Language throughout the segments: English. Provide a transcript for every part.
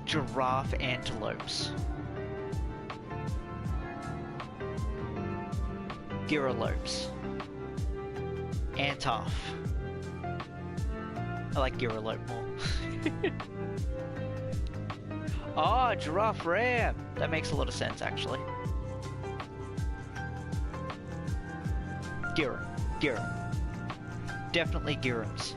Giraffe antelopes. Giralopes. Antoph. I like giralope more. Oh, giraffe ram! That makes a lot of sense, actually. Giram. Definitely Girams.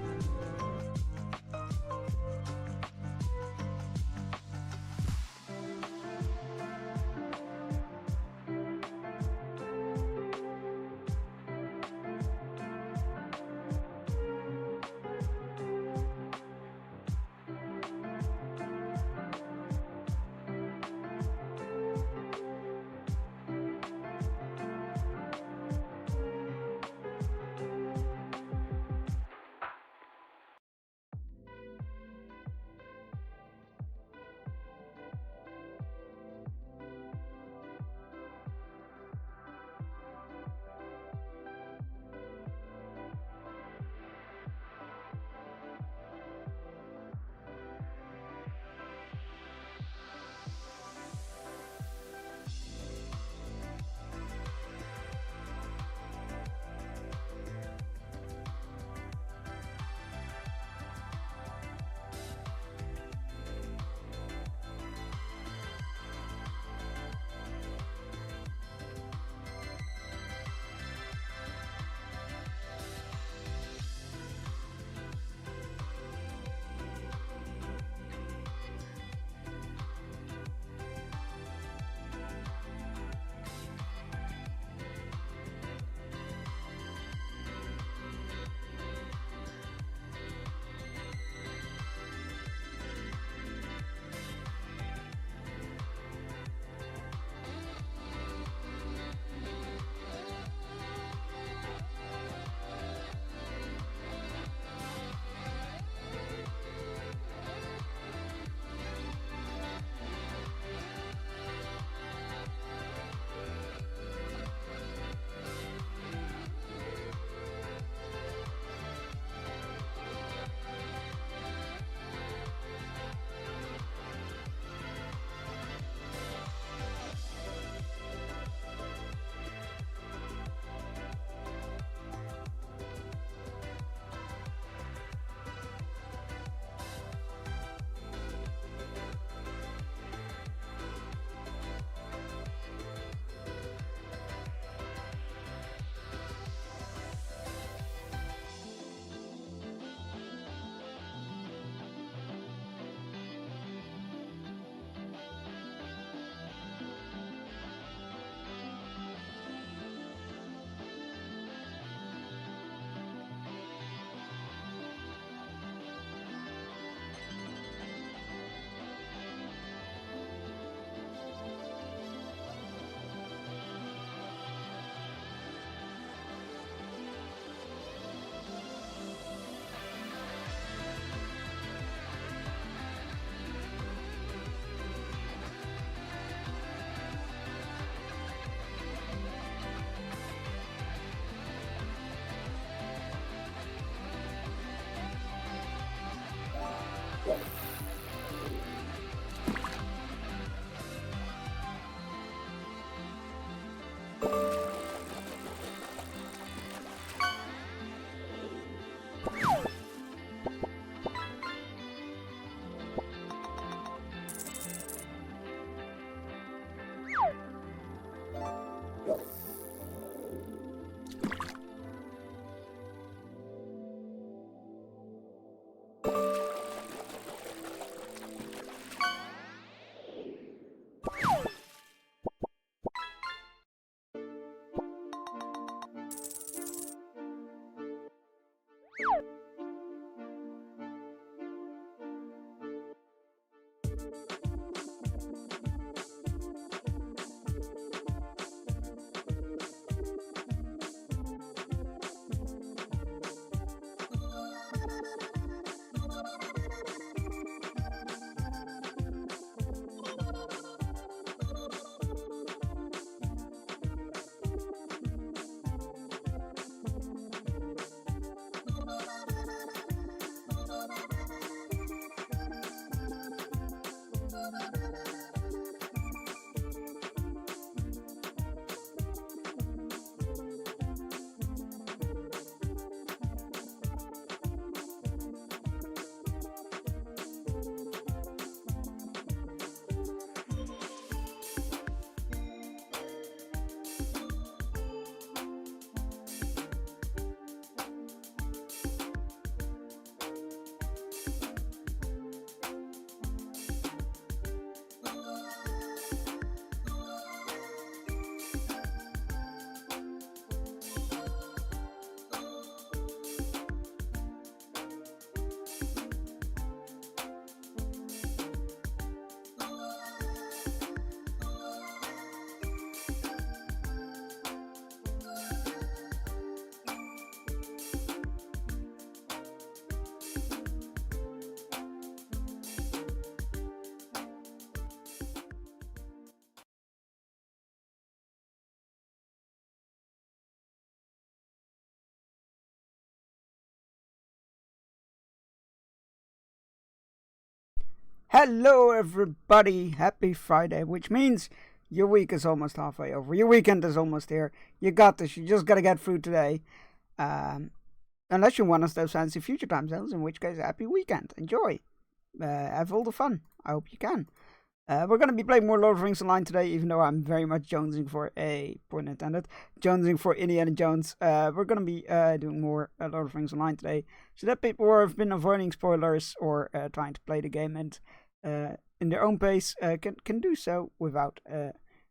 Hello, everybody. Happy Friday, which means your week is almost halfway over. Your weekend is almost here. You got this. You just got to get through today. Unless you're one of those fancy future time zones, in which case, happy weekend. Enjoy. Have all the fun. I hope you can. We're going to be playing more Lord of the Rings Online today, even though I'm very much jonesing for pun intended, jonesing for Indiana Jones. We're going to be doing more Lord of the Rings Online today, so that people who have been avoiding spoilers or trying to play the game and in their own pace can do so without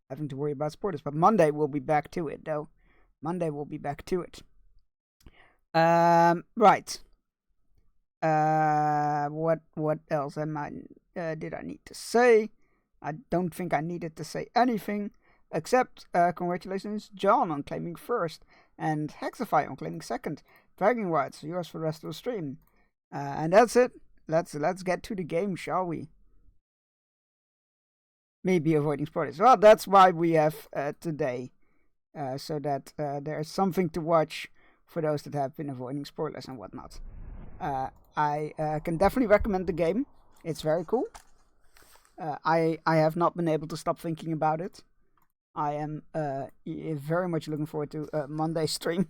having to worry about spoilers. But Monday we'll be back to it, though. Monday we'll be back to it. Right. What else did I need to say? I don't think I needed to say anything, except congratulations John on claiming first, and Hexify on claiming second. Bragging rights, yours for the rest of the stream. And that's it. Let's get to the game, shall we? Maybe avoiding spoilers. Well, that's why we have today, so that there's something to watch for those that have been avoiding spoilers and whatnot. I can definitely recommend the game. It's very cool. I have not been able to stop thinking about it. I am very much looking forward to Monday's stream.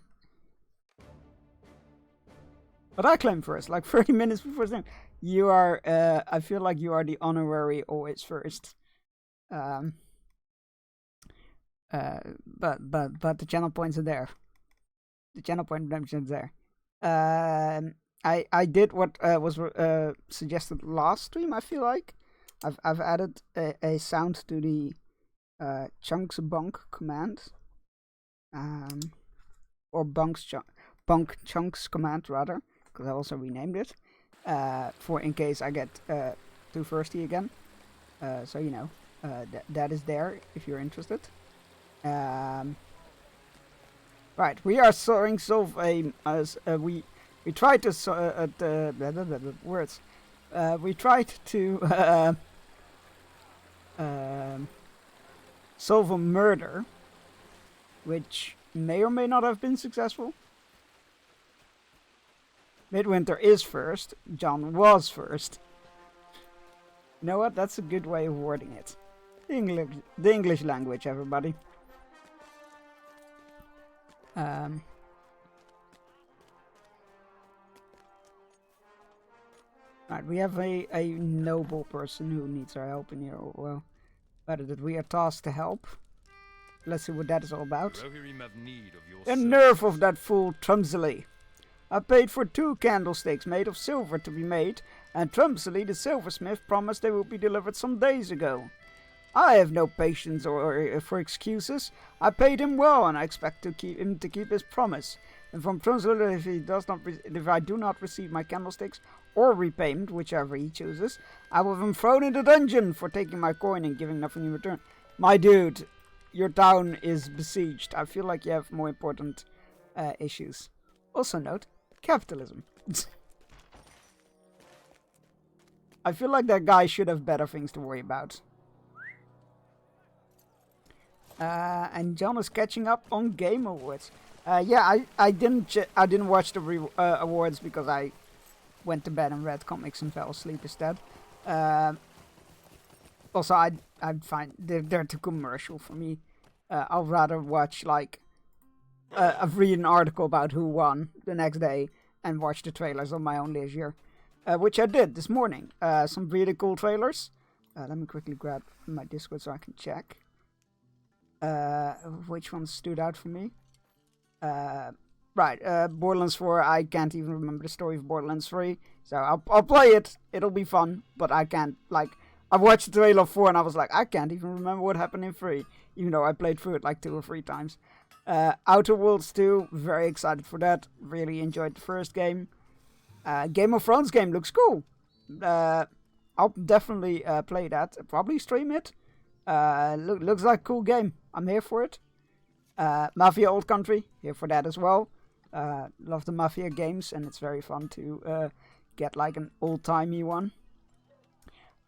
But I claim first, like 30 minutes before stream. You are, I feel like you are the honorary always first. But the channel points are there. The channel point redemption is there. I did what was suggested last stream. I feel like I've added a sound to the chunks bunk command, or bunk chunks command rather, because I also renamed it for in case I get too thirsty again. So you know that is there if you're interested. Right, we are solve a we tried to words. We tried to solve a murder, which may or may not have been successful. Midwinter is first. John was first. You know what? That's a good way of wording it. The English language, everybody. Right, we have a noble person who needs our help in here. Well, better that we are tasked to help. Let's see what that is all about. The nerve of that fool Trumsley. I paid for 2 candlesticks made of silver to be made, and Trumsley the silversmith promised they would be delivered some days ago. I have no patience for excuses. I paid him well, and I expect him to keep his promise. And from Trumsley, if I do not receive my candlesticks or repayment, whichever he chooses, I will have him thrown in the dungeon for taking my coin and giving nothing in return. My dude, your town is besieged. I feel like you have more important issues. Also note, capitalism. I feel like that guy should have better things to worry about. And John is catching up on Game Awards. Yeah, I didn't watch the awards because I went to bed and read comics and fell asleep instead. Also, I'd find they're too commercial for me. I'll rather watch like read an article about who won the next day and watch the trailers on my own leisure, which I did this morning. Some really cool trailers. Let me quickly grab my Discord so I can check. Which ones stood out for me? Right, Borderlands 4, I can't even remember the story of Borderlands 3, so I'll play it, it'll be fun, but I can't, like, I watched the trailer of 4 and I was like, I can't even remember what happened in 3, even though I played through it like 2 or 3 times. Outer Worlds 2, very excited for that, really enjoyed the first game. Game of Thrones game looks cool. I'll definitely play that, probably stream it. Looks like a cool game, I'm here for it. Mafia Old Country, here for that as well. Love the Mafia games, and it's very fun to get like an old-timey one.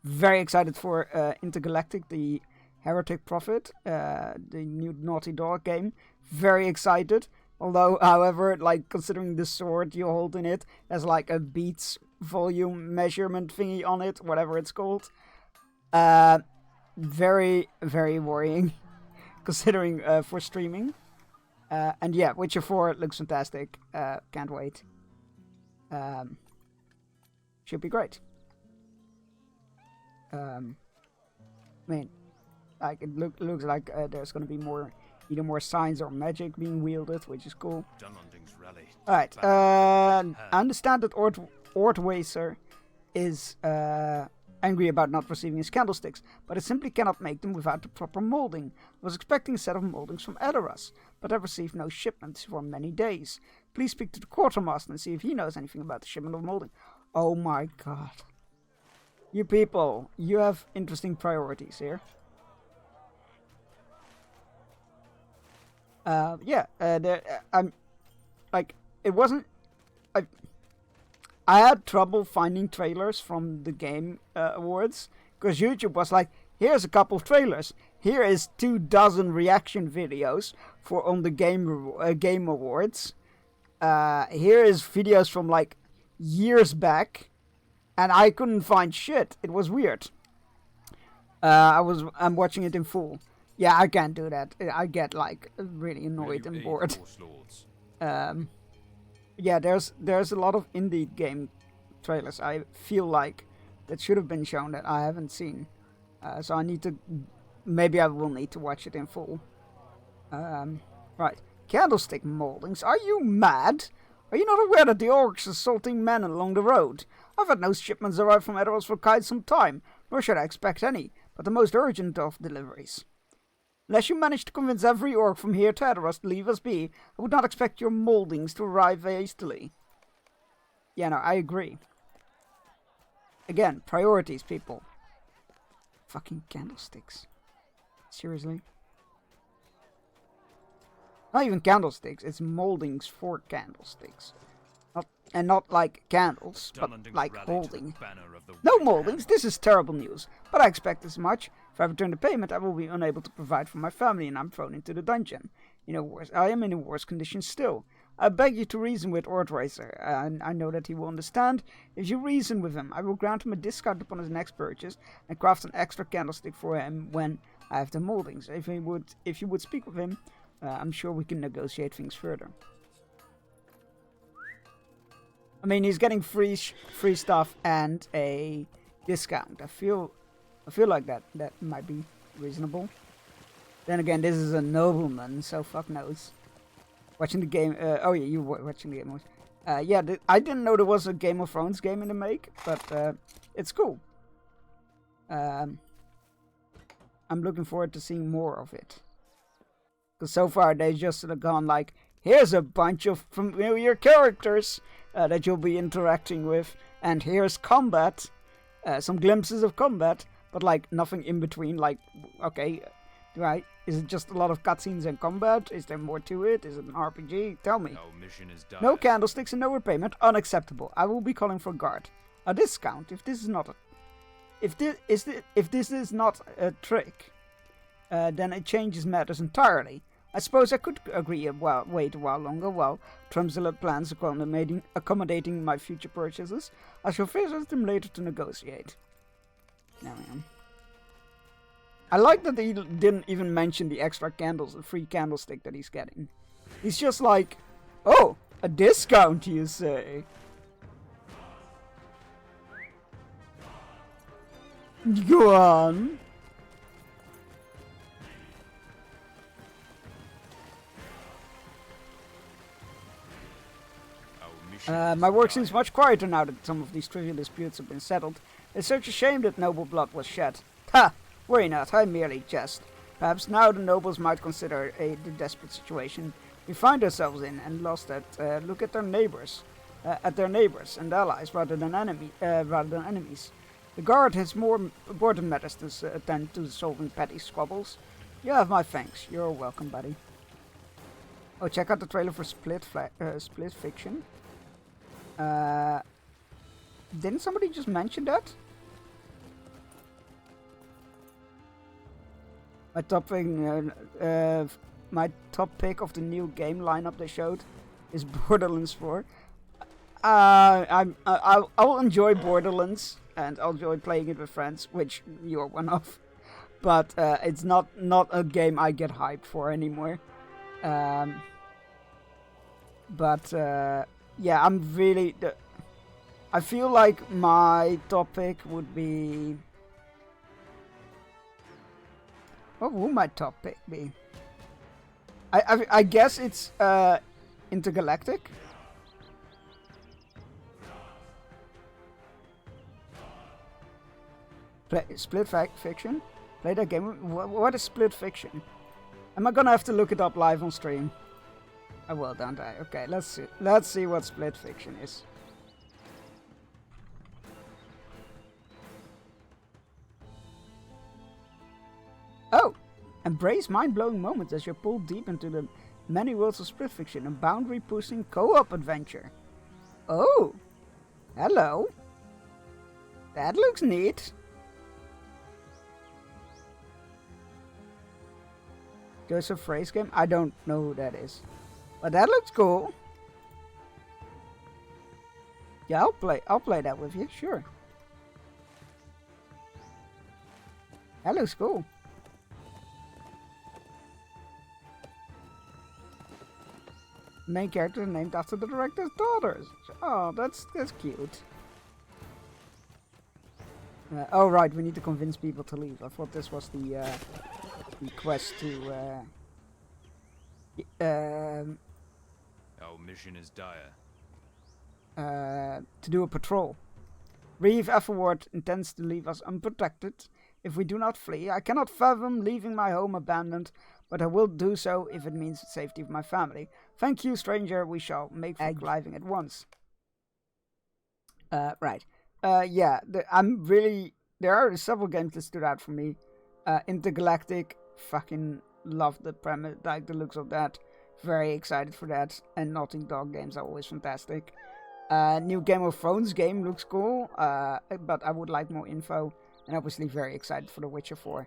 Very excited for Intergalactic, the Heretic Prophet, the new Naughty Dog game. Very excited. Although, however, like considering the sword you hold in it, there's like a Beats volume measurement thingy on it, whatever it's called. Very, very worrying, considering for streaming. And yeah, Witcher 4 looks fantastic. Can't wait. Should be great. I mean, like it looks like there's gonna be either more signs or magic being wielded, which is cool. Alright, I understand that Ortwacer is angry about not receiving his candlesticks, but I simply cannot make them without the proper molding. I was expecting a set of moldings from Edoras, but I've received no shipments for many days. Please speak to the quartermaster and see if he knows anything about the shipment of molding. Oh my god. You people, you have interesting priorities here. I'm like, it wasn't. I had trouble finding trailers from the Game Awards because YouTube was like, here's a couple of trailers. Here is 24 reaction videos on the Game Awards. Here is videos from like years back, and I couldn't find shit. It was weird. I'm watching it in full. Yeah, I can't do that. I get like really annoyed and bored. Yeah, there's a lot of indie game trailers I feel like that should have been shown that I haven't seen. So I need to, maybe I will need to watch it in full. Right, candlestick moldings. Are you mad? Are you not aware that the orcs are assaulting men along the road? I've had no shipments arrive from Edoras for quite some time, nor should I expect any, but the most urgent of deliveries. Unless you manage to convince every orc from here to Edoras to leave us be, I would not expect your moldings to arrive hastily. Yeah, no, I agree. Again, priorities, people. Fucking candlesticks. Seriously? Not even candlesticks, it's moldings for candlesticks. Not like candles, but like holding. No moldings, this is terrible news, but I expect as much. If I return the payment, I will be unable to provide for my family and I'm thrown into the dungeon. I am in a worse condition still. I beg you to reason with Ortwacer, and I know that he will understand. If you reason with him, I will grant him a discount upon his next purchase and craft an extra candlestick for him when I have the moldings. If you would speak with him, I'm sure we can negotiate things further. I mean, he's getting free stuff and a discount. I feel like that might be reasonable. Then again, this is a nobleman, so fuck knows. Watching the game. Oh yeah, you were watching the game. Yeah, I didn't know there was a Game of Thrones game in the make, but it's cool. I'm looking forward to seeing more of it. Because so far they've just sort of gone like, here's a bunch of familiar characters that you'll be interacting with, and here's combat, some glimpses of combat, but like nothing in between. Like, okay, is it just a lot of cutscenes and combat? Is there more to it? Is it an RPG? Tell me. No mission is done. No candlesticks and no repayment. Unacceptable. I will be calling for guard. A discount if this is not if this is not a trick, then it changes matters entirely. I suppose I could agree wait a while longer while Trumzilla plans accommodating my future purchases. I shall visit them later to negotiate. There we go. I like that he didn't even mention the extra candles, the free candlestick that he's getting. He's just like, oh, a discount, you say? Go on. My work seems much quieter now that some of these trivial disputes have been settled. It's such a shame that noble blood was shed. Ha! Worry not, I merely jest. Perhaps now the nobles might consider the desperate situation we find ourselves in and lost at look at their neighbors and allies rather than enemies. The guard has more important matters to attend to solving petty squabbles. You have my thanks. You're welcome, buddy. Oh, check out the trailer for Split Fiction. Didn't somebody just mention that? My top pick of the new game lineup they showed is Borderlands 4. I'll enjoy Borderlands, and I'll enjoy playing it with friends, which you're one of. But it's not a game I get hyped for anymore. But yeah, I feel like my topic would be. What would my topic be? I guess it's intergalactic. Split fiction. Play that game. What is split fiction? Am I gonna have to look it up live on stream? I will, don't I? Okay, let's see. Let's see what split fiction is. Oh! Embrace mind-blowing moments as you're pulled deep into the many worlds of split fiction, a boundary-pushing co-op adventure. Oh! Hello! That looks neat. Joseph Phrase game? I don't know who that is. But that looks cool. Yeah, I'll play that with you, sure. That looks cool. Main character named after the director's daughters. Oh, that's cute. Oh right, we need to convince people to leave. I thought this was the quest to our mission is dire. To do a patrol. Reeve Ethelward intends to leave us unprotected if we do not flee. I cannot fathom leaving my home abandoned, but I will do so if it means the safety of my family. Thank you, stranger. We shall make for arriving at once. Right. Yeah, there are several games that stood out for me. Intergalactic, fucking love the premise, like the looks of that. Very excited for that. And Naughty Dog games are always fantastic. New Game of Thrones game looks cool, but I would like more info. And obviously very excited for The Witcher 4.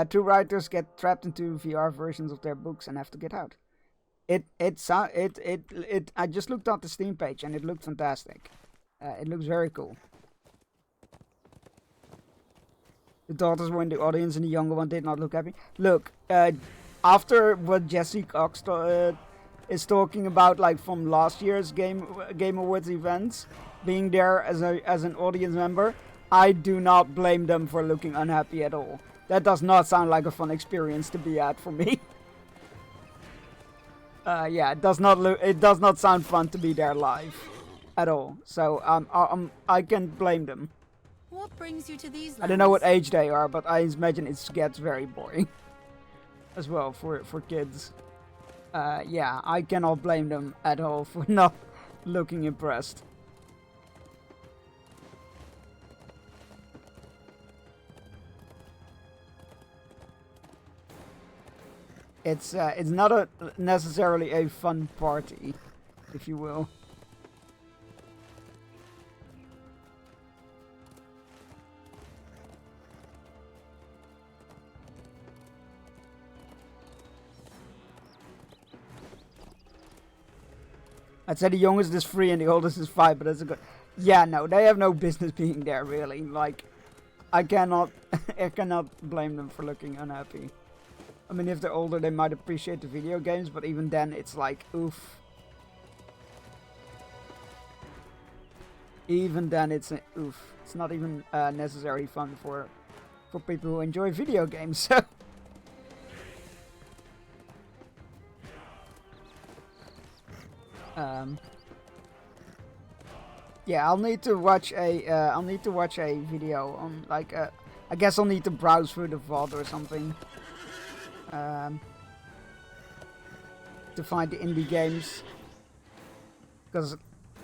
Two writers get trapped into VR versions of their books and have to get out. I just looked at the Steam page and it looked fantastic. It looks very cool. The daughters were in the audience and the younger one did not look happy. Look, after what Jesse Cox is talking about, like from last year's Game Awards events, being there as an audience member, I do not blame them for looking unhappy at all. That does not sound like a fun experience to be at for me. Yeah, it does not sound fun to be there live at all. So I can't blame them. What brings you to these lands? I don't know what age they are, but I imagine it gets very boring as well for kids. Yeah, I cannot blame them at all for not looking impressed. It's not necessarily a fun party, if you will. I'd say the youngest is 3 and the oldest is 5, but that's a good... Yeah, no, they have no business being there, really. Like, I cannot blame them for looking unhappy. I mean, if they're older, they might appreciate the video games, but even then, it's like, oof. Even then, it's oof. It's not even necessarily fun for people who enjoy video games, so... Yeah, I'll need to watch a video on, like, I guess I'll need to browse through the VOD or something. To find the indie games, because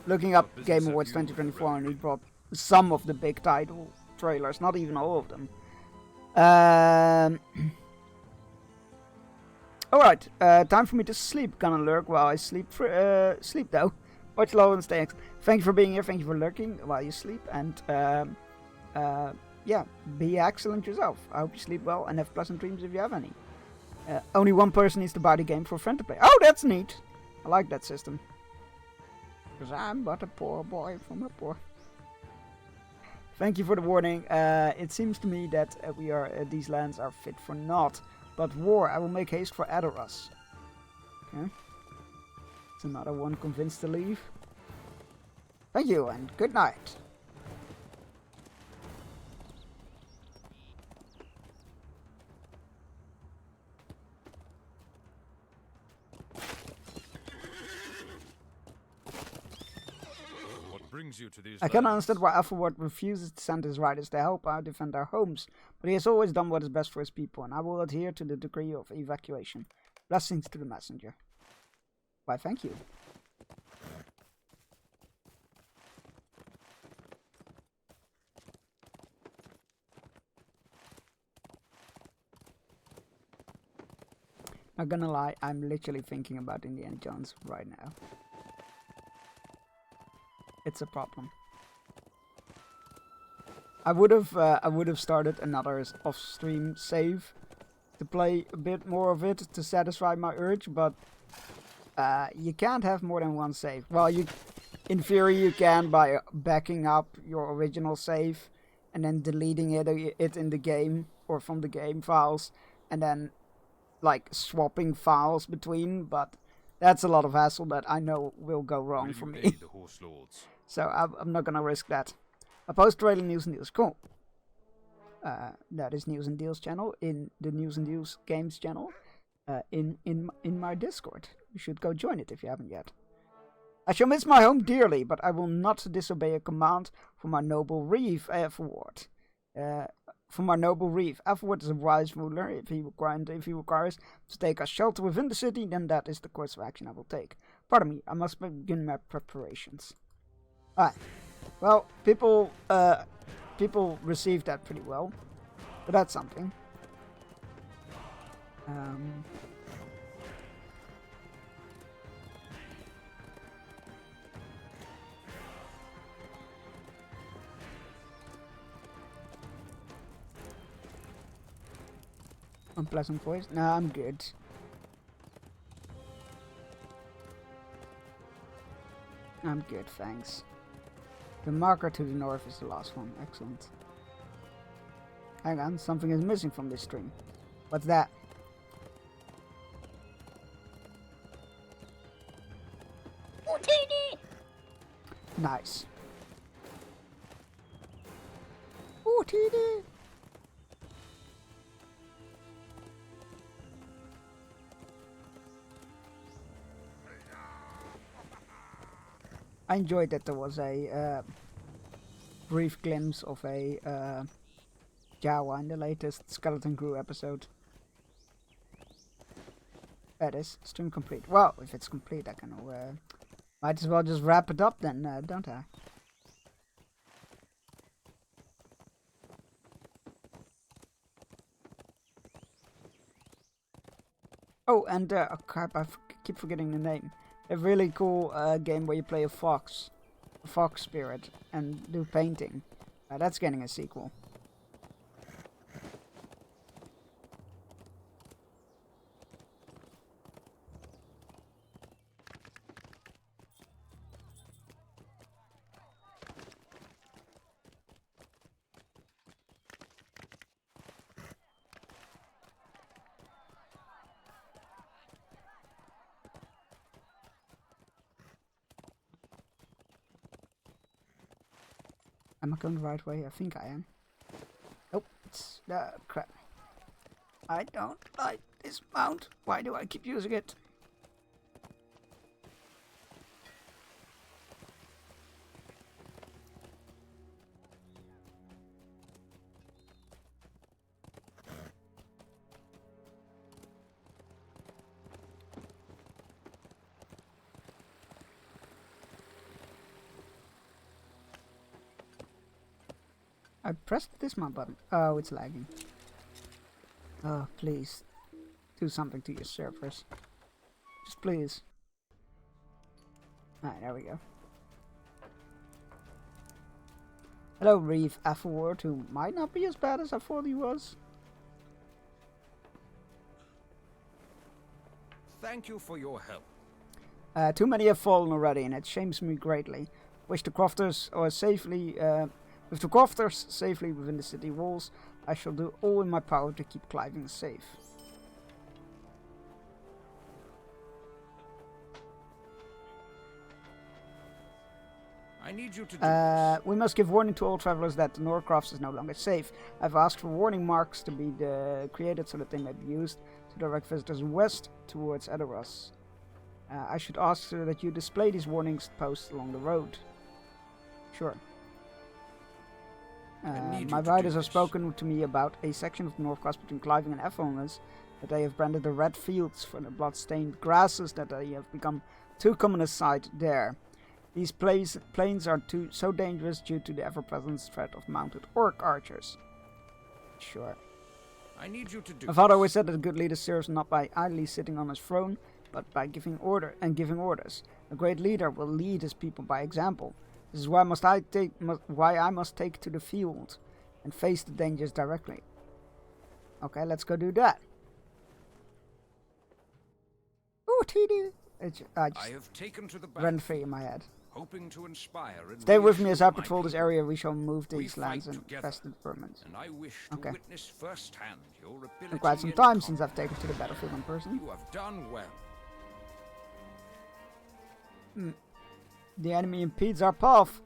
looking up Game Awards 2024 only brought some of the big title trailers, not even all of them. Alright, time for me to sleep. Gonna lurk while I sleep though. Watch low and stay. Thank you for being here, thank you for lurking while you sleep, and yeah, be excellent yourself. I hope you sleep well and have pleasant dreams if you have any. Only one person needs to buy the game for a friend to play. Oh, that's neat. I like that system. Because I'm but a poor boy from a poor... Thank you for the warning. It seems to me that these lands are fit for naught. But war, I will make haste for Adoras. Okay. It's another one convinced to leave. Thank you and good night. What brings you to these I cannot lands? understand why Ethelward refuses to send his riders to help out defend our homes, but he has always done what is best for his people, and I will adhere to the decree of evacuation. Blessings to the messenger. Why, thank you. Not gonna lie, I'm literally thinking about Indiana Jones right now. It's a problem. I would have started another off-stream save to play a bit more of it to satisfy my urge, but you can't have more than one save. Well, in theory you can by backing up your original save and then deleting it in the game or from the game files, and then like swapping files between, but that's a lot of hassle that I know will go wrong for me. The horse lords? So I'm not gonna risk that. I post trailer news and deals. Cool. That is News and Deals channel in the News and Deals Games channel. In my Discord. You should go join it if you haven't yet. I shall miss my home dearly, but I will not disobey a command from our noble Reeve Ethelward. From our noble Reeve. Ethelward is a wise ruler. If he requires to take us shelter within the city, then that is the course of action I will take. Pardon me, I must begin my preparations. Alright. Well, people received that pretty well. But that's something. Unpleasant voice? No, I'm good. I'm good, thanks. The marker to the north is the last one. Excellent. Hang on, something is missing from this stream. What's that? Nice. Ooh, TD. I enjoyed that there was a brief glimpse of a Jawa in the latest Skeleton Crew episode. That is stream complete. Well, if it's complete, I can might as well just wrap it up then, don't I? Oh, and oh crap, keep forgetting the name. A really cool game where you play a fox spirit, and do painting. That's getting a sequel. Am I going the right way? I think I am. Nope, it's crap. I don't like this mount. Why do I keep using it? I pressed this mount button. Oh, it's lagging. Oh, please. Do something to your servers. Just please. Alright, there we go. Hello, Reeve Ethelward, who might not be as bad as I thought he was. Thank you for your help. Too many have fallen already, and it shames me greatly. Wish the crofters with the crofters safely within the city walls, I shall do all in my power to keep Cliving safe. I need you to do this. We must give warning to all travelers that the Norcrofts is no longer safe. I've asked for warning marks to be created so that they may be used to direct visitors west towards Edoras. I should ask that you display these warnings posts along the road. Sure. My riders have spoken to me about a section of the Northcross between Cliving and Ethelness that they have branded the red fields for the blood-stained grasses that they have become too common a sight there. These plains are so dangerous due to the ever-present threat of mounted orc archers. Sure. I need you to do My father always said that a good leader serves not by idly sitting on his throne, but by giving orders. A great leader will lead his people by example. This is why I must take to the field and face the dangers directly. Okay, let's go do that. Ooh, TD! I just have taken to the ran battlefield, free in my head. hoping to inspire and Stay with me as I reassure my patrol this people. area. We shall move these We lands fight and together, infested vermins. And I wish to Okay. witness firsthand your ability. Been quite some in time since combat. I've taken to the battlefield in person. You have done well. The enemy impedes our path.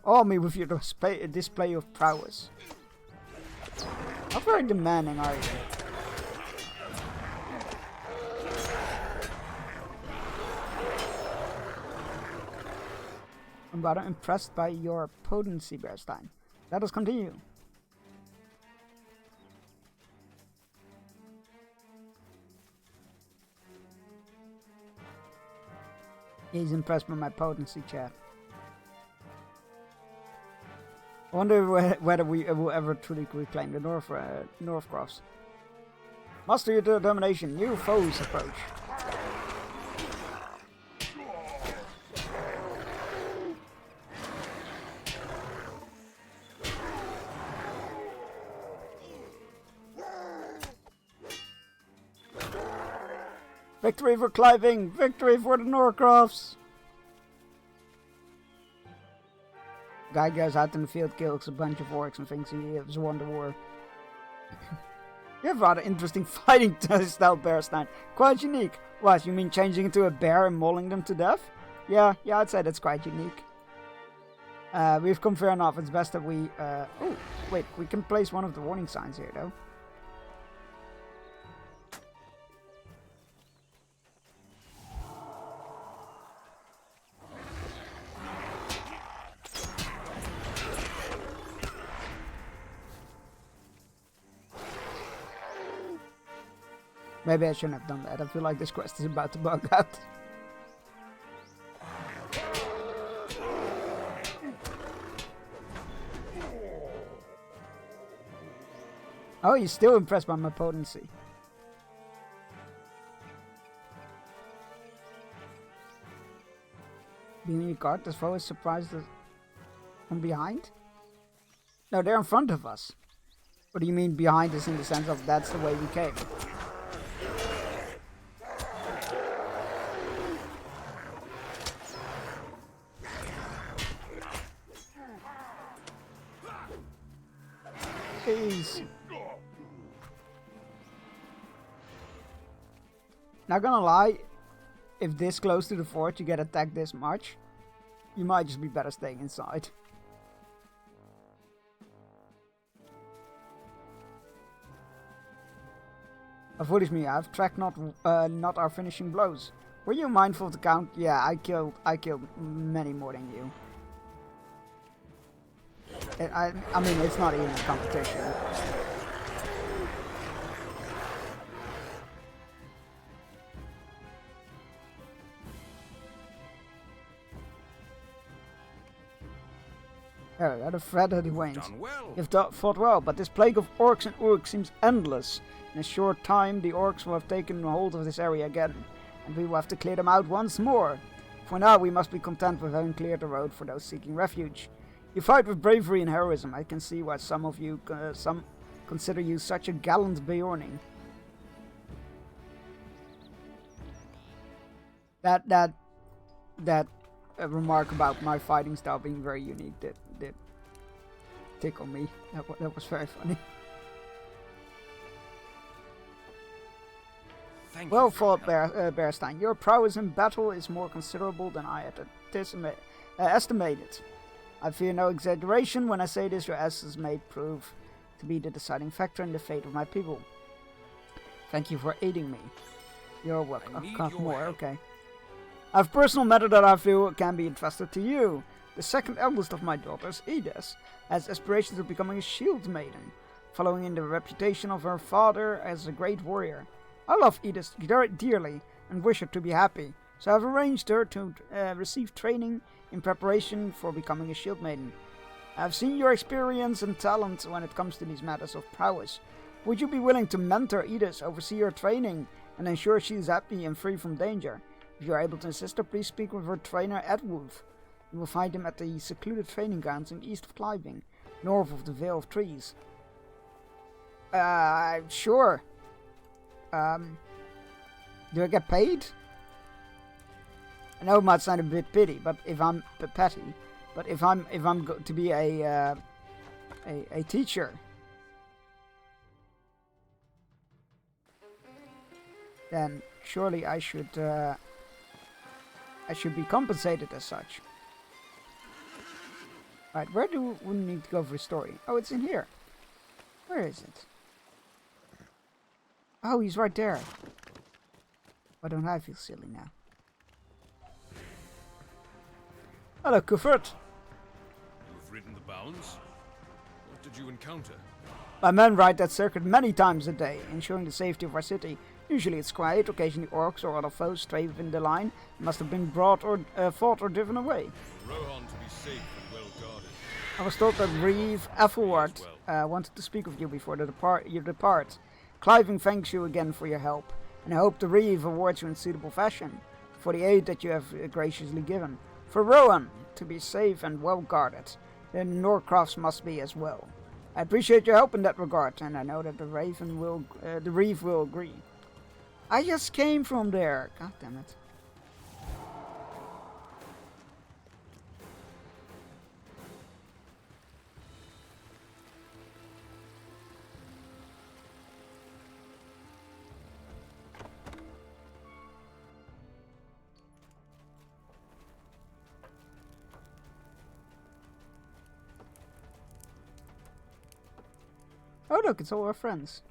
Awe me with your display of prowess. How very demanding are you? I'm rather impressed by your potency, Bearstein. Let us continue. He's impressed by my potency, chat. I wonder whether we will ever truly reclaim the Northcross. Master your determination. New foes approach. Victory for Cliving! Victory for the Norcrofts! Guy goes out in the field, kills a bunch of orcs and thinks he has won the war. You have rather interesting fighting style, Bearstein. Quite unique. What, you mean changing into a bear and mauling them to death? Yeah, I'd say that's quite unique. We've come fair enough. It's best that we... oh, wait, we can place one of the warning signs here, though. Maybe I shouldn't have done that. I feel like this quest is about to bug out. Oh, he's still impressed by my potency. Being in your cart, this foe is surprised from behind? No, they're in front of us. What do you mean behind us in the sense of that's the way we came? Jeez. Not gonna lie, if this close to the fort you get attacked this much, you might just be better staying inside. Foolish me, I've tracked not our finishing blows. Were you mindful of the count? Yeah, I killed many more than you. I mean, it's not even a competition. Oh, that a threat that he wanes. Done well. You've fought well, but this plague of orcs and urks seems endless. In a short time, the orcs will have taken hold of this area again, and we will have to clear them out once more. For now, we must be content with having cleared the road for those seeking refuge. You fight with bravery and heroism. I can see why some of you consider you such a gallant Beorning. That that remark about my fighting style being very unique did tickle me. That was very funny. Thank Well you for fought, your help. Bearstein. Your prowess in battle is more considerable than I had estimated. I fear no exaggeration when I say this. Your asses may prove to be the deciding factor in the fate of my people. Thank you for aiding me. You're welcome. I need God, your more, help. okay. I have a personal matter that I feel can be entrusted to you. The second eldest of my daughters, Edith, has aspirations of becoming a shield maiden, following in the reputation of her father as a great warrior. I love Edith dearly and wish her to be happy, so I have arranged her to receive training in preparation for becoming a shield maiden. I have seen your experience and talent when it comes to these matters of prowess. Would you be willing to mentor Edith, oversee her training, and ensure she is happy and free from danger? If you are able to assist her, please speak with her trainer, Edwulf. You will find him at the secluded training grounds in east of Cliving, north of the Vale of Trees. Sure. Do I get paid? I know it might sound a bit petty, but if I'm to be a teacher, then surely I should be compensated as such. Right, where do we need to go for a story? Oh, it's in here. Where is it? Oh, he's right there. Why don't I feel silly now? Hello, Cuthbert. You've ridden the bounds? What did you encounter? My men ride that circuit many times a day, ensuring the safety of our city. Usually it's quiet, occasionally orcs or other foes stray within the line, must have been brought or fought or driven away. Rohan to be safe and well guarded. I was told that Reeve Ethelward wanted to speak with you before you depart. Cliving thanks you again for your help, and I hope the Reeve awards you in suitable fashion for the aid that you have graciously given. For Rohan to be safe and well guarded, then Norcrofts must be as well. I appreciate your help in that regard, and I know that the Reeve will agree. I just came from there. God damn it. Oh look, it's all our friends.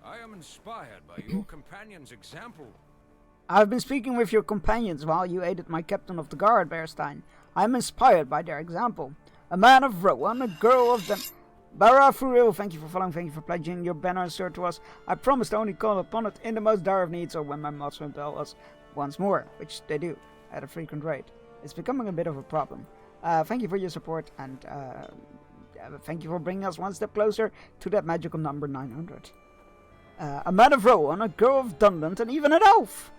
I am inspired by your companion's example. I have been speaking with your companions while you aided my captain of the guard, Bearstein. I am inspired by their example. A man of Rohan, a girl of them. Bara Furil, thank you for following, thank you for pledging your banner and sword to us. I promise to only call upon it in the most dire of needs or when my mods compel us once more, which they do, at a frequent rate. It's becoming a bit of a problem. Thank you for your support, and thank you for bringing us one step closer to that magical number 900. A man of Rohan, a girl of Dunland, and even an elf!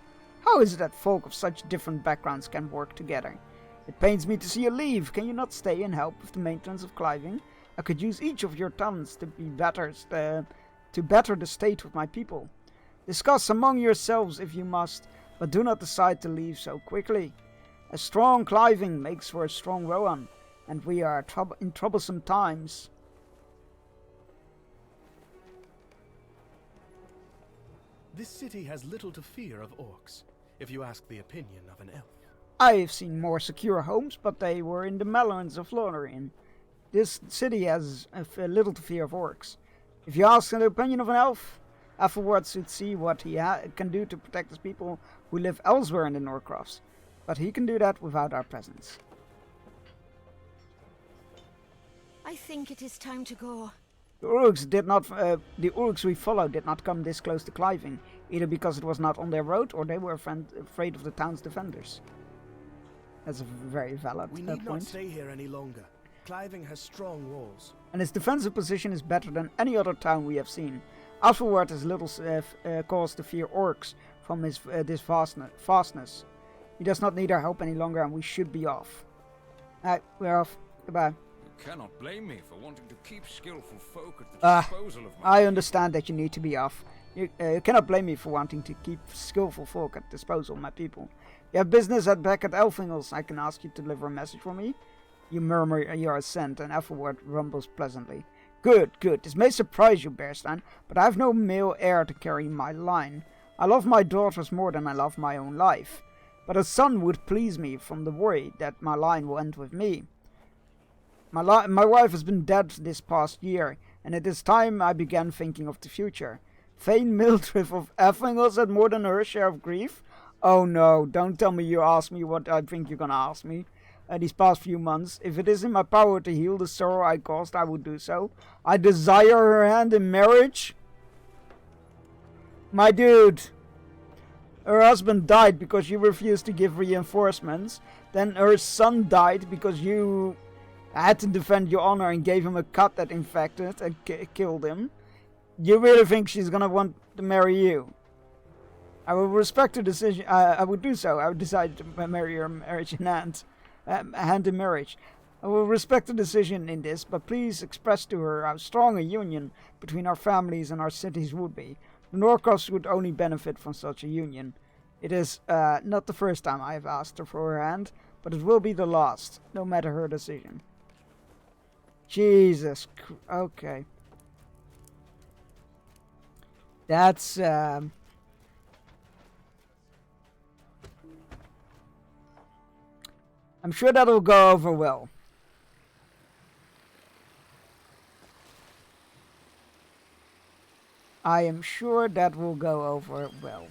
How is it that folk of such different backgrounds can work together? It pains me to see you leave. Can you not stay and help with the maintenance of Cliving? I could use each of your talents to better the state of my people. Discuss among yourselves if you must, but do not decide to leave so quickly. A strong Cliving makes for a strong Rohan, and we are in troublesome times. This city has little to fear of orcs, if you ask the opinion of an elf. I have seen more secure homes, but they were in the Melons of Lothlorien. This city has little to fear of orcs. If you ask the opinion of an elf, Ethelward should see what he can do to protect his people who live elsewhere in the Norcrofts. But he can do that without our presence. I think it is time to go. The Urks we followed did not come this close to Cliving, either because it was not on their road or they were afraid of the town's defenders. That's a very valid We need not point. stay here any longer. Cliving has strong walls. And its defensive position is better than any other town we have seen. Ethelward has little cause to fear orcs from this vastness. He does not need our help any longer, and we should be off. Alright, we're off. Goodbye. cannot blame me for wanting to keep skillful folk at the disposal of my I understand that you need to be off. You cannot blame me for wanting to keep skillful folk at disposal of my people. You have business back at Elfingels. I can ask you to deliver a message for me. You murmur your assent, and Ethelward rumbles pleasantly. Good, good. This may surprise you, Bearstein, but I have no male heir to carry my line. I love my daughters more than I love my own life. But a son would please me from the worry that my line will end with me. My wife has been dead this past year, and it is time I began thinking of the future. Thane Mildred of Elfingels had more than her share of grief? Oh no, don't tell me you asked me what I think you're gonna ask me. These past few months, if it is in my power to heal the sorrow I caused, I would do so. I desire her hand in marriage. My dude. Her husband died because you refused to give reinforcements. Then her son died because you had to defend your honor and gave him a cut that infected and killed him. You really think she's gonna want to marry you? I will respect her decision. I would do so. I would decide to marry her marriage in hand in marriage. I will respect the decision in this, but please express to her how strong a union between our families and our cities would be. The Norcross would only benefit from such a union. It is not the first time I have asked her for her hand, but it will be the last, no matter her decision. Jesus Christ. Okay. That's, I'm sure that'll go over well. I am sure that will go over well.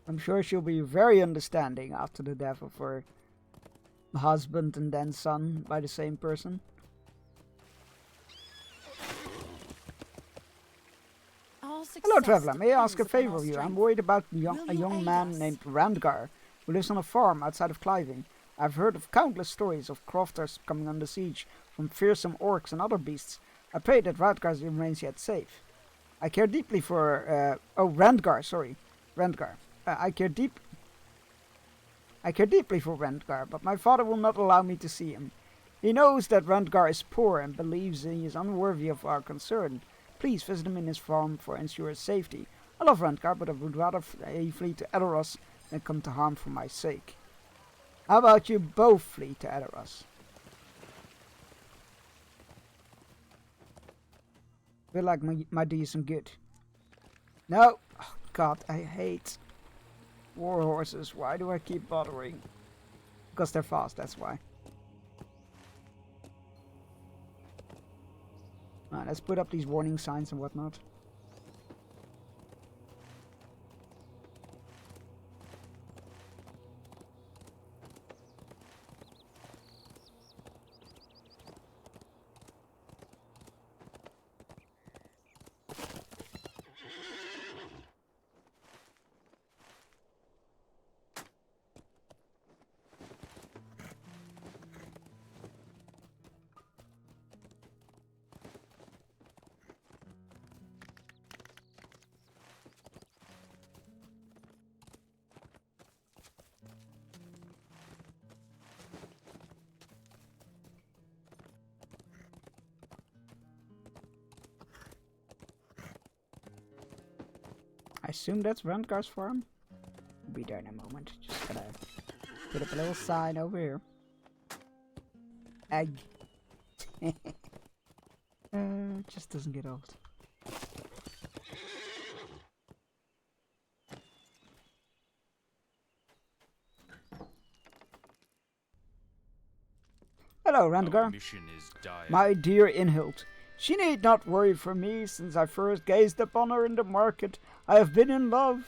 I'm sure she'll be very understanding after the death of her husband and then son by the same person. Hello, traveler. May I ask a favor of you? I'm worried about a young man named Randgar, who lives on a farm outside of Cliving. I've heard of countless stories of crofters coming under siege from fearsome orcs and other beasts. I pray that Randgar remains yet safe. I care deeply for... Randgar, sorry. Randgar. I care deeply for Randgar, but my father will not allow me to see him. He knows that Randgar is poor and believes he is unworthy of our concern. Please visit him in his farm for ensure his safety. I love Randgar, but I would rather he flee to Edoras than come to harm for my sake. How about you both flee to Edoras? Feel like might do you some good. No! Oh god, I hate war horses. Why do I keep bothering? Because they're fast, that's why. Alright, let's put up these warning signs and whatnot. I assume that's Randgar's farm. We'll be there in a moment. Just gotta put up a little sign over here. Egg. Just doesn't get old. Hello, Randgar. My dear Inhild. She need not worry for me. Since I first gazed upon her in the market, I have been in love,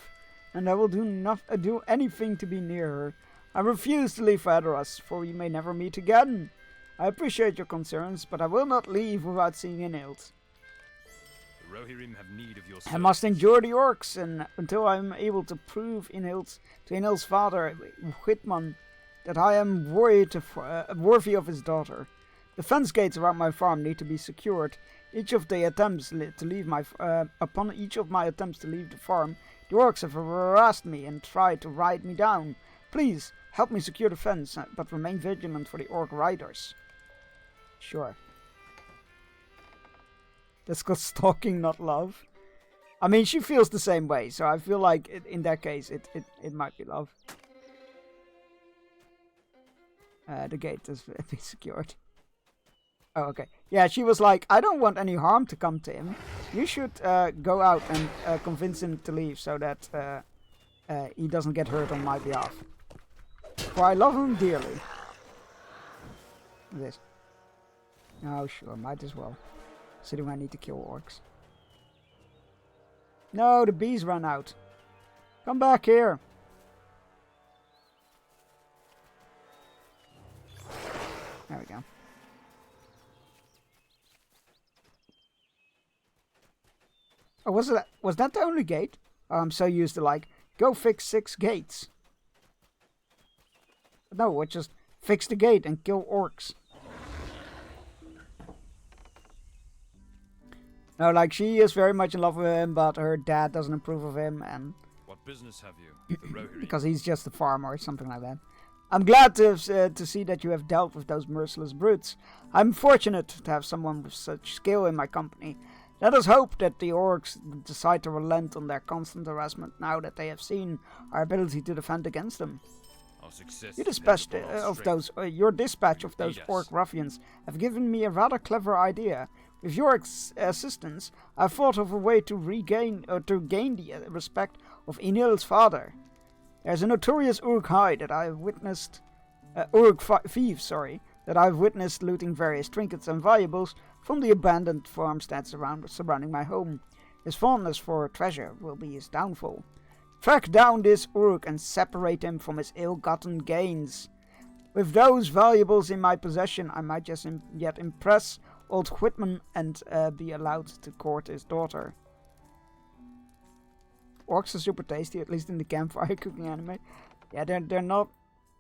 and I will do anything to be near her. I refuse to leave for Edoras, for we may never meet again. I appreciate your concerns, but I will not leave without seeing Inhild. The Rohirrim have need of your I must endure the orcs, and until I am able to prove to Inhild's father, Whitman, that I am worthy of his daughter. The fence gates around my farm need to be secured. Upon each of my attempts to leave the farm, the orcs have harassed me and tried to ride me down. Please, help me secure the fence, but remain vigilant for the orc riders. Sure. That's called stalking, not love. I mean, she feels the same way, so I feel like in that case, it might be love. The gate has been secured. Oh, okay. Yeah, she was like, I don't want any harm to come to him. You should go out and convince him to leave so that he doesn't get hurt on my behalf. For I love him dearly. This. Oh, sure, might as well. Considering I need to kill orcs. No, the bees run out. Come back here. There we go. Oh, was that the only gate? Oh, I'm so used to like, go fix 6 gates. No, just fix the gate and kill orcs. No, like she is very much in love with him, but her dad doesn't approve of him, and What business have you? The Rohirrim? because he's just a farmer or something like that. I'm glad to see that you have dealt with those merciless brutes. I'm fortunate to have someone with such skill in my company. Let us hope that the orcs decide to relent on their constant harassment now that they have seen our ability to defend against them. Our success You is dispatched dependent on our of strength. those. Your dispatch of those Lead us. orc ruffians have given me a rather clever idea. With your assistance, I've thought of a way to gain the respect of Enil's father. There's a notorious Uruk hide that I've witnessed, thief, that I've witnessed looting various trinkets and valuables from the abandoned farmsteads surrounding my home. His fondness for treasure will be his downfall. Track down this Uruk and separate him from his ill-gotten gains. With those valuables in my possession, I might just yet impress old Whitman and be allowed to court his daughter. Orcs are super tasty, at least in the campfire cooking anime. Yeah, they're not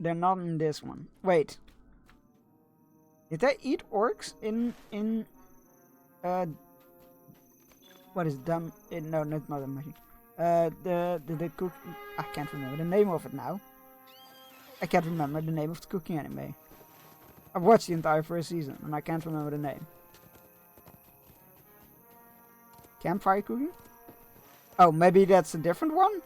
in this one. Wait, did they eat orcs in what is done? No, not a machine. The cook. I can't remember the name of it now. I can't remember the name of the cooking anime. I've watched the entire first season and I can't remember the name. Campfire cooking? Oh, maybe that's a different one?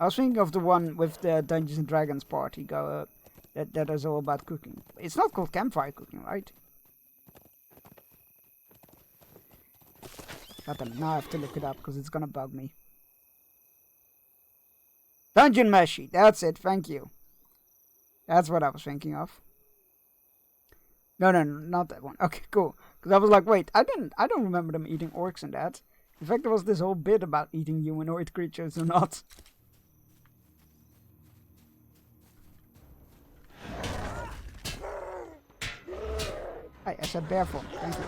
I was thinking of the one with the Dungeons and Dragons party that is all about cooking. It's not called campfire cooking, right? Goddamn, now I have to look it up because it's gonna bug me. Dungeon Meshi, that's it, thank you. That's what I was thinking of. No, not that one. Okay, cool. Because I was like, wait, I don't remember them eating orcs in that. In fact, there was this whole bit about eating humanoid creatures or not. Hey, I said bear form, thank you.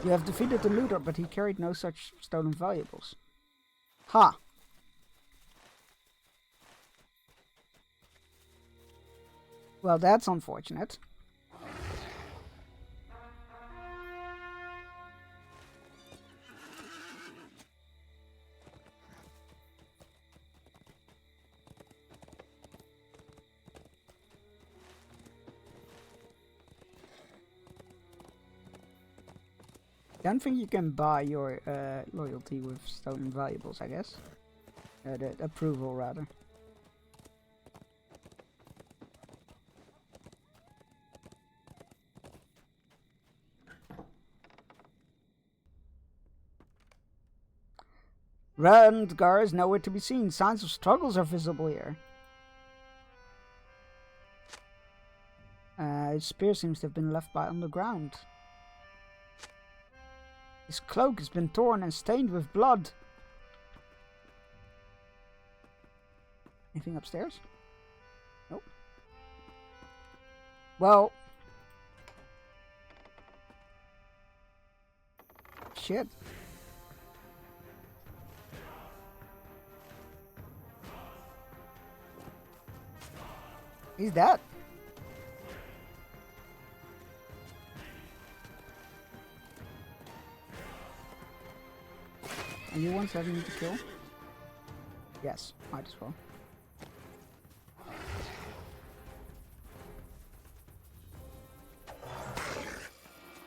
You have defeated the looter, but he carried no such stolen valuables. Ha! Huh. Well, that's unfortunate. I don't think you can buy your loyalty with stolen valuables, I guess. The approval, rather. Randgar is nowhere to be seen. Signs of struggles are visible here. His spear seems to have been left by underground. His cloak has been torn and stained with blood. Anything upstairs? Nope. Well. Shit. He's dead. And you want 7 to kill? Yes, might as well.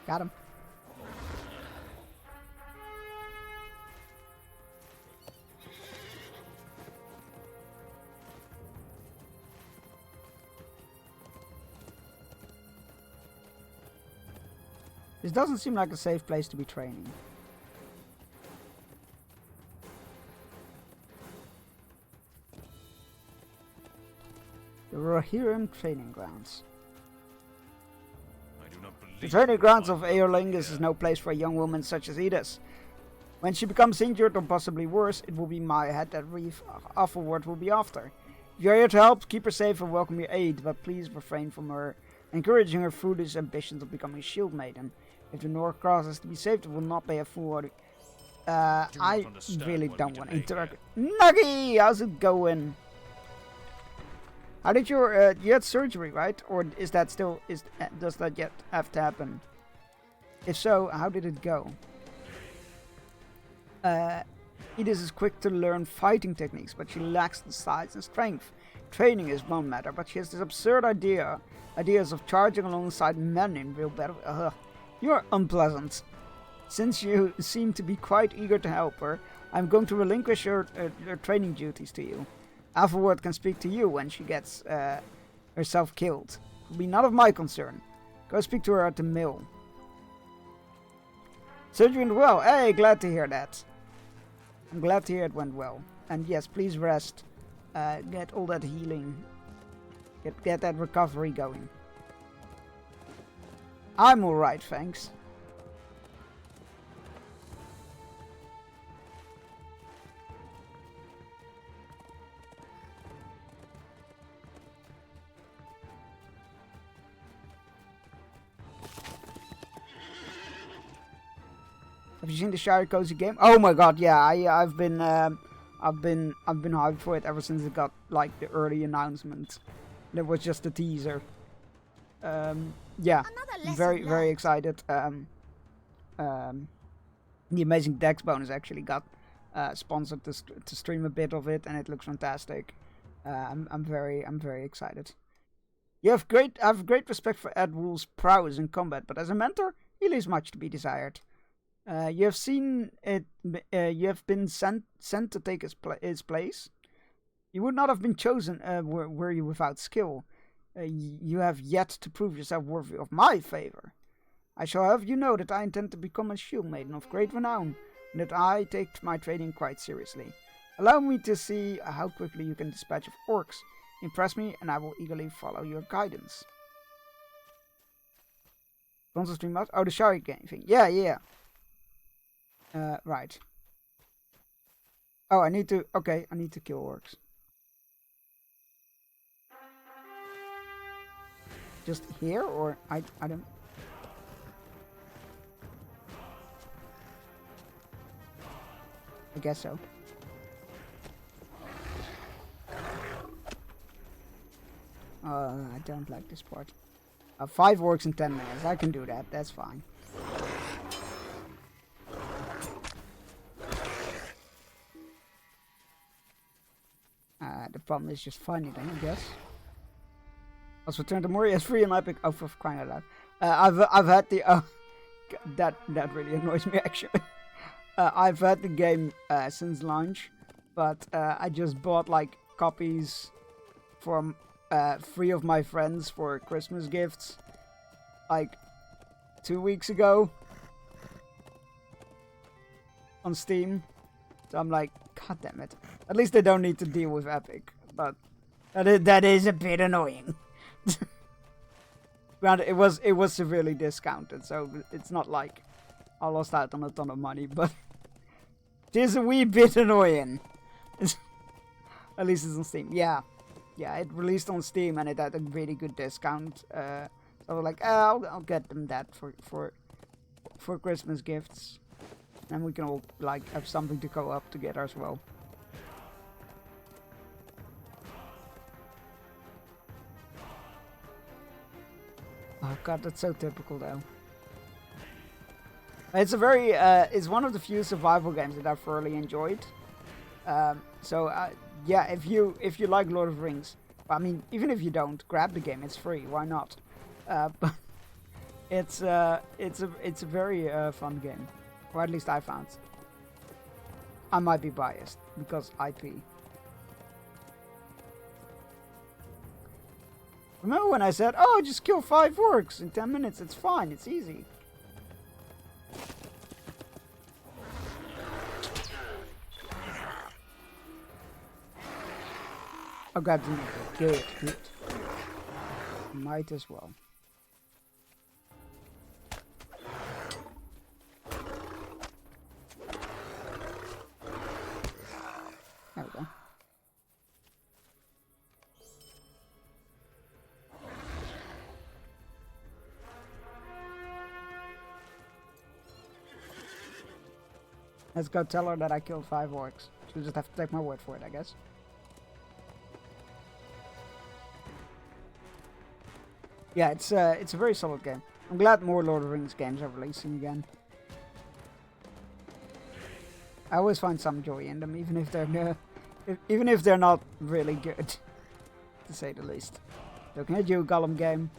Got him. This doesn't seem like a safe place to be training. The Rohirrim training grounds. I do not The believe training you grounds find of me Aerlingus here. is no place for a young woman such as Edith. When she becomes injured or possibly worse, it will be my head that Reeve afterward will be after. If you are here to help, keep her safe and welcome your aid, but please refrain from her encouraging her foolish ambitions of becoming a shield maiden. If the Norcross is to be saved, it will not be a foolhardy. I understand really why we don't want to delay interact. Nuggy, how's it going? How did your you had surgery, right? Or is that still does that yet have to happen? If so, how did it go? Edith is quick to learn fighting techniques, but she lacks the size and strength. Training is one matter, but she has this absurd ideas of charging alongside men in real battle. You're unpleasant. Since you seem to be quite eager to help her, I'm going to relinquish her training duties to you. Averward can speak to you when she gets herself killed. It will be none of my concern. Go speak to her at the mill. Surgery went well. Hey, glad to hear that. I'm glad to hear it went well. And yes, please rest. Get all that healing. Get that recovery going. I'm alright, thanks. Have you seen the Shire Cozy game? Oh my god, yeah, I've been hyped for it ever since it got like the early announcement. It was just a teaser. Yeah, Another lesson very learned. excited. The Amazing Dex bonus actually got sponsored to stream a bit of it, and it looks fantastic. I'm very excited. I have great respect for Ed Wool's prowess in combat, but as a mentor, he leaves much to be desired. You have seen it. You have been sent to take his place. You would not have been chosen were you without skill. You have yet to prove yourself worthy of my favor. I shall have you know that I intend to become a shield maiden of great renown, and that I take my training quite seriously. Allow me to see how quickly you can dispatch of orcs. Impress me, and I will eagerly follow your guidance. Console stream out. Oh, the Shire game thing. Yeah. Right. Oh, I need to kill orcs. Just here, or I don't... I guess so. I don't like this part. 5 orcs in 10 minutes. I can do that. That's fine. The problem is just finding them, I guess. Also, turn to Moria is free and Epic. Oh, for crying out loud! I've had the that really annoys me actually. I've had the game since launch, but I just bought like copies from 3 of my friends for Christmas gifts, like 2 weeks ago on Steam. So I'm like, god damn it! At least they don't need to deal with Epic, but that is a bit annoying. Granted, it was severely discounted, so it's not like I lost out on a ton of money, but it is a wee bit annoying. At least it's on Steam. Yeah, it released on Steam and it had a really good discount. So I was like, I'll get them that for Christmas gifts, and we can all like have something to go up together as well. Oh god, that's so typical though. It's a very, it's one of the few survival games that I've thoroughly enjoyed. Yeah, if you like Lord of the Rings, I mean, even if you don't, grab the game. It's free. Why not? But it's a very fun game, or at least I found. I might be biased because IP. Remember when I said, "Oh, just kill 5 orcs in 10 minutes. It's fine. It's easy." Oh god, good. Might as well. There we go. Let's go tell her that I killed 5 orcs. She'll just have to take my word for it, I guess. Yeah, it's a very solid game. I'm glad more Lord of the Rings games are releasing again. I always find some joy in them, even if they're not really good, to say the least. Looking at you, Gollum game.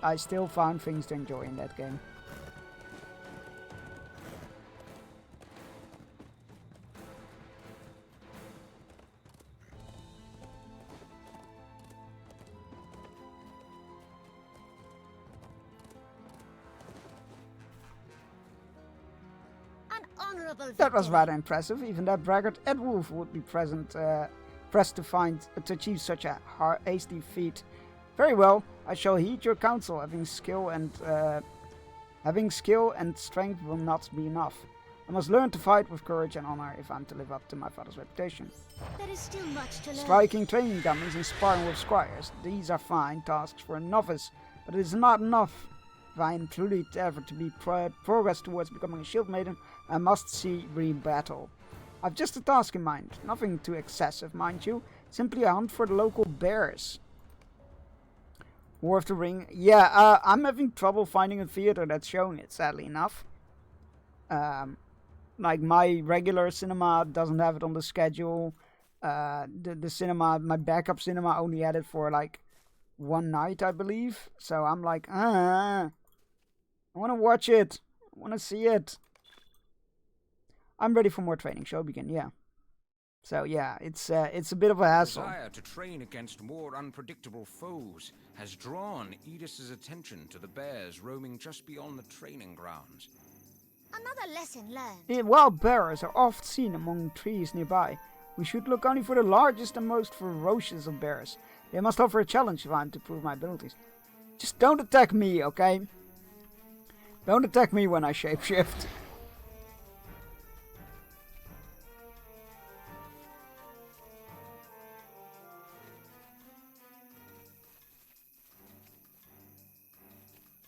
I still found things to enjoy in that game. That was rather impressive. Even that braggart Edwulf would be pressed to achieve such a hasty feat. Very well, I shall heed your counsel. Having skill and strength will not be enough. I must learn to fight with courage and honor if I'm to live up to my father's reputation. There is still much to learn. Striking training dummies and sparring with squires. These are fine tasks for a novice, but it is not enough. If I am truly ever to be progress towards becoming a shield maiden, I must see real battle. I've just a task in mind. Nothing too excessive, mind you. Simply a hunt for the local bears. War of the Ring. Yeah, I'm having trouble finding a theater that's showing it, sadly enough. Like my regular cinema doesn't have it on the schedule. The cinema, my backup cinema only had it for like one night, I believe. So I'm like, I want to watch it. I want to see it. I'm ready for more training. Show begin, yeah. So yeah, it's a bit of a hassle. The desire to train against more unpredictable foes has drawn Edis's attention to the bears roaming just beyond the training grounds. Another lesson learned. The wild bears are oft seen among trees nearby. We should look only for the largest and most ferocious of bears. They must offer a challenge if I'm to prove my abilities. Just don't attack me, okay? Don't attack me when I shapeshift.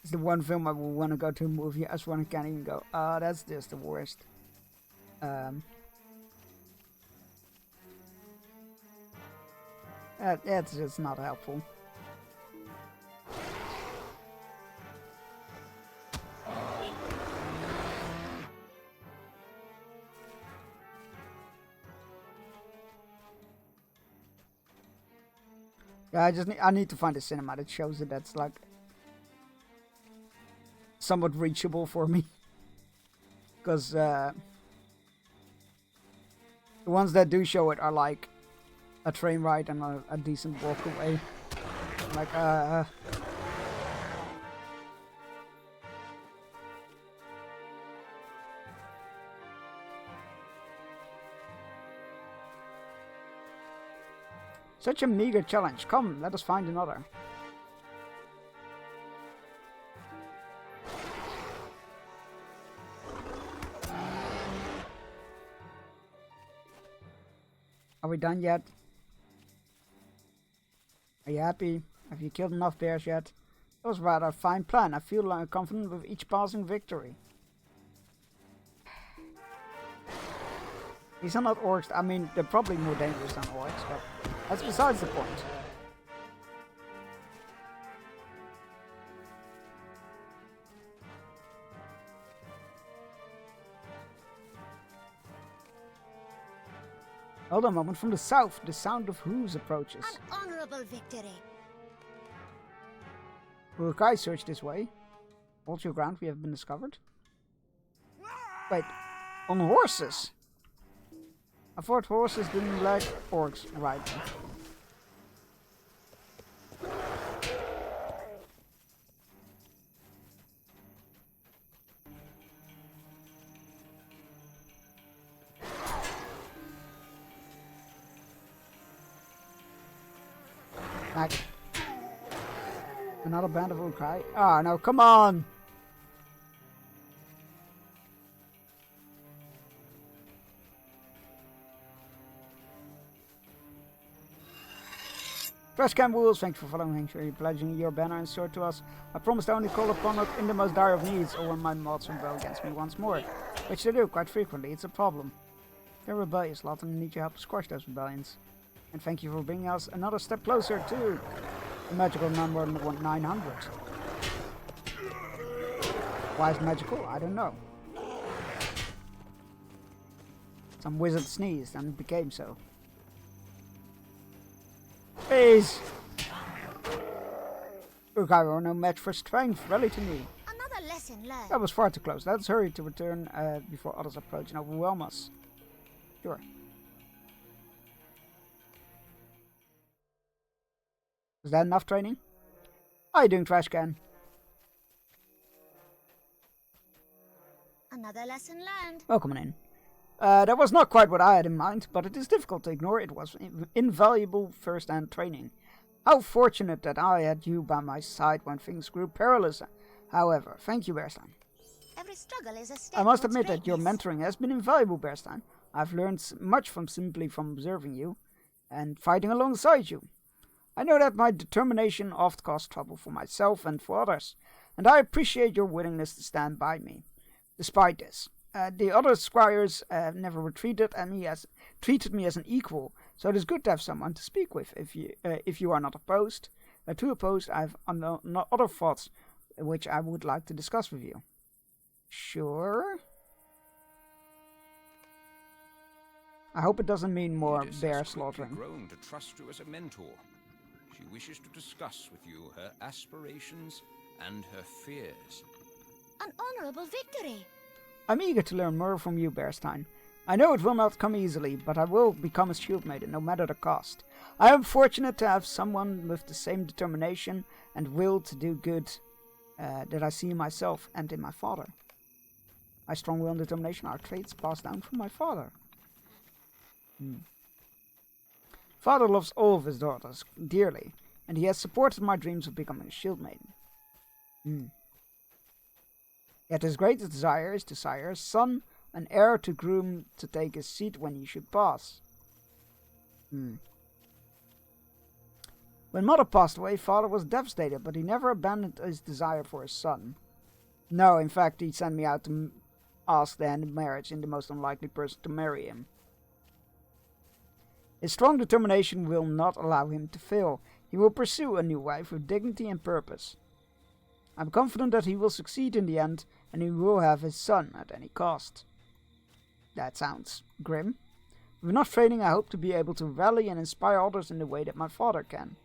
It's the one film I will want to go to a movie. I just want to can't even go. That's just the worst. That's just not helpful. Yeah, I need to find a cinema that shows it. That's like somewhat reachable for me, because the ones that do show it are like a train ride and a decent walk away. Like such a meager challenge. Come, let us find another. Are we done yet? Are you happy? Have you killed enough bears yet? That was rather a fine plan. I feel confident with each passing victory. These are not orcs. I mean, they're probably more dangerous than orcs, but that's besides the point. Hold on a moment. From the south, the sound of hooves approaches. An honorable victory. Uruk-hai, search this way. Hold your ground, we have been discovered. Wait, on horses? I thought horses didn't like orcs riding. Back. Another band of Uruk-hai. Ah, no, come on! Trashcan Wolves, thank you for following. Make sure you're pledging your banner and sword to us. I promise to only call upon it in the most dire of needs, or when my mods rebel against me once more. Which they do quite frequently, it's a problem. They're rebellious, lot, and need your help to squash those rebellions. And thank you for bringing us another step closer to the magical number 900. Why is it magical? I don't know. Some wizard sneezed and it became so. Please! Uruk-hai are no match for strength. Rally to me. Another lesson learned. That was far too close. Let's hurry to return before others approach and overwhelm us. Sure. Is that enough training? How are you doing, Trashcan? Another lesson learned. Welcome in. That was not quite what I had in mind, but it is difficult to ignore. It was invaluable first-hand training. How fortunate that I had you by my side when things grew perilous. However, thank you, Bearstein. Every struggle is a step I must towards admit that your greatness. mentoring has been invaluable, Bearstein. I've learned much from simply from observing you and fighting alongside you. I know that my determination oft caused trouble for myself and for others, and I appreciate your willingness to stand by me. Despite this, the other squires never treated me as an equal, so it is good to have someone to speak with. If you are not opposed, I have other thoughts which I would like to discuss with you. Sure. I hope it doesn't mean more Edis bear has quickly slaughtering. grown to trust you as a mentor. She wishes to discuss with you her aspirations and her fears. An honorable victory. I'm eager to learn more from you, Bearstein. I know it will not come easily, but I will become a shield maiden, no matter the cost. I am fortunate to have someone with the same determination and will to do good that I see in myself and in my father. My strong will and determination are traits passed down from my father. Father loves all of his daughters dearly, and he has supported my dreams of becoming a shield maiden. Yet his greatest desire is to sire a son, an heir to groom to take his seat when he should pass. When mother passed away, father was devastated, but he never abandoned his desire for his son. No, in fact, he sent me out to ask the hand of marriage in the most unlikely person to marry him. His strong determination will not allow him to fail. He will pursue a new wife with dignity and purpose. I'm confident that he will succeed in the end, and he will have his son at any cost. That sounds grim. With enough training, I hope to be able to rally and inspire others in the way that my father can.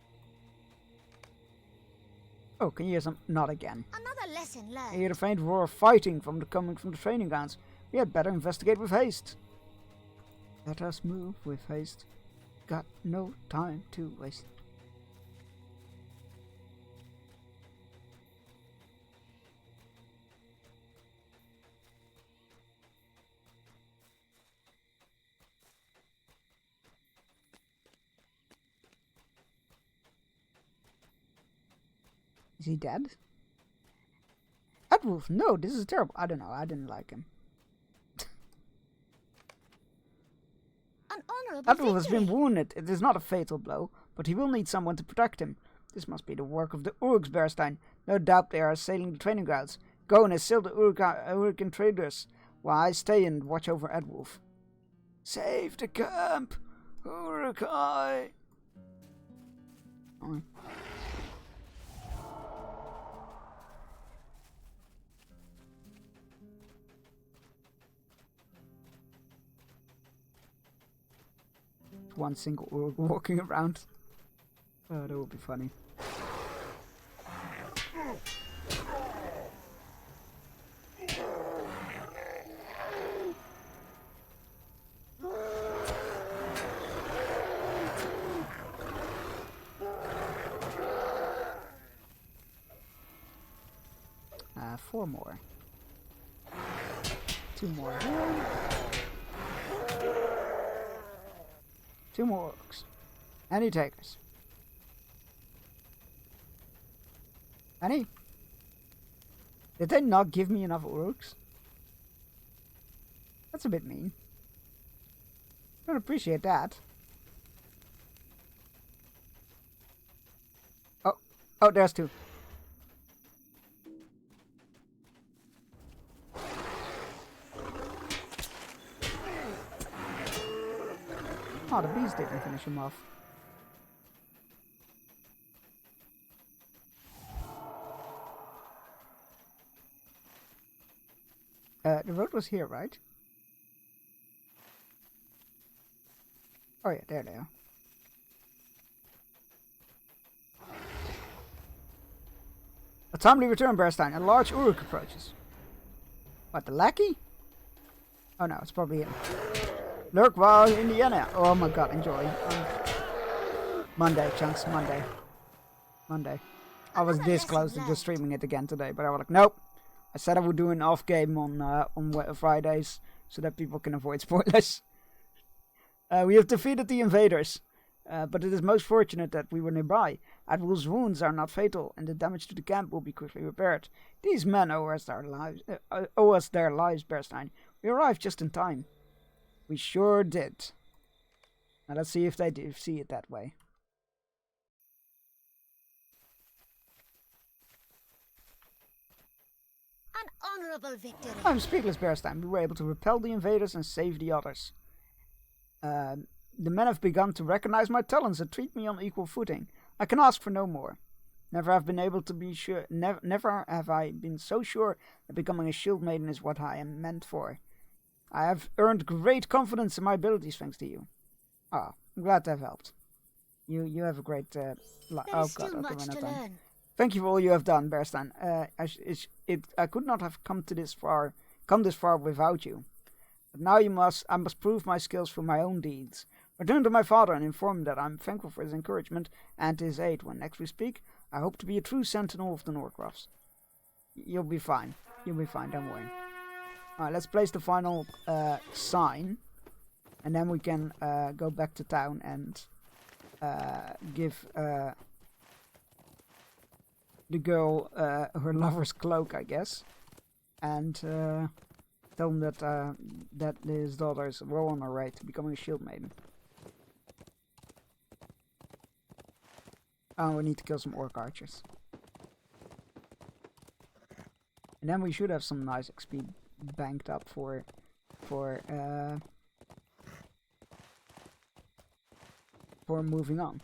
Oh, can you hear some? Not again. Another lesson I learned. hear the faint roar of fighting coming from the training grounds. We had better investigate with haste. Let us move with haste. Got no time to waste. Is he dead? Edwulf, no, this is terrible. I don't know, I didn't like him. An honorable Edwulf has been victory. wounded. It is not a fatal blow, but he will need someone to protect him. This must be the work of the Uruks, Bearstein. No doubt they are assailing the training grounds. Go and assail the Uruk traders, while I stay and watch over Edwulf. Save the camp! Uruk-hai! Oh. one single Uruk walking around. Oh, that would be funny. 4 more. 2 more. 2 more orcs. Any takers? Any? Did they not give me enough orcs? That's a bit mean. Don't appreciate that. Oh, there's 2. Oh, the bees didn't finish him off. The road was here, right? Oh yeah, there they are. A timely return, Bearstein. A large Uruk approaches. What, the lackey? Oh no, it's probably him. Lurk while Indiana. Oh my god, enjoy. Monday, chunks, Monday. Monday. I was this close to just streaming it again today, but I was like, nope. I said I would do an off game on Fridays so that people can avoid spoilers. We have defeated the invaders, but it is most fortunate that we were nearby. Admiral's wounds are not fatal, and the damage to the camp will be quickly repaired. These men owe us their lives, Bearstein. We arrived just in time. We sure did. Now let's see if they do see it that way. An honorable victory. I'm speechless, Bearstein. We were able to repel the invaders and save the others. The men have begun to recognize my talents and treat me on equal footing. I can ask for no more. Never have I been so sure that becoming a shield maiden is what I am meant for. I have earned great confidence in my abilities thanks to you. Ah, I'm glad to have helped. You have a great life. Oh god, okay, we're not done. Thank you for all you have done, Bearstein. I could not have come this far without you. But now I must prove my skills through my own deeds. Return to my father and inform him that I am thankful for his encouragement and his aid. When next we speak, I hope to be a true sentinel of the Norcrofts. You'll be fine. You'll be fine, don't worry. Alright, let's place the final sign. And then we can go back to town and give the girl her lover's cloak, I guess. And tell him that his daughter is well on her way to becoming a shield maiden. Oh, we need to kill some orc archers. And then we should have some nice XP banked up for moving on.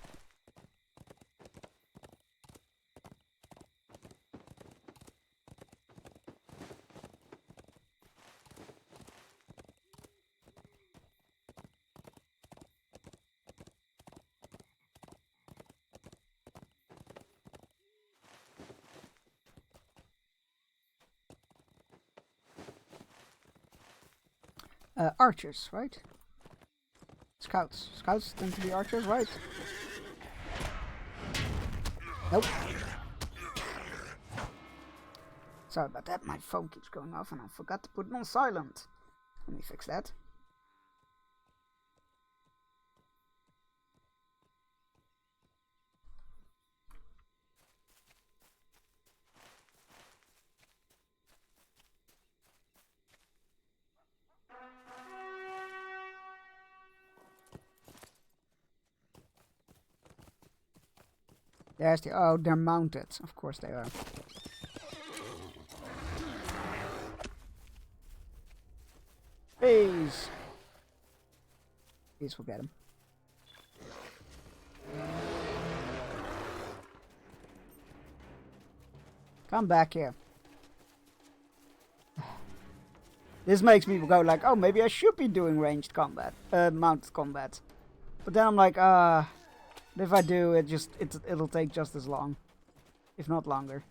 Archers, right? Scouts. Scouts tend to be archers, right? Nope. Sorry about that, my phone keeps going off and I forgot to put it on silent. Let me fix that. There's the... Oh, they're mounted. Of course they are. Please. Please forget him. Come back here. This makes me go like, oh, maybe I should be doing ranged combat. Mounted combat. But then I'm like, if I do, it'll take just as long, if not longer.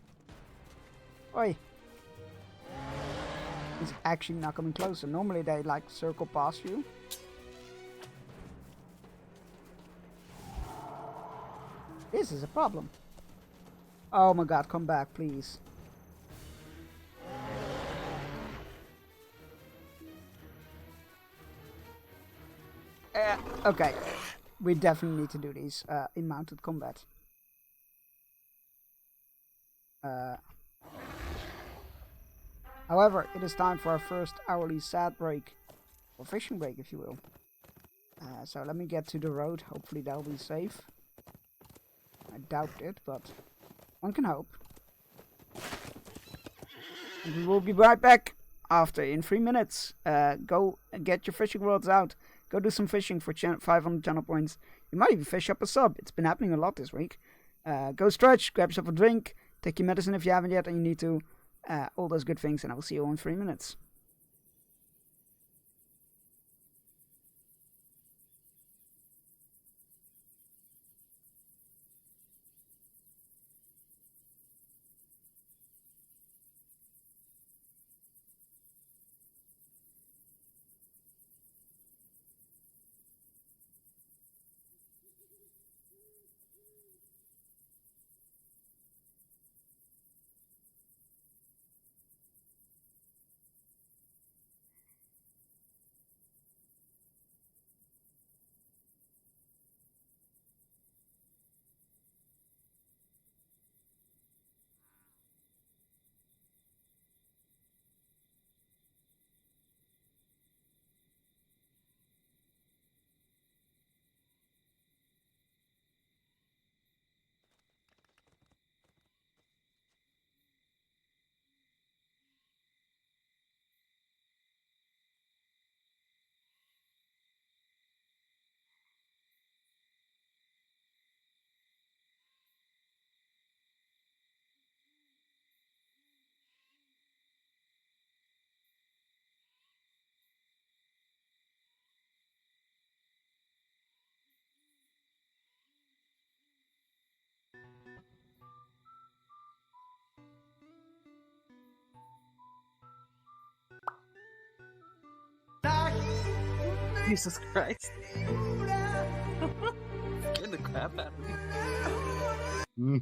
Oi! He's actually not coming closer. Normally they like circle past you. This is a problem. Oh my god, come back, please. Okay. We definitely need to do these in mounted combat. However, it is time for our first hourly sad break. Or fishing break, if you will. So let me get to the road. Hopefully that'll be safe. I doubt it, but one can hope. And we will be right back after in 3 minutes. Go get your fishing rods out. Go do some fishing for 500 channel points. You might even fish up a sub. It's been happening a lot this week. Go stretch, grab yourself a drink, take your medicine if you haven't yet, and you need to. All those good things, and I will see you in 3 minutes. Jesus Christ. Scared the crap out of me.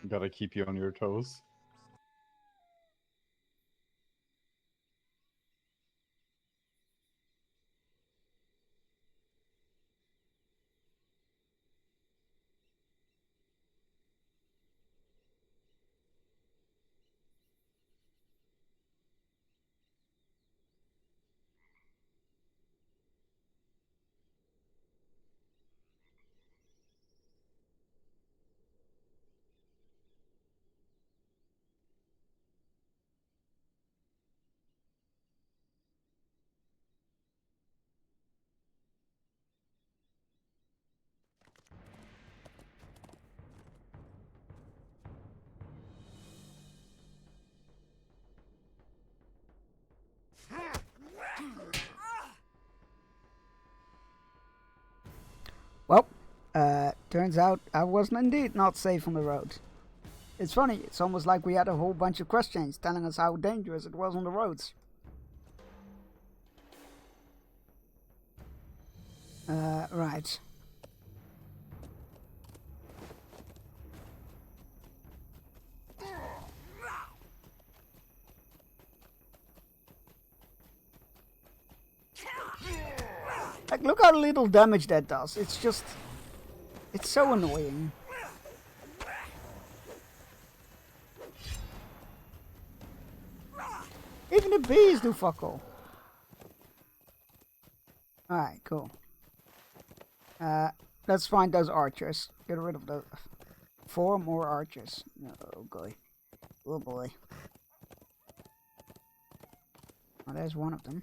Gotta keep you on your toes. Well, turns out I was indeed not safe on the road. It's funny, it's almost like we had a whole bunch of questions telling us how dangerous it was on the roads. Right. Like, look how little damage that does. It's just... It's so annoying. Even the bees do fuck all. Alright, cool. Let's find those archers. Get rid of the 4 more archers. Oh boy. Oh boy. Oh, there's one of them.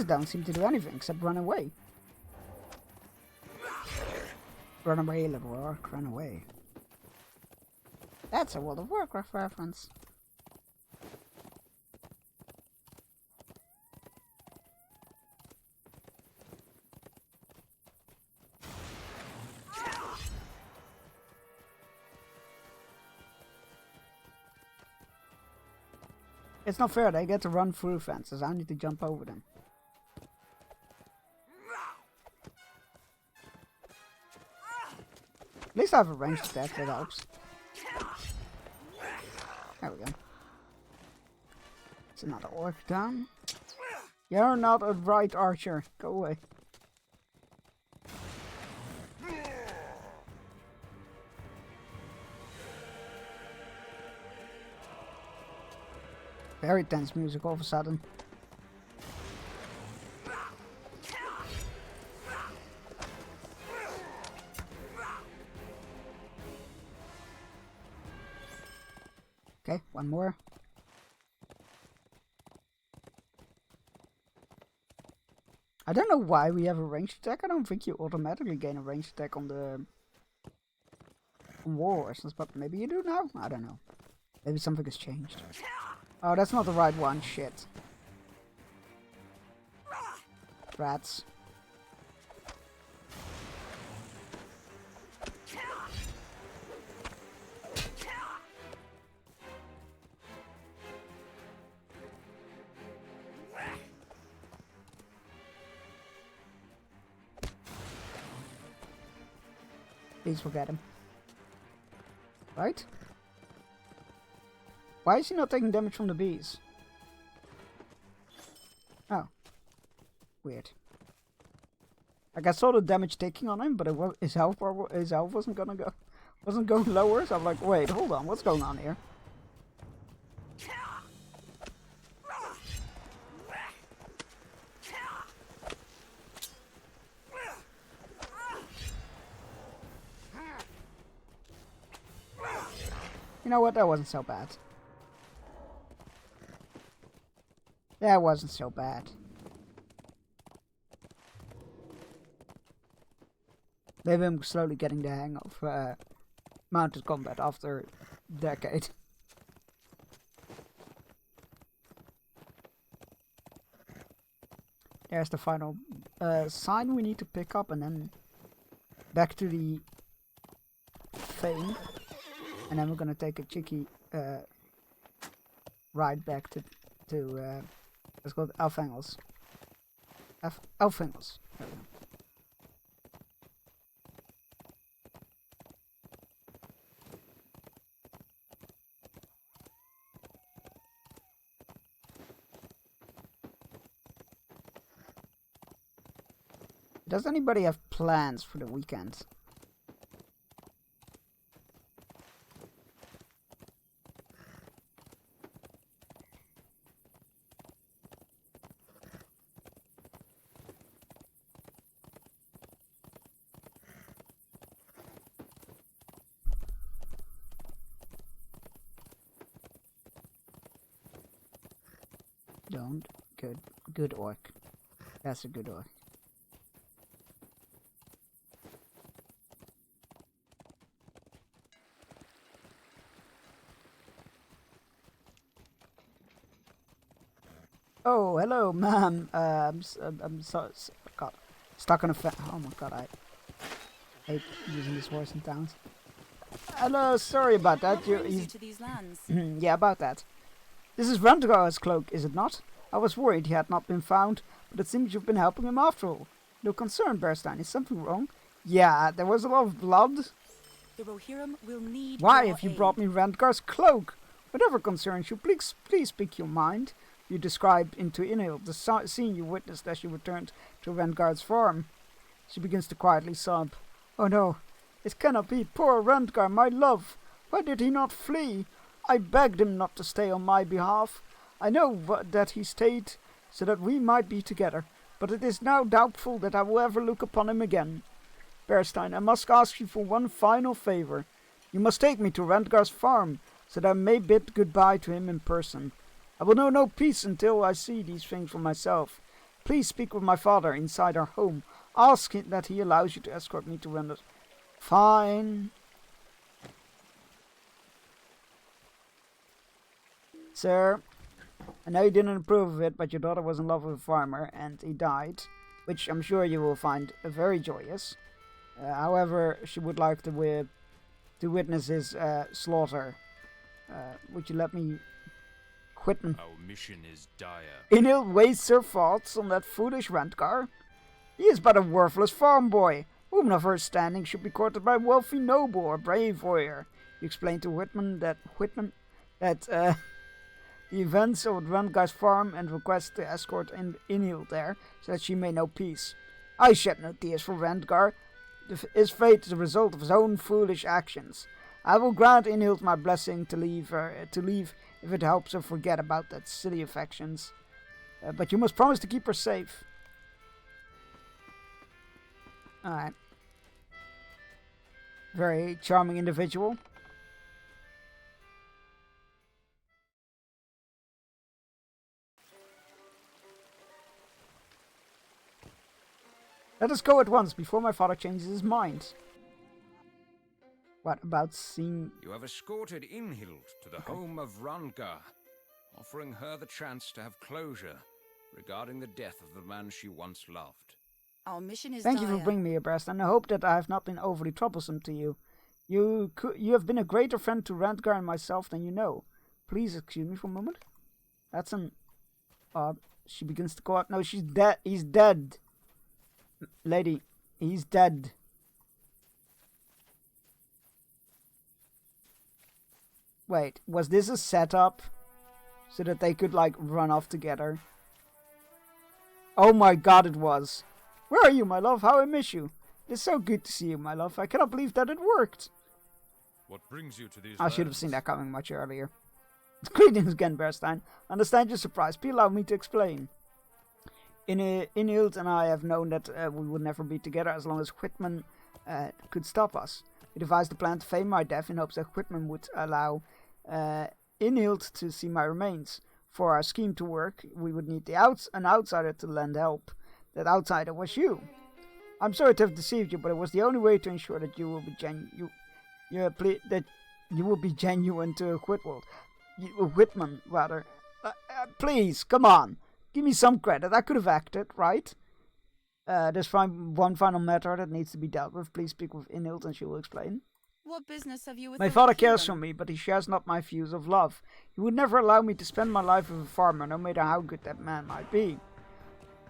don't seem to do anything except run away. Run away, little orc, run away. That's a World of Warcraft reference. It's not fair, they get to run through fences, I need to jump over them. At least I have a ranged attack, that helps. There we go. It's another orc down. You're not a right archer, go away. Very tense music all of a sudden. Okay, one more. I don't know why we have a ranged attack. I don't think you automatically gain a ranged attack on the war horses, but maybe you do now? I don't know. Maybe something has changed. Oh, that's not the right one. Shit. Rats. Please forget him. Right? Why is he not taking damage from the bees? Oh. Weird. Like I saw the damage taking on him, but it was, his health wasn't going lower, so I'm like, wait, hold on, what's going on here? You know what, that wasn't so bad. That wasn't so bad. Maybe I'm slowly getting the hang of mounted combat after a decade. There's the final sign we need to pick up, and then back to the Fane. And then we're gonna take a cheeky ride back to it's called Elfangels. Elfangels. There we go. Does anybody have plans for the weekend? Don't. Good orc. That's a good orc. Oh, hello, ma'am. I'm God, stuck on a oh my god, I hate using this voice in towns. Hello, sorry about that. You to these lands? Yeah, about that. This is Randgar's cloak, is it not? I was worried he had not been found, but it seems you've been helping him after all. No concern, Bearstein. Is something wrong? Yeah, there was a lot of blood. The Rohirrim will need Why your have you aid. brought me Randgar's cloak? Whatever concerns you, please speak your mind. You describe into Inhild the scene you witnessed as you returned to Randgar's farm. She begins to quietly sob. Oh no, it cannot be. Poor Randgar, my love. Why did he not flee? I begged him not to stay on my behalf. I know that he stayed so that we might be together, but it is now doubtful that I will ever look upon him again. Bearstein, I must ask you for one final favor. You must take me to Randgar's farm, so that I may bid goodbye to him in person. I will know no peace until I see these things for myself. Please speak with my father inside our home. Ask him that he allows you to escort me to Renders. Fine. Sir, I know you didn't approve of it, but your daughter was in love with a farmer and he died, which I'm sure you will find very joyous. However, she would like to witness his slaughter. Would you let me quit? Our mission is dire. Inil wastes her thoughts on that foolish Rentgar. He is but a worthless farm boy. A woman of her standing should be courted by a wealthy noble or brave warrior. You explained to Whitman that the events of Rentgar's farm and request to escort Inil there so that she may know peace. I shed no tears for Rentgar. His fate is the result of his own foolish actions. I will grant Inhild my blessing to leave if it helps her forget about that silly affections. But you must promise to keep her safe. Alright. Very charming individual. Let us go at once before my father changes his mind. What about seeing... You have escorted Inhild to the home of Randgar, offering her the chance to have closure regarding the death of the man she once loved. Our mission is Thank you for dire. bringing me abreast, and I hope that I have not been overly troublesome to you. You have been a greater friend to Randgar and myself than you know. Please excuse me for a moment. That's an... she begins to go out. No, she's dead. He's dead. Lady, he's dead. Wait, was this a setup? So that they could, like, run off together? Oh my god, it was. Where are you, my love? How I miss you. It's so good to see you, my love. I cannot believe that it worked. What brings you to these I should have lands? seen that coming much earlier. Greetings again, Berstein. Understand your surprise. Please allow me to explain. Inhild and I have known that we would never be together as long as Whitman could stop us. We devised a plan to feign my death in hopes that Whitman would allow Inhild to see my remains. For our scheme to work, we would need an outsider to lend help. That outsider was you. I'm sorry to have deceived you, but it was the only way to ensure that you will be genuine to Whitman, rather. Please, come on. Give me some credit. I could have acted, right? There's one final matter that needs to be dealt with. Please speak with Inhild and she will explain. What business have you with My the father cares Rohirrim? for me, but he shares not my views of love. He would never allow me to spend my life with a farmer, no matter how good that man might be.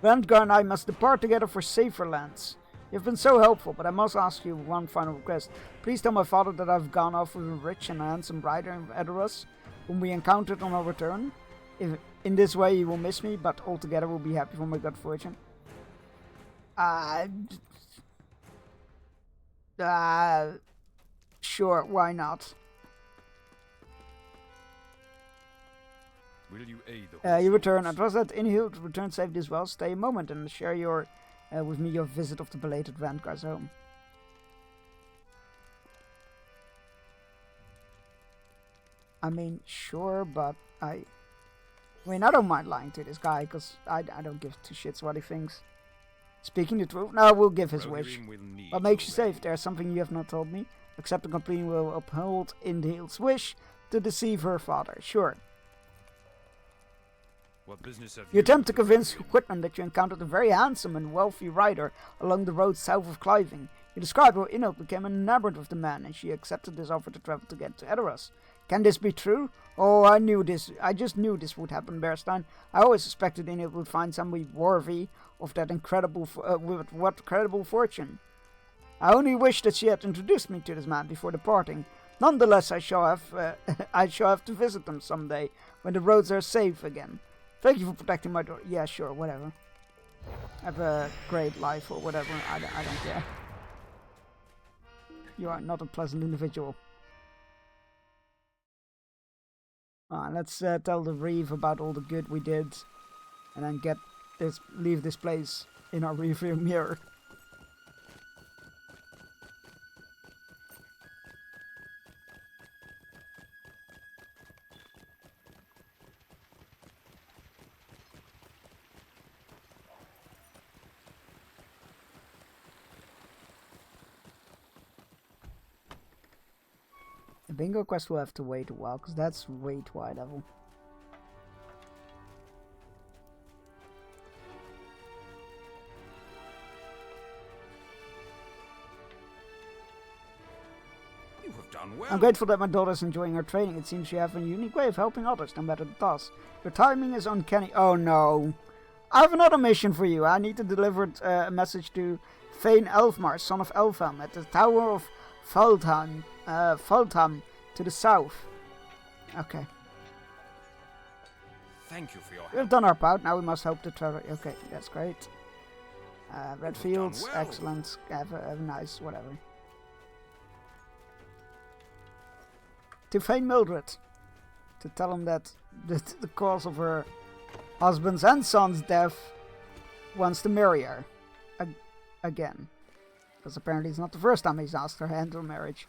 Randgar and I must depart together for safer lands. You have been so helpful, but I must ask you one final request. Please tell my father that I've gone off with a rich and handsome rider in Edoras, whom we encountered on our return. If in this way he will miss me, but altogether will be happy for my good fortune. Sure, why not? Will you aid the You return. I horse trust that Inhild return safely as well. Stay a moment and share with me your visit of the belated Randgar's home. I mean, sure, but I don't mind lying to this guy, because I don't give two shits what he thinks. Speaking the truth, no, we'll give his wish. Rohirrim will need What makes you your aid. safe? There's something you have not told me. Accept the company will uphold Inhild's wish to deceive her father. Sure. What business have You attempt to with convince Rohirrim? Whitman that you encountered a very handsome and wealthy rider along the road south of Cliving. You describe how Inhild became enamored with the man, and she accepted this offer to travel to get to Edoras. Can this be true? Oh, I knew this. I just knew this would happen, Berstein. I always suspected Inhild would find somebody worthy of that incredible fortune. I only wish that she had introduced me to this man before departing. Nonetheless, I shall have to visit them someday when the roads are safe again. Thank you for protecting my daughter. Yeah, sure, whatever. Have a great life or whatever. I don't care. You are not a pleasant individual. Let's tell the Reeve about all the good we did, and then leave this place in our rearview mirror. The bingo quest will have to wait a while, because that's way too high level. You have done well. I'm grateful that my daughter's enjoying her training. It seems you have a unique way of helping others, no matter the task. Your timing is uncanny. Oh no. I have another mission for you. I need to deliver a message to Thane Elfmar, son of Elfhelm, at the Tower of Fuldham to the south. Okay. Thank you for your We've help. done our part. Now we must help the traveler. Okay, that's great. Red You've fields, done well. excellent. Have a nice whatever. To Thane Mildred, to tell him that the cause of her husband's and son's death wants to marry her again, because apparently it's not the first time he's asked her hand in marriage,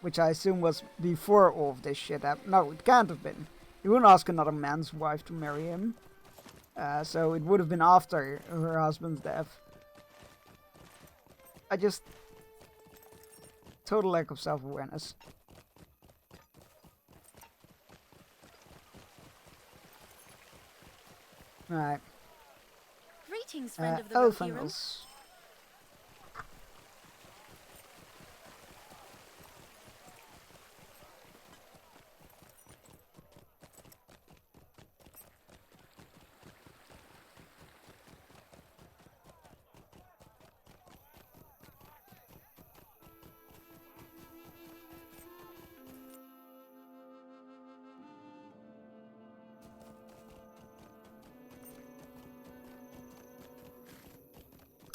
which I assume was before all of this shit happened. No, it can't have been. He wouldn't ask another man's wife to marry him, so it would have been after her husband's death. I just total lack of self-awareness. Right. Greetings, friend of the Rohirrim. Elfangels.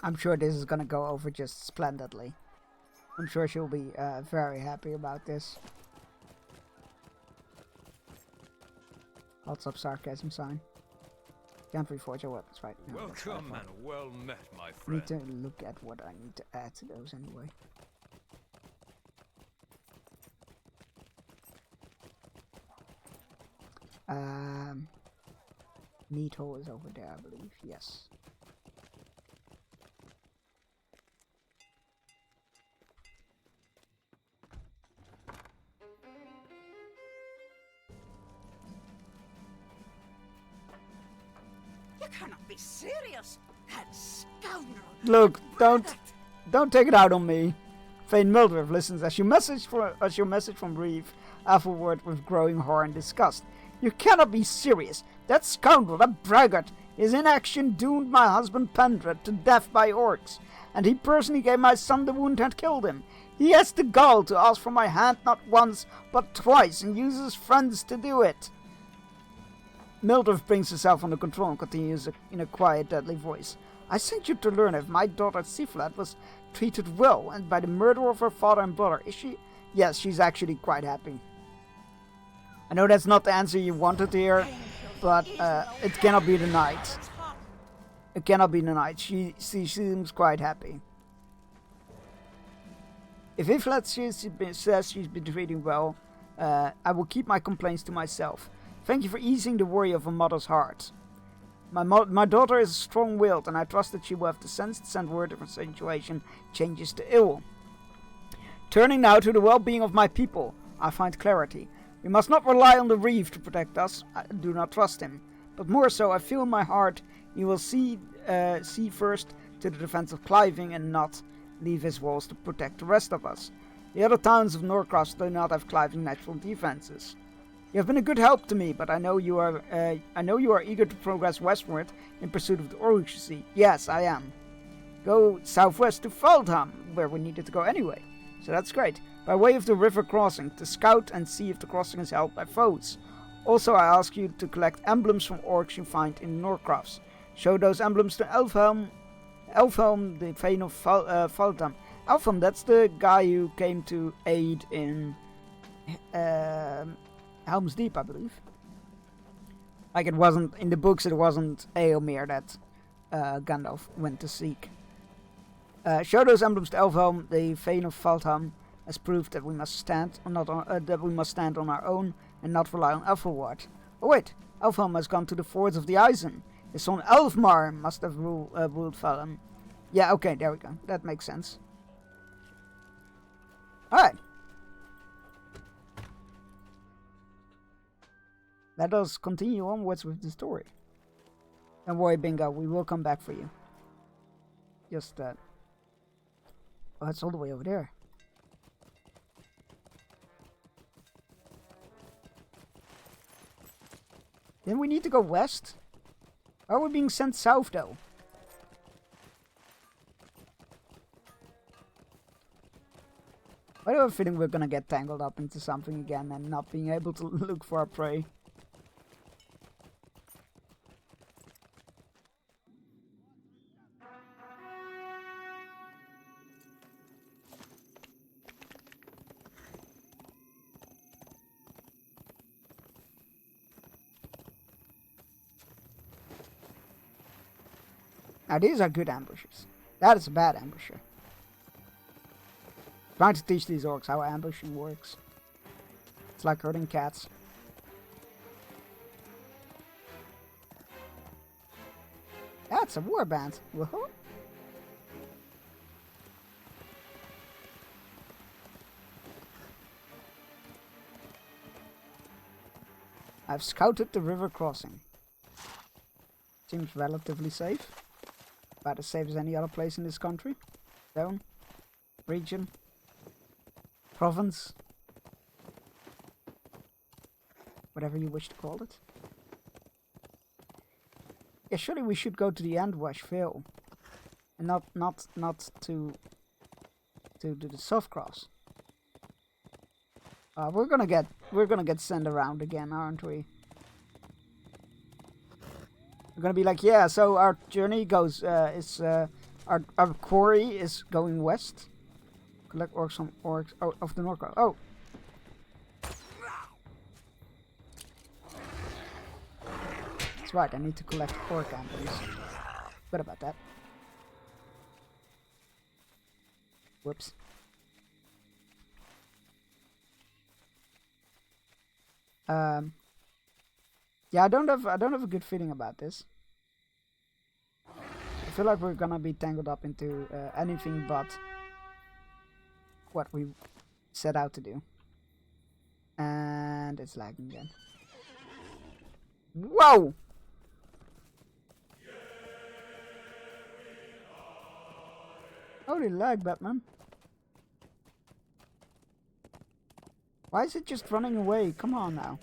I'm sure this is gonna go over just splendidly. I'm sure she'll be very happy about this. Lots of sarcasm sign. Can't reforge your weapons, right? No, that's what I Welcome thought. and well met, my I friend. need to look at what I need to add to those anyway. Meat hole is over there, I believe. Yes. You cannot be serious. That scoundrel. Look, don't take it out on me. Thane Mildred listens as your message from Reeve, Ethelward with growing horror and disgust. You cannot be serious. That scoundrel, that braggart, his inaction doomed my husband Pendred to death by orcs, and he personally gave my son the wound and killed him. He has the gall to ask for my hand not once, but twice, and uses friends to do it. Mildred brings herself under control and continues in a quiet, deadly voice. I sent you to learn if my daughter Siflad was treated well and by the murder of her father and brother. Is she? Yes, she's actually quite happy. I know that's not the answer you wanted to hear, but it cannot be denied. It cannot be denied. She seems quite happy. If Iflat says she's been treating well, I will keep my complaints to myself. Thank you for easing the worry of a mother's heart. My daughter is strong-willed, and I trust that she will have the sense to send word if her situation changes to ill. Turning now to the well-being of my people, I find clarity. We must not rely on the Reeve to protect us. I do not trust him. But more so, I feel in my heart he will see first to the defense of Cliving and not leave his walls to protect the rest of us. The other towns of Norcross do not have Cliving natural defenses. You have been a good help to me, but I know you are eager to progress westward in pursuit of the Oryx Sea. Yes, I am. Go southwest to Fuldham, where we needed to go anyway. So that's great. By way of the river crossing, to scout and see if the crossing is held by foes. Also, I ask you to collect emblems from orcs you find in Norcross. Show those emblems to Elfhelm, the Thane of Fuldham. Elfhelm, that's the guy who came to aid in Helm's Deep, I believe. Like it wasn't in the books. It wasn't Eomer that Gandalf went to seek. Show those emblems to Elfhelm, the Thane of Fuldham, as proof that we must stand on our own and not rely on Ethelward. Oh wait, Elfhelm has gone to the fords of the Isen. His son Elfmar must have ruled Felon. Yeah, okay, there we go. That makes sense. Alright. let us continue onwards with the story. Don't worry, Bingo, we will come back for you. Just, oh, it's all the way over there. Then we need to go west? Are we being sent south, though? I have a feeling we're gonna get tangled up into something again and not being able to look for our prey. Now these are good ambushes. That is a bad ambusher. Trying to teach these orcs how ambushing works. It's like herding cats. That's a warband. Woohoo! I've scouted the river crossing. Seems relatively safe. About as safe as any other place in this country. Zone. Region. Province. Whatever you wish to call it. Yeah, surely we should go to the Endwash Vale. And not to do the soft cross. We're gonna get sent around again, aren't we? We're gonna be like, yeah, so our journey goes our quarry is going west. Collect orcs from orcs of the North Coast. Oh. That's right, I need to collect orc antlers. What about that? Whoops. Yeah, I don't have a good feeling about this. I feel like we're gonna be tangled up into anything but what we set out to do. And it's lagging again. Whoa! Holy lag, Batman. Why is it just running away? Come on now.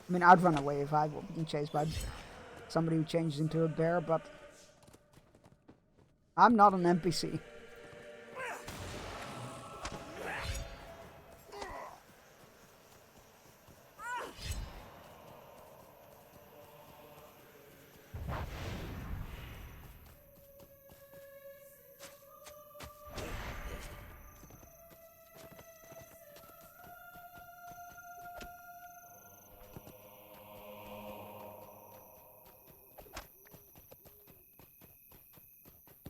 I mean, I'd run away if I were being chased by somebody who changes into a bear, but I'm not an NPC.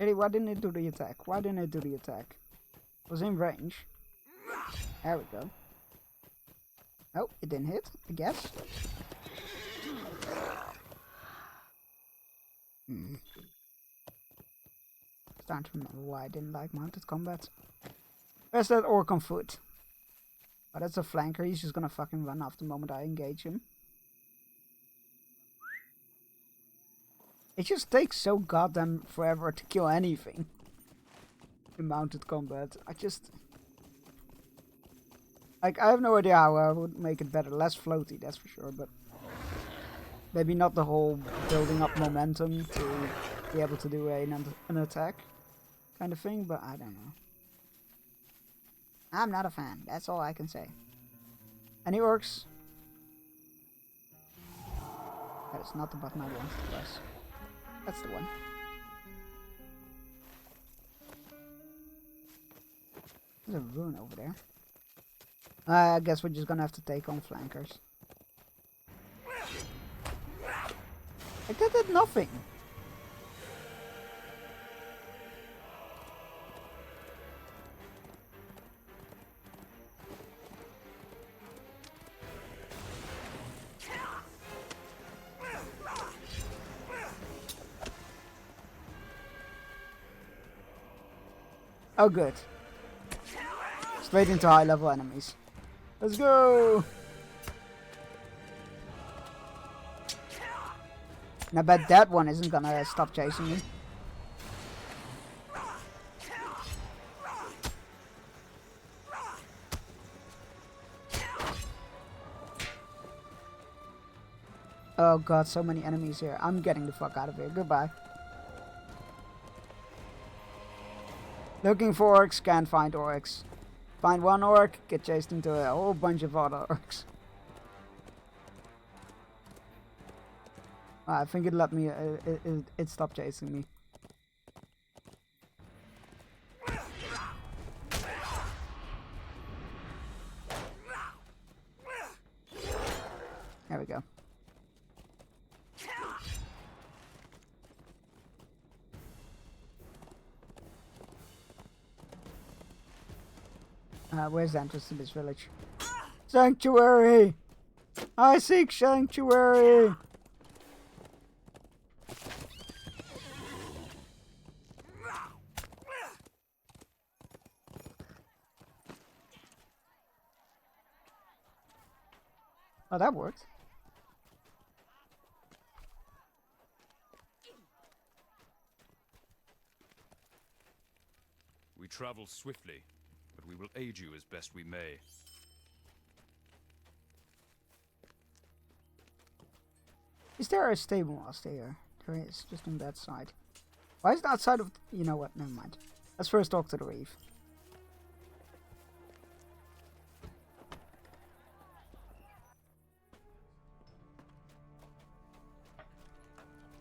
Really, why didn't it do the attack? Why didn't it do the attack? It was in range. There we go. Oh, it didn't hit, I guess. Starting to remember why I didn't like mounted combat. Where's that orc on foot? Oh, that's a flanker. He's just gonna fucking run off the moment I engage him. It just takes so goddamn forever to kill anything in mounted combat. Like, I have no idea how I would make it better. Less floaty, that's for sure, but maybe not the whole building up momentum to be able to do an attack kind of thing, but I don't know. I'm not a fan, that's all I can say. Any orcs? That is not the button I want to press. That's the one. There's a rune over there. I guess we're just gonna have to take on flankers. Like, that did nothing. Oh, good. straight into high level enemies. Let's go! And I bet that one isn't gonna stop chasing me. Oh god, so many enemies here. I'm getting the fuck out of here. Goodbye. Looking for orcs, can't find orcs. Find one orc, get chased into a whole bunch of other orcs. I think it let me, it stopped chasing me. There we go. Where's the entrance to this village? Sanctuary! I seek sanctuary! Oh, that worked. We travel swiftly, but we will aid you as best we may. Is there a stable master here? There is, just on that side. Why is it outside of... You know what, never mind. Let's first talk to the reef.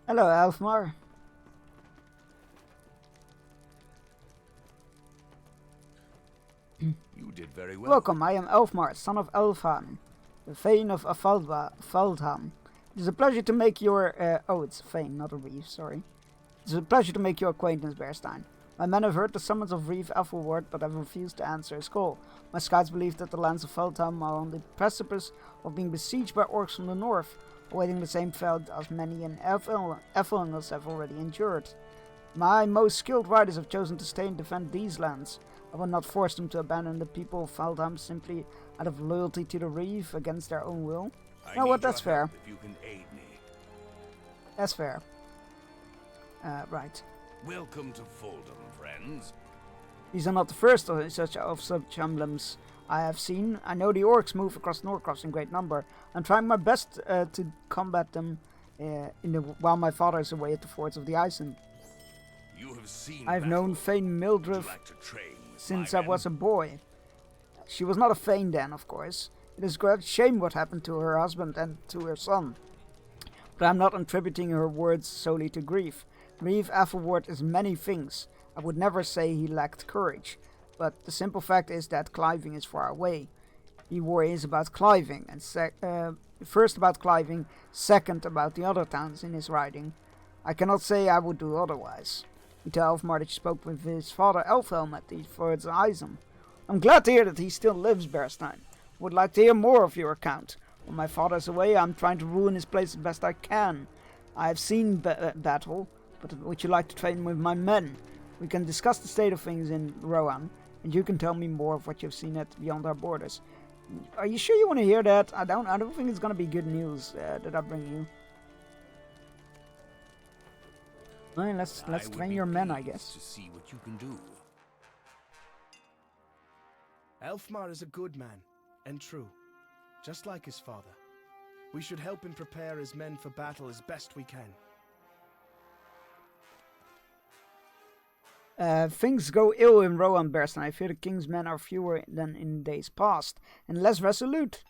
Hello, Alfmar. You did very well. Welcome, I am Elfmar, son of Elfhan, the Thane of Afaldham. It is a pleasure to make your... oh, it's a Thane, not a reef, sorry. It is a pleasure to make your acquaintance, Bearstein. My men have heard the summons of Reeve Ethelward, but have refused to answer his call. My scouts believe that the lands of Feldham are on the precipice of being besieged by orcs from the north, awaiting the same fate as many in Ethelingers have already endured. My most skilled riders have chosen to stay and defend these lands. I will not force them to abandon the people of Feldham simply out of loyalty to the Reeve against their own will. You know what, that's fair. If you can aid me. That's fair. Right. Welcome to Foldham, friends. These are not the first of such emblems I have seen. I know the orcs move across Norcross in great number. I'm trying my best to combat them while my father is away at the fords of the Isen. You have seen I've known Thane Mildred since I was a boy. She was not a Thane then, of course. It is a great shame what happened to her husband and to her son. But I'm not attributing her words solely to grief. Reeve Ethelward is many things. I would never say he lacked courage, but the simple fact is that Cliving is far away. He worries about Cliving, and first about Cliving, second about the other towns in his riding. I cannot say I would do otherwise. He told Elfmar that he spoke with his father Elfhelm at the Fords of Isen. I'm glad to hear that he still lives, Bearstein. Would like to hear more of your account. When my father is away, I'm trying to ruin his place as best I can. I have seen battle, but would you like to train with my men? We can discuss the state of things in Rohan, and you can tell me more of what you've seen at beyond our borders. Are you sure you want to hear that? I don't think it's going to be good news that I bring you. Well, let's train your men, I guess. To see what you can do. Elfmar is a good man, and true, just like his father. We should help him prepare his men for battle as best we can. Things go ill in Rohan, Bearstein. I fear the king's men are fewer than in days past, and less resolute.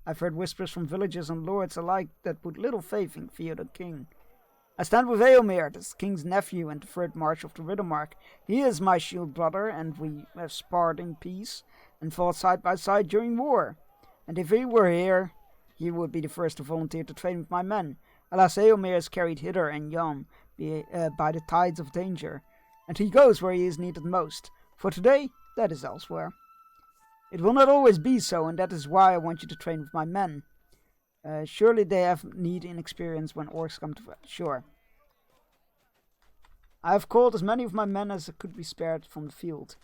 I've heard whispers from villagers and lords alike that put little faith in fear the king. I stand with Eomer, the king's nephew and the third march of the Riddermark. He is my shield brother, and we have sparred in peace, and fought side by side during war. And if he were here, he would be the first to volunteer to train with my men. Alas, Eomer is carried hither and yon by the tides of danger, and he goes where he is needed most. For today, that is elsewhere. It will not always be so, and that is why I want you to train with my men. Surely they have need in experience when orcs come to shore. I have called as many of my men as could be spared from the field.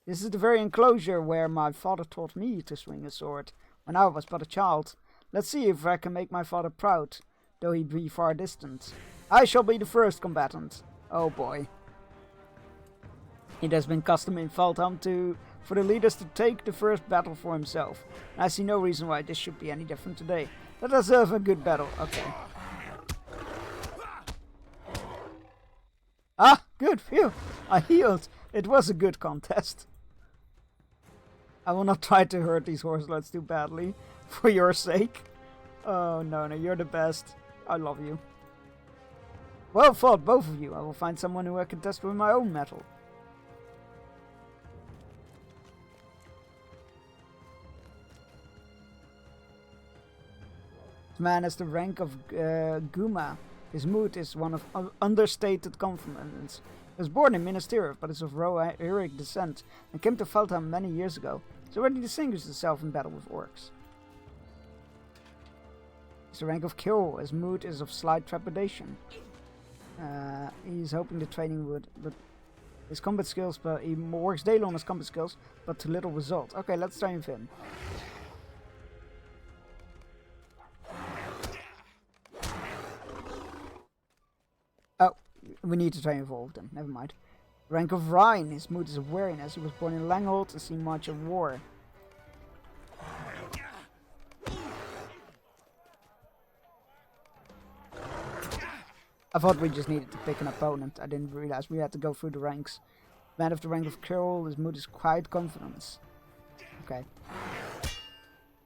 This is the very enclosure where my father taught me to swing a sword when I was but a child. Let's see if I can make my father proud, though he be far distant. I shall be the first combatant. Oh boy. It has been custom in Feldhelm for the leaders to take the first battle for himself. And I see no reason why this should be any different today. Let us have a good battle. Okay. Ah, good. Phew. I healed. It was a good contest. I will not try to hurt these horselets too badly. For your sake. Oh, Nona, you're the best. I love you. Well fought, both of you. I will find someone who I can test with my own metal. This man has the rank of Guma. His mood is one of understated confidence. He was born in Minas Tirith, but is of Rohirric descent and came to Feldhelm many years ago. He's already distinguished himself in battle with orcs. He's the rank of Kill. His mood is of slight trepidation. He's hoping the training would, but his combat skills, but he works daily on his combat skills, but to little result. Okay, let's train with him. Oh, we need to train with all of them. Never mind. Rank of Rhine. His mood is of wariness. He was born in Langhold and seen much of war. I thought we just needed to pick an opponent. I didn't realize we had to go through the ranks. Man of the rank of Curl, his mood is quiet confidence. Okay.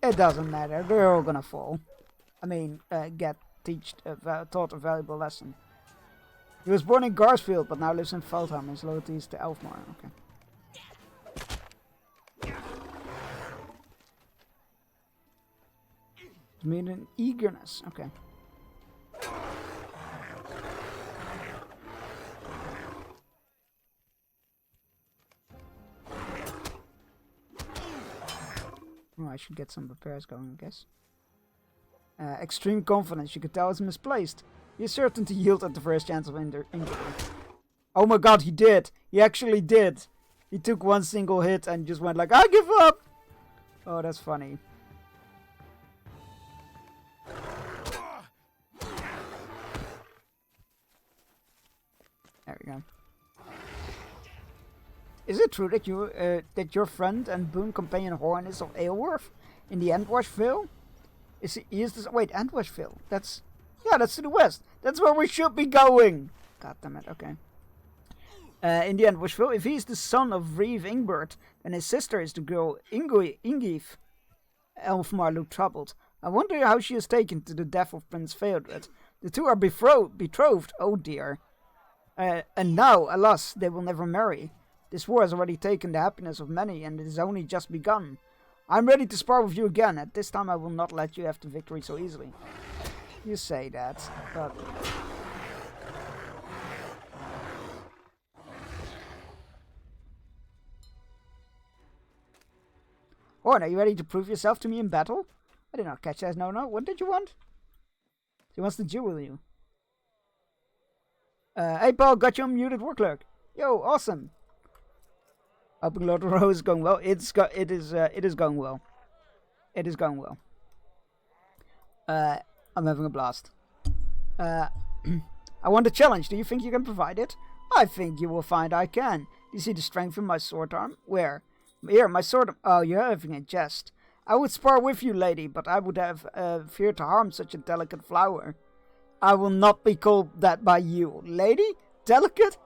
It doesn't matter. They're all gonna fall. I mean, taught a valuable lesson. He was born in Garsfield, but now lives in Feldhelm. His loyalty is to Elfmar. Okay. His mood and eagerness. Okay. Oh, I should get some repairs going, I guess. Extreme confidence. You could tell it's misplaced. He is certain to yield at the first chance of injury. Oh my god, he did! He actually did! He took one single hit and just went like, I give up! Oh, that's funny. There we go. Is it true that your friend and boon companion Horn is of Aelworth in the Entwashville? Wait, Entwashville? That's to the west. That's where we should be going. God damn it. Okay. In the Entwashville, if he's the son of Reeve Ingbert, then his sister is the girl Ingief. Elfmar looked troubled. I wonder how she is taken to the death of Prince Feodred. The two are betrothed. Oh dear. And now, alas, they will never marry. This war has already taken the happiness of many, and it has only just begun. I'm ready to spar with you again. At this time I will not let you have the victory so easily. You say that, but... Horn, are you ready to prove yourself to me in battle? I did not catch that, no. What did you want? She wants to duel you. Hey Paul, got you on muted war clerk. Yo, awesome. Hoping Lord Row is going well. It is going well. It is going well. I'm having a blast. I want a challenge. Do you think you can provide it? I think you will find I can. Do you see the strength in my sword arm? Where? Here, my sword arm. Oh, you're having a jest. I would spar with you, lady, but I would have fear to harm such a delicate flower. I will not be called that by you. Lady? Delicate?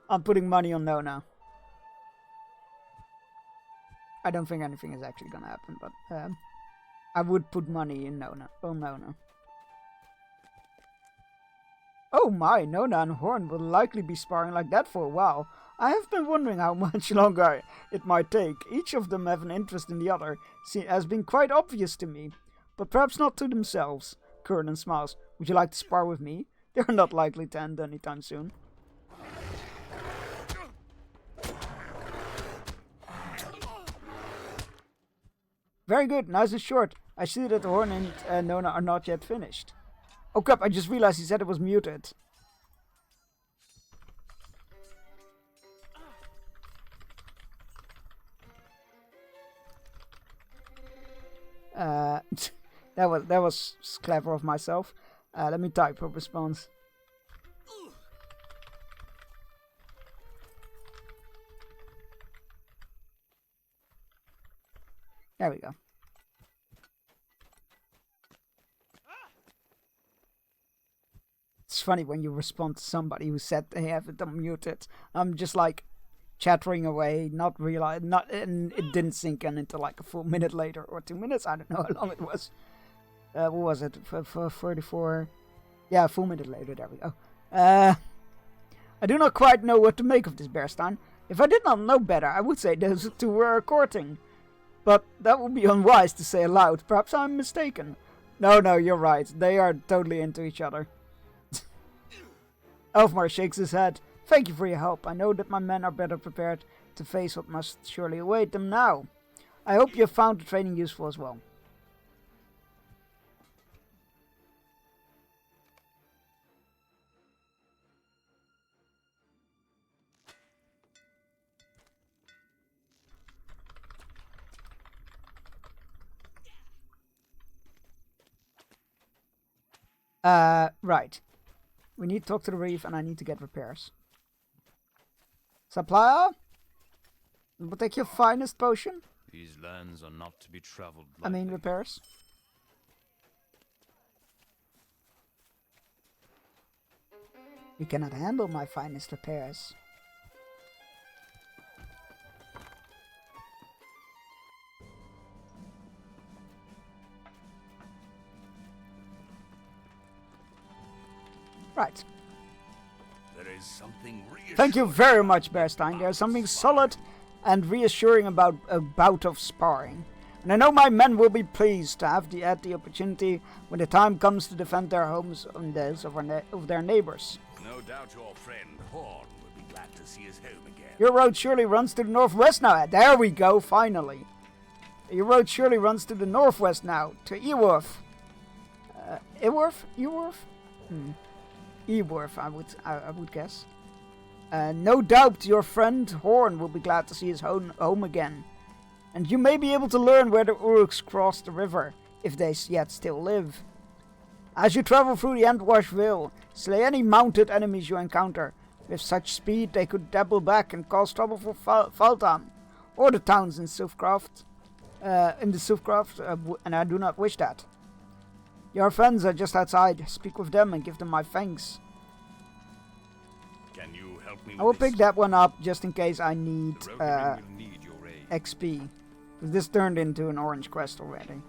I'm putting money on Nona. I don't think anything is actually gonna happen, but I would put money in Nona. Oh, Nona. Oh my, Nona and Horn will likely be sparring like that for a while. I have been wondering how much longer it might take. Each of them have an interest in the other, has been quite obvious to me, but perhaps not to themselves. Curran smiles. Would you like to spar with me? They are not likely to end anytime soon. Very good, nice and short. I see that Horn and Nona are not yet finished. Oh crap, I just realized he said it was muted. That was clever of myself. Let me type a response. There we go. It's funny when you respond to somebody who said they have it unmuted. I'm just like chattering away, not realizing, and it didn't sink in until like a full minute later or 2 minutes. I don't know how long it was. What was it? For 34? Yeah, a full minute later. There we go. I do not quite know what to make of this Bearstein. If I did not know better, I would say those two were courting. But that would be unwise to say aloud. Perhaps I'm mistaken. No, you're right. They are totally into each other. Elfmar shakes his head. Thank you for your help. I know that my men are better prepared to face what must surely await them now. I hope you have found the training useful as well. Right. We need to talk to the reef and I need to get repairs. Supplier? We'll take your finest potion. These lands are not to be traveled lightly. I mean repairs. You cannot handle my finest repairs. Right. There is something reassuring. Thank you very much, Bearstein. There's something solid and reassuring about a bout of sparring. And I know my men will be pleased to have the opportunity when the time comes to defend their homes and those of their neighbors. No doubt your friend Horn will be glad to see his home again. Your road surely runs to the northwest now. There we go, finally. Your road surely runs to the northwest now, to Eworth. Eworth? Eworth, I would guess. No doubt your friend Horn will be glad to see his home again. And you may be able to learn where the Uruks cross the river, if they yet still live. As you travel through the Entwash Vale, slay any mounted enemies you encounter. With such speed they could double back and cause trouble for Faltam, or the towns in Silfcraft. And I do not wish that. Your friends are just outside. Speak with them and give them my thanks. Can you help me I will with this? pick that one up just in case I need The road will need your aid. XP. Because this turned into an orange quest already.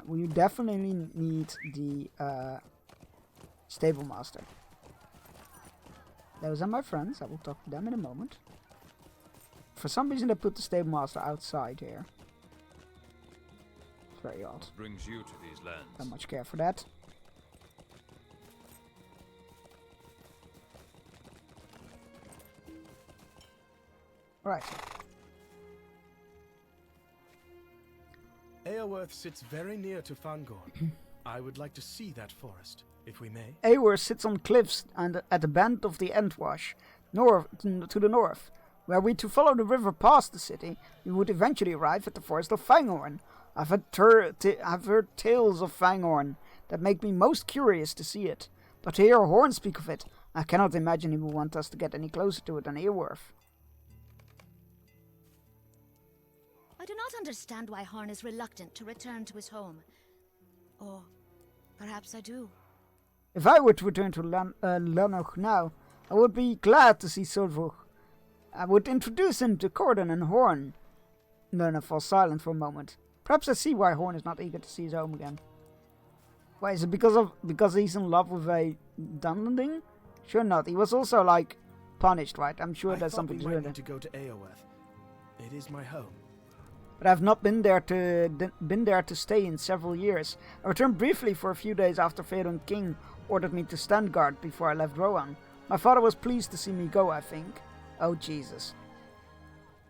We definitely need the stable master. Those are my friends. I will talk to them in a moment. For some reason they put the stable master outside here. It's very odd. What brings you to these lands? Don't much care for that. Right. Eoworth sits very near to Fangorn. I would like to see that forest, if we may. Eoworth sits on cliffs and at the bend of the Entwash, to the north. Were we to follow the river past the city, we would eventually arrive at the forest of Fangorn. I've heard tales of Fangorn that make me most curious to see it. But to hear Horn speak of it, I cannot imagine he would want us to get any closer to it than Eoworth. I do not understand why Horn is reluctant to return to his home. Or perhaps I do. If I were to return to Lanark now, I would be glad to see Solvog. I would introduce him to Corden and Horn. Lena falls silent for a moment. Perhaps I see why Horn is not eager to see his home again. Why, is it because he's in love with a Dunlanding? Sure not. He was also, like, punished, right? I'm sure there's something to we it. to go to Eoworth. It is my home. But I've not been there to stay in several years. I returned briefly for a few days after Faerun King ordered me to stand guard before I left Rohan. My father was pleased to see me go, I think. Oh, Jesus.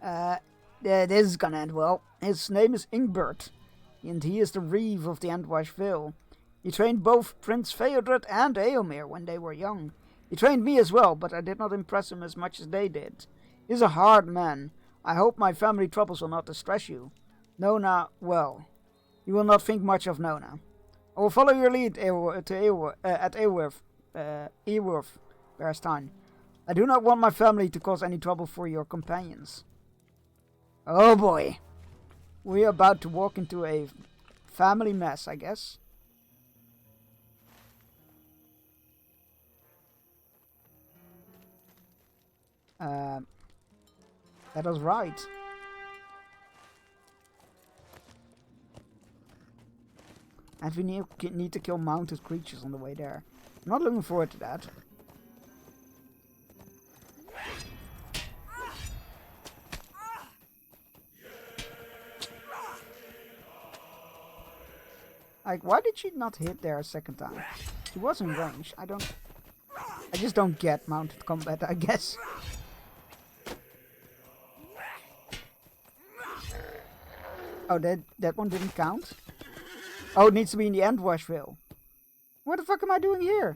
This is gonna end well. His name is Ingbert, and he is the reeve of the Entwash Vale. He trained both Prince Feodred and Eomer when they were young. He trained me as well, but I did not impress him as much as they did. He's a hard man. I hope my family troubles will not distress you. Nona, well, you will not think much of Nona. I will follow your lead at Eorth, Bearstein. I do not want my family to cause any trouble for your companions. Oh boy. We're about to walk into a family mess, I guess. That was right. And we need to kill mounted creatures on the way there. I'm not looking forward to that. Like, why did she not hit there a second time? She was in range. I just don't get mounted combat, I guess. Oh, that one didn't count? Oh, it needs to be in the Endwashville. What the fuck am I doing here?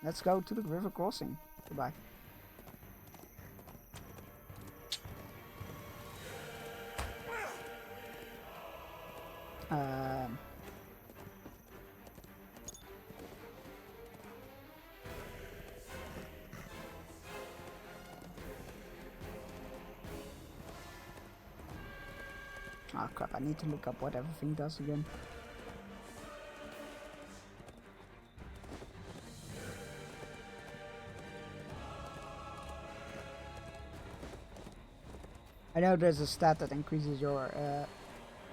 Let's go to the river crossing. Goodbye. Oh crap, I need to look up what everything does again. I know there's a stat that increases your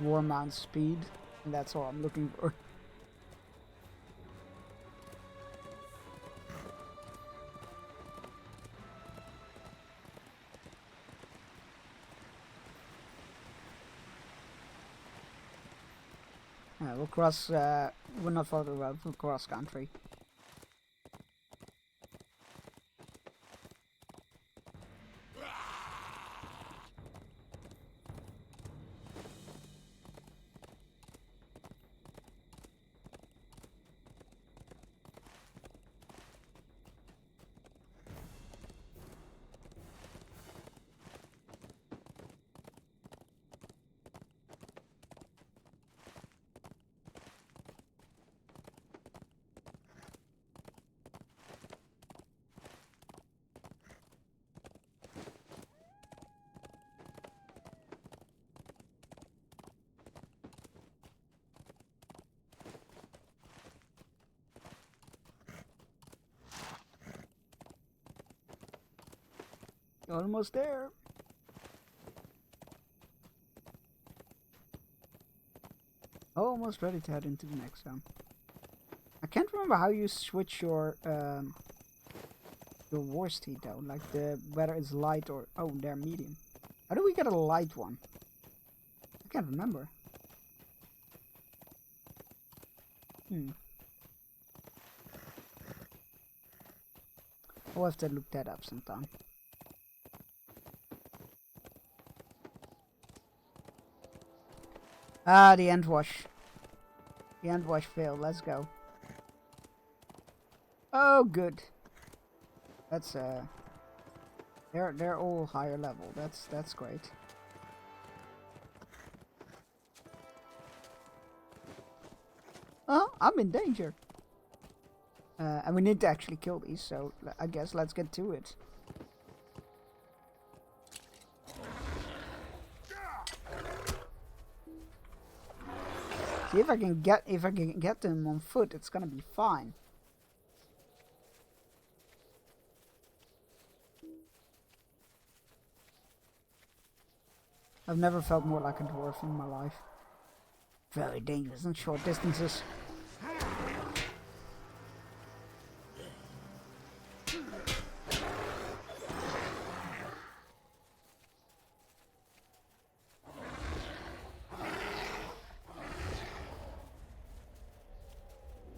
war mount speed, and that's all I'm looking for. We'll cross, we're not follow the road, we'll cross country. Almost there. Almost ready to head into the next zone. I can't remember how you switch your war steed though, like whether it's light or they're medium. How do we get a light one? I can't remember. I'll have to look that up sometime. Ah, the Endwash. The Endwash failed. Let's go. Oh, good. That's they're all higher level. That's great. Oh, I'm in danger. And we need to actually kill these, so I guess let's get to it. See if I can get them on foot, it's gonna be fine. I've never felt more like a dwarf in my life. Very dangerous in short distances.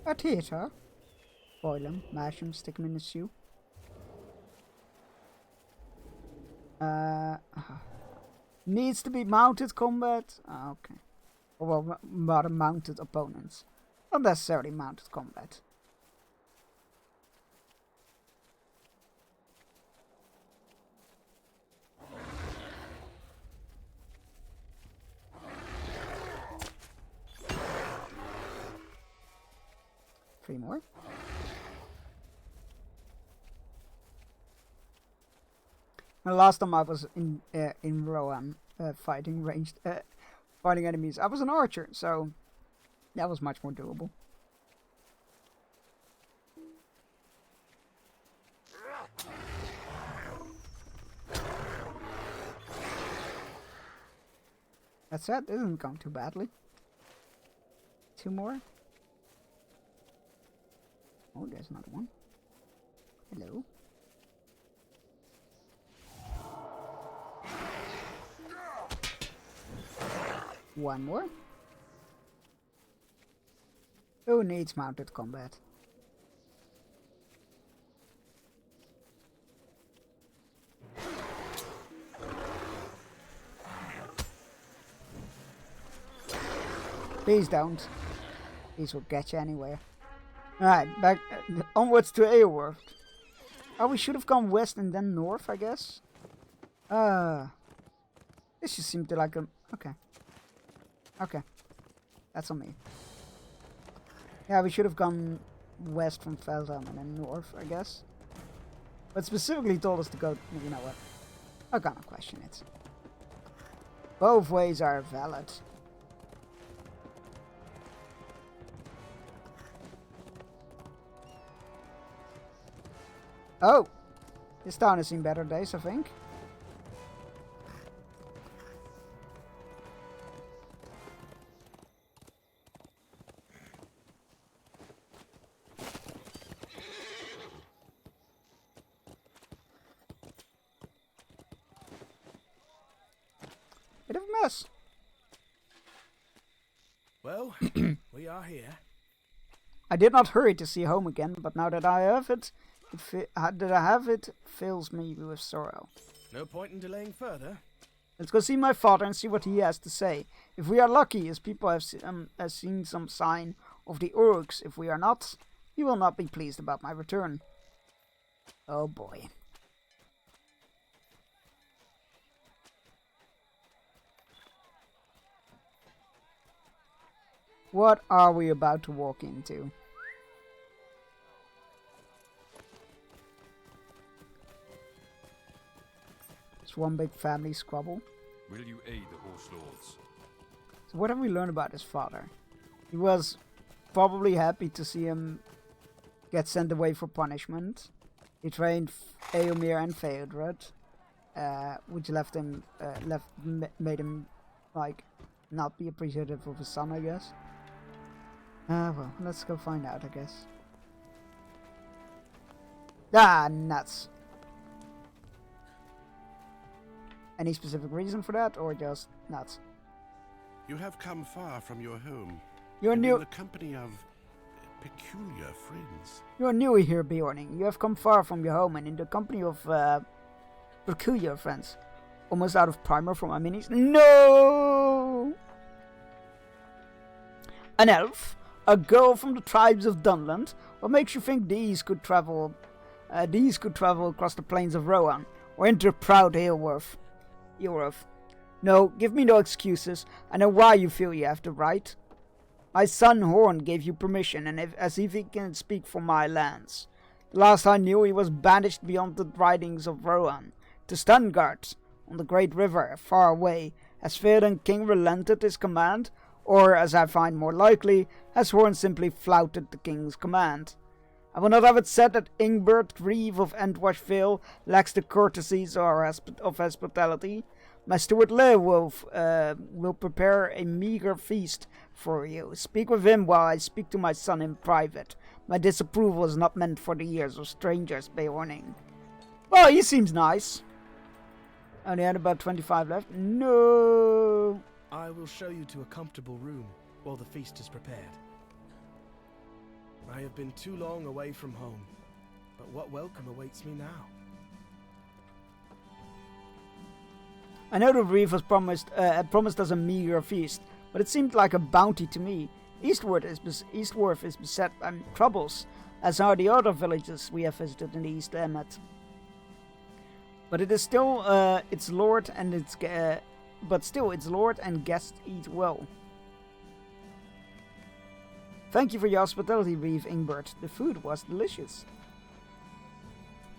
A theatre. Boil them, mash them, stick them in the stew. Needs to be mounted combat. Okay. Or well, rather mounted opponents. Not necessarily mounted combat. Three more. The last time I was in Rohan fighting fighting enemies, I was an archer, so that was much more doable. That's it. This isn't going too badly. Two more. Oh, there's another one. Hello. One more. Who needs mounted combat? Please don't. These will get you anywhere. Alright, back onwards to Eowulf. Oh, we should have gone west and then north, I guess. This just seemed to like a... Okay. Okay. That's on me. Yeah, we should have gone west from Feldhelm and then north, I guess. But specifically told us to go... You know what? I'm gonna question it. Both ways are valid. Oh! This town has seen better days, I think. Bit of a mess. Well, we are here. I did not hurry to see home again, but now that I have it, it fills me with sorrow. No point in delaying further. Let's go see my father and see what he has to say. If we are lucky, his people have seen some sign of the Uruks. If we are not, he will not be pleased about my return. Oh boy. What are we about to walk into? It's one big family squabble. Will you aid the Horse Lords? So what have we learned about his father? He was probably happy to see him get sent away for punishment. He trained Eomer and Theodred, which made him like not be appreciative of his son, I guess. Well, let's go find out, I guess. Ah, nuts. Any specific reason for that, or just nuts? You have come far from your home. You're and new. in the company of peculiar friends. You're new here, Bjorning. You have come far from your home and in the company of peculiar friends. Almost out of primer for my minis. No! An elf? A girl from the tribes of Dunland? What makes you think these could travel across the plains of Rohan, or enter proud Eowulf? No, give me no excuses. I know why you feel you have the right. My son Horn gave you permission, and as if he can speak for my lands. The last I knew, he was banished beyond the ridings of Rohan, to Stungard, on the great river, far away. Has Theoden King relented his command, or, as I find more likely, has Horn simply flouted the king's command? I will not have it said that Ingbert Grieve of Entwash Vale lacks the courtesies of hospitality. My steward Leowulf will prepare a meager feast for you. Speak with him while I speak to my son in private. My disapproval is not meant for the ears of strangers, Beorning. Well, he seems nice. Only had about 25 left. No. I will show you to a comfortable room while the feast is prepared. I have been too long away from home, but what welcome awaits me now? I know the Reeve was promised us a meager feast, but it seemed like a bounty to me. Eastworth is beset by troubles, as are the other villages we have visited in the East Emmet. But it is still its lord and its guests eat well. Thank you for your hospitality, Reeve Ingbert. The food was delicious.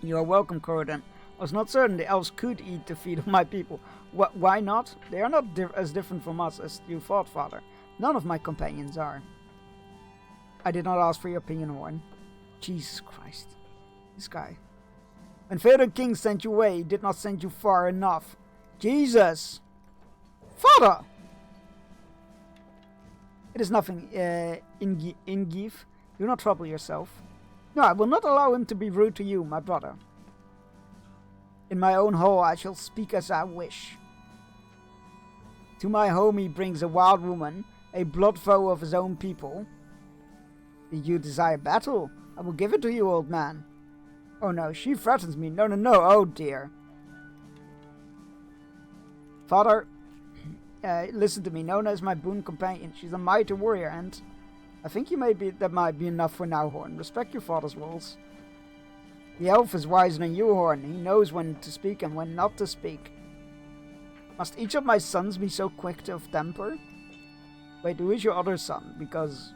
You are welcome, Corridon. I was not certain the elves could eat the feet of my people. Why not? They are not as different from us as you thought, Father. None of my companions are. I did not ask for your opinion, Horn. Jesus Christ. This guy. When Theoden King sent you away, he did not send you far enough. Jesus! Father! It is nothing, Ingiv. Do not trouble yourself. No, I will not allow him to be rude to you, my brother. In my own hall I shall speak as I wish. To my home he brings a wild woman, a blood foe of his own people. Did you desire battle? I will give it to you, old man. Oh no, she threatens me. No, oh dear. Father, listen to me. Nona is my boon companion. She's a mighty warrior, and I think that might be enough for now, Horn. Respect your father's wills. The elf is wiser than you, Horn. He knows when to speak and when not to speak. Must each of my sons be so quick of temper? Wait, who is your other son? Because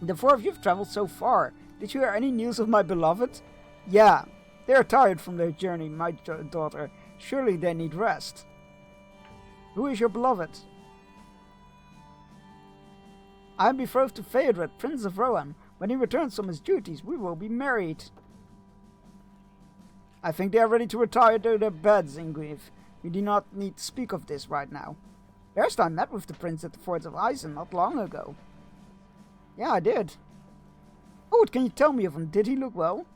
the four of you have traveled so far. Did you hear any news of my beloved? Yeah, they are tired from their journey, my daughter. Surely they need rest. Who is your beloved? I am betrothed to Theodred, Prince of Rohan. When he returns from his duties, we will be married. I think they are ready to retire to their beds, Ingrid. We do not need to speak of this right now. Berstein met with the prince at the forts of Eisen not long ago. Yeah, I did. Oh, what can you tell me of him? Did he look well?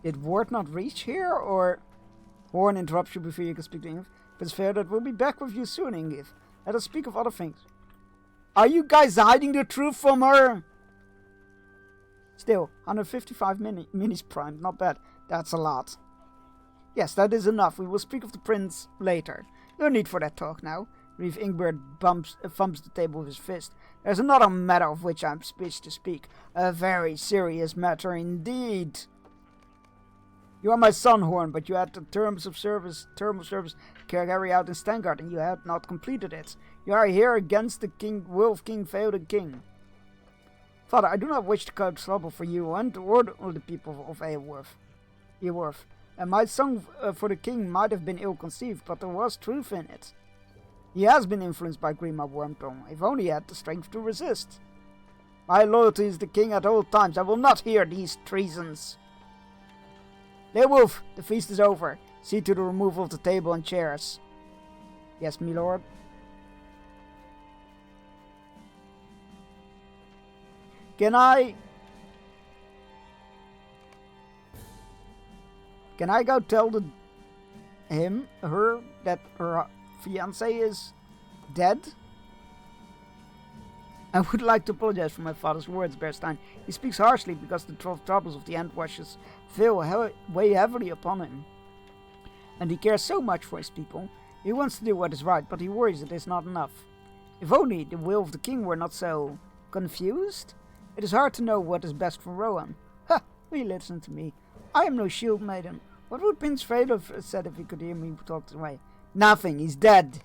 Did Ward not reach here, or... Horn interrupts you before you can speak to Ingrid. If it's fair, that we'll be back with you soon, Ingrid. Let us speak of other things. Are you guys hiding the truth from her? Still, 155 minis primed, not bad. That's a lot. Yes, that is enough. We will speak of the prince later. No need for that talk now. Reeve Ingbert thumps the table with his fist. There's another matter of which I'm speech to speak. A very serious matter indeed. You are my son, Horn, but you had the term of service carried out in Stengard, and you had not completed it. You are here against the Wolf King Theoden King. Father, I do not wish to cause trouble for you or the people of Eorth. And my song for the king might have been ill-conceived, but there was truth in it. He has been influenced by Grima Wormtongue, if only he had the strength to resist. My loyalty is the king at all times. I will not hear these treasons. Beowulf, the feast is over. See to the removal of the table and chairs. Yes, my lord. Can I go tell her that her fiancé is dead? I would like to apologize for my father's words, Berstein. He speaks harshly because the troubles of the Entwashes weigh heavily upon him. And he cares so much for his people. He wants to do what is right, but he worries it is not enough. If only the will of the king were not so confused. It is hard to know what is best for Rohan. Ha! Will you listen to me? I am no shield maiden. What would Prince Fredo have said if he could hear me talk away? Nothing. He's dead.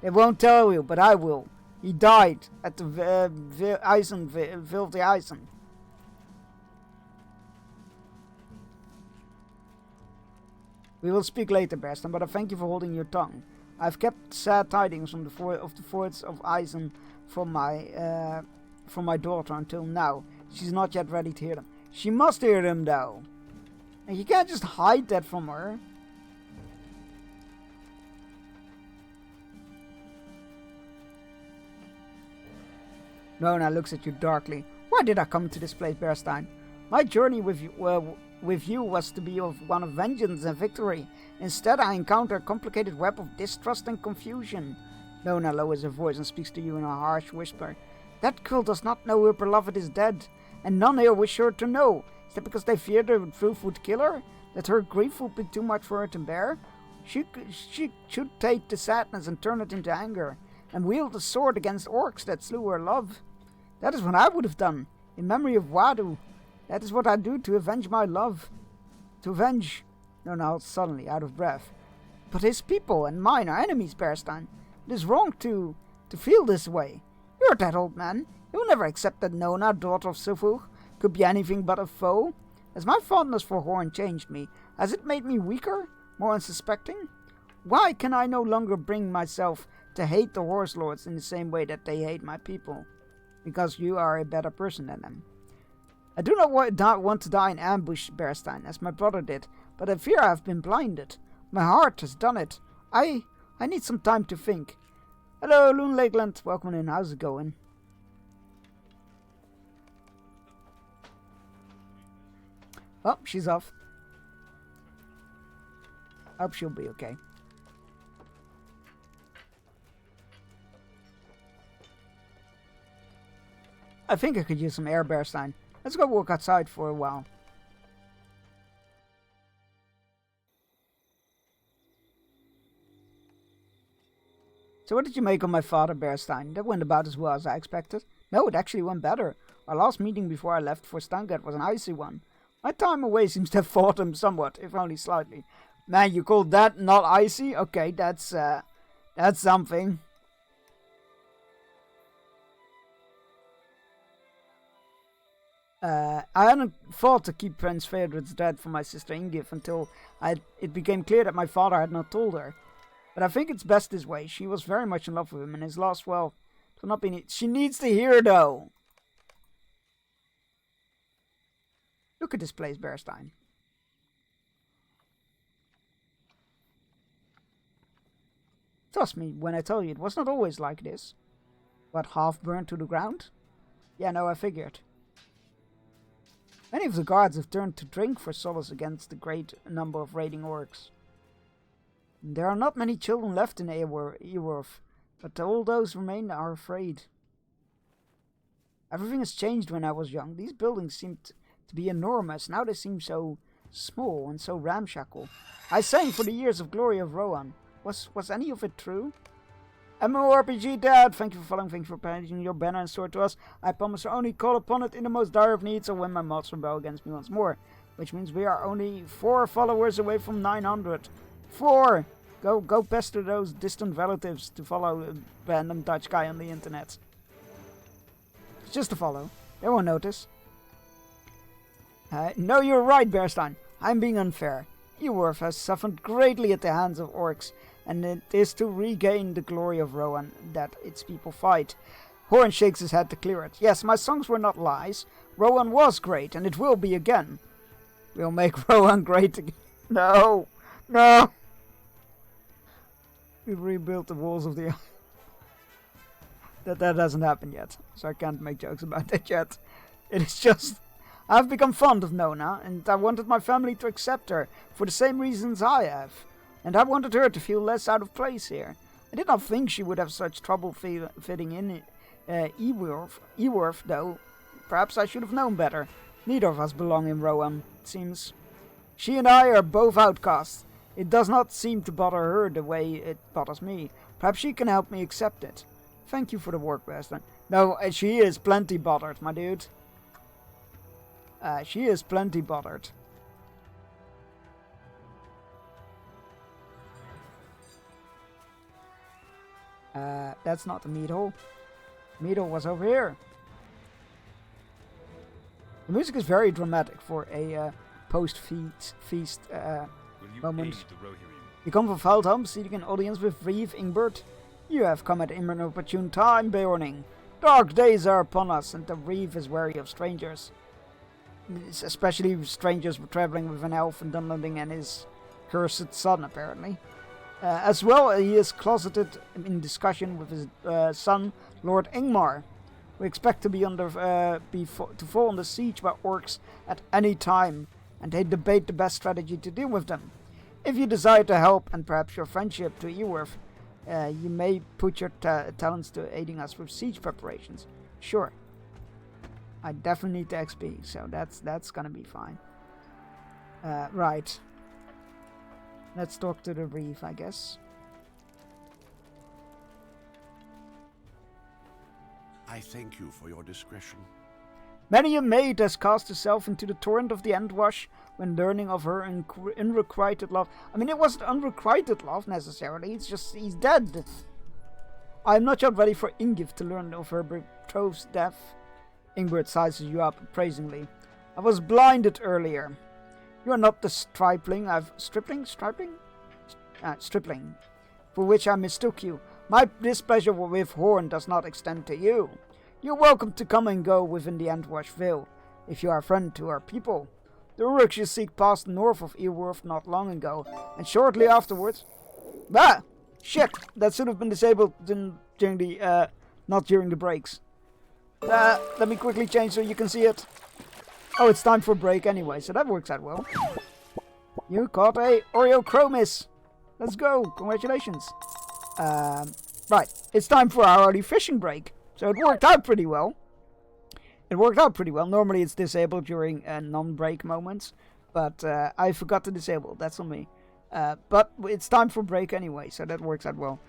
They won't tell you, but I will. He died at the Vilde Eisen. We will speak later, Berstein, but I thank you for holding your tongue. I have kept sad tidings from the forts of Eisen from my daughter until now. She's not yet ready to hear them. She must hear them, though. And you can't just hide that from her. Nona looks at you darkly. Why did I come to this place, Berstein? My journey with you was to be one of vengeance and victory. Instead, I encounter a complicated web of distrust and confusion. Nona lowers her voice and speaks to you in a harsh whisper. That girl does not know her beloved is dead, and none here wish her to know. Is that because they fear the truth would kill her? That her grief would be too much for her to bear? She should take the sadness and turn it into anger, and wield the sword against orcs that slew her love. That is what I would have done, in memory of Wadu. That is what I do to avenge my love. To avenge... No, now suddenly, out of breath. But his people and mine are enemies, Bearstein. It is wrong to feel this way. You're that old man. You'll never accept that Nona, daughter of Silfur, could be anything but a foe. Has my fondness for Horn changed me? Has it made me weaker? More unsuspecting? Why can I no longer bring myself to hate the Horse Lords in the same way that they hate my people? Because you are a better person than them. I do not want to die in ambush, Bearstein, as my brother did, but I fear I have been blinded. My heart has done it. I need some time to think. Hello, Loon Lakeland. Welcome in. How's it going? Oh, she's off. Hope she'll be okay. I think I could use some air, Bearstein. Let's go walk outside for a while. So what did you make of my father, Bearstein? That went about as well as I expected. No, it actually went better. Our last meeting before I left for Stangard was an icy one. My time away seems to have fought him somewhat, if only slightly. Man, you call that not icy? Okay, that's something. I hadn't thought to keep Prince Feodor's dread from my sister Ingif until it became clear that my father had not told her. But I think it's best this way. She was very much in love with him, and his loss, well, it will not be... She needs to hear, though! Look at this place, Bearstein. Trust me when I tell you, it was not always like this. What, half burned to the ground? Yeah, no, I figured. Many of the guards have turned to drink for solace against the great number of raiding orcs. There are not many children left in Eorth, but all those remain are afraid. Everything has changed when I was young. These buildings seemed to be enormous. Now they seem so small and so ramshackle. I sang for the years of glory of Rohan. Was any of it true? MMORPG Dad, thank you for following, thank you for painting your banner and sword to us. I promise to only call upon it in the most dire of needs or when my mods rebel against me once more. Which means we are only 4 followers away from 900. 4! Go pester those distant relatives to follow a random Dutch guy on the internet. It's just a follow. They won't notice. No, you're right, Bearstein. I'm being unfair. Eorth has suffered greatly at the hands of orcs, and it is to regain the glory of Rohan that its people fight. Horn shakes his head to clear it. Yes, my songs were not lies. Rohan was great, and it will be again. We'll make Rohan great again. No! No! We rebuilt the walls of the... that hasn't happened yet, so I can't make jokes about that yet. It is just... I've become fond of Nona, and I wanted my family to accept her for the same reasons I have. And I wanted her to feel less out of place here. I did not think she would have such trouble fitting in Eorth, though. Perhaps I should have known better. Neither of us belong in Rohan, it seems. She and I are both outcasts. It does not seem to bother her the way it bothers me. Perhaps she can help me accept it. Thank you for the work, Western. No, she is plenty bothered, my dude. She is plenty bothered. That's not the meat hole. Meat hole was over here. The music is very dramatic for a post-feast moment. You come from Valdham, seeking an audience with Reeve Ingbert. You have come at an inopportune time, Beorning. Dark days are upon us, and the Reeve is wary of strangers. Especially strangers traveling with an elf in Dunlanding and his cursed son, apparently. As well, he is closeted in discussion with his son, Lord Ingmar. We expect to to fall under siege by orcs at any time, and they debate the best strategy to deal with them. If you desire to help, and perhaps your friendship to Eorth, you may put your talents to aiding us with siege preparations. Sure. I definitely need the XP, so that's gonna be fine. Right. Let's talk to the reef, I guess. I thank you for your discretion. Many a maid has cast herself into the torrent of the Endwash when learning of her unrequited love. I mean, it wasn't unrequited love necessarily, it's just he's dead. I am not yet ready for Ingif to learn of her betrothed's death. Ingrid sizes you up appraisingly. I was blinded earlier. You are not the stripling stripling, for which I mistook you. My displeasure with Horn does not extend to you. You're welcome to come and go within the Endwash Vale, if you are a friend to our people. The Uruk-Shasik passed north of Earworth not long ago, and shortly afterwards... Ah! Shit! That should have been disabled during the, not during the breaks. Let me quickly change so you can see it. Oh, it's time for a break anyway, so that works out well. You caught a Oreochromis! Let's go! Congratulations! Right, it's time for our early fishing break. So it worked out pretty well. Normally it's disabled during non-break moments, but I forgot to disable. That's on me. But it's time for break anyway, so that works out well.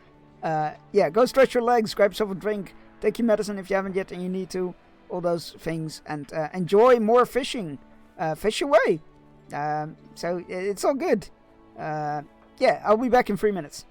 Yeah, go stretch your legs, grab yourself a drink, take your medicine if you haven't yet and you need to, all those things, and enjoy more fishing. Fish away. So it's all good. Yeah, I'll be back in 3 minutes.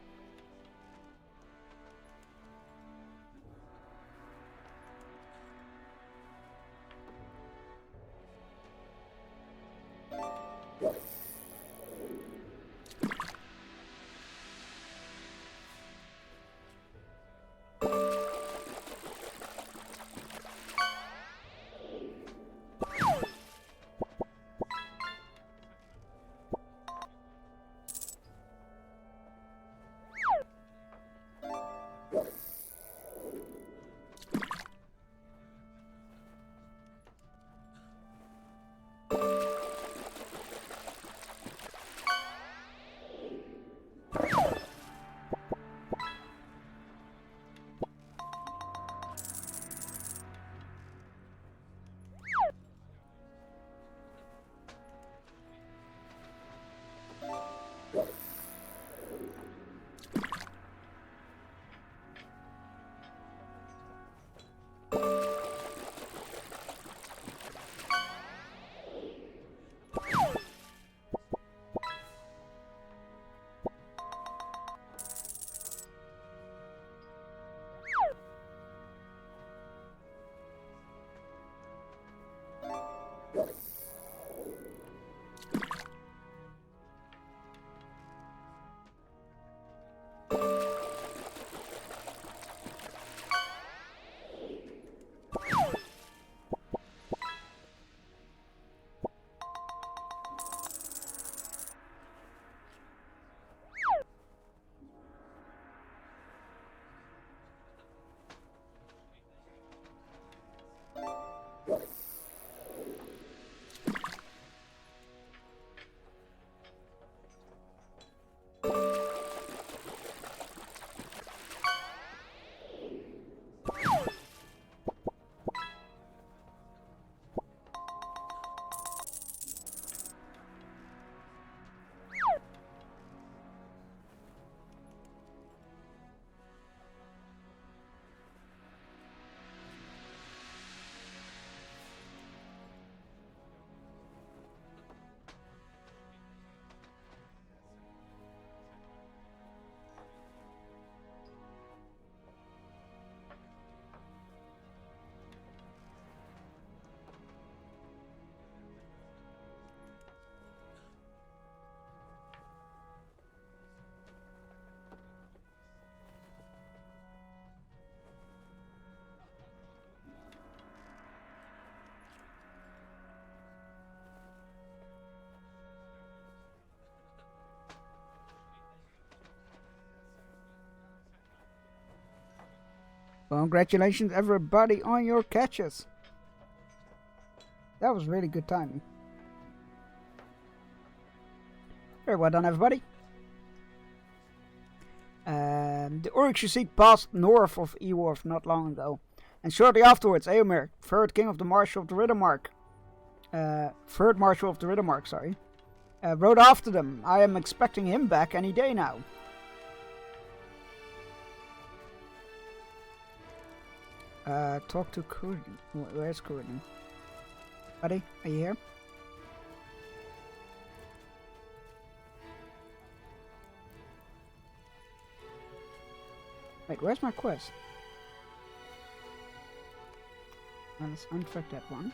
Congratulations, everybody, on your catches. That was really good timing. Very well done, everybody. The Uruk-Shasik passed north of Eworth not long ago, and shortly afterwards, Eomer, third Marshal of the Riddermark, sorry, Rode after them. I am expecting him back any day now. Talk to Kurden. Where's Kurden? Buddy, are you here? Wait, where's my quest? Let's untrack that one.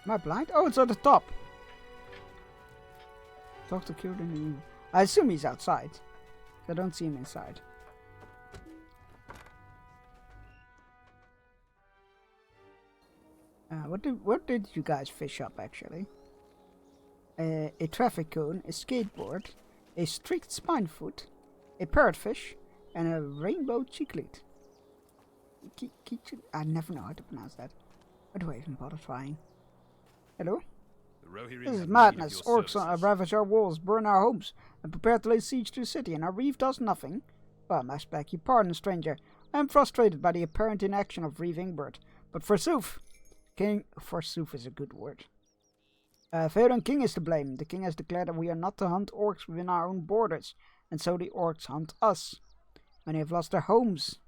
Am I blind? Oh, it's at the top. Talk to Kurden. I assume he's outside. I don't see him inside. What did you guys fish up actually? A traffic cone, a skateboard, a streaked spinefoot, a parrotfish, and a rainbow cheeklet. I never know how to pronounce that. Why do I even bother trying? Hello? This is madness. Orcs ravage our walls, burn our homes, and prepare to lay siege to the city, and our reeve does nothing. Well, Master, beg your pardon, stranger. I am frustrated by the apparent inaction of Reeve Ingbert. But forsooth, forsooth is a good word. Theoden King is to blame. The king has declared that we are not to hunt orcs within our own borders, and so the orcs hunt us. Many have lost their homes.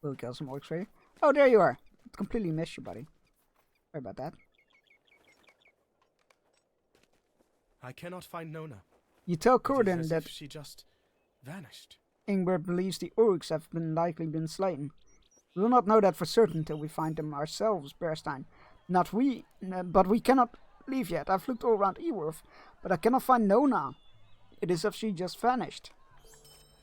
We'll kill some orcs for you. Oh, there you are. I completely missed you, buddy. Sorry about that. I cannot find Nona. You tell It is Kurden as that if she just vanished. Ingbert believes the orcs have likely been slain. We will not know that for certain till we find them ourselves, Bearstein. Not we, but we cannot leave yet. I've looked all around Eworth, but I cannot find Nona. It is as if she just vanished.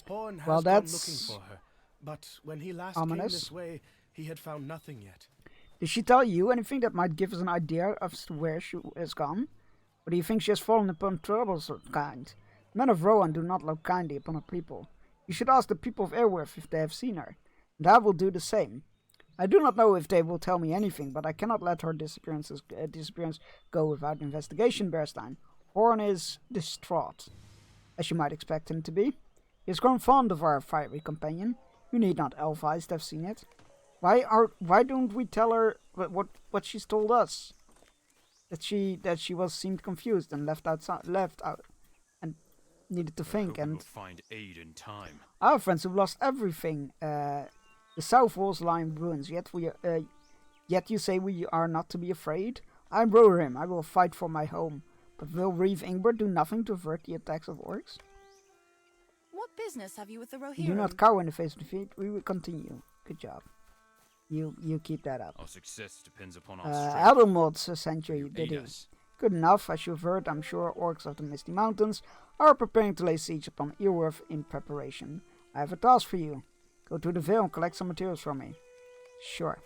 Horn has Well, gone that's looking for her, but when he last ominous. came this way, he had found nothing yet. Did she tell you anything that might give us an idea as to where she has gone? Or do you think she has fallen upon troubles of kind? Men of Rohan do not look kindly upon her people. You should ask the people of Eorwyrth if they have seen her, and I will do the same. I do not know if they will tell me anything, but I cannot let her disappearance go without investigation, Bearstein. Horn is distraught, as you might expect him to be. He has grown fond of our fiery companion. You need not elf-eyes to have seen it. Why don't we tell her what she's told us? That she seemed confused and left out and needed to think. And we'll find aid in time. Our friends have lost everything. The south walls lie in ruins. Yet you say we are not to be afraid. I'm Rohirrim. I will fight for my home. But will Reeve Ingbert do nothing to avert the attacks of orcs? What business have you with the Rohirrim? You do not cower in the face of defeat. We will continue. Good job. You keep that up. Our success depends upon our strength. Eldermods sent you, did he? us. Good enough. As you've heard, I'm sure orcs of the Misty Mountains are preparing to lay siege upon Eorwyrth in preparation. I have a task for you. Go to the Vale and collect some materials from me. Sure.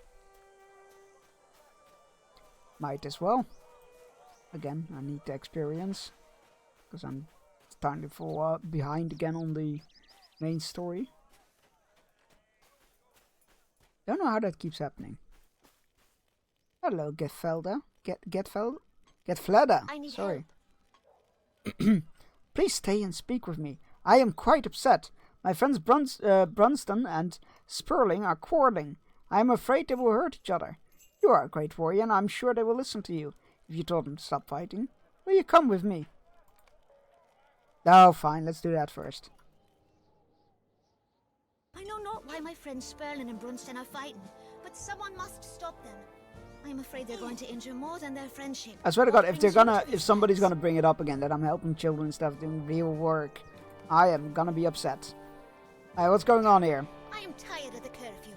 Might as well. Again, I need the experience, because I'm starting to fall behind again on the main story. Don't know how that keeps happening. Hello, Getfelda. Getfleda. Sorry. Please stay and speak with me. I am quite upset. My friends Brunston and Spurling are quarreling. I am afraid they will hurt each other. You are a great warrior, and I'm sure they will listen to you if you told them to stop fighting. Will you come with me? Oh, fine. Let's do that first. I know not why my friends Sperlin and Brunston are fighting, but someone must stop them. I am afraid they're going to injure more than their friendship. I swear to God, if somebody's gonna bring it up again that I'm helping children and stuff doing real work, I am gonna be upset. What's going on here? I am tired of the curfew.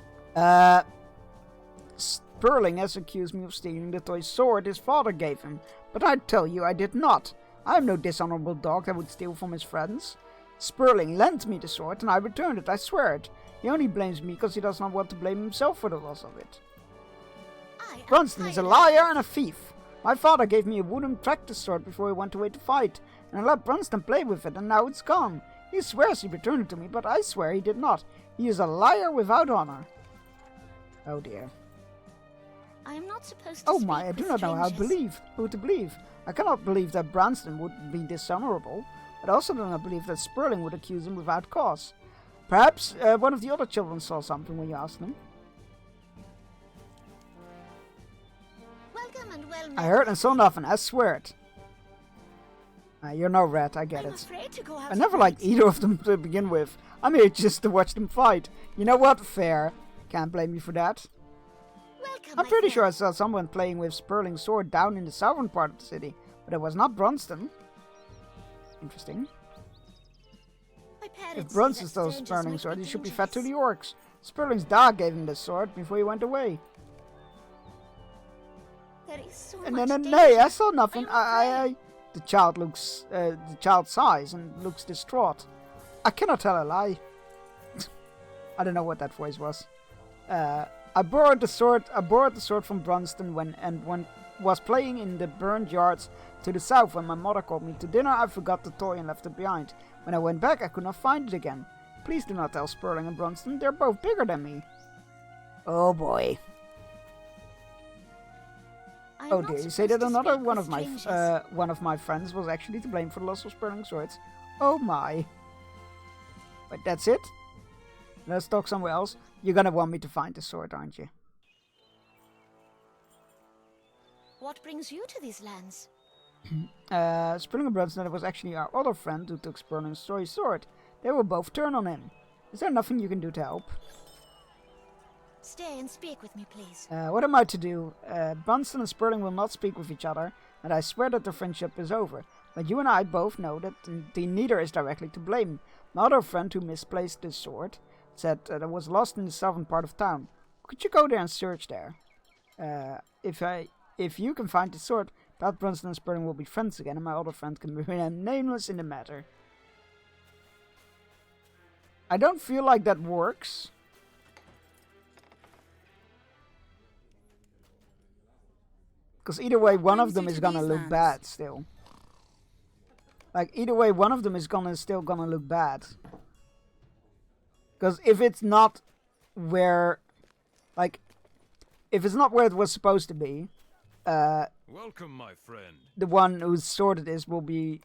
Sperling has accused me of stealing the toy sword his father gave him, but I tell you I did not. I am no dishonorable dog that would steal from his friends. Sperling lent me the sword and I returned it, I swear it. He only blames me because he does not want to blame himself for the loss of it. Brunston is a liar and a thief. My father gave me a wooden practice sword before he went away to fight, and I let Brunston play with it, and now it's gone. He swears he returned it to me, but I swear he did not. He is a liar without honor. Oh dear. I am not supposed to Oh speak my, I do not know who to believe. I cannot believe that Brunston would be dishonorable. I also do not believe that Sperling would accuse him without cause. Perhaps one of the other children saw something when you asked them. and well met. I heard and saw nothing, I swear it. You're no rat, I get I'm it. afraid to go out I never tonight. liked either of them to begin with. I'm here just to watch them fight. You know what? Fair. Can't blame you for that. Welcome, I'm my pretty sure I friend. saw someone playing with Sperling's sword down in the southern part of the city, but it was not Brunston. Interesting. My If parents Brunston say stole that strangers Sperling's might sword, be he should be fed to the dangerous. orcs. Sperling's dad gave him the sword before he went away. There is so And much then, danger. nay, I saw nothing. I'm afraid. The child looks, the child sighs and looks distraught. I cannot tell a lie. I don't know what that voice was. I borrowed the sword from Brunston when was playing in the burned yards to the south. When my mother called me to dinner, I forgot the toy and left it behind. When I went back, I could not find it again. Please do not tell Sperling and Brunston. They're both bigger than me. Oh boy. I'm Oh not dear, you say supposed that to another speak one with of my strangers. one of my friends was actually to blame for the loss of Sperling swords. Oh my. But that's it? Let's talk somewhere else. You're gonna want me to find the sword, aren't you? What brings you to these lands? Sperling and Brunston was actually our other friend who took Sperling's sword. They will both turn on him. Is there nothing you can do to help? Stay and speak with me, please. What am I to do? Brunston and Sperling will not speak with each other, and I swear that their friendship is over. But you and I both know that neither is directly to blame. My other friend who misplaced this sword said that it was lost in the southern part of town. Could you go there and search there? If you can find the sword, perhaps Brunston and Sperling will be friends again, and my other friend can remain nameless in the matter. I don't feel like that works. Because either way, one of them is gonna look bad still. Like, either way, one of them is still gonna look bad. Because if it's not where, like, if it's not where it was supposed to be, Welcome, my friend. the one whose sword it is will be,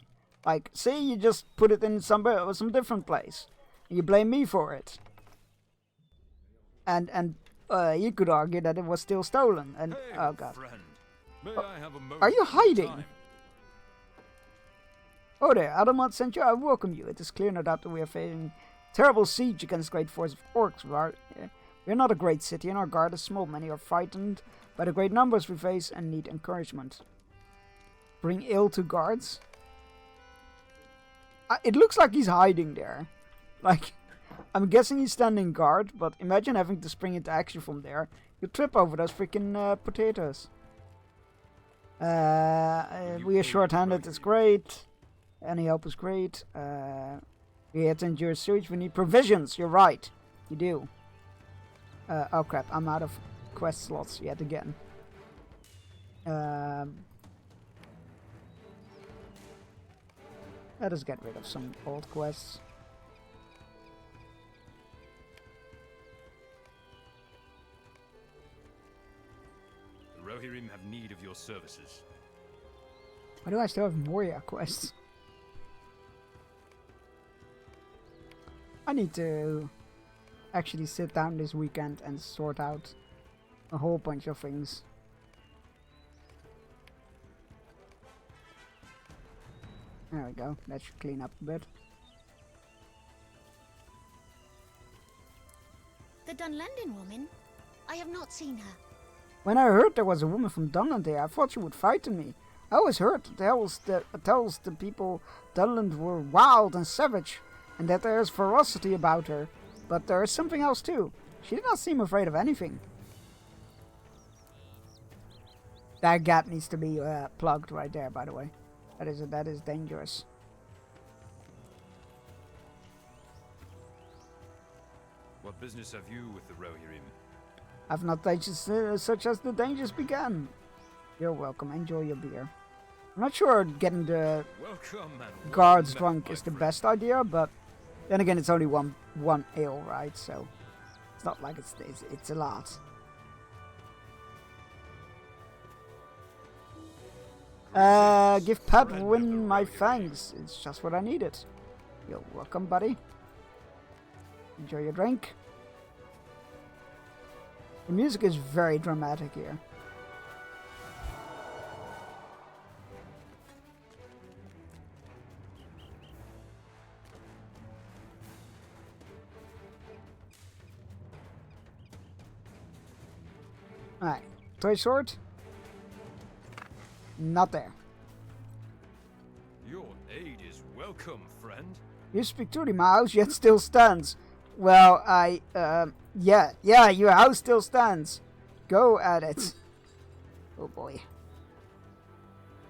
like, see, you just put it in some different place. And you blame me for it. And you could argue that it was still stolen. And, Hey, oh god. friend. May I have a moment Are you of your hiding? time? Oh there, Adamant sent you. I welcome you. It is clear no doubt that we are facing terrible siege against great force of orcs. We are not a great city, and our guard is small. Many are frightened by the great numbers we face and need encouragement. Bring ill to guards? It looks like he's hiding there. Like, I'm guessing he's standing guard, but imagine having to spring into action from there. You trip over those freaking potatoes. We are short-handed, it's great. Any help is great. We had to endure sewage, we need provisions, you're right. You do. Oh crap, I'm out of quest slots yet again. Let us get rid of some old quests. The Rohirrim have need of your services. Why do I still have Moria quests? I need to actually sit down this weekend and sort out a whole bunch of things. There we go, that should clean up a bit. The Dunlendon woman? I have not seen her. When I heard there was a woman from Dunland here, I thought she would frighten me. I always heard tells the people Dunland were wild and savage, and that there is ferocity about her. But there is something else too. She did not seem afraid of anything. That gap needs to be plugged right there, by the way. That is dangerous. What business have you with the Rohirrim? I've not tasted such as the dangers began. You're welcome. Enjoy your beer. I'm not sure getting the Welcome and guards welcome, drunk my is the friend. best idea, but then again, it's only one ale, right? So it's not like it's a lot. Give Padwin my thanks. It's just what I needed. You're welcome, buddy. Enjoy your drink. The music is very dramatic here. Alright. Toy sword? Not there. Your aid is welcome, friend. You speak truly, my house yet still stands. Well, yeah, your house still stands. Go at it. Oh boy.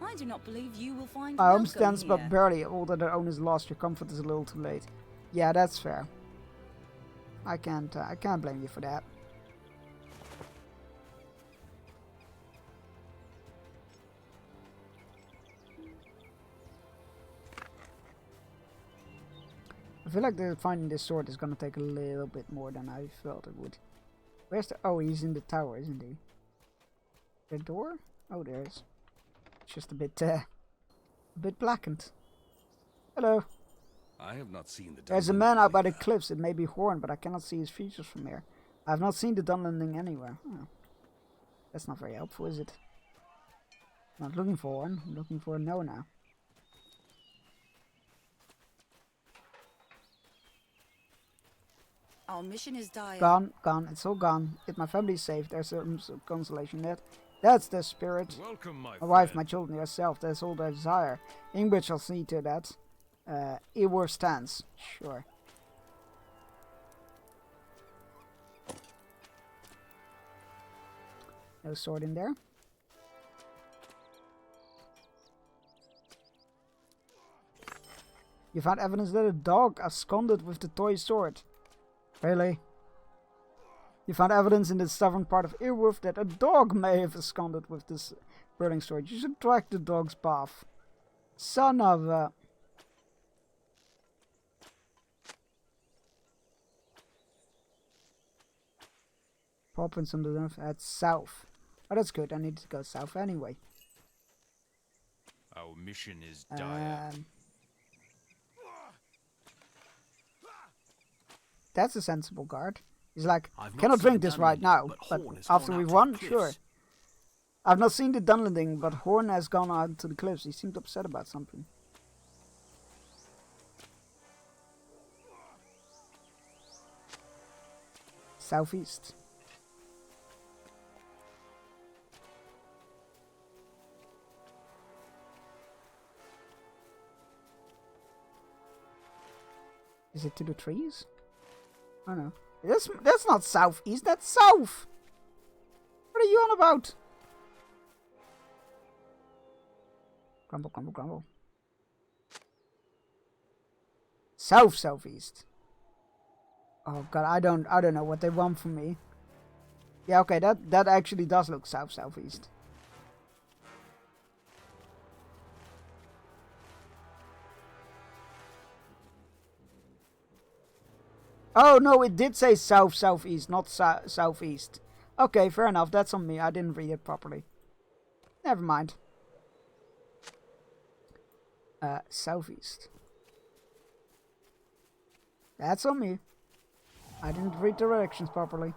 I do not believe you will find My home welcome stands here. but barely. Although the owner's lost, your comfort is a little too late. Yeah, that's fair. I can't blame you for that. I feel like finding this sword is gonna take a little bit more than I felt it would. Where's the... Oh, he's in the tower, isn't he? The door? Oh, there is. It's just a bit blackened. Hello. I have not seen the There's a man out by the cliffs. It may be Horn, but I cannot see his features from here. I have not seen the Dunlanding anywhere. Oh. That's not very helpful, is it? I'm not looking for one. I'm looking for a Nona. Our mission is dire. Gone, gone. It's all gone. If my family is safe, there's some consolation in it. That's the spirit. Welcome, my wife, friend. my children, yourself. That's all I desire. Ingrid shall see to that. Earwolf stands. Sure. No sword in there. You found evidence that a dog absconded with the toy sword. Really? You found evidence in the southern part of Earwolf that a dog may have absconded with this burning sword. You should track the dog's path. Son of a... Poppins on the north at south. Oh, that's good. I need to go south anyway. Our mission is dire. That's a sensible guard. He's like, I've not cannot seen drink the this right Dunlanding, now, but but Horn has after gone we've out to won, the sure. cliffs. I've not seen the Dunlanding, but Horn has gone out to the cliffs. He seemed upset about something. Southeast. Is it to the trees? Oh no. That's not southeast, that's south! What are you on about? Grumble, grumble, grumble. Southeast. Oh god, I don't know what they want from me. Yeah, okay, that actually does look southeast. Oh no, it did say southeast, not southeast. Okay, fair enough. That's on me. I didn't read it properly. Never mind. Southeast. That's on me. I didn't read directions properly.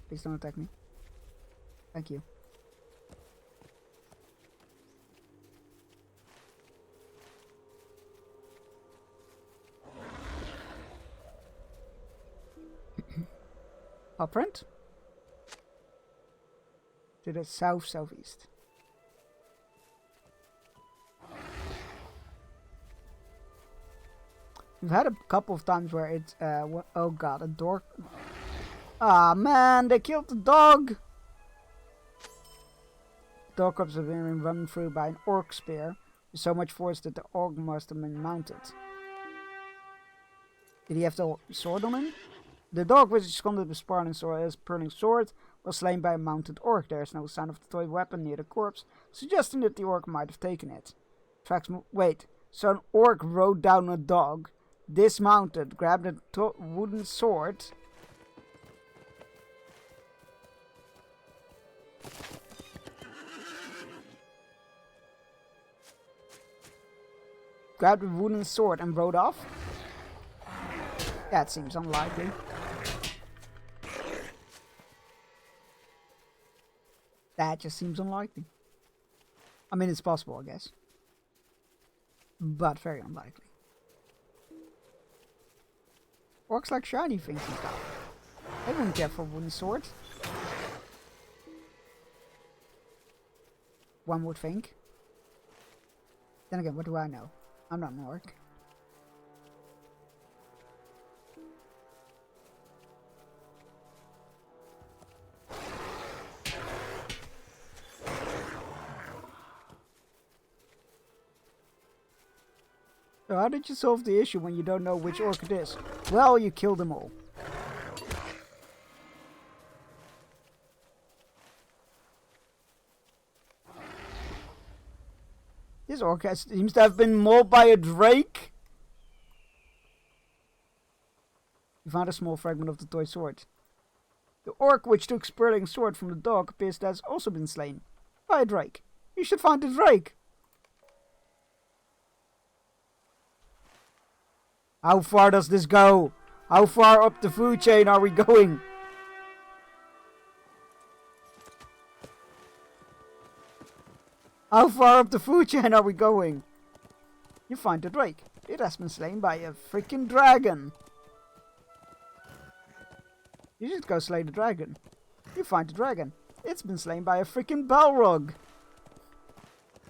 Please don't attack me. Thank you. Print to the southeast. We've had a couple of times where it's oh god, a door. Ah man, they killed the dog. Dog cubs have been run through by an orc spear with so much force that the orc must have been mounted. Did he have the sword on him? The dog which absconded with his purling sword was slain by a mounted orc. There is no sign of the toy weapon near the corpse, suggesting that the orc might have taken it. Wait, so an orc rode down a dog, dismounted, grabbed a wooden sword, grabbed a wooden sword and rode off? That seems unlikely. That just seems unlikely. I mean, it's possible, I guess. But very unlikely. Orcs like shiny things and stuff. I wouldn't care for a wooden sword. One would think. Then again, what do I know? I'm not an orc. So how did you solve the issue when you don't know which orc it is? Well, you killed them all. This orc seems to have been mauled by a drake. You found a small fragment of the toy sword. The orc which took Sperling's sword from the dog appears to have also been slain by a drake. You should find the drake. How far does this go? How far up the food chain are we going? How far up the food chain are we going? You find the drake. It has been slain by a freaking dragon. You should go slay the dragon. You find the dragon. It's been slain by a freaking Balrog.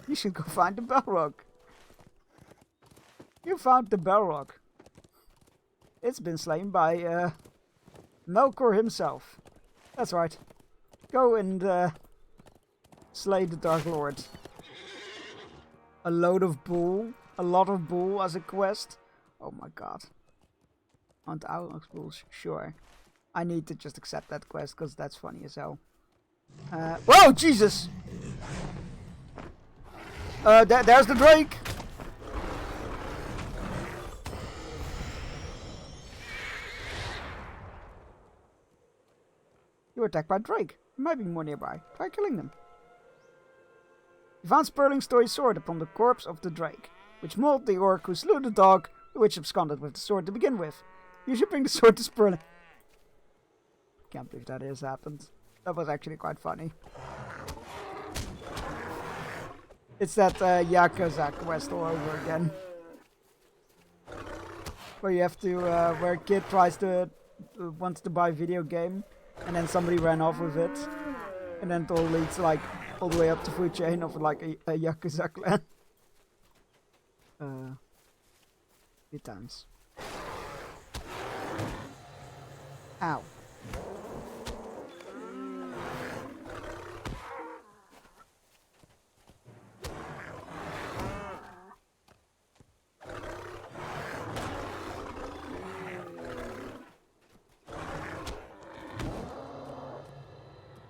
You should go find the Balrog. You found the Balrog. It's been slain by Melkor himself. That's right. Go and slay the Dark Lord. A load of bull. A lot of bull as a quest. Oh my god. Hunt Outlaws bulls. Sure. I need to just accept that quest because that's funny as hell. Whoa, Jesus! There's the Drake! You were attacked by Drake. There might be more nearby. Try killing them. You found Sperling's toy sword upon the corpse of the Drake, which mauled the orc who slew the dog, which absconded with the sword to begin with. You should bring the sword to Sperling. Can't believe that has happened. That was actually quite funny. It's that Yakuza quest all over again. Where you have to, where a kid wants to buy a video game, and then somebody ran off with it. And then it all leads like all the way up the food chain of like a Yakuza clan. Good times. Ow.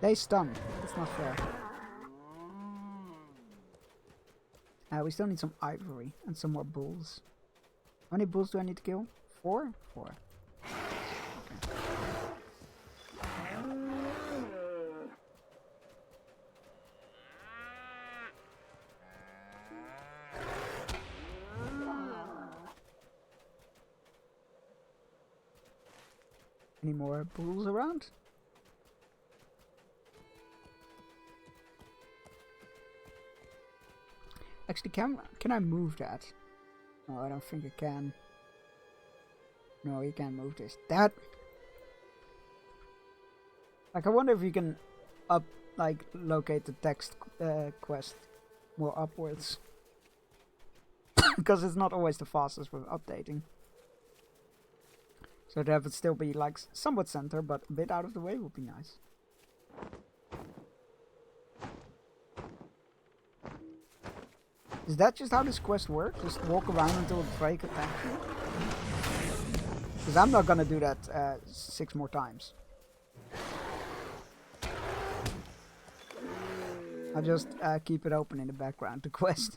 They stun. That's not fair. We still need some ivory and some more bulls. How many bulls do I need to kill? 4? 4. Okay. Any more bulls around? Actually, can I move that? No, I don't think I can. No, you can't move this. That. Like, I wonder if you can locate the text quest more upwards. Because it's not always the fastest with updating. So that would still be like somewhat center, but a bit out of the way would be nice. Is that just how this quest works? Just walk around until the Drake attacks you? Because I'm not gonna do that 6 more times. I'll just keep it open in the background, the quest.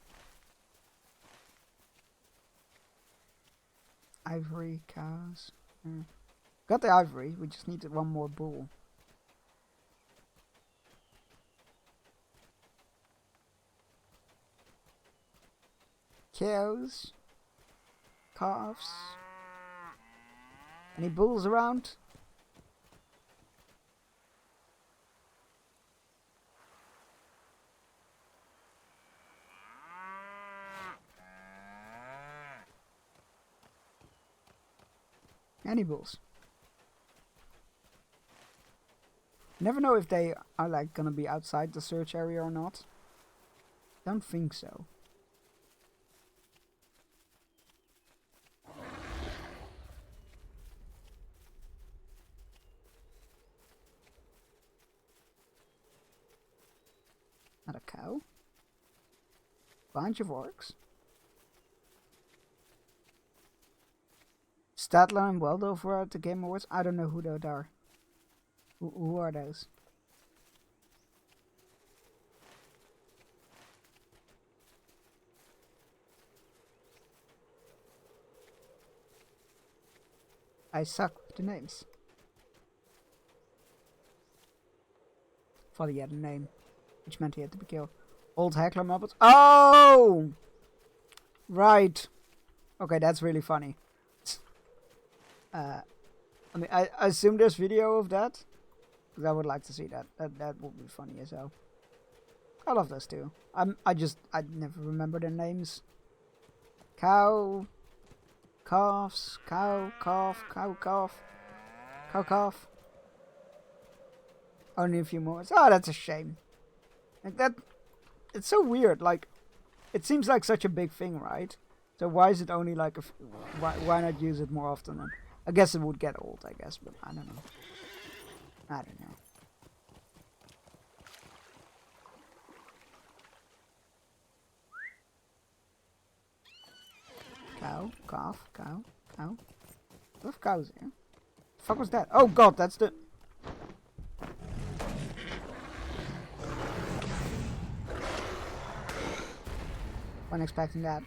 Ivory, cows. Got the ivory, we just needed one more bull. Cows. Calves. Any bulls around? Any bulls? Never know if they are like gonna be outside the search area or not. Don't think so. Not a cow. Bunch of orcs. Stadler and Waldo were at the Game Awards. I don't know who those are. Who are those? I suck with the names. Thought he had a name, which meant he had to be killed. Old heckler Muppets. Oh! Right. Okay, that's really funny. I mean, I assume there's video of that. Because I would like to see that. That would be funny as hell. I love those two. I never remember their names. Cow. Coughs. Cow. Cough. Cow. Cough. Cow. Cough. Only a few more. Oh, that's a shame. Like that. It's so weird. Like, it seems like such a big thing, right? So why is it only like why not use it more often? And I guess it would get old, I guess, but I don't know. I don't know. Cow, cough, cow, cow. What cows here? The fuck was that? Oh god, that's the... Wasn't expecting that.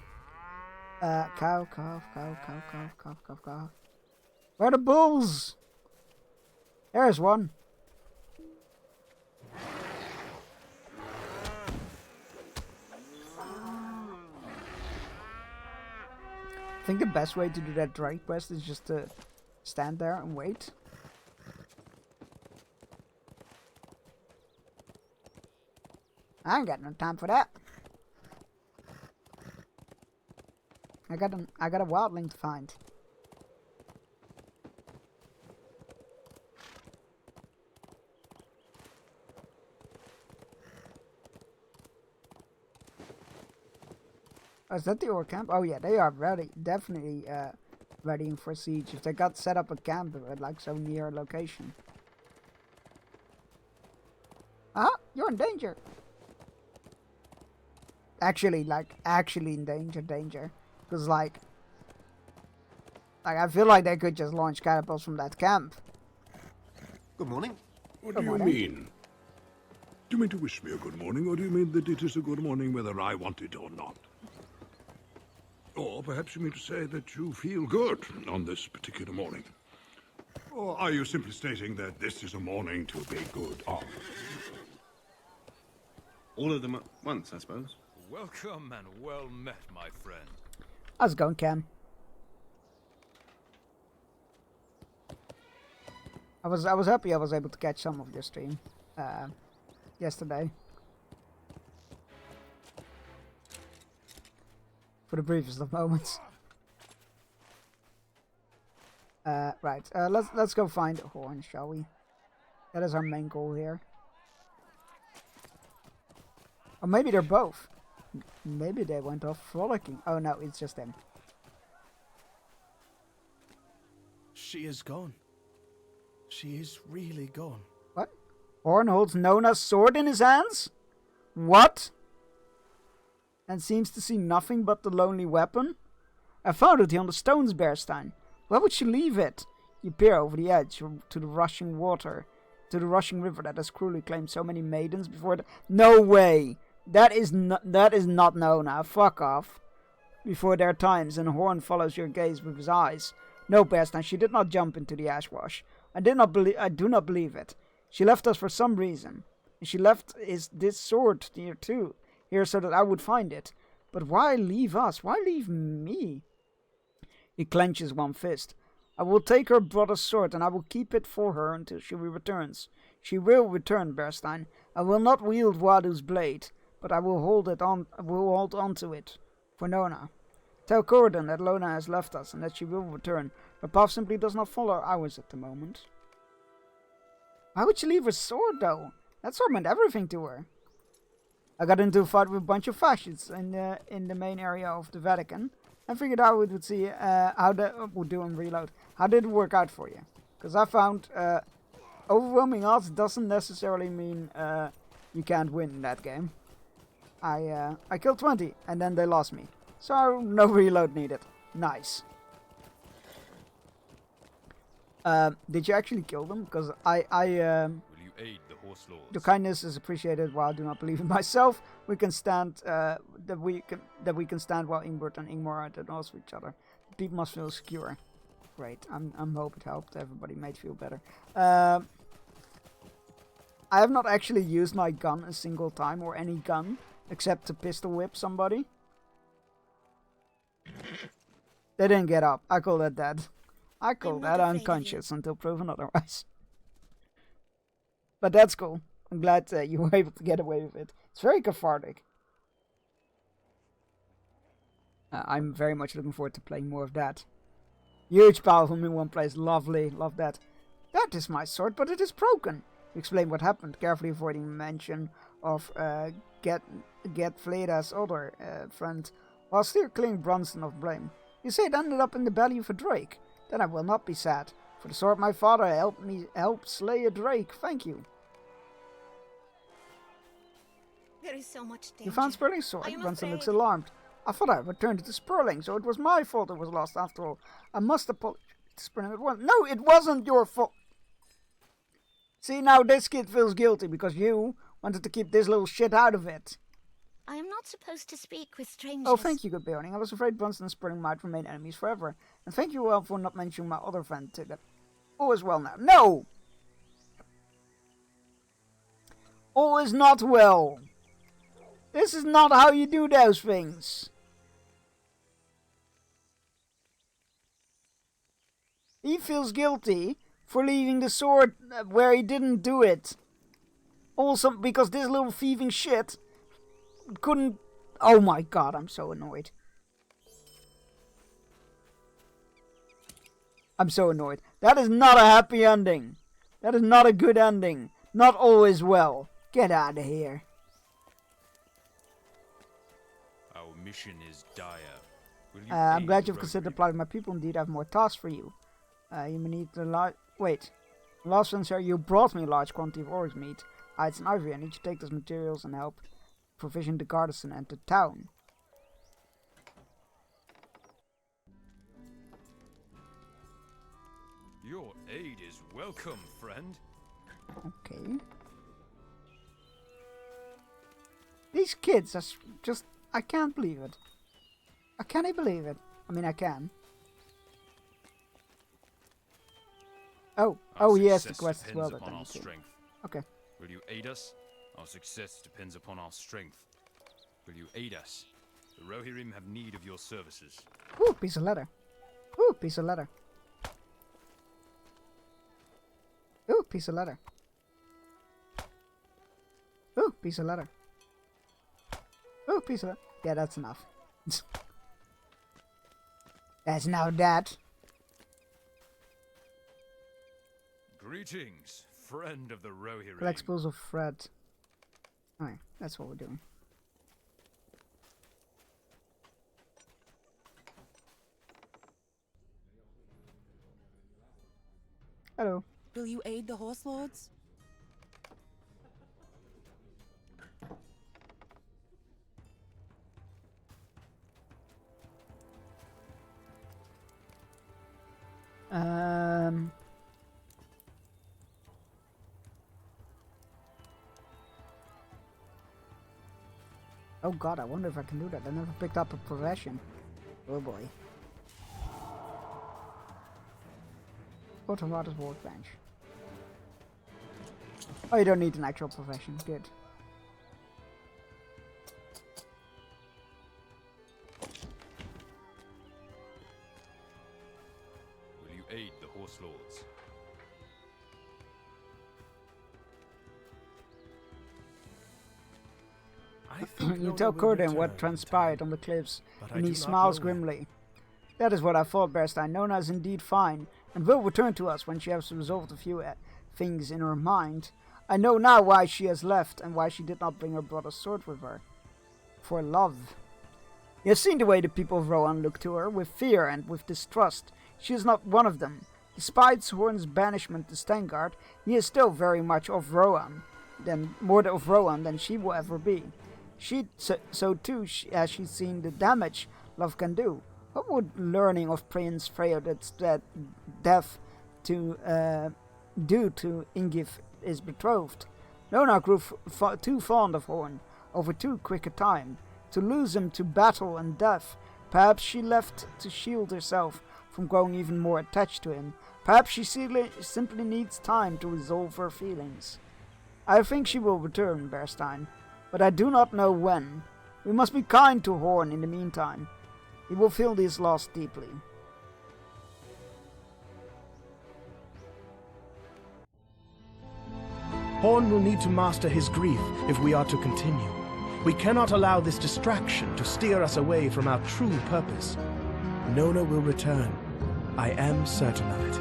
Cow, cough, cow, cow, cough, cough, cough, cough. Where are the bulls? There's one. I think the best way to do that drag quest is just to stand there and wait. I ain't got no time for that. I got a wildling to find. Oh, is that the orc camp? Oh yeah, they are ready, definitely readying for siege. If they got set up a camp at like so near a location. Ah, you're in danger. Actually in danger. Because like I feel like they could just launch catapults from that camp. Good morning. What do you mean? Do you mean to wish me a good morning, or do you mean that it is a good morning whether I want it or not? Or perhaps you mean to say that you feel good on this particular morning? Or are you simply stating that this is a morning to be good on? All of them at once, I suppose. Welcome and well met, my friend. How's it going, Cam? I was happy I was able to catch some of your stream yesterday. For the briefest of moments. Right. Let's go find Horn, shall we? That is our main goal here. Or maybe they're both. Maybe they went off frolicking. Oh no, it's just them. She is gone. She is really gone. What? Horn holds Nona's sword in his hands? What? And seems to see nothing but the lonely weapon? I found it here on the stones, Bearstein. Where would she leave it? You peer over the edge to the rushing water, to the rushing river that has cruelly claimed so many maidens before the... No way! That is not Nona. Fuck off. Before their times, and Horn follows your gaze with his eyes. No, Bearstein, she did not jump into the ashwash. I do not believe it. She left us for some reason. And she left this sword here too. Here so that I would find it. But why leave us? Why leave me? He clenches one fist. I will take her brother's sword, and I will keep it for her until she returns. She will return, Bearstein. I will not wield Wadu's blade, but I will hold on to it for Nona. Tell Corridon that Lona has left us and that she will return. Her path simply does not follow ours at the moment. Why would she leave her sword, though? That sword meant everything to her. I got into a fight with a bunch of fascists in the main area of the Vatican. I figured out we would see how that would do in Reload. How did it work out for you? Because I found overwhelming odds doesn't necessarily mean you can't win in that game. I killed 20 and then they lost me. So no reload needed. Nice. Did you actually kill them? Because Will you aid the horse lords? the kindness is appreciated. While I do not believe in myself, we can stand that we can stand while Ingbert and Ingmar are at odds with each other. People must feel secure. Great. I'm hoping it helped. Everybody might feel better. I have not actually used my gun a single time, or any gun, except to pistol whip somebody. They didn't get up. I call that dead. I call I'm that not afraid of you. unconscious until proven otherwise. But that's cool. I'm glad you were able to get away with it. It's very cathartic. I'm very much looking forward to playing more of that. Huge powerful in one place. Lovely. Love that. That is my sword, but it is broken. You explain what happened, carefully avoiding mention of Get Vleda's other friend, while still clearing Bronston of blame. You say it ended up in the belly of a drake. Then I will not be sad. For the sword my father helped slay a drake. Thank you. There is so much danger. You found Sperling's sword. I am Bronston looks afraid. alarmed. I thought I returned it to Sperling, so it was my fault it was lost after all. I must apologize to Sperling at once. No, it wasn't your fault. See, now this kid feels guilty because you wanted to keep this little shit out of it. I am not supposed to speak with strangers. Oh, thank you, good Beoning. I was afraid Bronston and Sperling might remain enemies forever. And thank you well for not mentioning my other friend to them. All is well now. No! All is not well. This is not how you do those things. He feels guilty for leaving the sword where he didn't do it. Also, because this little thieving shit couldn't... Oh my god, I'm so annoyed. I'm so annoyed. That is not a happy ending. That is not a good ending. Not always well. Get out of here. Our mission is dire. Will you I'm aid glad the you've considered Rotary? applying my people. Indeed, I have more tasks for you. You may need the Wait. Last one, sir, you brought me a large quantity of oryx meat, hides and ivory. I need you to take those materials and help provision the garrison and the town. Your aid is welcome, friend. Okay. These kids are just... I can't believe it. I can't believe it. I mean, I can. Oh, Our yes, the success quest as well. depends That upon I our need to- strength. Okay. Will you aid us? Our success depends upon our strength. Will you aid us? The Rohirrim have need of your services. Ooh, piece of leather. Ooh, piece of leather. Ooh, piece of leather. Ooh, piece of leather. Ooh, piece of leather. Yeah, that's enough. That's now that. Greetings, friend of the Rohirrim. Collect spools of thread. Alright, that's what we're doing. Hello. Will you aid the horse lords? Oh god, I wonder if I can do that. I never picked up a profession. Oh boy. Automatus workbench. Oh, you don't need an actual profession. Good. Will you aid the horse lords? I think You Nona tell will Corden return what in transpired time, on the cliffs, but I and he do not smiles know when. grimly. That is what I thought, Berstein. Nona is indeed fine, and will return to us when she has resolved a things in her mind. I know now why she has left and why she did not bring her brother's sword with her. For love. You have seen the way the people of Rohan look to her, with fear and with distrust. She is not one of them. Despite Horn's banishment to Stengard, he is still very much of Rohan, more of Rohan than she will ever be. So too has she seen the damage love can do. What would learning of Prince Freod's death to do to Ingif his betrothed? Nona grew too fond of Horn over too quick a time. To lose him to battle and death, perhaps she left to shield herself from growing even more attached to him. Perhaps she simply needs time to resolve her feelings. I think she will return, Berstein, but I do not know when. We must be kind to Horn in the meantime. He will feel this loss deeply. Horn will need to master his grief if we are to continue. We cannot allow this distraction to steer us away from our true purpose. Nona will return. I am certain of it.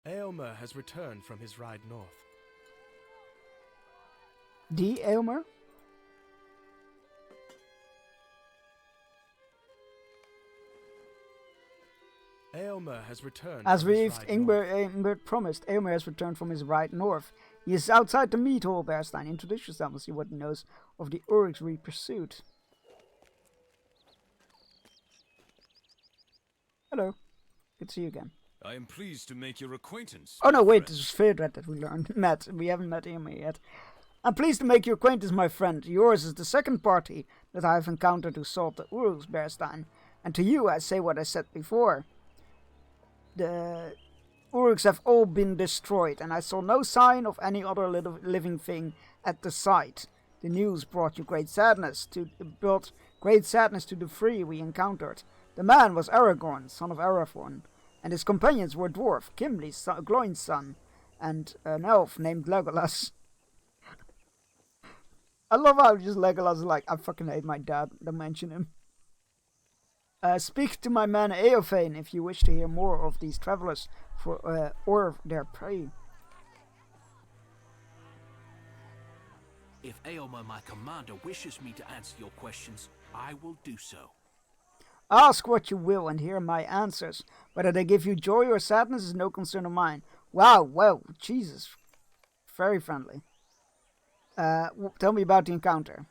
Eomer has returned from his ride north. Die Eomer? Eomer has returned. As from his we've ride north. Ingrid promised, Eomer has returned from his ride north. He is outside the meat hall, Berstein. Introduce yourself and see what he knows of the Uruksri pursuit. Hello. Good to see you again. I am pleased to make your acquaintance. Oh no, wait, friend. this is Fairdred that we met. We haven't met him yet. I'm pleased to make your acquaintance, my friend. Yours is the second party that I have encountered who sought the Uruks, Berstein. And to you I say what I said before. The Uruks have all been destroyed, and I saw no sign of any other living thing at the site. The news brought great sadness to the three we encountered. The man was Aragorn, son of Arathorn, and his companions were dwarf, Gimli, Gloin's son, and an elf named Legolas. I love how just Legolas is like, I fucking hate my dad, don't mention him. Speak to my man Eofain if you wish to hear more of these travelers or their prey. If Eomer, my commander, wishes me to answer your questions, I will do so. Ask what you will and hear my answers. Whether they give you joy or sadness is no concern of mine. Wow, well, Jesus. Very friendly. Tell me about the encounter.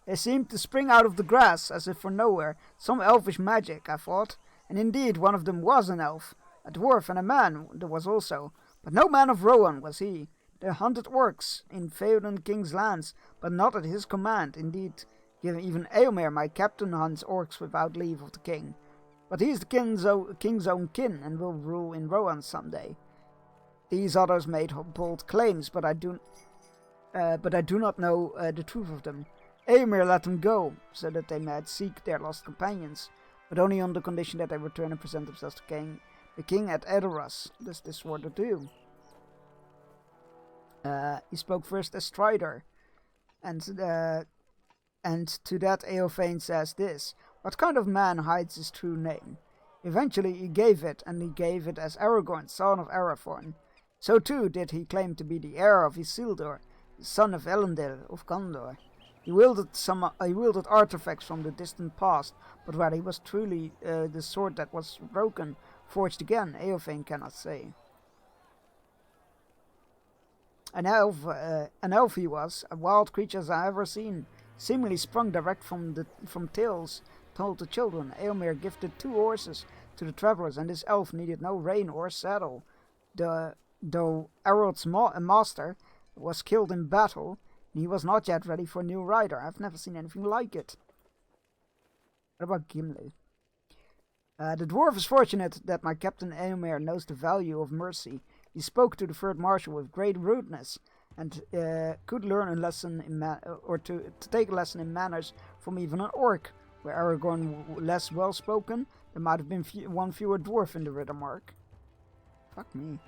They seemed to spring out of the grass, as if from nowhere. Some elfish magic, I thought. And indeed, one of them was an elf. A dwarf and a man there was also. But no man of Rohan was he. They hunted orcs in Theoden King's lands, but not at his command. Indeed, even Eomer, my captain, hunts orcs without leave of the king. But he is the king's own kin, and will rule in Rohan someday. These others made bold claims, but I do not know the truth of them. Eomer let them go, so that they might seek their lost companions, but only on the condition that they return and present themselves to the king at Edoras. Thus this swore to do. He spoke first as Strider, and to that Eofain says this: what kind of man hides his true name? Eventually he gave it, and he gave it as Aragorn, son of Arathorn. So too did he claim to be the heir of Isildur, the son of Elendil of Gondor. He wielded artifacts from the distant past, but whether he was truly the sword that was broken, forged again, Eofain cannot say. An elf he was, a wild creature as I ever seen, seemingly sprung direct from tales told to children. Eomer gifted 2 horses to the travelers, and this elf needed no rein or saddle. Though Harold's master was killed in battle, he was not yet ready for a new rider. I've never seen anything like it. What about Gimli? The dwarf is fortunate that my captain Eomer knows the value of mercy. He spoke to the third marshal with great rudeness, and could learn a lesson to take a lesson in manners from even an orc. Where Aragorn less well spoken, there might have been one fewer dwarf in the Riddermark. Fuck me.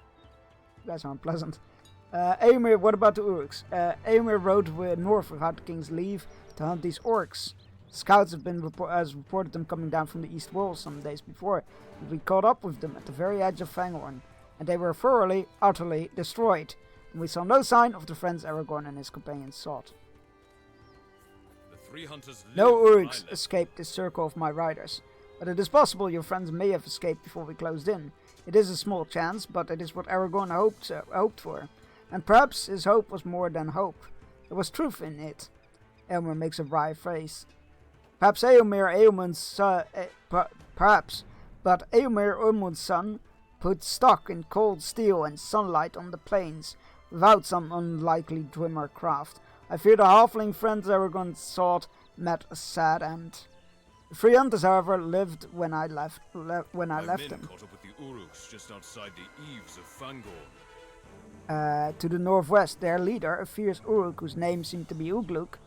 You guys are unpleasant. Eomer, what about the Uruks? Eomer rode north without the king's leave to hunt these orcs. Scouts have been reported them coming down from the east wall some days before, and we caught up with them at the very edge of Fangorn, and they were thoroughly, utterly destroyed, and we saw no sign of the friends Aragorn and his companions sought. The three hunters No lived when I Uruks left. escaped this circle of my riders, but it is possible your friends may have escaped before we closed in. It is a small chance, but it is what Aragorn hoped for, and perhaps his hope was more than hope. There was truth in it. Elmer makes a wry face. Perhaps Eomer's son put stock in cold steel and sunlight on the plains, without some unlikely Dwemer craft. I fear the halfling friends Aragorn sought met a sad end. The three hunters, however, lived when I left My men them. caught up with the Uruks just outside the eaves of Fangorn. To the northwest, their leader, a fierce Uruk whose name seemed to be Ugluk,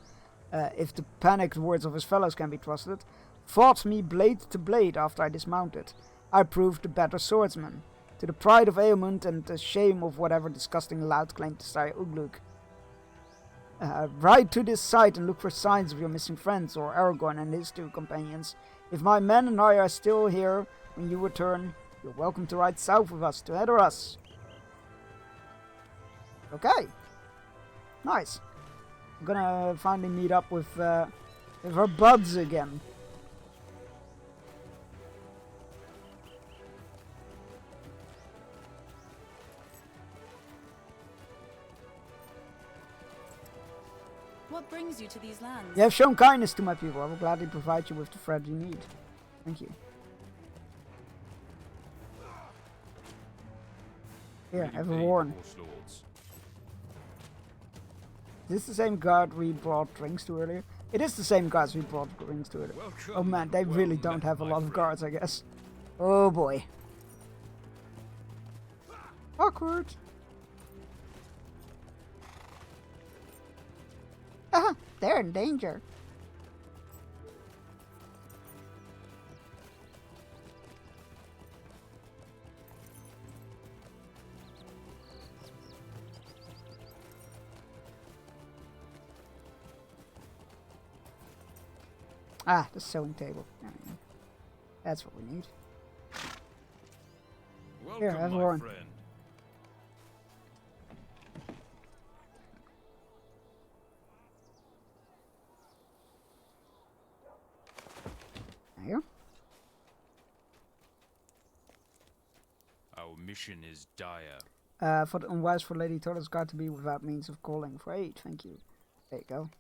if the panicked words of his fellows can be trusted, fought me blade to blade after I dismounted. I proved the better swordsman, to the pride of Eamund and the shame of whatever disgusting lout claimed to style Ugluk. Ride to this site and look for signs of your missing friends or Aragorn and his two companions. If my men and I are still here when you return, you're welcome to ride south with us to Edoras. Okay. Nice. I'm gonna finally meet up with her buds again. What brings you to these lands? You have shown kindness to my people. I will gladly provide you with the thread you need. Thank you. Here, Really have a paid horn. horse lords. Is this the same guard we brought drinks to earlier? It is the same guards we brought drinks to earlier. Welcome, Oh man, they well really met, don't have a my lot of friend. guards, I guess. Oh boy. Awkward. Ah, they're in danger. Ah, the sewing table. That's what we need. Welcome, Here, have a my horn. friend. There you Our mission is dire. go. For the unwise for Lady Torres guard to be without means of calling for aid. Thank you. There you go.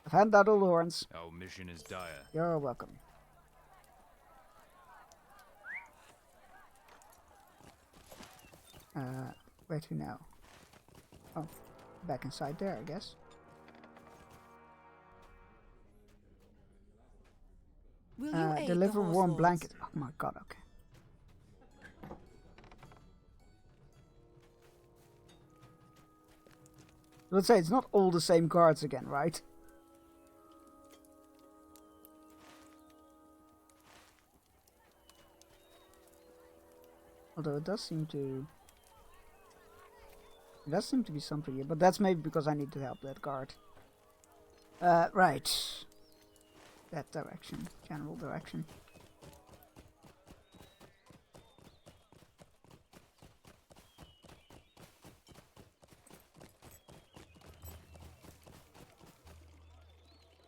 I've handed out all the horns. Our mission is dire. You're welcome. Where to now? Oh, back inside there, I guess. Will you aid Deliver the horse warm lords? blanket. Oh my god, okay. Let's say it's not all the same guards again, right? Although it does seem to... It does seem to be something here, but that's maybe because I need to help that guard. Right. That direction. General direction.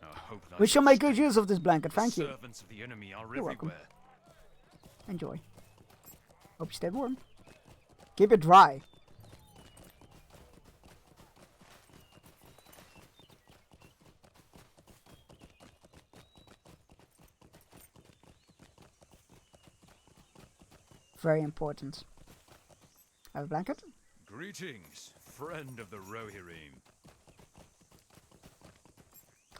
I hope that We shall make good use of this blanket, thank the you. servants of the enemy are You're welcome. everywhere. Enjoy. Hope you stay warm. Keep it dry. Very important. Have a blanket? Greetings, friend of the Rohirrim.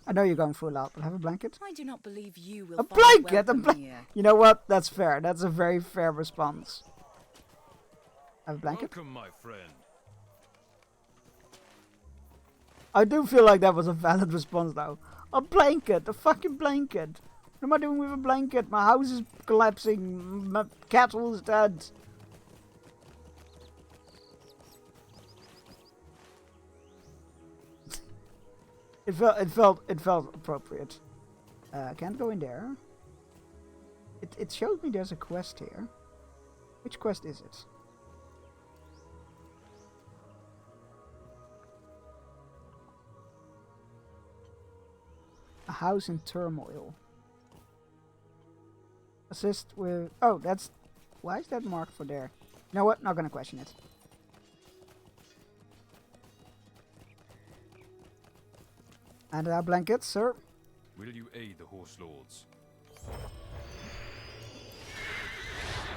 I know you're going for a lot, but have a blanket? I do not believe you will A find blanket! welcome here. You know what? That's fair. That's a very fair response. Have a blanket? Welcome, my friend. I do feel like that was a valid response though. A blanket! A fucking blanket! What am I doing with a blanket? My house is collapsing. My cattle is dead. It felt appropriate. Can't go in there. It showed me there's a quest here. Which quest is it? A house in turmoil. Assist with... Oh, that's... Why is that marked for there? You know what? Not gonna question it. And our blankets, sir. Will you aid the Horse Lords?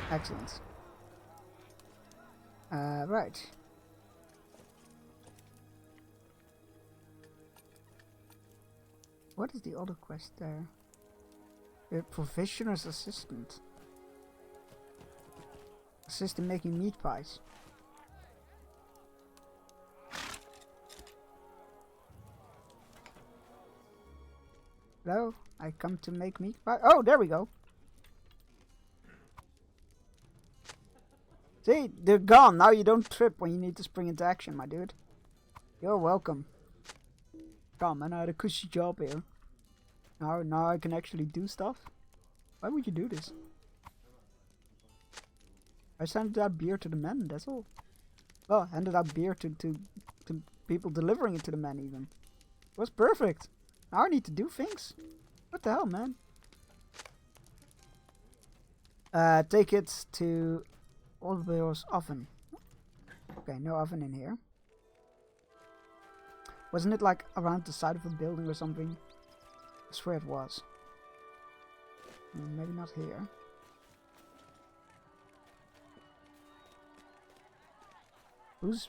Excellent. Right. What is the other quest there? The provisioner's assistant. Assist in making meat pies. Hello, I come to make meat pie. Oh, there we go. See, they're gone. Now you don't trip when you need to spring into action, my dude. You're welcome. Come, man, I had a cushy job here. Now I can actually do stuff. Why would you do this? I handed out beer to the men, that's all. Well, handed out beer to people delivering it to the men, even. It was perfect. Now I need to do things. What the hell, man? Take it to Oldbill's oven. Okay, no oven in here. Wasn't it like around the side of a building or something? I swear it was. Maybe not here. Who's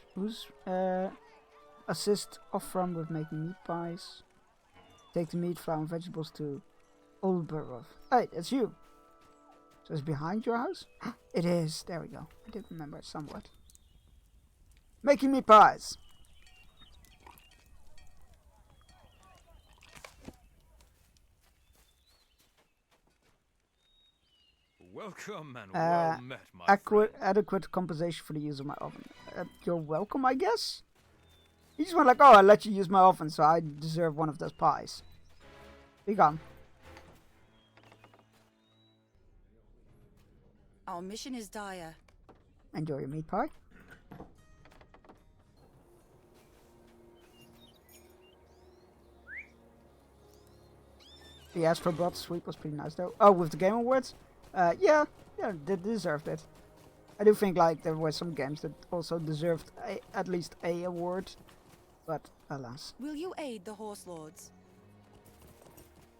assist Othram with making meat pies? Take the meat, flour and vegetables to Oldborough. Hey, it's you! So it's behind your house? It is, there we go. I did remember it somewhat. Making meat pies! Welcome and well met, my friend. Adequate compensation for the use of my oven. You're welcome, I guess? He just went like, oh, I let you use my oven, so I deserve one of those pies. Be gone. Our mission is dire. Enjoy your meat pie. The Astrobot sweep was pretty nice, though. Oh, with the Game Awards? Yeah, they deserved it. I do think like there were some games that also deserved at least a award, but alas. Will you aid the Horse Lords?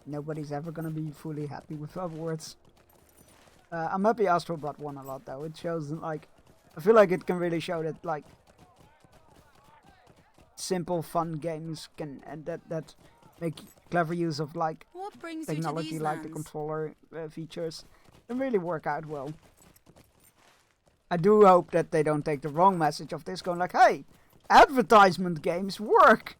Nobody's ever gonna be fully happy with awards. I'm happy Astrobot won a lot though. It shows like, I feel like it can really show that like simple fun games can and that make clever use of like what brings technology you to these like lands? the controller features and really work out well. I do hope that they don't take the wrong message of this, going like, hey, advertisement games work!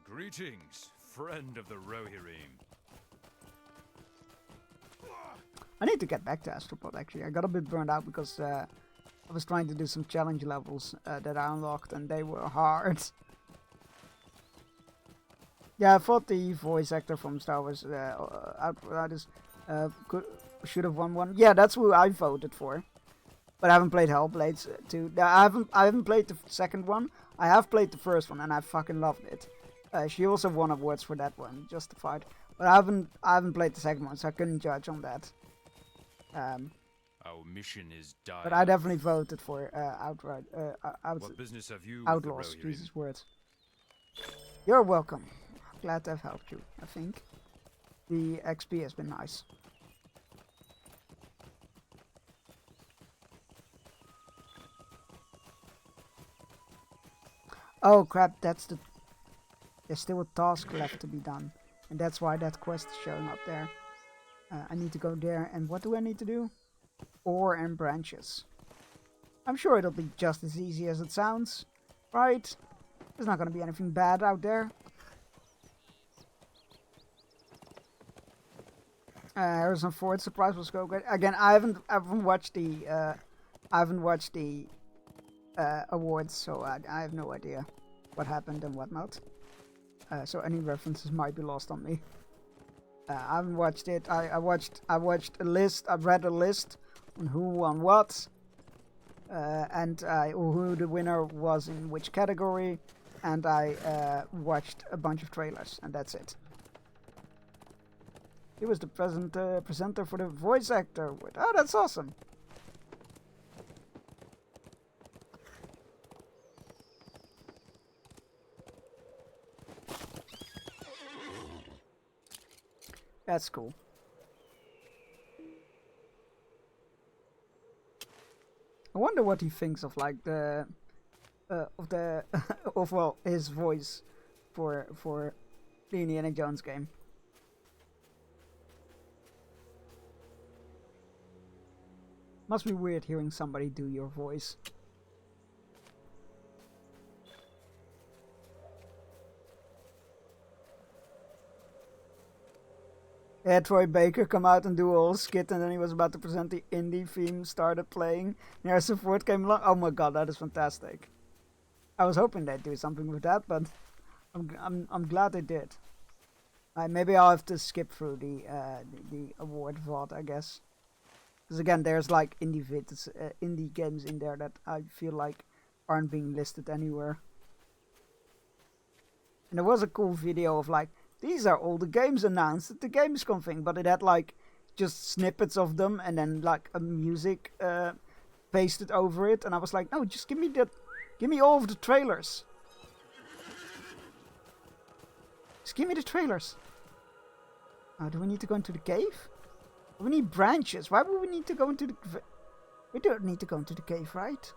Greetings, friend of the Rohirrim. I need to get back to Astrobot actually. I got a bit burned out because I was trying to do some challenge levels that I unlocked and they were hard. Yeah, I thought the voice actor from Star Wars Outriders should have won one. Yeah, that's who I voted for. But I haven't played Hellblade 2. I haven't played the second one. I have played the first one and I fucking loved it. She also won awards for that one, justified. But I haven't played the second one, so I couldn't judge on that. Our mission is dire. But I definitely voted for What business have you Outlaws. with the Rohirrim? Jesus words. You're welcome. Glad to have helped you. I think the XP has been nice. Oh crap! There's still a task left to be done, and that's why that quest is showing up there. I need to go there, and what do I need to do? Ore and branches. I'm sure it'll be just as easy as it sounds, right? There's not gonna be anything bad out there. Harrison Ford surprise was so good. Again, I haven't watched the awards, so I have no idea. what happened and whatnot. So any references might be lost on me. I haven't watched it. I watched a list. I read a list on who won what, and who the winner was in which category, and I watched a bunch of trailers, and that's it. He was the presenter for the voice actor. Oh, that's awesome. That's cool. I wonder what he thinks of like the of his voice for the Indiana Jones game. Must be weird hearing somebody do your voice. Yeah, Troy Baker come out and do a whole skit, and then he was about to present the indie theme, started playing. And Harrison Ford came along. Oh my god, that is fantastic. I was hoping they'd do something with that, but I'm glad they did. Maybe I'll have to skip through the award vault, I guess. Because again, there's like indie games in there that I feel like aren't being listed anywhere. And there was a cool video of like, these are all the games announced at the Gamescom thing, but it had like just snippets of them and then like a music pasted over it, and I was like, no, just give me all of the trailers. Just give me the trailers. Do we need to go into the cave? We need branches. Why would we need to go into the... We don't need to go into the cave, right?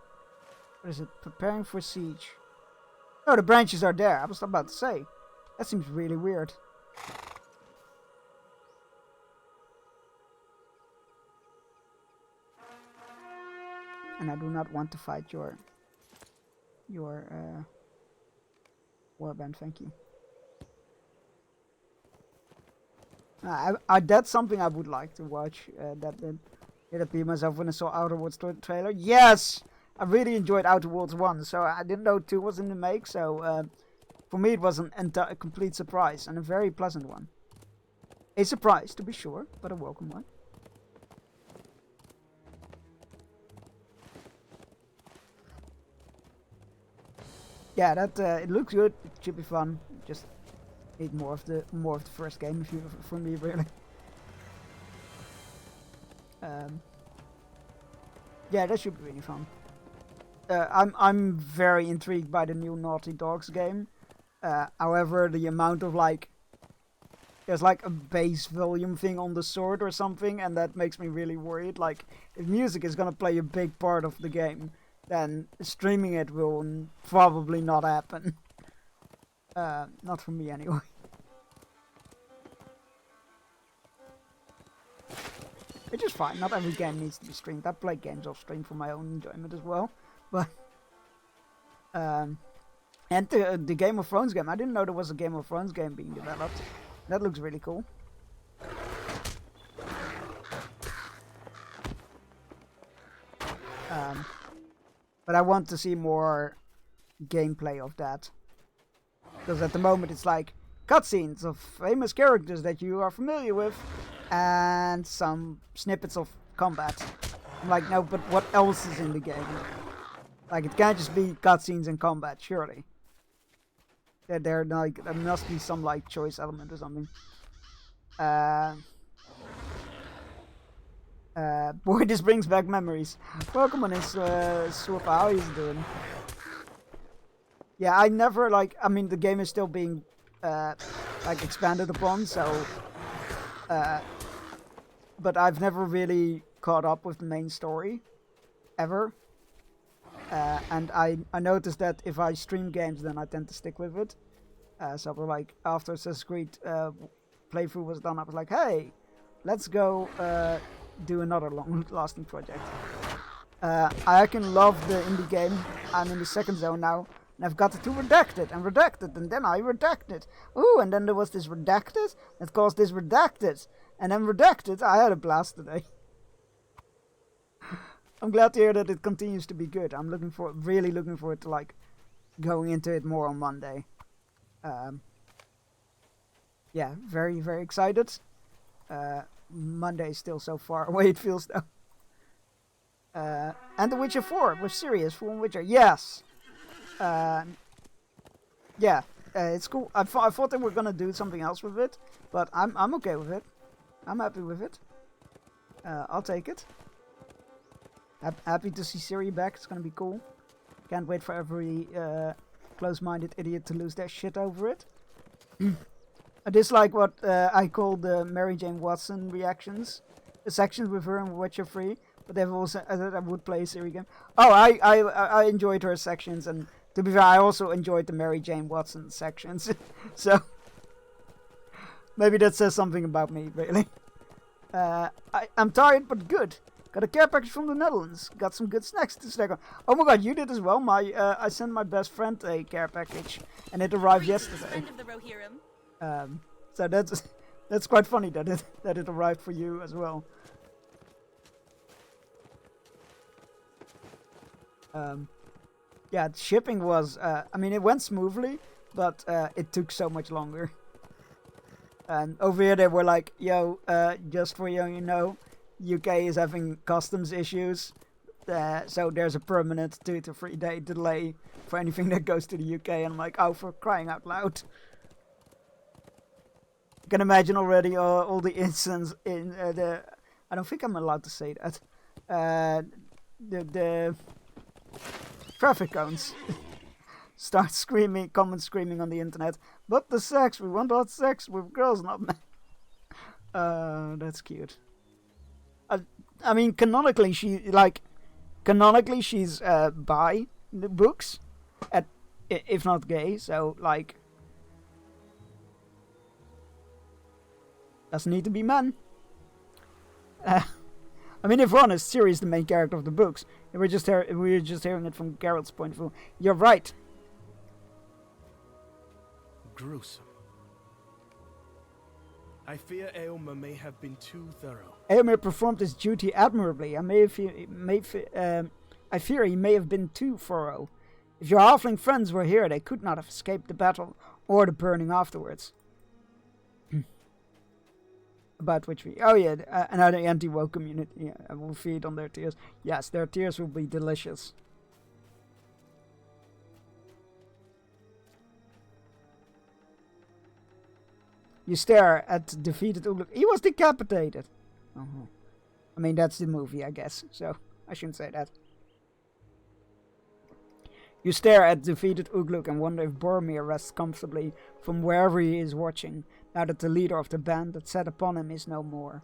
What is it? Preparing for siege. Oh, the branches are there. I was about to say. That seems really weird. And I do not want to fight your warband, thank you. That's something I would like to watch. It appeared myself when I saw Outer Worlds trailer. Yes! I really enjoyed Outer Worlds 1, so I didn't know 2 was in the make, so for me it was a complete surprise, and a very pleasant one. A surprise, to be sure, but a welcome one. Yeah, that it looks good. It should be fun. Just need more of the first game, for me, really. Yeah, that should be really fun. I'm very intrigued by the new Naughty Dogs game. However, the amount of like, there's like a bass volume thing on the sword or something, and that makes me really worried. Like, if music is gonna play a big part of the game, then streaming it will probably not happen. Not for me anyway. Which is fine, not every game needs to be streamed. I play games off stream for my own enjoyment as well. But and the Game of Thrones game, I didn't know there was a Game of Thrones game being developed. That looks really cool. But I want to see more gameplay of that. Because at the moment it's like cutscenes of famous characters that you are familiar with and some snippets of combat. I'm like, no, but what else is in the game? Like, it can't just be cutscenes and combat, surely. There must be some like choice element or something. Boy, this brings back memories. Welcome on this, Swap, how are you doing? Yeah, I never, like, I mean, the game is still being, like, expanded upon, so, but I've never really caught up with the main story, ever. And I noticed that if I stream games, then I tend to stick with it. So, like, after Assassin's Creed playthrough was done, I was like, hey, let's go, do another long-lasting project. I can love the indie game. I'm in the second zone now, and I've got to redact it, and then I redacted. Ooh, and then there was this redacted that caused this redacted, and then redacted. I had a blast today. I'm glad to hear that it continues to be good. I'm really looking forward to like going into it more on Monday. Yeah, very, very excited. Monday is still so far away, it feels though. And The Witcher 4 was serious for Witcher. Yes. Yeah, it's cool. I thought they were gonna do something else with it, but I'm okay with it. I'm happy with it. I'll take it. Happy to see Ciri back. It's gonna be cool. Can't wait for every close-minded idiot to lose their shit over it. I dislike what I call the Mary Jane Watson reactions. The sections with her in Witcher 3, but they've also that I would play a Ciri game. Oh, I enjoyed her sections, and to be fair, I also enjoyed the Mary Jane Watson sections. So maybe that says something about me, really. I'm tired but good. Got a care package from the Netherlands. Got some good snacks to snack on. Oh my god, you did as well. I sent my best friend a care package, and it arrived yesterday. Friend of the Rohirrim. So that's quite funny that it arrived for you as well. Yeah, shipping was. I mean, it went smoothly, but it took so much longer. And over here they were like, "Yo, just for you know, UK is having customs issues, so there's a permanent 2 to 3 day delay for anything that goes to the UK." And I'm like, "Oh, for crying out loud!" You can imagine already all the incidents in the. I don't think I'm allowed to say that. The traffic cones start screaming, comment screaming on the internet. But the sex, we want all sex with girls, not men. That's cute. I mean, canonically, she's bi in the books, if not gay. So like, doesn't need to be men. I mean, if we're honest, Ciri is the main character of the books. We're just hearing it from Geralt's point of view. You're right. Gruesome. I fear Eomer may have been too thorough. Eomer performed his duty admirably. I fear he may have been too thorough. If your halfling friends were here, they could not have escaped the battle or the burning afterwards. About which we... Oh yeah, another anti-woke community. Yeah, I will feed on their tears. Yes, their tears will be delicious. You stare at defeated Ugluk. He was decapitated. I mean, that's the movie, I guess. So, I shouldn't say that. You stare at defeated Ugluk and wonder if Boromir rests comfortably from wherever he is watching, now that the leader of the band that set upon him is no more.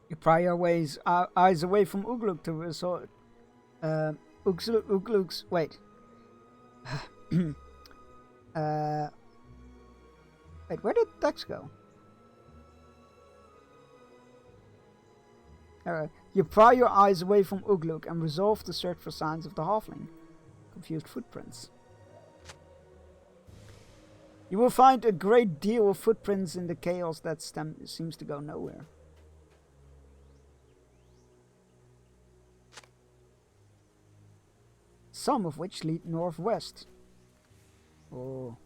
You pry your eyes away from Ugluk to resort. Ugluk's. Wait. Wait, where did Dex go? You pry your eyes away from Ugluk and resolve to search for signs of the halfling. Confused footprints. You will find a great deal of footprints in the chaos that seems to go nowhere. Some of which lead northwest. Oh.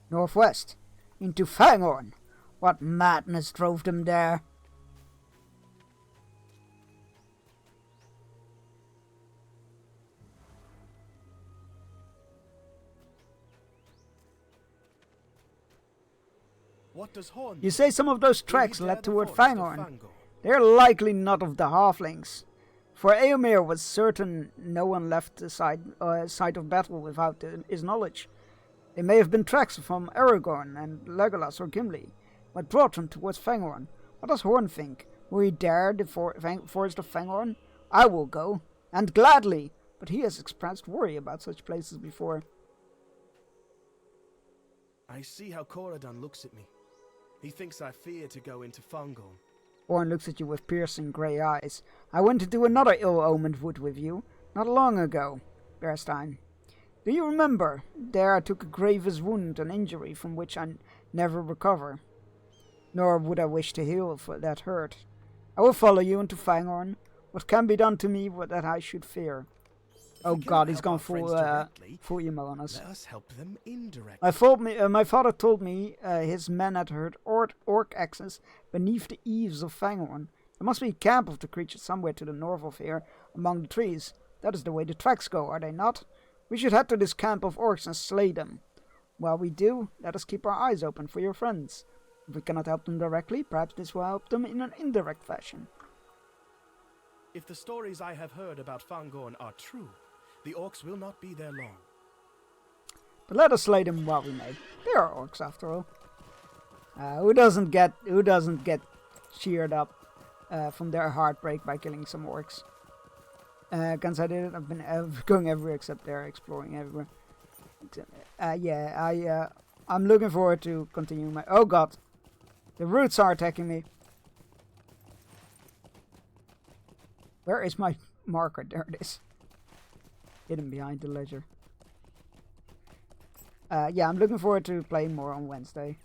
Northwest. Into Fangorn. What madness drove them there? What does Horn? You say some of those tracks led toward Fangorn. They're likely not of the halflings. For Eomer was certain no one left the site of battle without his knowledge. They may have been tracks from Aragorn and Legolas or Gimli. What brought them towards Fangorn? What does Horn think? Will he dare the forest of Fangorn? I will go, and gladly, but he has expressed worry about such places before. I see how Coradan looks at me. He thinks I fear to go into Fangorn. Horn looks at you with piercing grey eyes. I went into another ill-omened wood with you, not long ago, Berstein. Do you remember? There I took a grievous wound, an injury from which I never recover. Nor would I wish to heal for that hurt. I will follow you into Fangorn. What can be done to me that I should fear? Oh God, he's gone full emo on us. Let us help them indirectly. My father told me his men had heard orc axes beneath the eaves of Fangorn. There must be a camp of the creatures somewhere to the north of here, among the trees. That is the way the tracks go, are they not? We should head to this camp of orcs and slay them. While we do, let us keep our eyes open for your friends. If we cannot help them directly, perhaps this will help them in an indirect fashion. If the stories I have heard about Fangorn are true, the orcs will not be there long. But let us slay them while we may. They are orcs after all. Who doesn't get cheered up from their heartbreak by killing some orcs? Since I did it, I've been going everywhere except there, exploring everywhere. I'm looking forward to continuing my... Oh God! The roots are attacking me. Where is my marker? There it is. Hidden behind the ledger. I'm looking forward to playing more on Wednesday.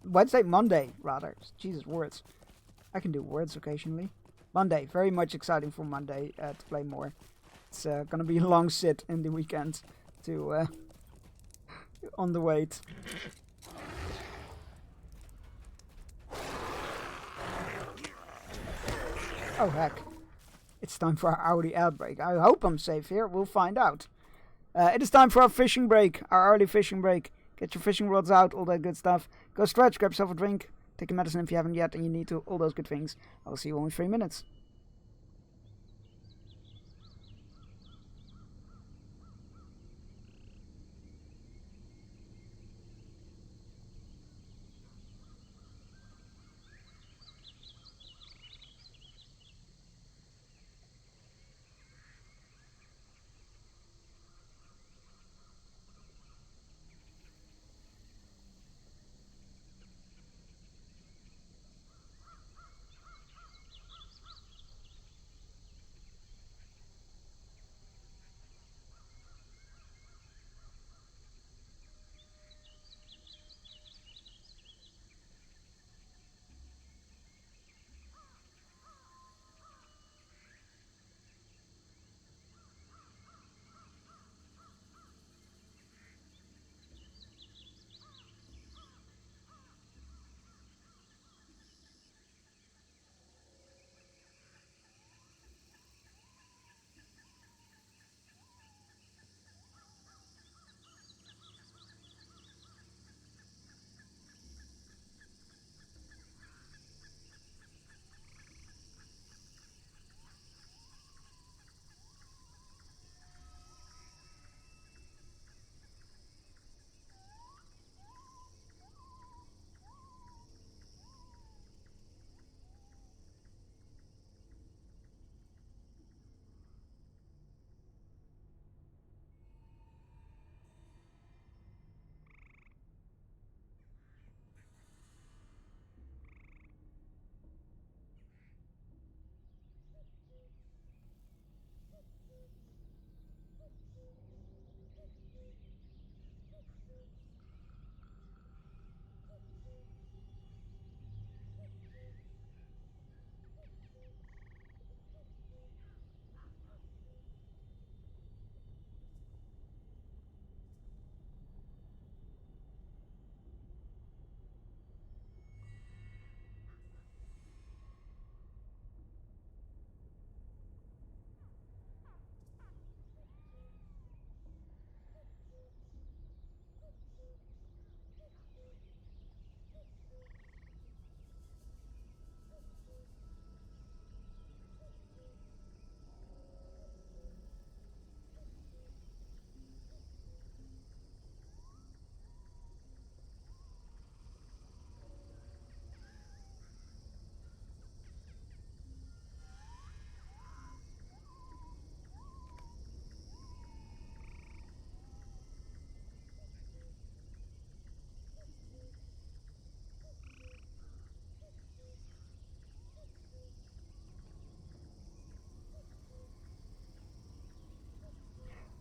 Monday, rather. Jesus, words. I can do words occasionally. Monday, very much exciting for Monday to play more. It's gonna be a long sit in the weekend to on the wait. Oh heck. It's time for our hourly outbreak. I hope I'm safe here. We'll find out. It is time for our fishing break. Our early fishing break. Get your fishing rods out, all that good stuff. Go stretch, grab yourself a drink. Take your medicine if you haven't yet and you need to. All those good things. I will see you all in 3 minutes.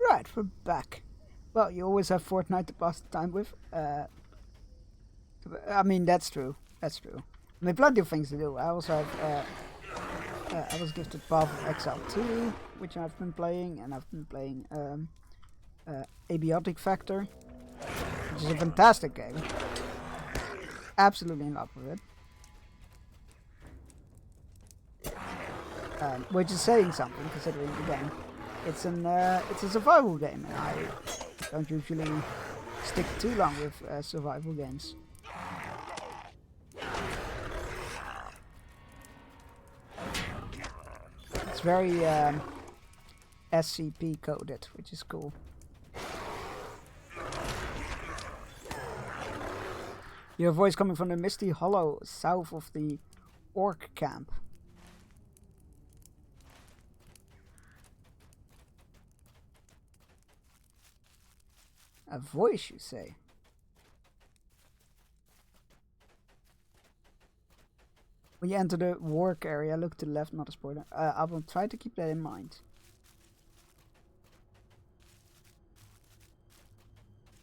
Right, we're back. Well, you always have Fortnite to pass the time with. I mean, that's true. That's true. I mean, plenty of things to do. I also have, I was gifted Path of Exile 2, which I've been playing, and I've been playing Abiotic Factor, which is a fantastic game. Absolutely in love with it. Which is saying something, considering again, it's a survival game, and I don't usually stick too long with survival games. It's very SCP coded, which is cool. Your voice coming from the misty hollow south of the orc camp. A voice, you say? When you enter the work area, look to the left, not a spoiler. I will try to keep that in mind.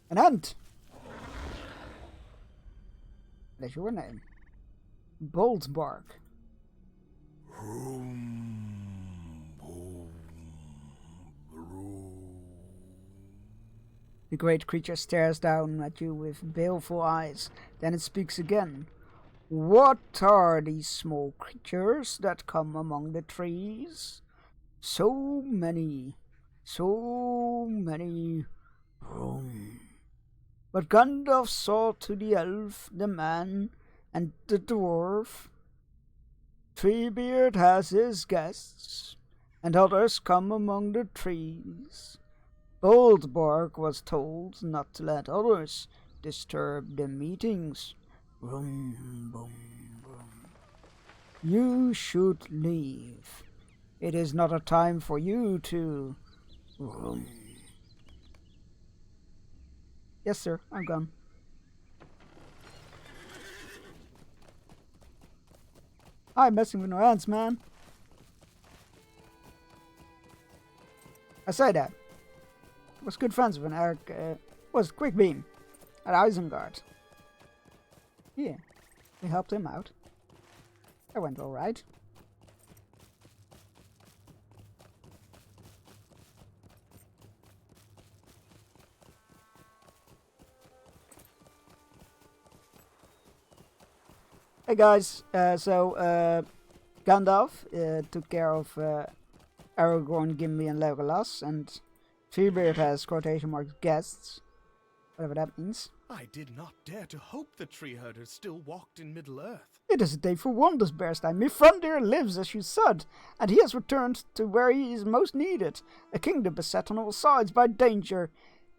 An ant! That's your name. Boltbark. The great creature stares down at you with baleful eyes. Then it speaks again. What are these small creatures that come among the trees? So many, so many. But Gandalf saw to the elf, the man, and the dwarf. Treebeard has his guests, and others come among the trees. Boltbark was told not to let others disturb the meetings. Boom, boom, boom. You should leave. It is not a time for you to... Vroom. Yes, sir, I'm gone. I'm messing with no ants, man. I say that. I was good friends with an Eric, was Quickbeam at Isengard. Yeah, we helped him out. That went all right. Hey guys, Gandalf took care of Aragorn, Gimli and Legolas, and Treebeard has quotation marks guests, whatever that means. I did not dare to hope the tree herders still walked in Middle-earth. It is a day for wonders, Bearstein. Mithrandir lives as you said, and he has returned to where he is most needed, a kingdom beset on all sides by danger.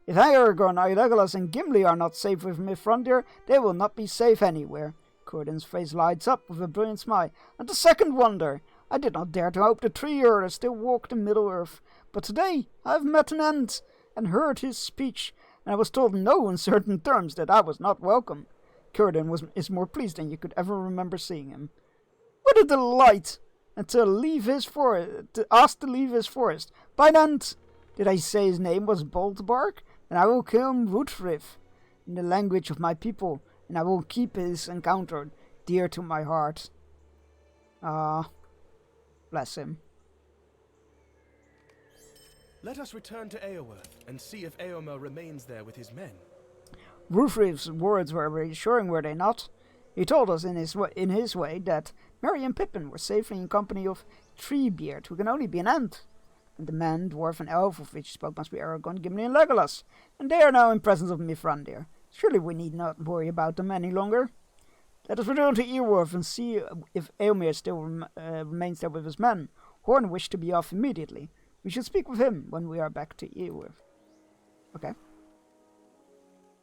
If Aragorn, Legolas and Gimli are not safe with Mithrandir, they will not be safe anywhere. Cúrdain's face lights up with a brilliant smile. And the second wonder, I did not dare to hope the tree herders still walked in Middle-earth, but today I have met an ant and heard his speech, and I was told in no uncertain terms that I was not welcome. Cúrdain is more pleased than you could ever remember seeing him. What a delight! And to ask to leave his forest. By an ant! Did I say his name was Boltbark? And I will kill him Wuthrif, in the language of my people, and I will keep his encounter dear to my heart. Ah, bless him. Let us return to Eowyn and see if Eomer remains there with his men. Wuthrif's words were reassuring, were they not? He told us in his way that Merry and Pippin were safely in company of Treebeard, who can only be an ant, and the man, dwarf, and elf of which spoke must be Aragorn, Gimli, and Legolas, and they are now in presence of Mithrandir. Surely we need not worry about them any longer. Let us return to Eorwulf and see if Eomer still remains there with his men. Horn wished to be off immediately. We should speak with him when we are back to Eorwulf. Okay.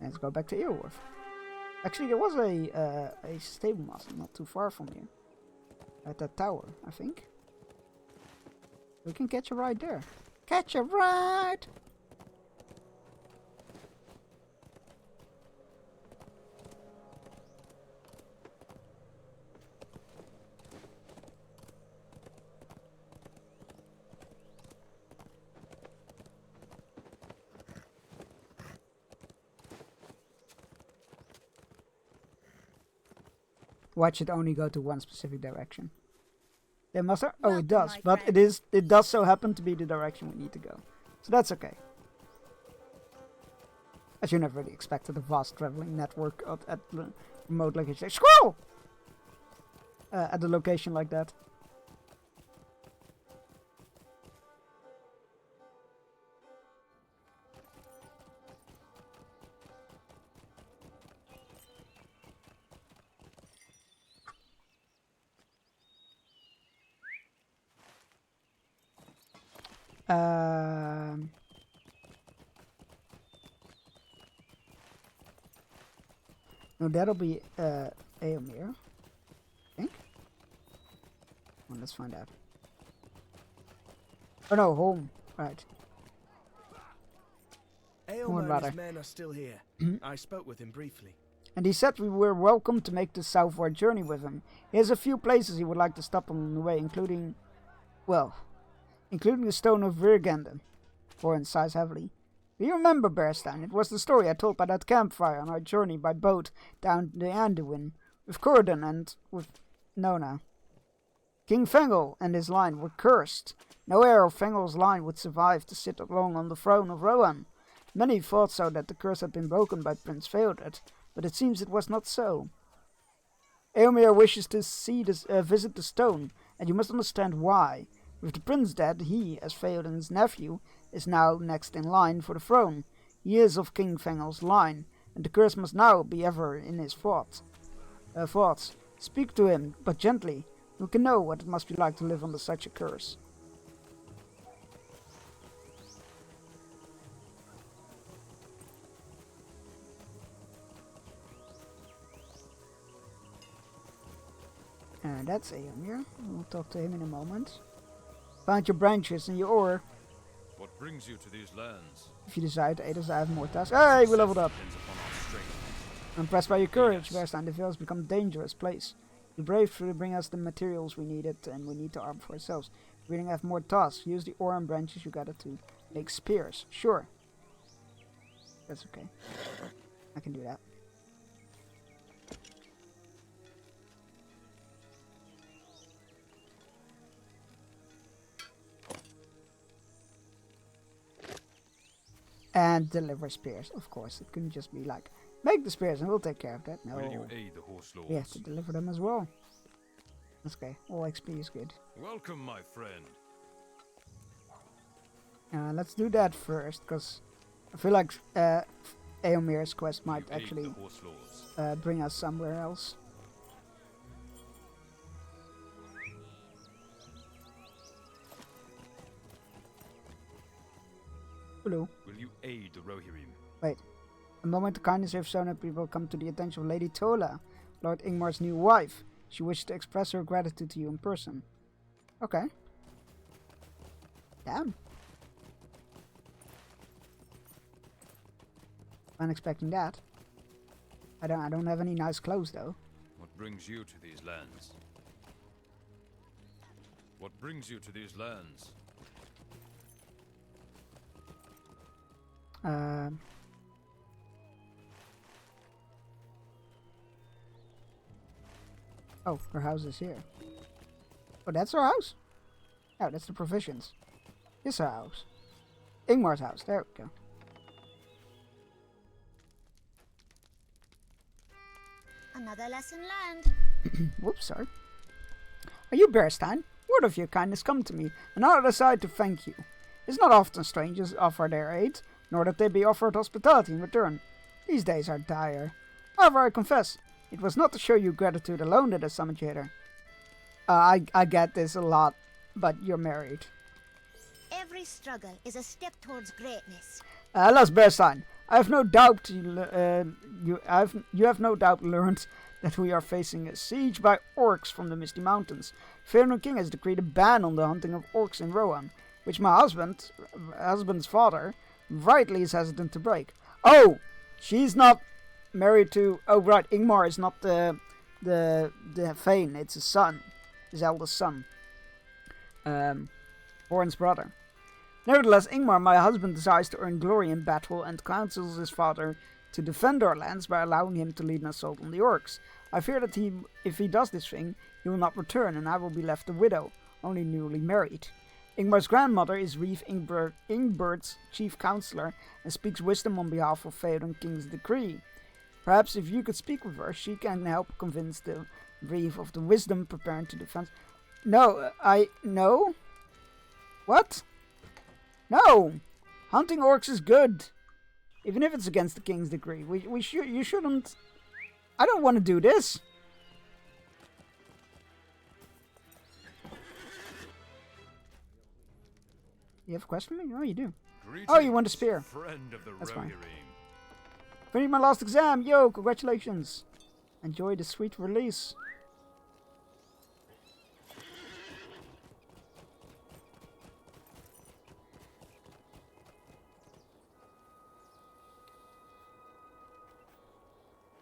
Let's go back to Eorwulf. Actually, there was a stable master not too far from here. At that tower, I think. We can catch a ride there. Catch a ride! Watch it only go to one specific direction. Yeah, Master? Oh, it Welcome, does. my But friend. it does so happen to be the direction we need to go. So that's okay. As you never really expected a vast traveling network at the remote location. Squirrel! At a location like that. No, that'll be Eomer, I think. Well, let's find out. Oh no, home. Right. Aylmer and rather. his men are still here. I spoke with him briefly. And he said we were welcome to make the southward journey with him. He has a few places he would like to stop on the way, including the Stone of Virganden. Thorin sighs heavily. Do you remember, Bearstein? It was the story I told by that campfire on our journey by boat down the Anduin, with Cúrdan and with Nona. King Fengel and his line were cursed. No heir of Fengel's line would survive to sit long on the throne of Rohan. Many thought so that the curse had been broken by Prince Feodred, but it seems it was not so. Eomer wishes to visit the stone, and you must understand why. With the prince dead, he, as Feodred's nephew, is now next in line for the throne. He is of King Fengel's line, and the curse must now be ever in his thoughts. Speak to him, but gently. You can know what it must be like to live under such a curse. That's Eomer. We'll talk to him in a moment. Find your branches and your ore. What brings you to these lands? If you decide to aid us, I have more tasks. Hey, we leveled up. Depends upon our strength. I'm impressed by your courage, Bearstein. The Vale has become a dangerous place. You bravely bring us the materials we needed, and we need to arm for ourselves. We didn't have more tasks. Use the ore and branches you gathered to make spears. Sure. That's okay. I can do that. And deliver spears, of course. It couldn't just be like, make the spears and we'll take care of that. No. Will you aid the horse lords? We have to deliver them as well. That's okay. All XP is good. Welcome, my friend. Let's do that first, because I feel like Eomer's quest might You aid actually the horse lords. bring us somewhere else. Hello. Will you aid the Rohirrim? Wait. A moment of kindness you have shown up will come to the attention of Lady Tola, Lord Ingmar's new wife. She wishes to express her gratitude to you in person. Okay. Damn. I'm expecting that. I don't have any nice clothes though. What brings you to these lands? What brings you to these lands? Oh, her house is here. Oh, that's her house? Oh, that's the provisions. This is her house. Ingmar's house. There we go. Another lesson learned. Whoops, sorry. Are you Bearstein? Word of your kindness come to me, and I decide to thank you. It's not often strangers offer their aid, nor that they be offered hospitality in return. These days are dire. However, I confess, it was not to show you gratitude alone that I summoned you hither. I get this a lot, but you're married. Every struggle is a step towards greatness. Alas, Bearstein, I have no doubt you have no doubt learned that we are facing a siege by orcs from the Misty Mountains. Feanor King has decreed a ban on the hunting of orcs in Rohan, which my husband's father, rightly is hesitant to break. Oh, she's not married to. Oh, right, Ingmar is not the Thane. It's his son, his eldest son, Thorin's brother. Nevertheless, Ingmar, my husband, desires to earn glory in battle and counsels his father to defend our lands by allowing him to lead an assault on the orcs. I fear that if he does this thing, he will not return, and I will be left a widow, only newly married. Ingmar's grandmother is Reeve Ingbert's chief counselor and speaks wisdom on behalf of Theoden King's decree. Perhaps if you could speak with her, she can help convince the Reeve of the wisdom preparing to defend. No. What? No! Hunting orcs is good. Even if it's against the king's decree. You shouldn't... I don't want to do this. You have a question for me? Oh, you do. Oh, you want a spear. Friend of the That's fine. Rohirrim. Finished my last exam. Yo, congratulations. Enjoy the sweet release.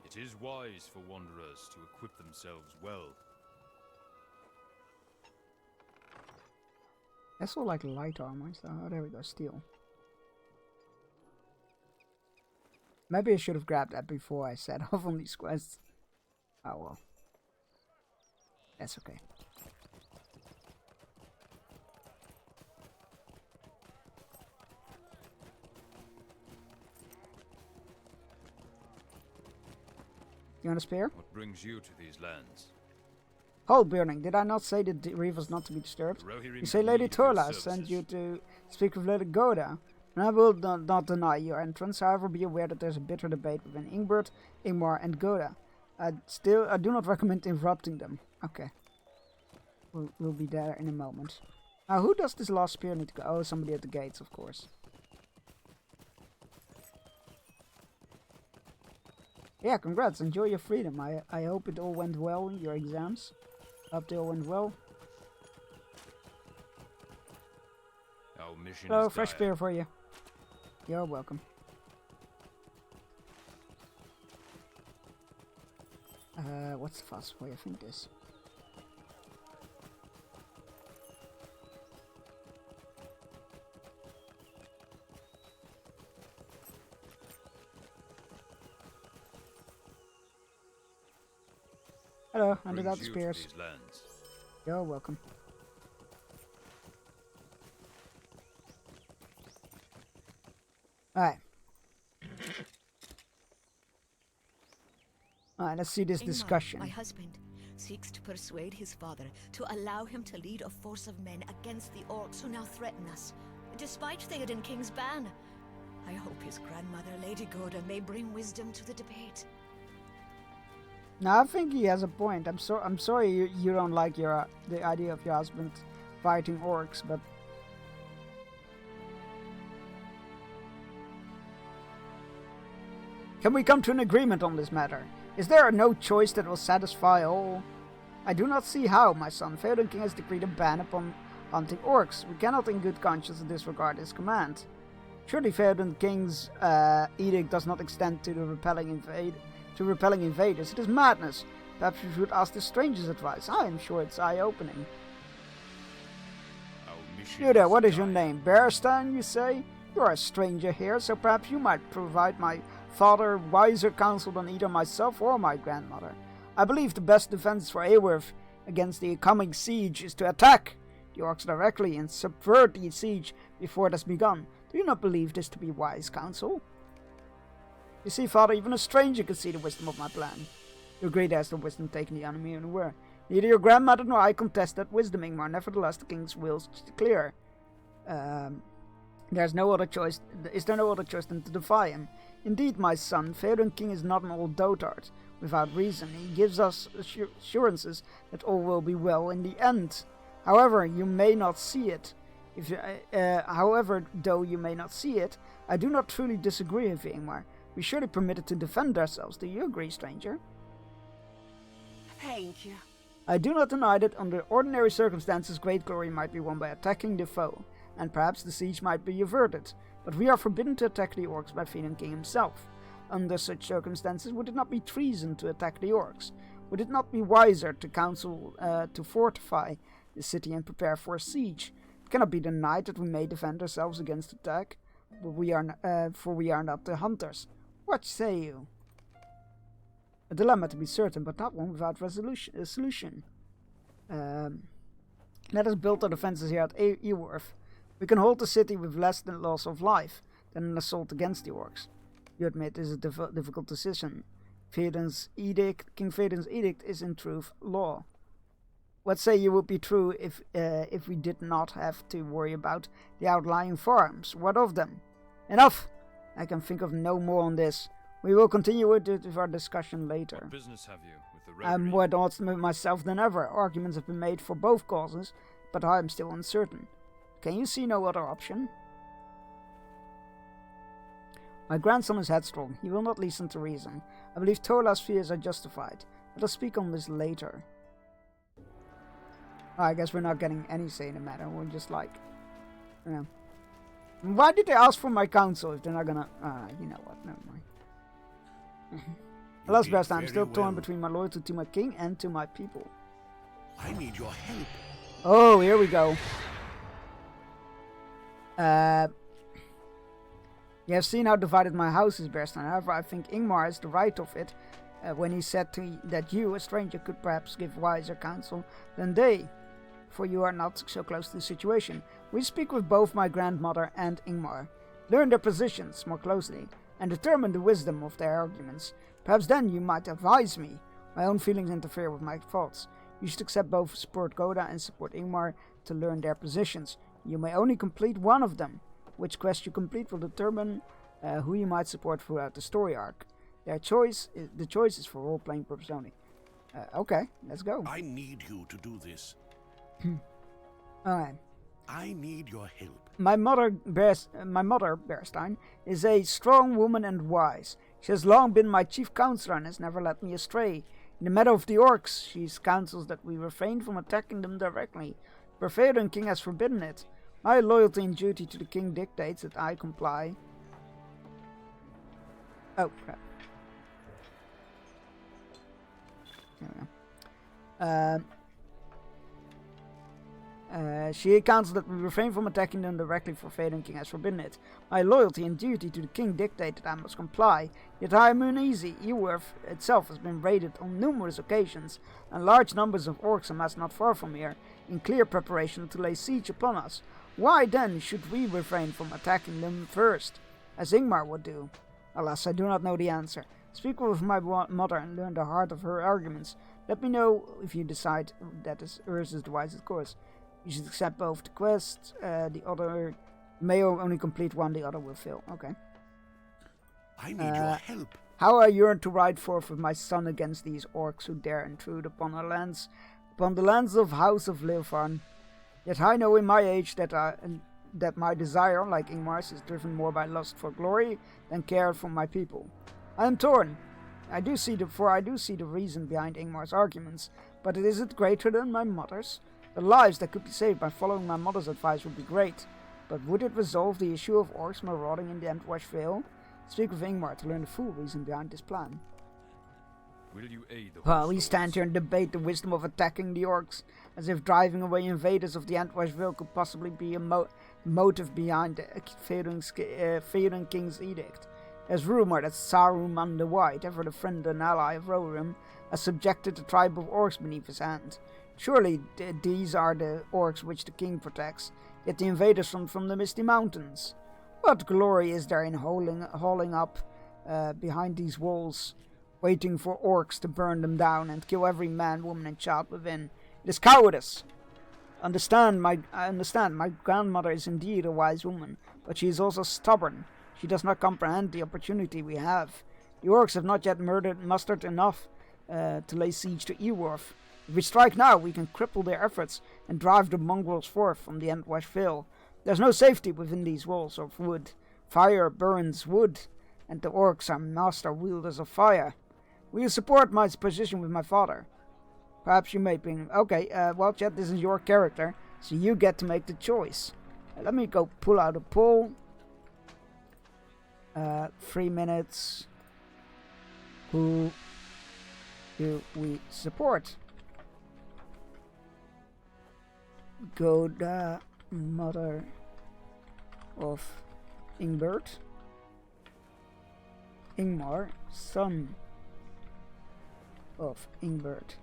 It is wise for wanderers to equip themselves well. That's all like light armor. So, oh, there we go. Steel. Maybe I should have grabbed that before I set off on these quests. Oh well. That's okay. You want a spear? What brings you to these lands? Hold, burning. Did I not say that the Reeve was not to be disturbed? You say Lady Turla sent you to speak with Lady Goda, and I will not deny your entrance. However, be aware that there's a bitter debate between Ingbert, Ingmar, and Goda. I do not recommend interrupting them. Okay. We'll be there in a moment. Now, who does this last spear need to go? Oh, somebody at the gates, of course. Yeah, congrats. Enjoy your freedom. I hope it all went well in your exams. Hope they all went well. Our mission Hello, is fresh dire. spear for you. You're welcome. What's the fastest way? I think this. Hello, under that spears. You're welcome. Alright. Alright, let's see this Ingmar, discussion. my husband, seeks to persuade his father to allow him to lead a force of men against the orcs who now threaten us, despite Theoden King's ban. I hope his grandmother, Lady Goda, may bring wisdom to the debate. Now I think he has a point. I'm sorry you don't like the idea of your husband fighting orcs, but can we come to an agreement on this matter? Is there no choice that will satisfy all? I do not see how, my son. Theoden King has decreed a ban upon hunting orcs. We cannot in good conscience disregard his command. Surely Theoden King's edict does not extend to the repelling invaders. It is madness. Perhaps we should ask the stranger's advice. I am sure it's eye-opening. You there, what is your name? Bearstan, you say? You are a stranger here, so perhaps you might provide my father wiser counsel than either myself or my grandmother. I believe the best defense for Eowulf against the coming siege is to attack the orcs directly and subvert the siege before it has begun. Do you not believe this to be wise counsel? You see, father, even a stranger can see the wisdom of my plan. You agree there's the wisdom taking the enemy unaware. Neither your grandmother nor I contest that wisdom, Ingmar. Nevertheless, the king's will is clear. Is there no other choice than to defy him? Indeed, my son, Theoden King is not an old dotard. Without reason, he gives us assurances that all will be well in the end. However, you may not see it. Though you may not see it, I do not truly disagree with Ingmar. We surely permitted to defend ourselves. Do you agree, stranger? Thank you. I do not deny that under ordinary circumstances great glory might be won by attacking the foe, and perhaps the siege might be averted, but we are forbidden to attack the orcs by Theoden King himself. Under such circumstances, would it not be treason to attack the orcs? Would it not be wiser to counsel to fortify the city and prepare for a siege? It cannot be denied that we may defend ourselves against attack, but we are not the hunters. What say you? A dilemma to be certain, but not one without a solution. Let us build our defenses here at Eworth. We can hold the city with less than loss of life than an assault against the orcs. You admit this is a difficult decision. King Phaedon's edict is in truth law. What say you would be true if we did not have to worry about the outlying farms? What of them? Enough! I can think of no more on this. We will continue with our discussion later. What business have you with the I'm Rotary? more at odds with myself than ever. Arguments have been made for both causes, but I am still uncertain. Can you see no other option? My grandson is headstrong. He will not listen to reason. I believe Tola's fears are justified. Let us speak on this later. I guess we're not getting any say in the matter. We're just like, you know. Why did they ask for my counsel if they're not gonna? You know what? Never mind. Alas, best, I'm still torn between my loyalty to my king and to my people. I need your help. Oh, here we go. You have seen how divided my house is, Berstein. However, I think Ingmar has the right of it when he said that you, a stranger, could perhaps give wiser counsel than they, for you are not so close to the situation. We speak with both my grandmother and Ingmar, learn their positions more closely, and determine the wisdom of their arguments. Perhaps then you might advise me. My own feelings interfere with my thoughts. You should accept both support Goda and support Ingmar to learn their positions. You may only complete one of them. Which quest you complete will determine who you might support throughout the story arc. The choice is for role-playing purposes only. Okay, let's go. I need you to do this. Alright. I need your help. My mother, Berstein, is a strong woman and wise. She has long been my chief counselor and has never led me astray. In the matter of the orcs, she counsels that we refrain from attacking them directly. The Phaedon king has forbidden it. My loyalty and duty to the king dictates that I comply. Oh, crap. There we go. She counsels that we refrain from attacking them directly, for Phaedon king has forbidden it. My loyalty and duty to the king dictate that I must comply, yet I am uneasy. Eworth itself has been raided on numerous occasions, and large numbers of orcs amassed not far from here, in clear preparation to lay siege upon us. Why then should we refrain from attacking them first, as Ingmar would do? Alas, I do not know the answer. Speak with my mother and learn the heart of her arguments. Let me know if you decide that hers is the wisest course. You should accept both the quests. The other may only complete one, the other will fail. Okay. I need your help. How I yearn to ride forth with my son against these orcs who dare intrude upon our lands, upon the lands of House of Leofarn. Yet I know in my age that my desire, like Ingmar's, is driven more by lust for glory than care for my people. I am torn. I do see the reason behind Ingmar's arguments, but is it greater than my mother's? The lives that could be saved by following my mother's advice would be great, but would it resolve the issue of orcs marauding in the Entwash Vale? Speak with Ingmar to learn the full reason behind this plan. Will you aid the Well, we stand here and debate the wisdom of attacking the orcs, as if driving away invaders of the Entwash Vale could possibly be a motive behind the Phaedon King's edict. There's rumor that Saruman the White, ever the friend and ally of Rohirrim, has subjected the tribe of orcs beneath his hand. Surely these are the orcs which the king protects, yet the invaders from the Misty Mountains. What glory is there in hauling up behind these walls, waiting for orcs to burn them down and kill every man, woman and child within? It is cowardice. I understand my grandmother is indeed a wise woman, but she is also stubborn. She does not comprehend the opportunity we have. The orcs have not yet mustered enough to lay siege to Eworth. If we strike now, we can cripple their efforts and drive the mongrels forth from the Entwash Vale. There's no safety within these walls of wood. Fire burns wood, and the orcs are master wielders of fire. Will you support my position with my father? Perhaps you may bring... Okay, well, Chet, this is your character, so you get to make the choice. Let me go pull out a poll. 3 minutes. Who do we support? Goda, mother of Ingbert. Ingmar, son of Ingbert.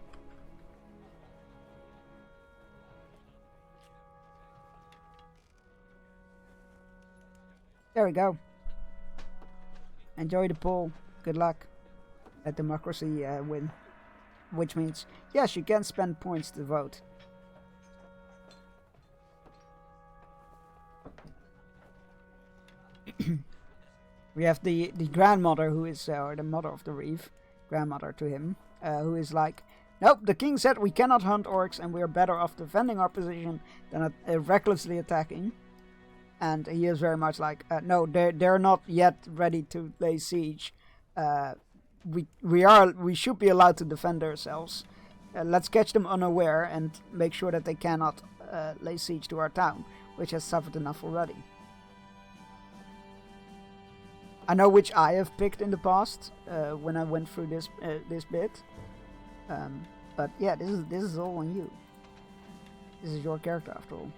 There we go. Enjoy the poll. Good luck. Let democracy win. Which means, yes, you can spend points to vote. We have the grandmother who is, or the mother of the reef, grandmother to him, who is like, nope, the king said we cannot hunt orcs and we are better off defending our position than recklessly attacking. And he is very much like, no, they're not yet ready to lay siege. We should be allowed to defend ourselves. Let's catch them unaware and make sure that they cannot lay siege to our town, which has suffered enough already. I know which I have picked in the past when I went through this bit, but yeah, this is all on you. This is your character after all.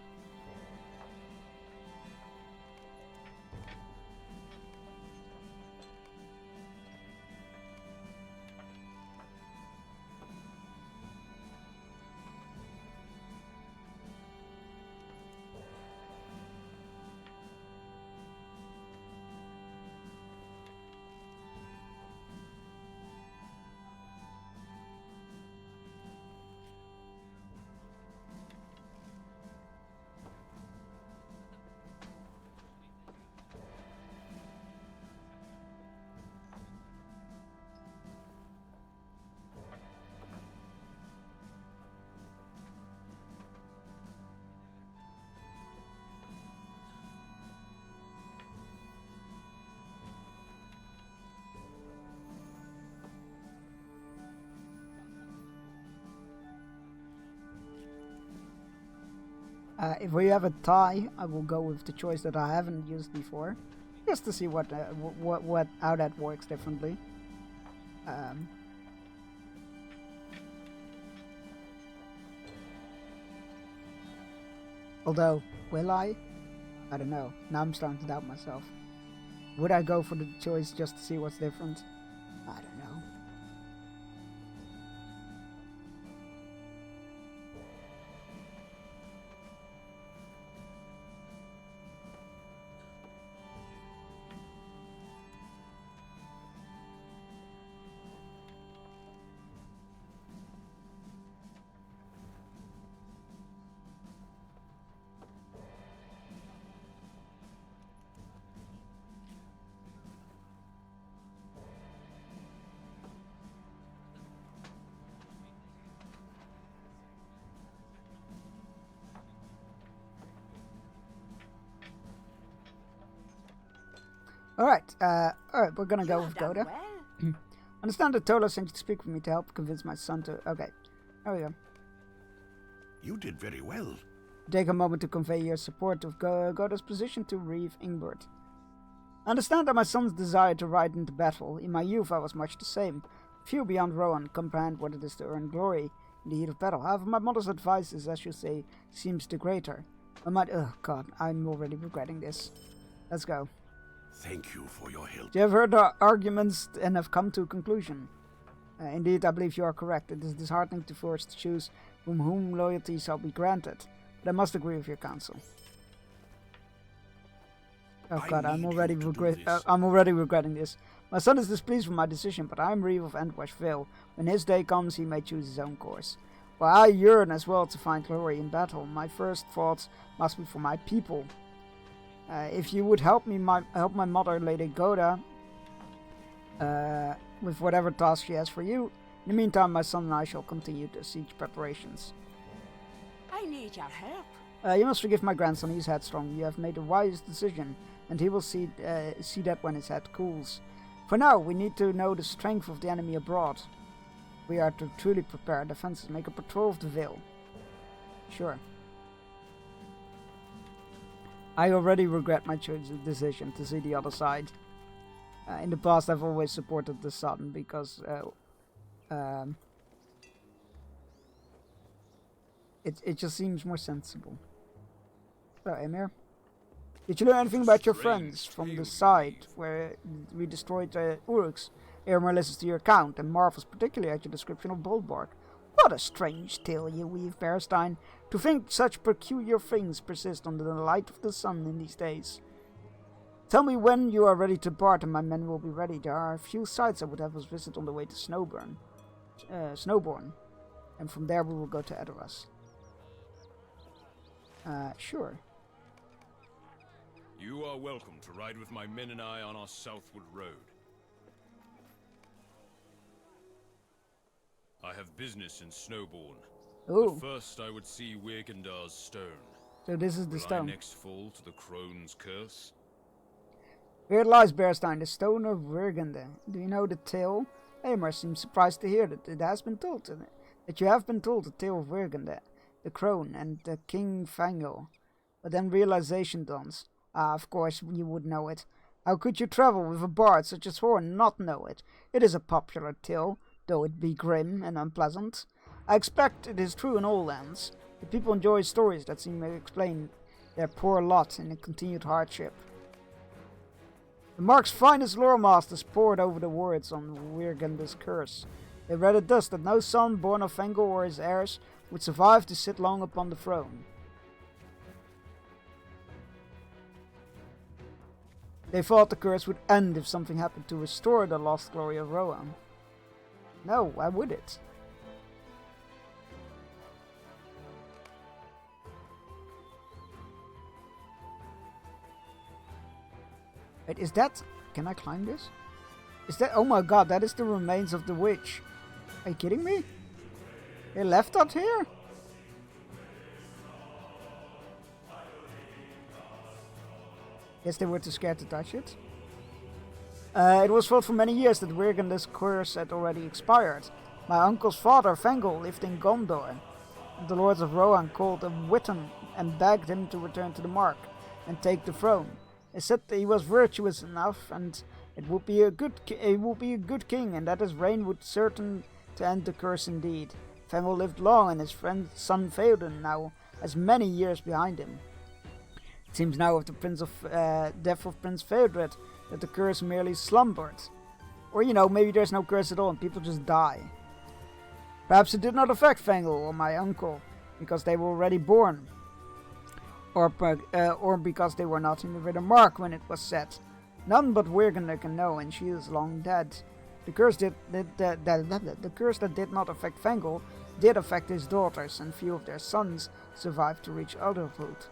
If we have a tie, I will go with the choice that I haven't used before, just to see how that works differently. Although, will I? I don't know. Now I'm starting to doubt myself. Would I go for the choice just to see what's different? I don't know. Alright, we're gonna go with Goda. Understand that Tola sent you to speak with me to help convince my son to... Okay, there we go. You did very well. Take a moment to convey your support of Goda's position to Reeve Ingbert. Understand that my son's desire to ride into battle. In my youth I was much the same. Few beyond Rohan comprehend what it is to earn glory in the heat of battle. However, my mother's advice is, as you say, seems the greater. Oh god, I'm already regretting this. Let's go. Thank you for your help. You have heard the arguments and have come to a conclusion. Indeed, I believe you are correct. It is disheartening to force to choose whom loyalty shall be granted. But I must agree with your counsel. Oh god, I'm already regretting this. My son is displeased with my decision, but I am Reeve of Entwash Vale. When his day comes, he may choose his own course. While I yearn as well to find glory in battle, my first thoughts must be for my people. If you would help my mother, Lady Goda, with whatever task she has for you. In the meantime, my son and I shall continue the siege preparations. I need your help. You must forgive my grandson. He's headstrong. You have made a wise decision, and he will see that when his head cools. For now, we need to know the strength of the enemy abroad. We are to truly prepare defenses. Make a patrol of the Vale. Sure. I already regret my decision to see the other side. In the past, I've always supported the Sun because it just seems more sensible. So, Emir, Did you learn anything about your friends Strange from the tale site where we destroyed Uruks? Eomer listens to your account and marvels particularly at your description of Boldbark. What a strange tale you weave, Bearstein. To think such peculiar things persist under the light of the sun in these days. Tell me when you are ready to part and my men will be ready. There are a few sites I would have us visit on the way to Snowborn. And from there we will go to Edoras. Sure. You are welcome to ride with my men and I on our southward road. I have business in Snowborn. Ooh. But first I would see Wirgendar's stone. So this is the Will stone. I next fall to the crone's curse? Here it lies, Bearstein, the stone of Wirgende. Do you know the tale? Eomer seems surprised to hear that it has been told to that you have been told the tale of Wirgende, the crone, and the King Fangel. But then realization dawns. Ah, of course you would know it. How could you travel with a bard such as Horn and not know it? It is a popular tale, though it be grim and unpleasant. I expect it is true in all lands. The people enjoy stories that seem to explain their poor lot in a continued hardship. The Mark's finest lore masters pored over the words on Wirgende's curse. They read it thus, that no son born of Fengel or his heirs would survive to sit long upon the throne. They thought the curse would end if something happened to restore the lost glory of Rohan. No, why would it? Wait, is that... Can I climb this? Is that... Oh my god, that is the remains of the witch. Are you kidding me? They left that here? Guess they were too scared to touch it. It was thought for many years that Wirgende's curse had already expired. My uncle's father, Fengel, lived in Gondor. The lords of Rohan called him Witten and begged him to return to the Mark and take the throne. They said that he was virtuous enough and it would be a good king, and that his reign would certain to end the curse indeed. Fengel lived long, and his son Theoden now has many years behind him. It seems now with the death of Prince Theodred that the curse merely slumbered. Or, you know, maybe there's no curse at all and people just die. Perhaps it did not affect Fengel or my uncle, because they were already born. Or because they were not in the Ritter Mark when it was set. None but Wirgende can know, and she is long dead. The curse that did not affect Fengel did affect his daughters, and few of their sons survived to reach adulthood.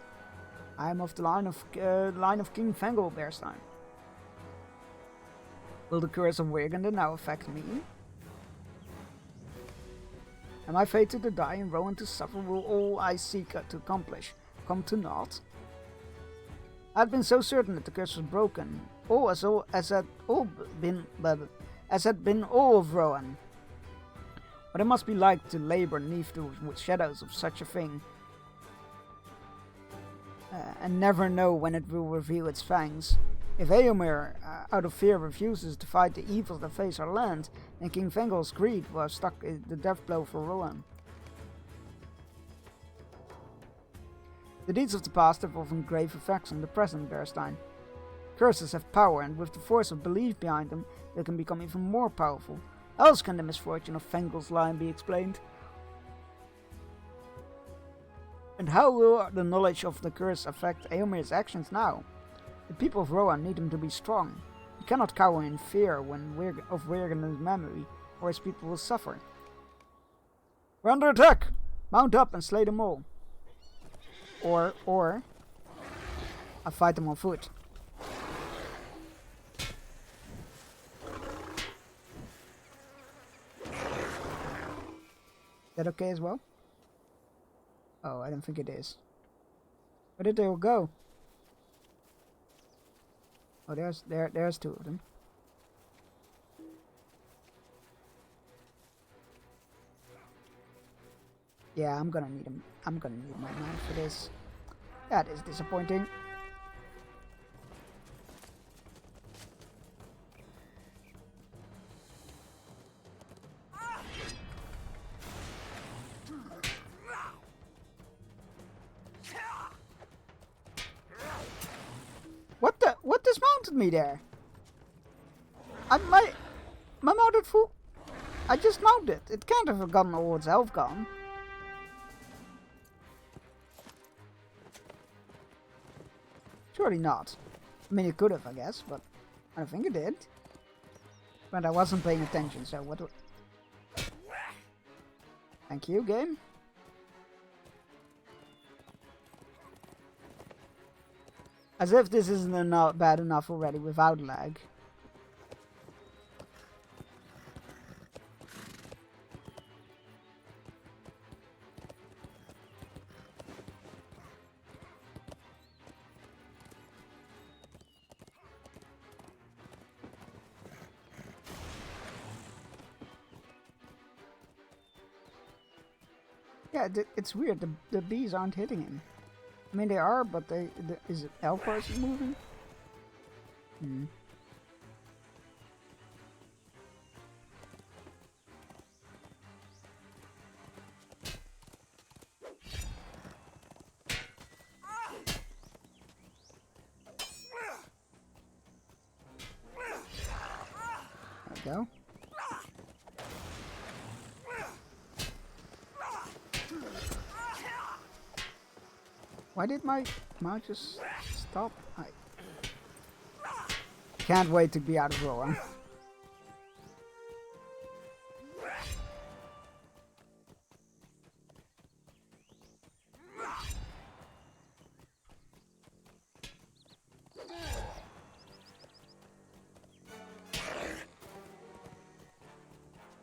I am of the line of King Fengel, Bearstein. Will the curse of Wirgende now affect me? Am I fated to die and Rohan to suffer? Will all I seek to accomplish come to naught? I had been so certain that the curse was broken, as had been all of Rohan. What it must be like to labor neath the shadows of such a thing, and never know when it will reveal its fangs. If Eomer, out of fear, refuses to fight the evils that face our land, then King Fengel's greed will have stuck the death blow for Rohan. The deeds of the past have often grave effects on the present, Bearstein. Curses have power, and with the force of belief behind them, they can become even more powerful. Else can the misfortune of Fengel's line be explained? And how will the knowledge of the curse affect Eomer's actions now? The people of Rohan need him to be strong. He cannot cower in fear of Wirgende's memory, or his people will suffer. We're under attack! Mount up and slay them all. Or I fight them on foot. Is that okay as well? Oh, I don't think it is. Where did they all go? Oh, there's two of them. Yeah, I'm gonna need them. I'm gonna need my man for this. That is disappointing. mounted me there. My mounted fool. I just mounted. It can't have gotten all its health gone. Surely not. I mean, it could have, I guess, but I don't think it did. But I wasn't paying attention, so what do... Thank you, game. As if this isn't bad enough already without lag. Yeah, it's weird. The bees aren't hitting him. I mean, they are, but is it elf person moving? Hmm. There we go. Why did my mouse just stop? I can't wait to be out of Rowan.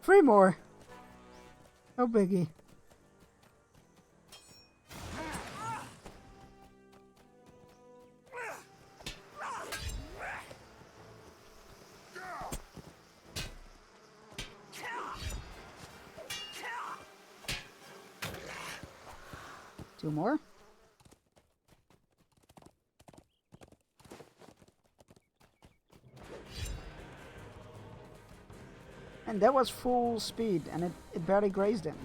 Three more. No biggie. Two more. And that was full speed, and it barely grazed him.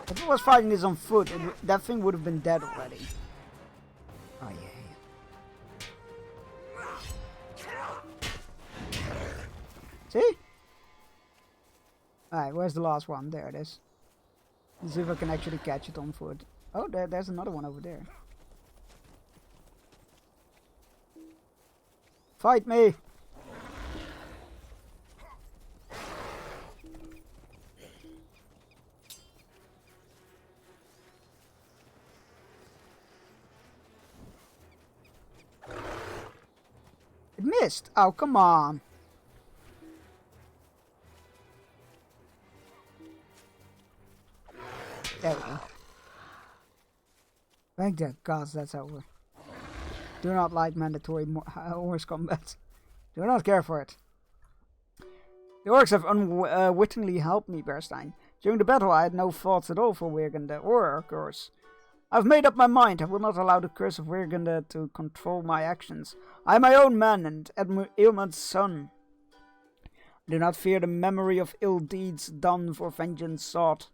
If it was fighting this on foot, that thing would have been dead already. Oh yeah. See? Alright, where's the last one? There it is. Let's see if I can actually catch it on foot. Oh, there's another one over there. Fight me! It missed! Oh, come on! There we go. Thank the gods that's over. Do not like mandatory horse combat. Do not care for it. The orcs have unwittingly helped me, Bearstein. During the battle I had no thoughts at all for Wyrgende or our curse. I've made up my mind. I will not allow the curse of Wyrgende to control my actions. I am my own man and Ealmund's son. I do not fear the memory of ill deeds done for vengeance sought.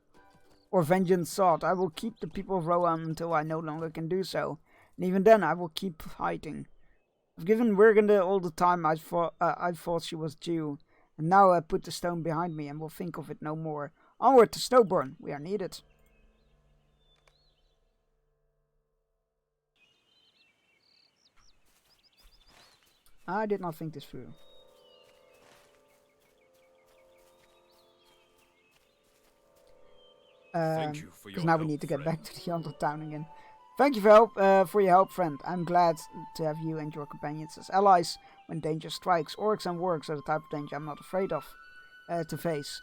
I will keep the people of Rohan until I no longer can do so, and even then I will keep fighting. I've given Wyrgende all the time I thought she was due, and now I put the stone behind me and will think of it no more. Onward to Snowburn, we are needed. I did not think this through. Because now we need to get back to the other town again. Thank you for your help, friend. I'm glad to have you and your companions as allies when danger strikes. Orcs and wargs are the type of danger I'm not afraid of to face.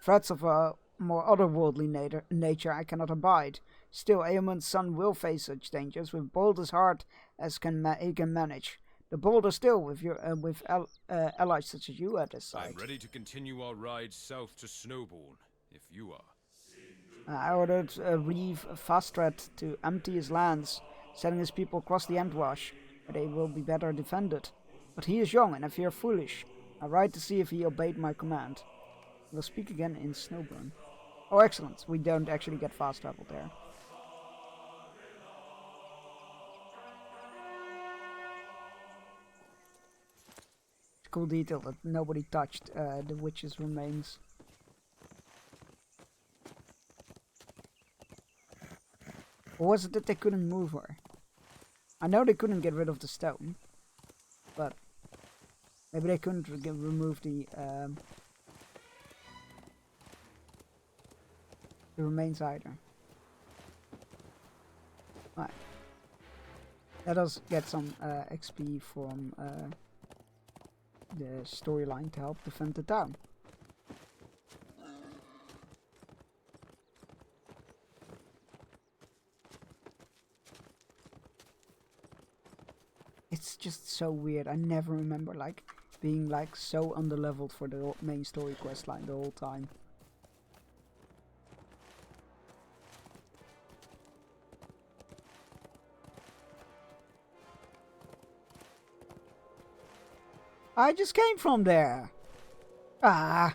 Threats of a more otherworldly nature I cannot abide. Still, Eamund's son will face such dangers with bold as heart as he can manage. The bolder still with allies such as you at his side. I'm ready to continue our ride south to Snowbourne. If you are. I ordered Reeve Fastred to empty his lands, sending his people across the Endwash, where they will be better defended. But he is young and I fear foolish. I ride to see if he obeyed my command. We'll speak again in Snowburn. Oh, excellent. We don't actually get fast travel there. Cool detail that nobody touched the witch's remains. Or was it that they couldn't move her? I know they couldn't get rid of the stone, but maybe they couldn't remove the remains either. Right. Let us get some XP from the storyline to help defend the town. It's just so weird. I never remember like being like so underleveled for the main story quest line the whole time. I just came from there. Ah.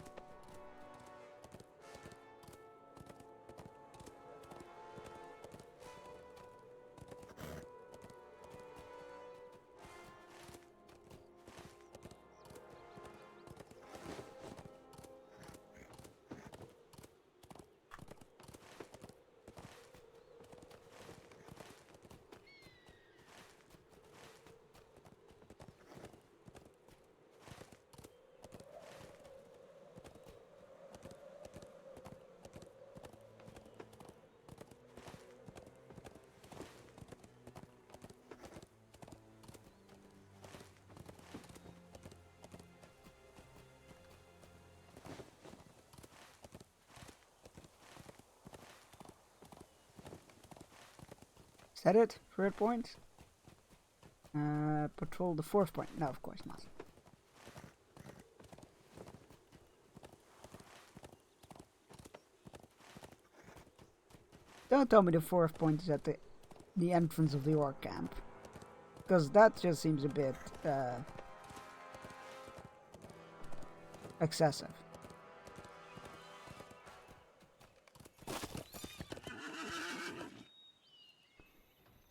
Is that it? Third point? Patrol the fourth point. No, of course not. Don't tell me the fourth point is at the entrance of the orc camp. Because that just seems a bit excessive.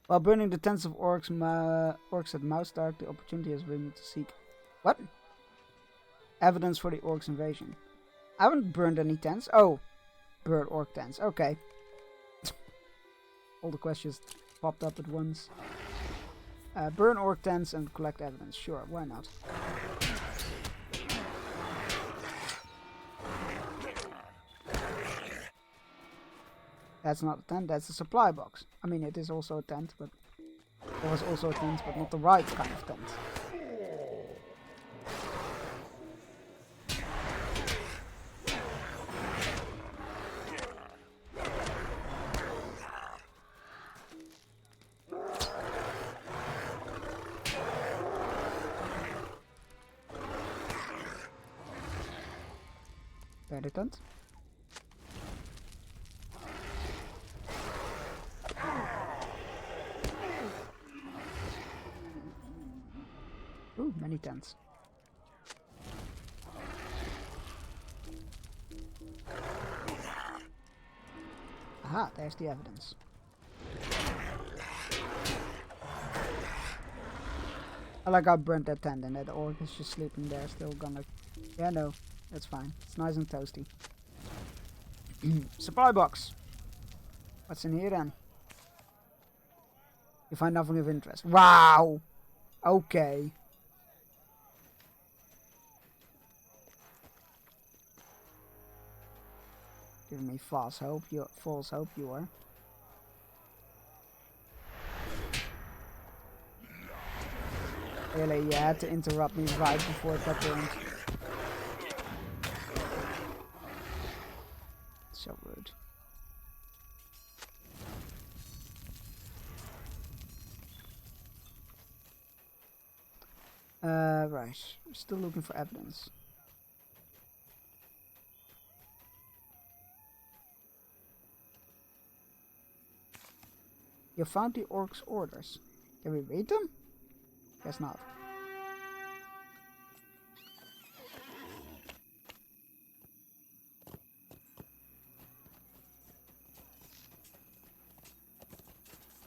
While burning the tents of orcs at Mousedark, the opportunity has been to seek... What? Evidence for the orcs' invasion. I haven't burned any tents. Oh, burn orc tents. Okay. All the questions popped up at once. Burn orc tents and collect evidence. Sure, why not? That's not a tent, that's a supply box. I mean, it is also a tent, but... There was also a tent, but not the right kind of tent. Better tent. Ooh, many tents. Aha, there's the evidence. I like how burnt that tent and that orc is just sleeping there, still gonna... Yeah, no, that's fine. It's nice and toasty. Supply box. What's in here then? You find nothing of interest. Wow! Okay. Give me false hope. False hope you are. Really, you had to interrupt me right before it got burned. So rude. Right. Still looking for evidence. You found the orc's orders. Can we read them? Guess not.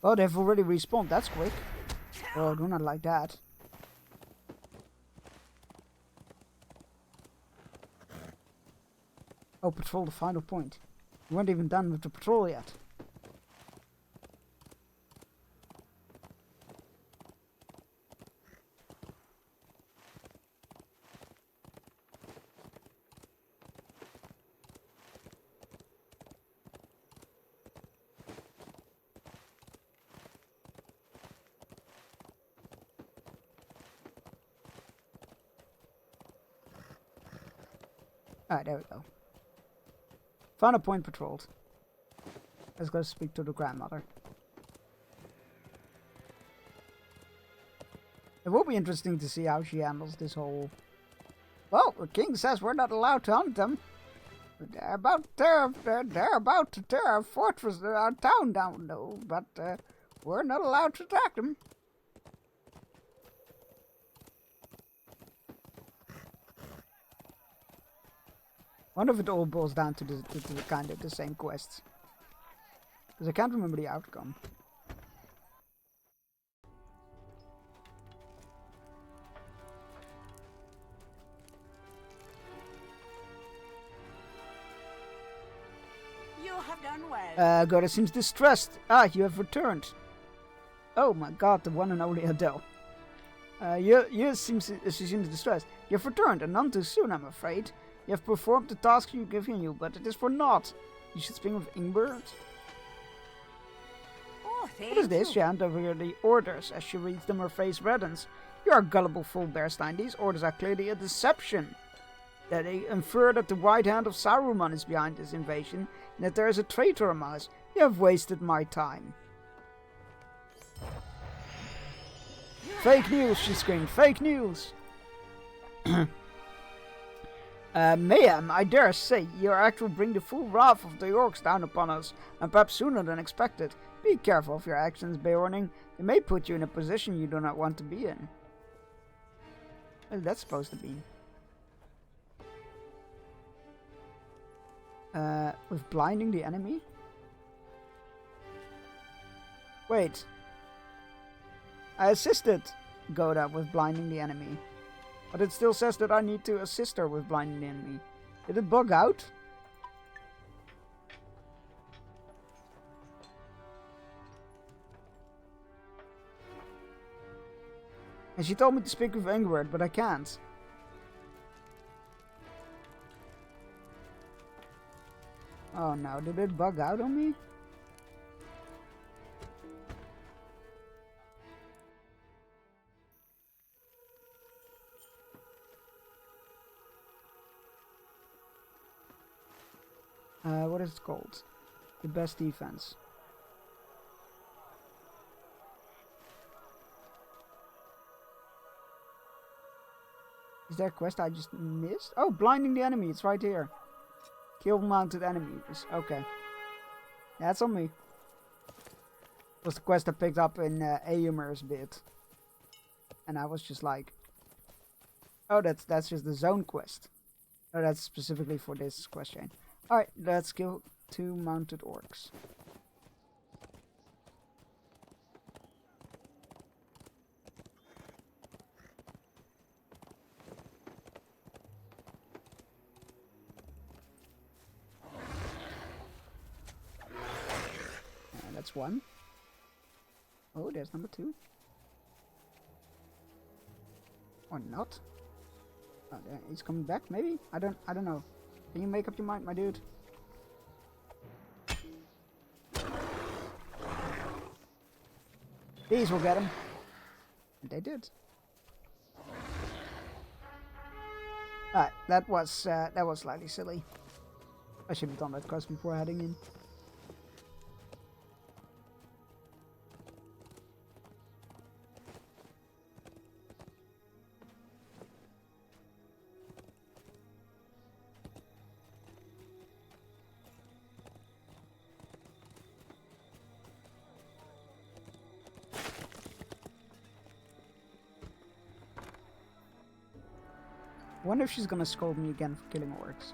Oh, they've already respawned. That's quick. Oh, do not like that. Oh, patrol the final point. We weren't even done with the patrol yet. Alright, there we go. Final point patrolled. Let's go speak to the grandmother. It will be interesting to see how she handles this whole... Well, the king says we're not allowed to hunt them. They're about to tear our fortress, our town down, though. But we're not allowed to attack them. Wonder if it all boils down to the kind of the same quests. Because I can't remember the outcome. You have done well. Goda seems distressed. Ah, you have returned. Oh my god, the one and only Adele. She seems distressed. You have returned, and none too soon, I'm afraid. You have performed the task you've given you, but it is for naught. You should speak with Ingbert. Oh, What is this? She hands over the orders. As she reads them, her face reddens. You are a gullible fool, Bearstein. These orders are clearly a deception. That they infer that the right hand of Saruman is behind this invasion, and that there is a traitor among us. You have wasted my time. Fake news, she screamed. Fake news! Mayhem, I dare say, your act will bring the full wrath of the orcs down upon us, and perhaps sooner than expected. Be careful of your actions, Beorning. They may put you in a position you do not want to be in. What is that supposed to be? With blinding the enemy? Wait. I assisted Goda with blinding the enemy. But it still says that I need to assist her with blinding the enemy. Did it bug out? And she told me to speak with Ingrid, but I can't. Oh no, did it bug out on me? What is it called? The best defense. Is there a quest I just missed? Oh, blinding the enemy. It's right here. Kill mounted enemies. Okay. That's on me. It was the quest I picked up in Eomer's bit. And I was just like... Oh, that's just the zone quest. Oh, that's specifically for this quest chain. Alright, let's kill 2 mounted orcs. That's 1. Oh, there's number 2. Or not. Oh, there, he's coming back, maybe? I don't know. Can you make up your mind, my dude? These will get him. And they did. Alright, that was slightly silly. I should have done that quest before heading in. I wonder if she's gonna scold me again for killing orcs.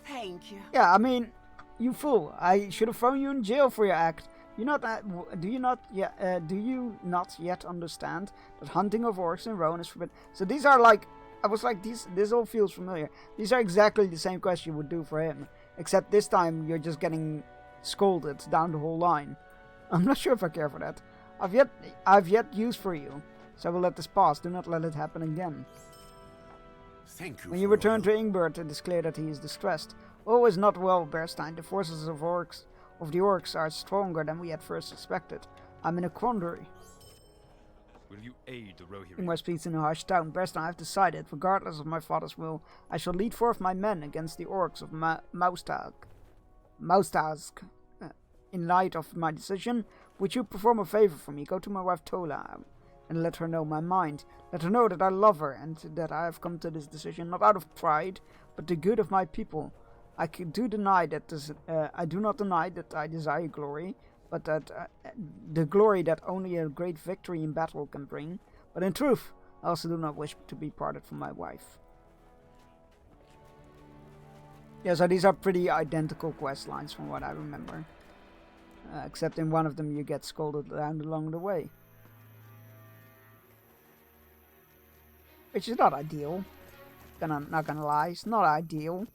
Thank you. Yeah, I mean, You fool! I should have thrown you in jail for your act. Do you not yet understand that hunting of orcs in Rohan is forbidden? So these are like, I was like, this all feels familiar. These are exactly the same question you would do for him, except this time you're just getting scolded down the whole line. I'm not sure if I care for that. I've yet use for you, so I will let this pass. Do not let it happen again. Thank you. When you return to Ingbert, it is clear that he is distressed. All is not well, Bearstein. The forces of the orcs are stronger than we at first expected. I'm in a quandary. Will you aid the Rohirrim? Ingvar speaks in a harsh tone. Bearstein, I have decided, regardless of my father's will, I shall lead forth my men against the orcs of Maustazg. In light of my decision, would you perform a favor for me? Go to my wife Tola and let her know my mind. Let her know that I love her and that I have come to this decision not out of pride, but the good of my people. I do not deny that I desire glory, but that the glory that only a great victory in battle can bring. But in truth, I also do not wish to be parted from my wife. Yeah, so these are pretty identical quest lines from what I remember. Except in one of them you get scolded down along the way. Which is not ideal. Not gonna lie, it's not ideal.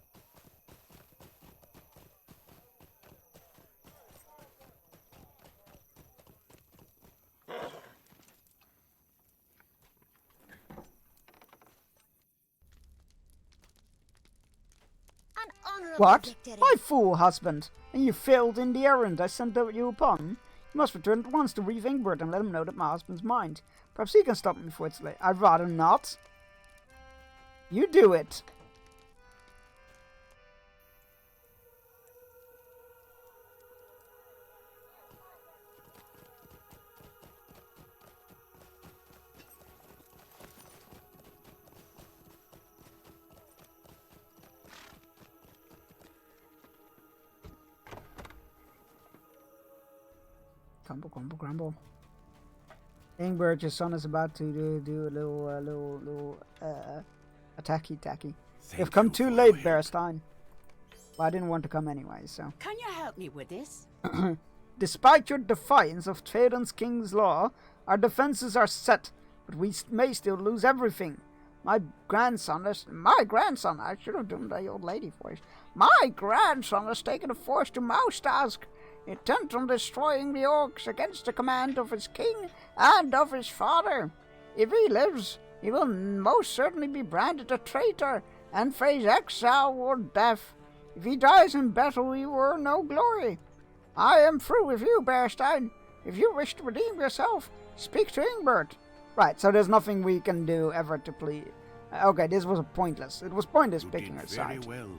What? My fool husband! And you failed in the errand I sent you upon? You must return at once to Reeve Ingbert and let him know that my husband's mind. Perhaps he can stop me before it's late. I'd rather not. You do it! Grumble, grumble, grumble. Ingbert, your son is about to do a little attacky. You've come too late, Bearstein. Well, I didn't want to come anyway, so. Can you help me with this? Despite your defiance of Théoden's king's law, our defenses are set, but we may still lose everything. My grandson, I should have done the old lady voice. My grandson has taken a force to Maustazg, intent on destroying the orcs against the command of his king and of his father. If he lives, he will most certainly be branded a traitor and face exile or death. If he dies in battle, he will earn no glory. I am through with you, Bearstein. If you wish to redeem yourself, speak to Ingbert. Right, so there's nothing we can do ever to plead. Okay, this was pointless. It was pointless picking her side. Very well.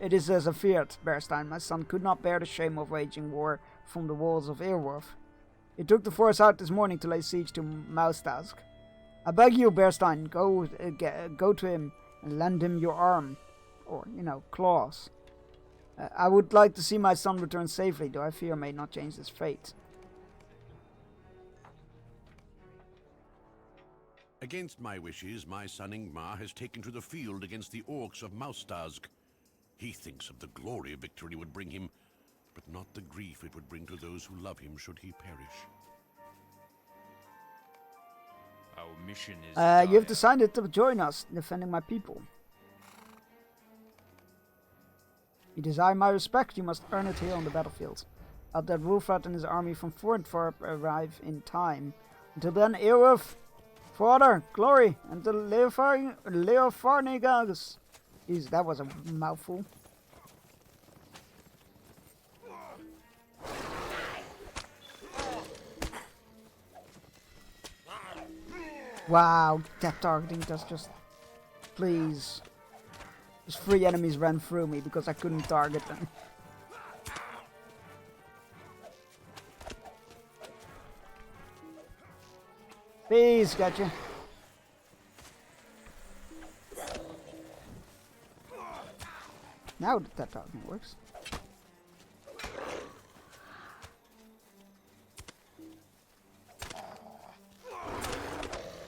It is as I feared, Bearstein. My son could not bear the shame of waging war from the walls of Eorwulf. He took the force out this morning to lay siege to Maustazg. I beg you, Bearstein, go to him and lend him your arm. Or, claws. I would like to see my son return safely, though I fear may not change his fate. Against my wishes, my son Ingmar has taken to the field against the orcs of Maustazg. He thinks of the glory victory would bring him, but not the grief it would bring to those who love him should he perish. Our mission is you have decided to join us in defending my people. You desire my respect, you must earn it here on the battlefield. Out that Wulfrat and his army from Forntvarp arrive in time. Until then, Eowulf, Father, glory, and the Leofarnigas. Jeez, that was a mouthful. Wow, that targeting does just... Please. Just 3 enemies ran through me because I couldn't target them. Please, gotcha. Now that targeting works.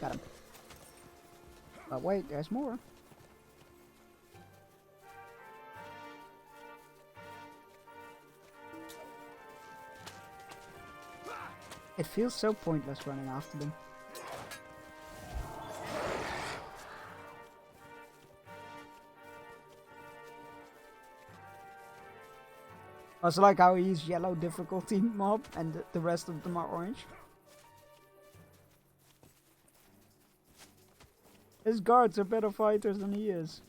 Got him. But wait, there's more. It feels so pointless running after them. I also like how he's yellow difficulty mob and the rest of them are orange. His guards are better fighters than he is.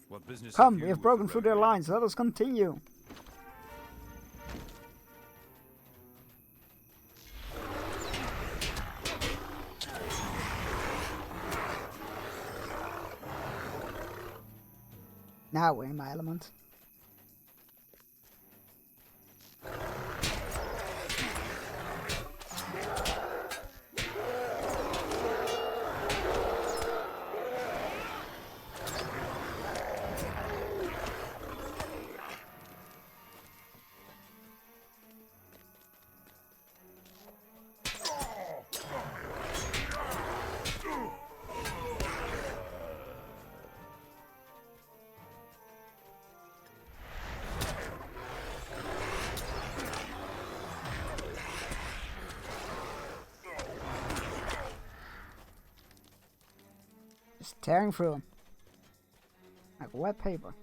What business Come, have we you have with broken the through their Rohirrim? lines. Let us continue. Now we're in my element. Just tearing through them. Like wet paper.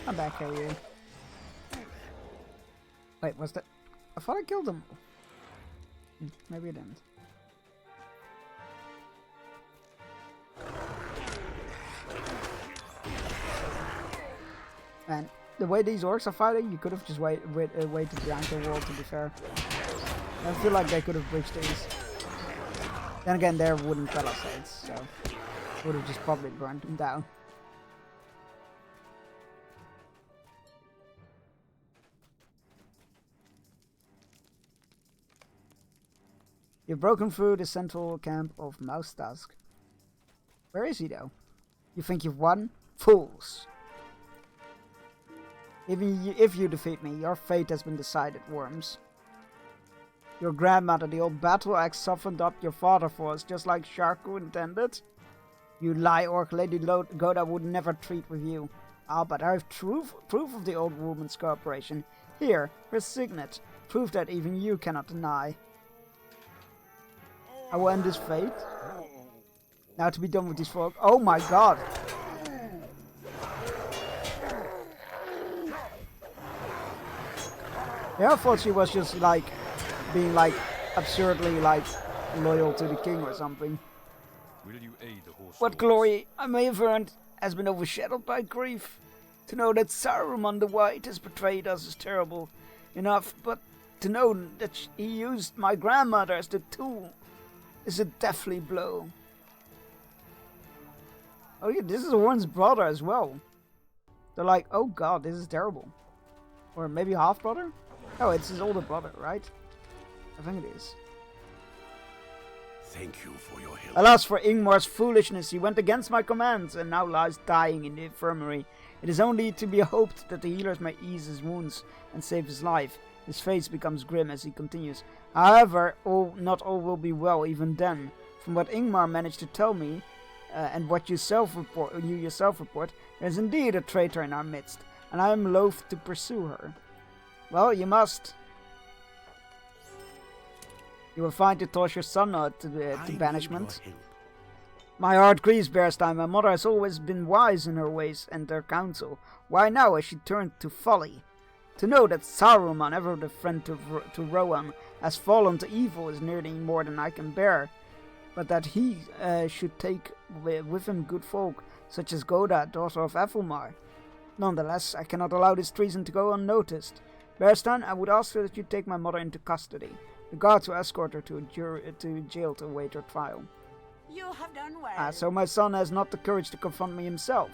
I'm back at you. Wait, was that? I thought I killed them all. Maybe I didn't. Man, the way these orcs are fighting, you could have just waited behind the wall, to be fair. I feel like they could have breached these. Then again, they're wooden palisades, so would have just probably burned them down. You've broken through the central camp of Mouse Tusk. Where is he, though? You think you've won? Fools! Even if you defeat me, your fate has been decided, worms. Your grandmother, the old battle axe, softened up your father for us, just like Sharku intended. You lie, orc. Lady Goda would never treat with you. Ah, but I have proof of the old woman's cooperation. Here, her signet. Proof that even you cannot deny. I will end this fate. Now to be done with these folk. Oh my god! Yeah, I thought she was just like being like absurdly like loyal to the king or something. Will you aid the horse What lords? glory I may have earned has been overshadowed by grief. To know that Saruman the White has betrayed us is terrible enough, but to know that he used my grandmother as the tool is a deathly blow. Oh yeah, this is Warren's brother as well. They're like, oh god, this is terrible. Or maybe half brother? Oh, it's his older brother, right? I think it is. Thank you for your help. Alas for Ingmar's foolishness, he went against my commands and now lies dying in the infirmary. It is only to be hoped that the healers may ease his wounds and save his life. His face becomes grim as he continues. However, not all will be well even then. From what Ingmar managed to tell me, and what you yourself report, there is indeed a traitor in our midst, and I am loath to pursue her. Well, you must. You will find to toss your son to banishment. My heart grieves, Bearstein. My mother has always been wise in her ways and her counsel. Why now has she turned to folly? To know that Saruman, ever the friend to Rohan, has fallen to evil is nearly more than I can bear. But that he should take with him good folk, such as Goda, daughter of Ethelmar. Nonetheless, I cannot allow this treason to go unnoticed. Bearstein, I would ask that you take my mother into custody. The guards will escort her to jail to await her trial. You have done well. So my son has not the courage to confront me himself.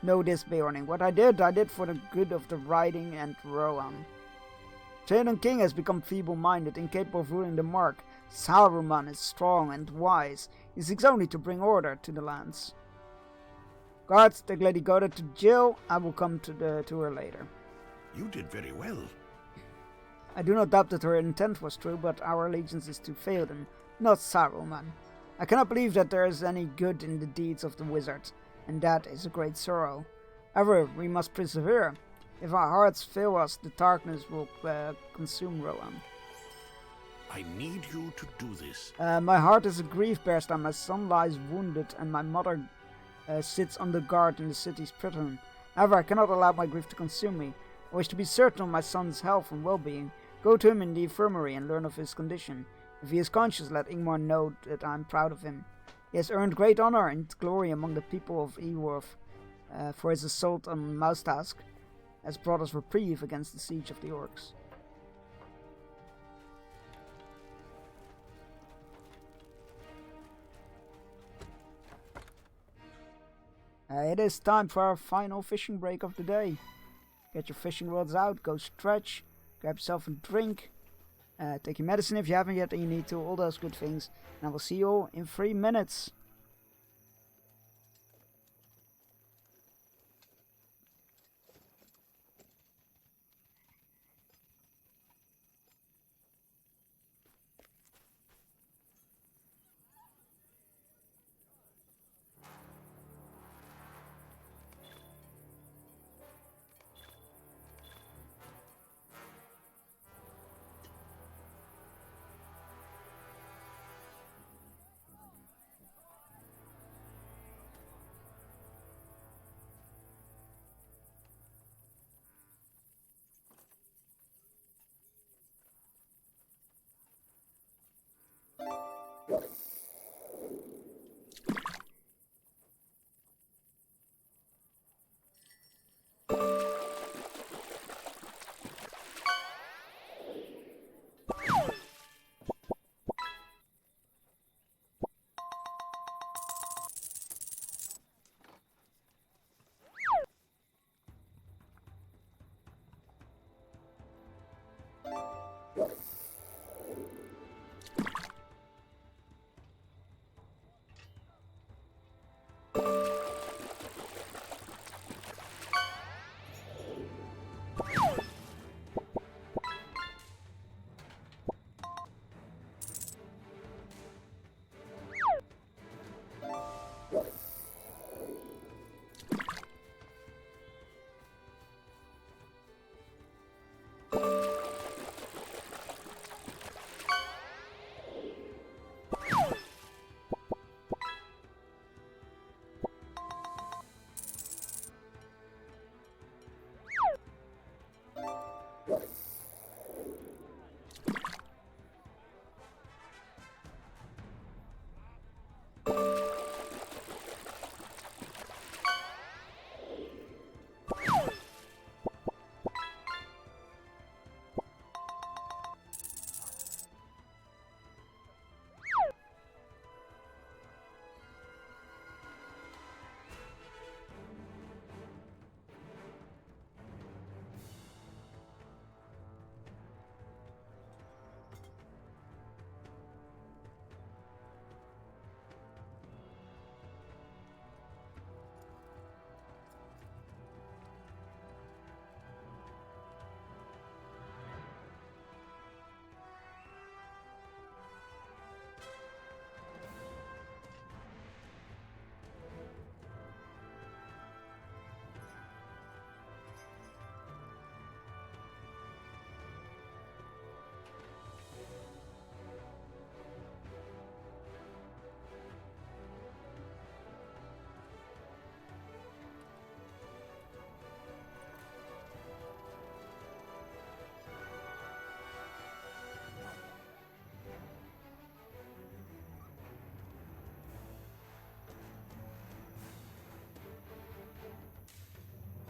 Know this, Beorning. What I did for the good of the riding and Rohan. Theoden King has become feeble-minded, incapable of ruling the Mark. Saruman is strong and wise. He seeks only to bring order to the lands. Guards, take Lady Goda to jail. I will come to her later. You did very well. I do not doubt that her intent was true, but our allegiance is to Theoden, not Saruman. I cannot believe that there is any good in the deeds of the wizard, and that is a great sorrow. However, we must persevere. If our hearts fail us, the darkness will consume Rohan. I need you to do this. My heart is a grief bearster. My son lies wounded, and my mother sits under guard in the city's prison. However, I cannot allow my grief to consume me. I wish to be certain of my son's health and well-being. Go to him in the infirmary and learn of his condition. If he is conscious, let Ingmar know that I am proud of him. He has earned great honor and glory among the people of Eworth, for his assault on Maustask has brought us reprieve against the siege of the orcs. It is time for our final fishing break of the day. Get your fishing rods out, go stretch, grab yourself a drink, take your medicine if you haven't yet and you need to, all those good things. And I will see you all in 3 minutes.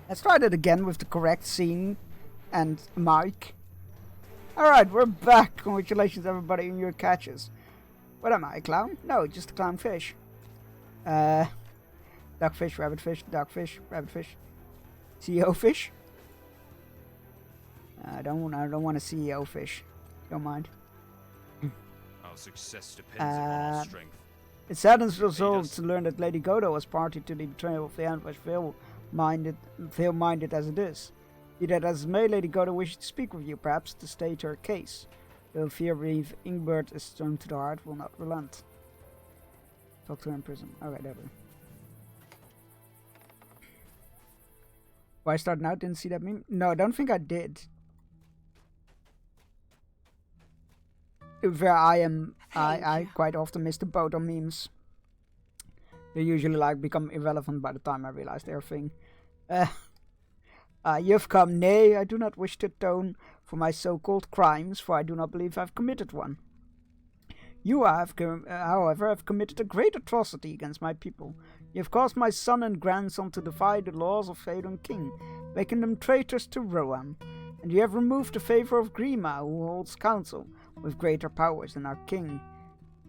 Let's try that again with the correct scene and mic. Alright, we're back. Congratulations everybody on your catches. What am I, a clown? No, just a clownfish. Duckfish, rabbitfish, duckfish, rabbitfish. CEO fish. I don't want to see fish. Don't mind. Our success depends upon our strength. It saddens us all to learn that Lady Goda was party to the betrayal of the Antwash fail-minded as it is. Be that as it may, Lady Goda wishes to speak with you, perhaps to state her case. Though fear if Ingbert is thrown to the heart, will not relent. Talk to her in prison. Alright, ever. Why start now? Didn't see that meme? No, I don't think I did. Where I quite often miss the boat on memes. They usually like become irrelevant by the time I realize they're a thing. You've come, nay, I do not wish to atone for my so-called crimes, for I do not believe I've committed one. You have, however, have committed a great atrocity against my people. You have caused my son and grandson to defy the laws of Phaedon King, making them traitors to Rohan. And you have removed the favor of Grima, who holds counsel, with greater powers than our king.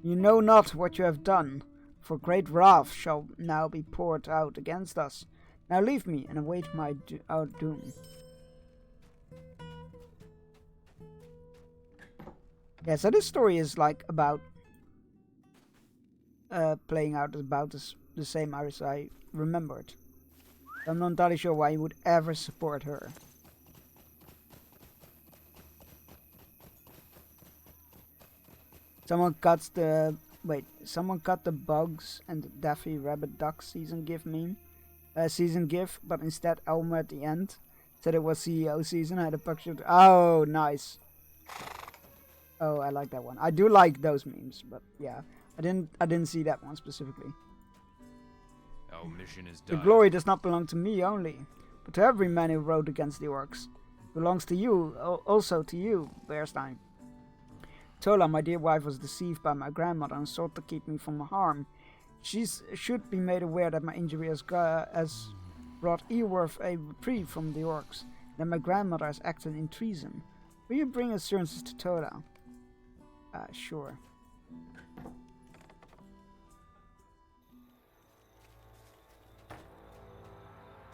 You know not what you have done, for great wrath shall now be poured out against us. Now leave me and await our doom. Yeah, so this story is like about playing out about the same as I remembered. I'm not entirely sure why you would ever support her. Someone cut the bugs and the Daffy Rabbit Duck season GIF meme. Season GIF, but instead Elmer at the end said it was CEO season. I had a picture. Oh, nice. Oh, I like that one. I do like those memes, but yeah, I didn't see that one specifically. Our mission is done. The glory does not belong to me only, but to every man who rode against the orcs. It belongs to you, also to you, Bearstein. Tola, my dear wife, was deceived by my grandmother and sought to keep me from harm. She should be made aware that my injury has brought Eorwulf a reprieve from the orcs, that my grandmother has acted in treason. Will you bring assurances to Tola? Sure.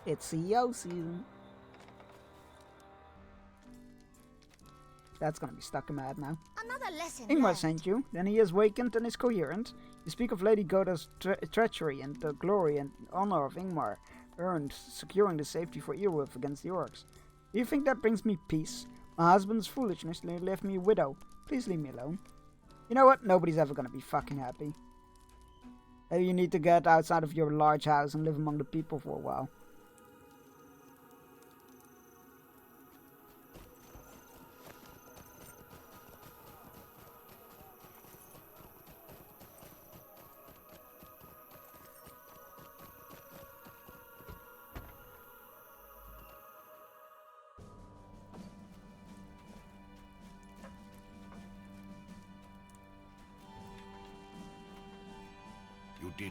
It's CEO season. That's gonna be stuck in my head now. Another lesson Ingmar learned. sent you, then he is wakened and is coherent. You speak of Lady Goda's treachery and the glory and honor of Ingmar earned securing the safety for Eorwulf against the orcs. Do you think that brings me peace? My husband's foolishness left me a widow. Please leave me alone. You know what? Nobody's ever gonna be fucking happy. Maybe you need to get outside of your large house and live among the people for a while.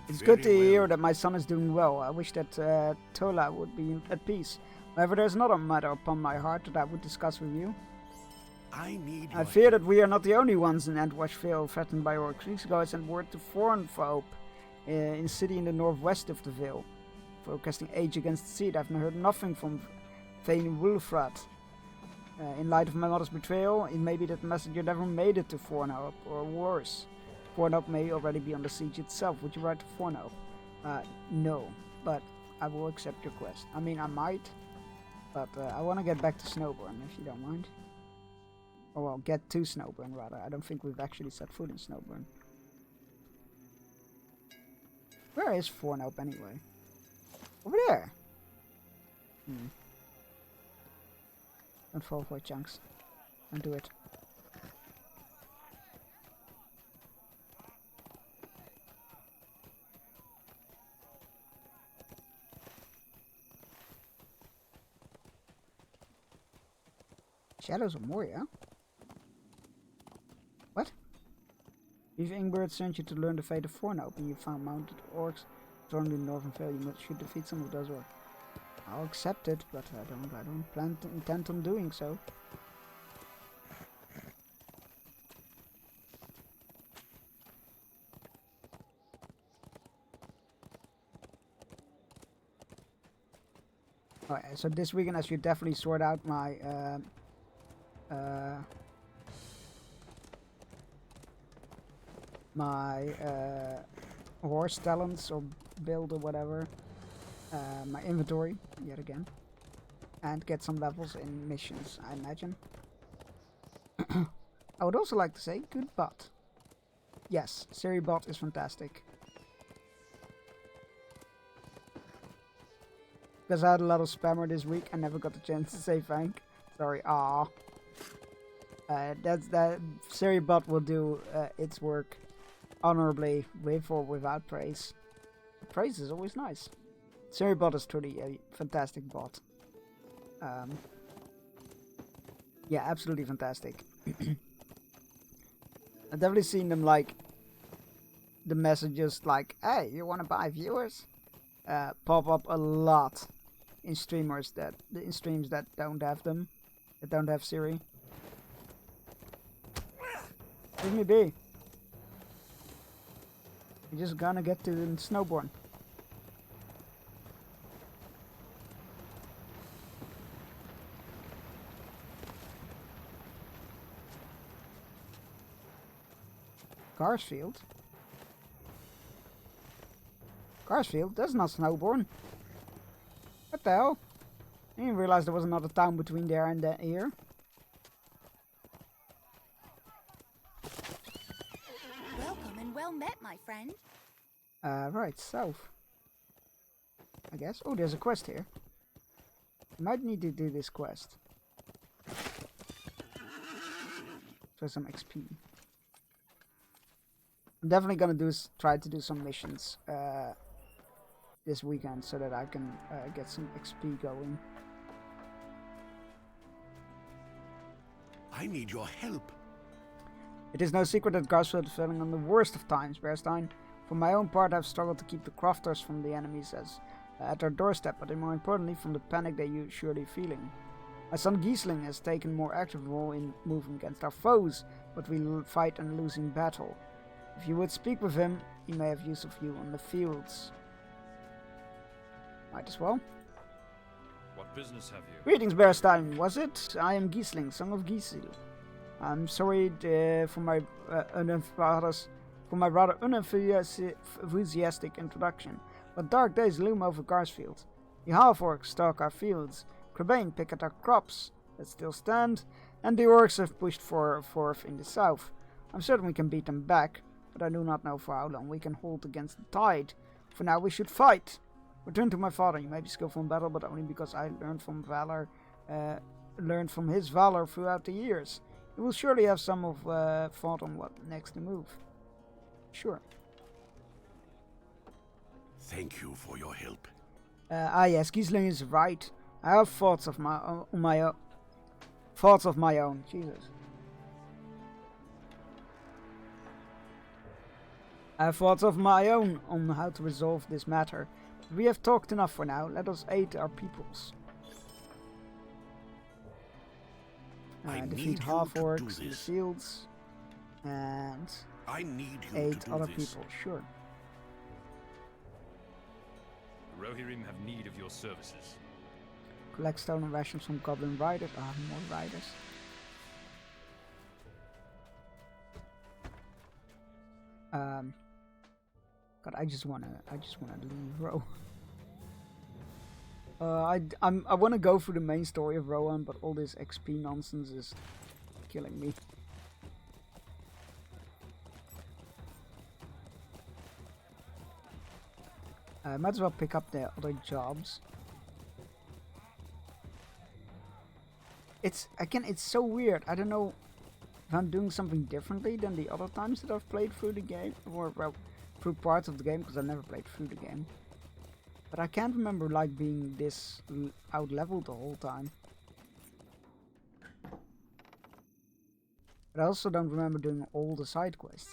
It's good to hear that my son is doing well. I wish that Tola would be at peace. However, there's another matter upon my heart that I would discuss with you. I fear that we are not the only ones in Antwash Vale threatened by orcs. Weeks ago I sent word to Fornhope, in a city in the northwest of the Vale, forecasting age against the seed. I've heard nothing from Thane Wulfrat. In light of my mother's betrayal, it may be that the messenger never made it to Fornhope, or worse. Fornhope may already be on the siege itself. Would you write to Fornhope? No, but I will accept your quest. I mean, I might, but I want to get back to Snowburn, if you don't mind. Or well, get to Snowburn, rather. I don't think we've actually set foot in Snowburn. Where is Fornhope, anyway? Over there! Don't fall for it, chunks. Don't do it. Shadows of Moria? What? If Ingbert sent you to learn the fate of Fornhope and you found mounted orcs storming the Northern Vale, you should defeat some of those orcs. I'll accept it, but I don't intend on doing so. Alright, so this weekend I should definitely sort out my my horse talents or build or whatever, my inventory yet again, and get some levels in missions, I imagine. I would also like to say good bot. Yes, Siri bot is fantastic. Because I had a lot of spammer this week, I never got the chance to say thank. Sorry, ah. That Siri bot will do its work honorably, with or without praise. Praise is always nice. Siri bot is truly a fantastic bot. Yeah, absolutely fantastic. I've definitely seen them like the messages like, "Hey, you want to buy viewers?" Pop up a lot in streams that don't have them, that don't have Siri. Leave me be. You're just gonna get to Snowborn. Garsfield? Garsfield? That's not Snowborn. What the hell? I didn't realize there was another town between there and here. Welcome and well met, my friend. Right, south. I guess. Oh, there's a quest here. Might need to do this quest. For some XP. I'm definitely gonna try to do some missions this weekend so that I can get some XP going. I need your help. It is no secret that Garsfield is failing on the worst of times, Bearstein. For my own part, I've struggled to keep the crofters from the enemies at our doorstep, but more importantly, from the panic they are surely feeling. My son Giesling has taken a more active role in moving against our foes, but we fight a losing battle. If you would speak with him, he may have use of you on the fields. Might as well. What business have you? Greetings, Bearstein, was it? I am Giesling, son of Giesel. I'm sorry for my rather unenthusiastic introduction, but dark days loom over Garsfield. The half-orcs stalk our fields, Crebain pick at our crops that still stand, and the orcs have pushed forth in the south. I'm certain we can beat them back, but I do not know for how long we can hold against the tide. For now we should fight. Return to my father. You may be skillful in battle, but only because I learned from his valor throughout the years. You will surely have some of thought on what next to move. Sure. Thank you for your help. Yes, Giesling is right. I have thoughts of my own. Jesus. I have thoughts of my own on how to resolve this matter. We have talked enough for now. Let us aid our peoples. Defeat half-orcs in the fields. And aid other people. Sure. The Rohirrim have need of your services. Collect stolen rations from goblin riders. More riders. God, I just wanna leave Ro. I wanna go through the main story of Rohan, but all this XP nonsense is killing me. I might as well pick up the other jobs. It's so weird. I don't know if I'm doing something differently than the other times that I've played through the game, or well, through parts of the game, because I never played through the game. But I can't remember like being this out leveled the whole time. But I also don't remember doing all the side quests.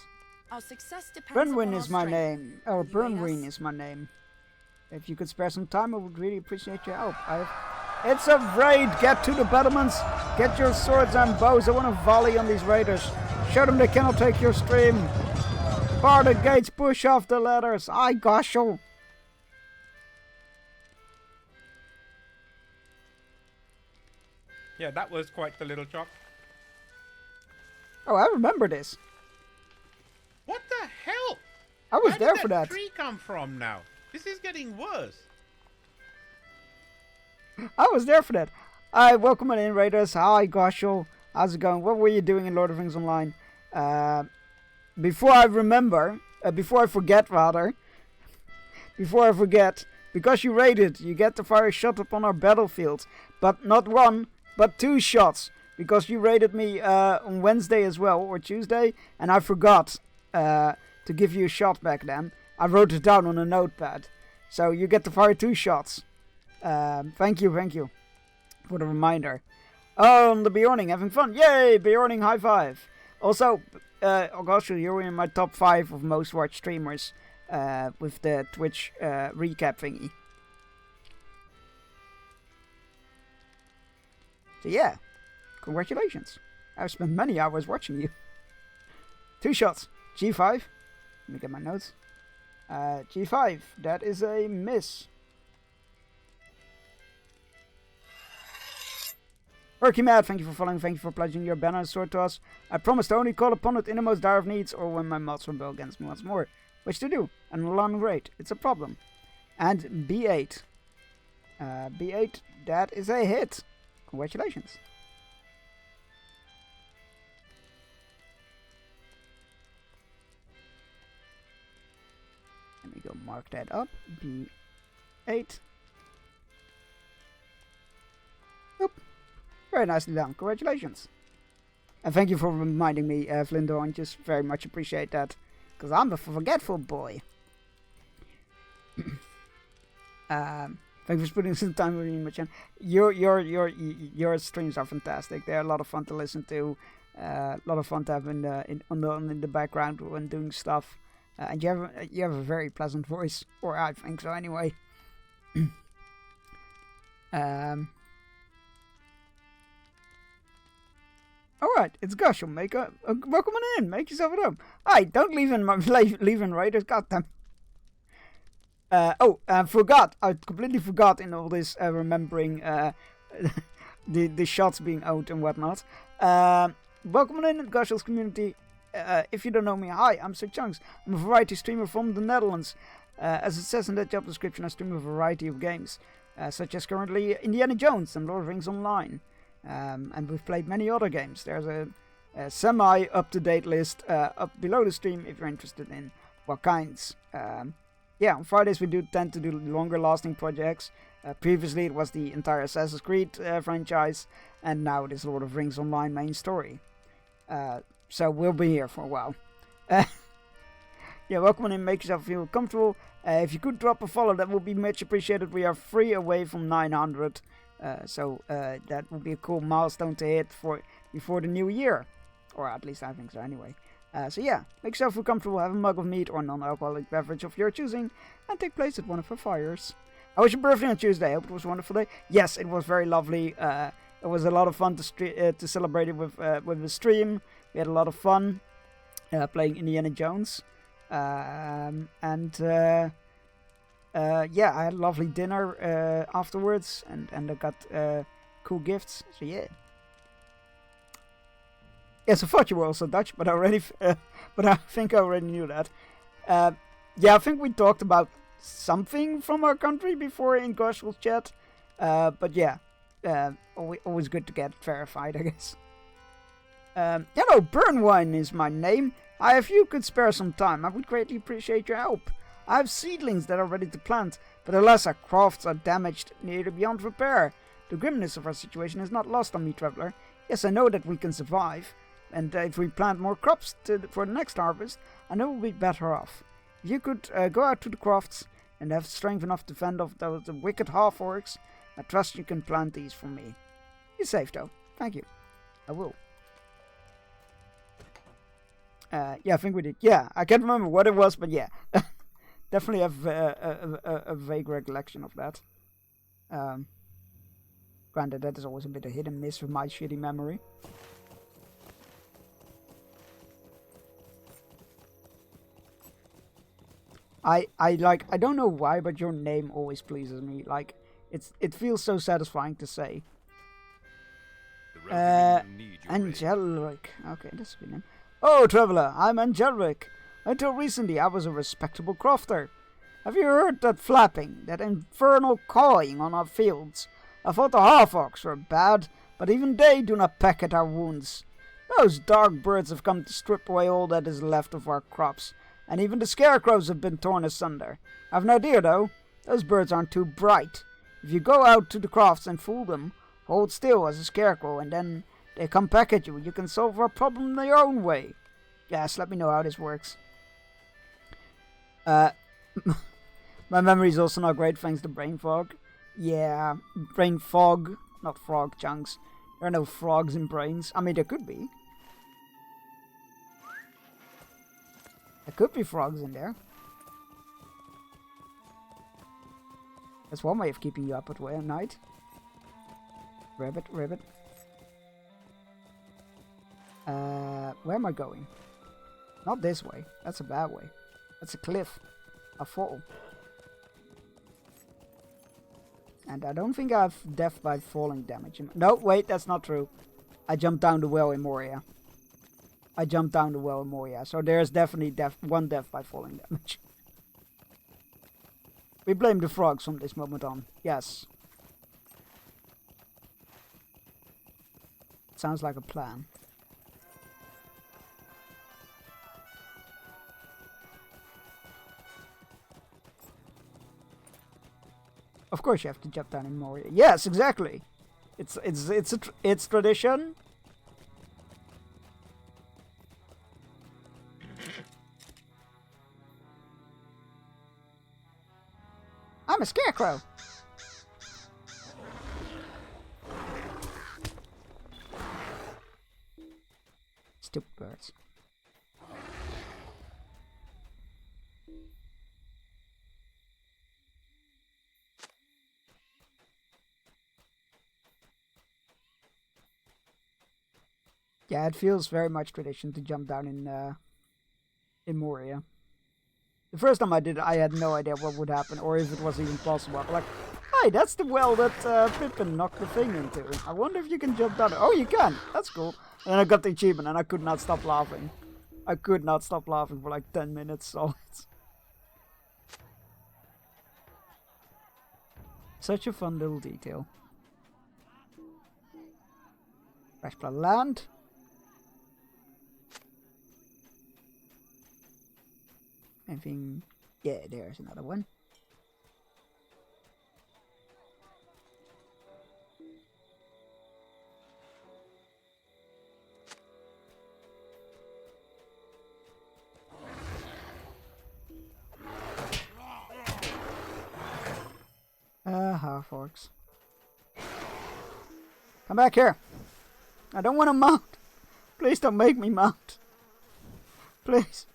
Our success depends Burnwyn upon is our my strength. name. Oh, Burnwyn is my name. If you could spare some time, I would really appreciate your help. It's a raid! Get to the battlements! Get your swords and bows! I want to volley on these raiders! Show them they cannot take your stream! Bar the gates! Push off the ladders! I gosh you! Yeah, that was quite the little chop. Oh, I remember this. What the I was Where there did for that. tree come from now? This is getting worse. I was there for that. Hi, welcome in, Raiders. Hi, Goshel. How's it going? What were you doing in Lord of the Rings Online? Before I forget, because you raided, you get to fire a shot upon our battlefield. But not one, but 2 shots. Because you raided me on Wednesday as well, or Tuesday, and I forgot to give you a shot back then. I wrote it down on a notepad. So you get to fire 2 shots. Thank you for the reminder. On the Bjorning, having fun. Yay, Bjorning, high five. Also, Augustus, you're in my top 5 of most watched streamers with the Twitch recap thingy. So yeah, congratulations. I've spent many hours watching you. 2 shots. G5. Let me get my notes. G5. That is a miss. Perky Mad, thank you for following, thank you for pledging your banner and sword to us. I promise to only call upon it in the most dire of needs or when my mods rebel against me once more. Which to do, at an alarming rate. It's a problem. And B8. B8, that is a hit. Congratulations. Let me go mark that up. B8. Oop. Very nicely done. Congratulations. And thank you for reminding me, Flindorn. Just very much appreciate that. Because I'm a forgetful boy. Thank you for spending some time with me in my channel. Your streams are fantastic. They're a lot of fun to listen to. A lot of fun to have in the background when doing stuff. And you have a very pleasant voice. Or I think so anyway. Alright, it's Gush. Welcome on in. Make yourself at home. Hi, don't leave in Raiders. Goddamn. Forgot. I completely forgot in all this remembering the shots being out and whatnot. Welcome on in, Gush's community. If you don't know me, hi, I'm Sir Chunks. I'm a variety streamer from the Netherlands. As it says in that job description, I stream a variety of games, such as currently Indiana Jones and Lord of the Rings Online. And we've played many other games. There's a semi-up-to-date list up below the stream if you're interested in what kinds. Yeah, on Fridays we do tend to do longer-lasting projects. Previously it was the entire Assassin's Creed franchise, and now it is Lord of the Rings Online main story. So we'll be here for a while. Yeah, welcome in, make yourself feel comfortable. If you could drop a follow, that would be much appreciated. We are 3 away from 900. So that would be a cool milestone to hit before the new year. Or at least I think so anyway. So yeah, make yourself feel comfortable, have a mug of meat or non-alcoholic beverage of your choosing, and take place at one of our fires. How was your birthday on Tuesday? I hope it was a wonderful day. Yes, it was very lovely. It was a lot of fun to celebrate it with the stream. We had a lot of fun playing Indiana Jones. Yeah, I had a lovely dinner afterwards, and I got cool gifts. So yeah. Yes, I thought you were also Dutch, but but I think I already knew that. Yeah, I think we talked about something from our country before in Gospel's chat. But yeah, always good to get verified, I guess. Hello, Burnwine is my name. If you could spare some time, I would greatly appreciate your help. I have seedlings that are ready to plant, but alas, our crafts are damaged nearly beyond repair. The grimness of our situation is not lost on me, traveler. Yes, I know that we can survive, and if we plant more crops for the next harvest, I know we'll be better off. If you could go out to the crofts and have strength enough to fend off the wicked half-orcs, I trust you can plant these for me. You're safe, though. Thank you. I will. Yeah, I think we did. Yeah, I can't remember what it was, but yeah. Definitely have a vague recollection of that. Granted, that is always a bit of hit and miss with my shitty memory. I don't know why, but your name always pleases me. Like, it feels so satisfying to say. Angelic. Okay, that's a good name. Oh, traveler, I'm Angelic. Until recently, I was a respectable crofter. Have you heard that flapping, that infernal cawing on our fields? I thought the half-orcs were bad, but even they do not peck at our wounds. Those dark birds have come to strip away all that is left of our crops, and even the scarecrows have been torn asunder. I've no idea, though. Those birds aren't too bright. If you go out to the crofts and fool them, hold still as a scarecrow, and then they come back at you, you can solve our problem in your own way. Yes, let me know how this works. My memory is also not great thanks to brain fog. Yeah, brain fog, not frog chunks. There are no frogs in brains. I mean, there could be. There could be frogs in there. That's one way of keeping you up at night. Rabbit, rabbit. Where am I going? Not this way. That's a bad way. That's a cliff. A fall. And I don't think I have death by falling damage. No, wait, that's not true. I jumped down the well in Moria. So there's definitely one death by falling damage. We blame the frogs from this moment on. Yes. Sounds like a plan. Of course you have to jump down in Moria. Yes, exactly. It's tradition. I'm a scarecrow. Stupid birds. Yeah, it feels very much tradition to jump down in Moria. The first time I did it, I had no idea what would happen, or if it was even possible. I'm like, hey, that's the well that Pippin knocked the thing into. I wonder if you can jump down. Oh, you can. That's cool. And then I got the achievement, and I could not stop laughing. I could not stop laughing for like 10 minutes solid. Such a fun little detail. Fresh plot land. Anything? Yeah, there's another one. Half-orcs. Come back here. I don't want to mount. Please don't make me mount. Please.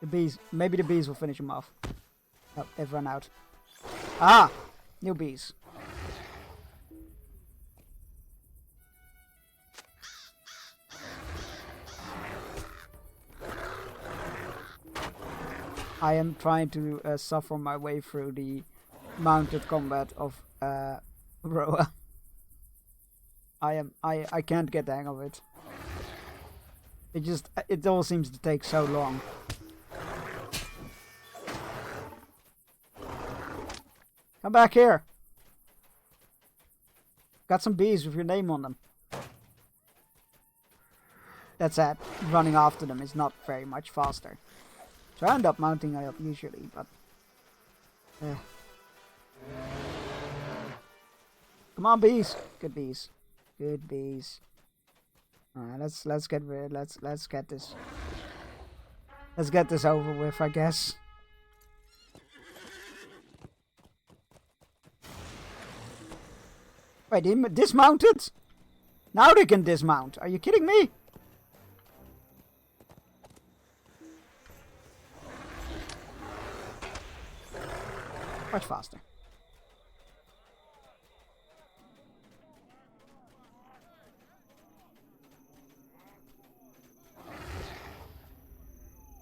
The bees. Maybe the bees will finish them off. Oh, they've run out. Ah! New bees. I am trying to suffer my way through the mounted combat of Roa. I can't get the hang of it. It all seems to take so long. Come back here. Got some bees with your name on them. That's it. Running after them is not very much faster. So I end up mounting up usually, but come on, bees. Good bees. Good bees. Alright, let's get this. Let's get this over with, I guess. Wait, they dismounted? Now they can dismount. Are you kidding me? Much faster.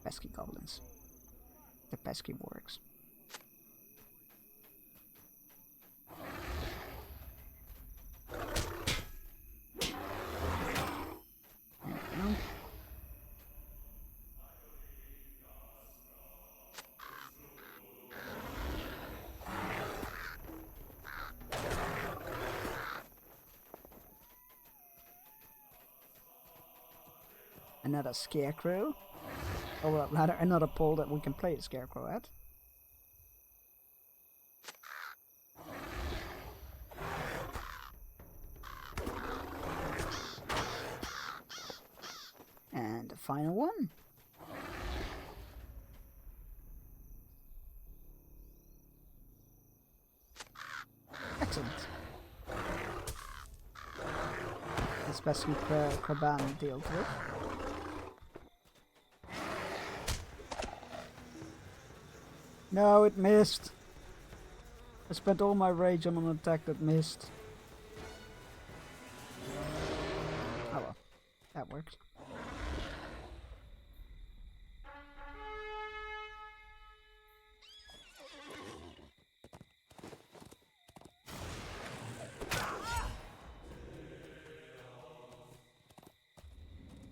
Pesky goblins. The pesky works. Another scarecrow. Oh, well, rather another pole that we can play a scarecrow at. And the final one. Excellent. Especially Kraban dealt with. No, it missed. I spent all my rage on an attack that missed. Oh well, that worked.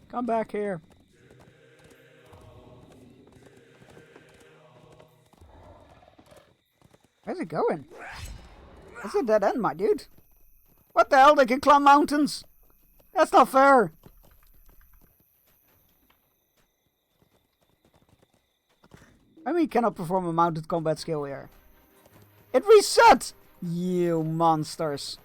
Come back here. Where's it going? It's a dead end, my dude. What the hell? They can climb mountains? That's not fair. I mean, cannot perform a mounted combat skill here. It reset! You monsters.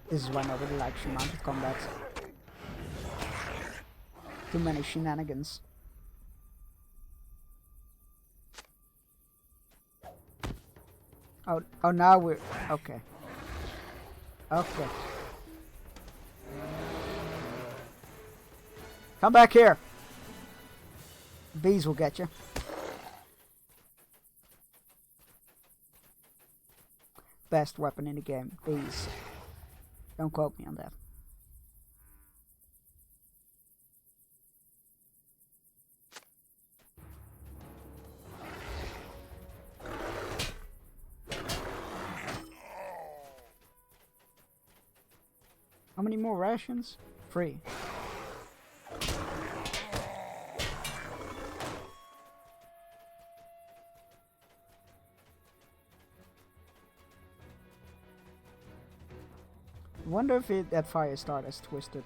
This is why nobody likes mounted combat. Too many shenanigans. Oh, now we're... Okay. Okay. Come back here. Bees will get you. Best weapon in the game. Bees. Don't quote me on that. How many more rations? 3. I wonder if that fire start is twisted.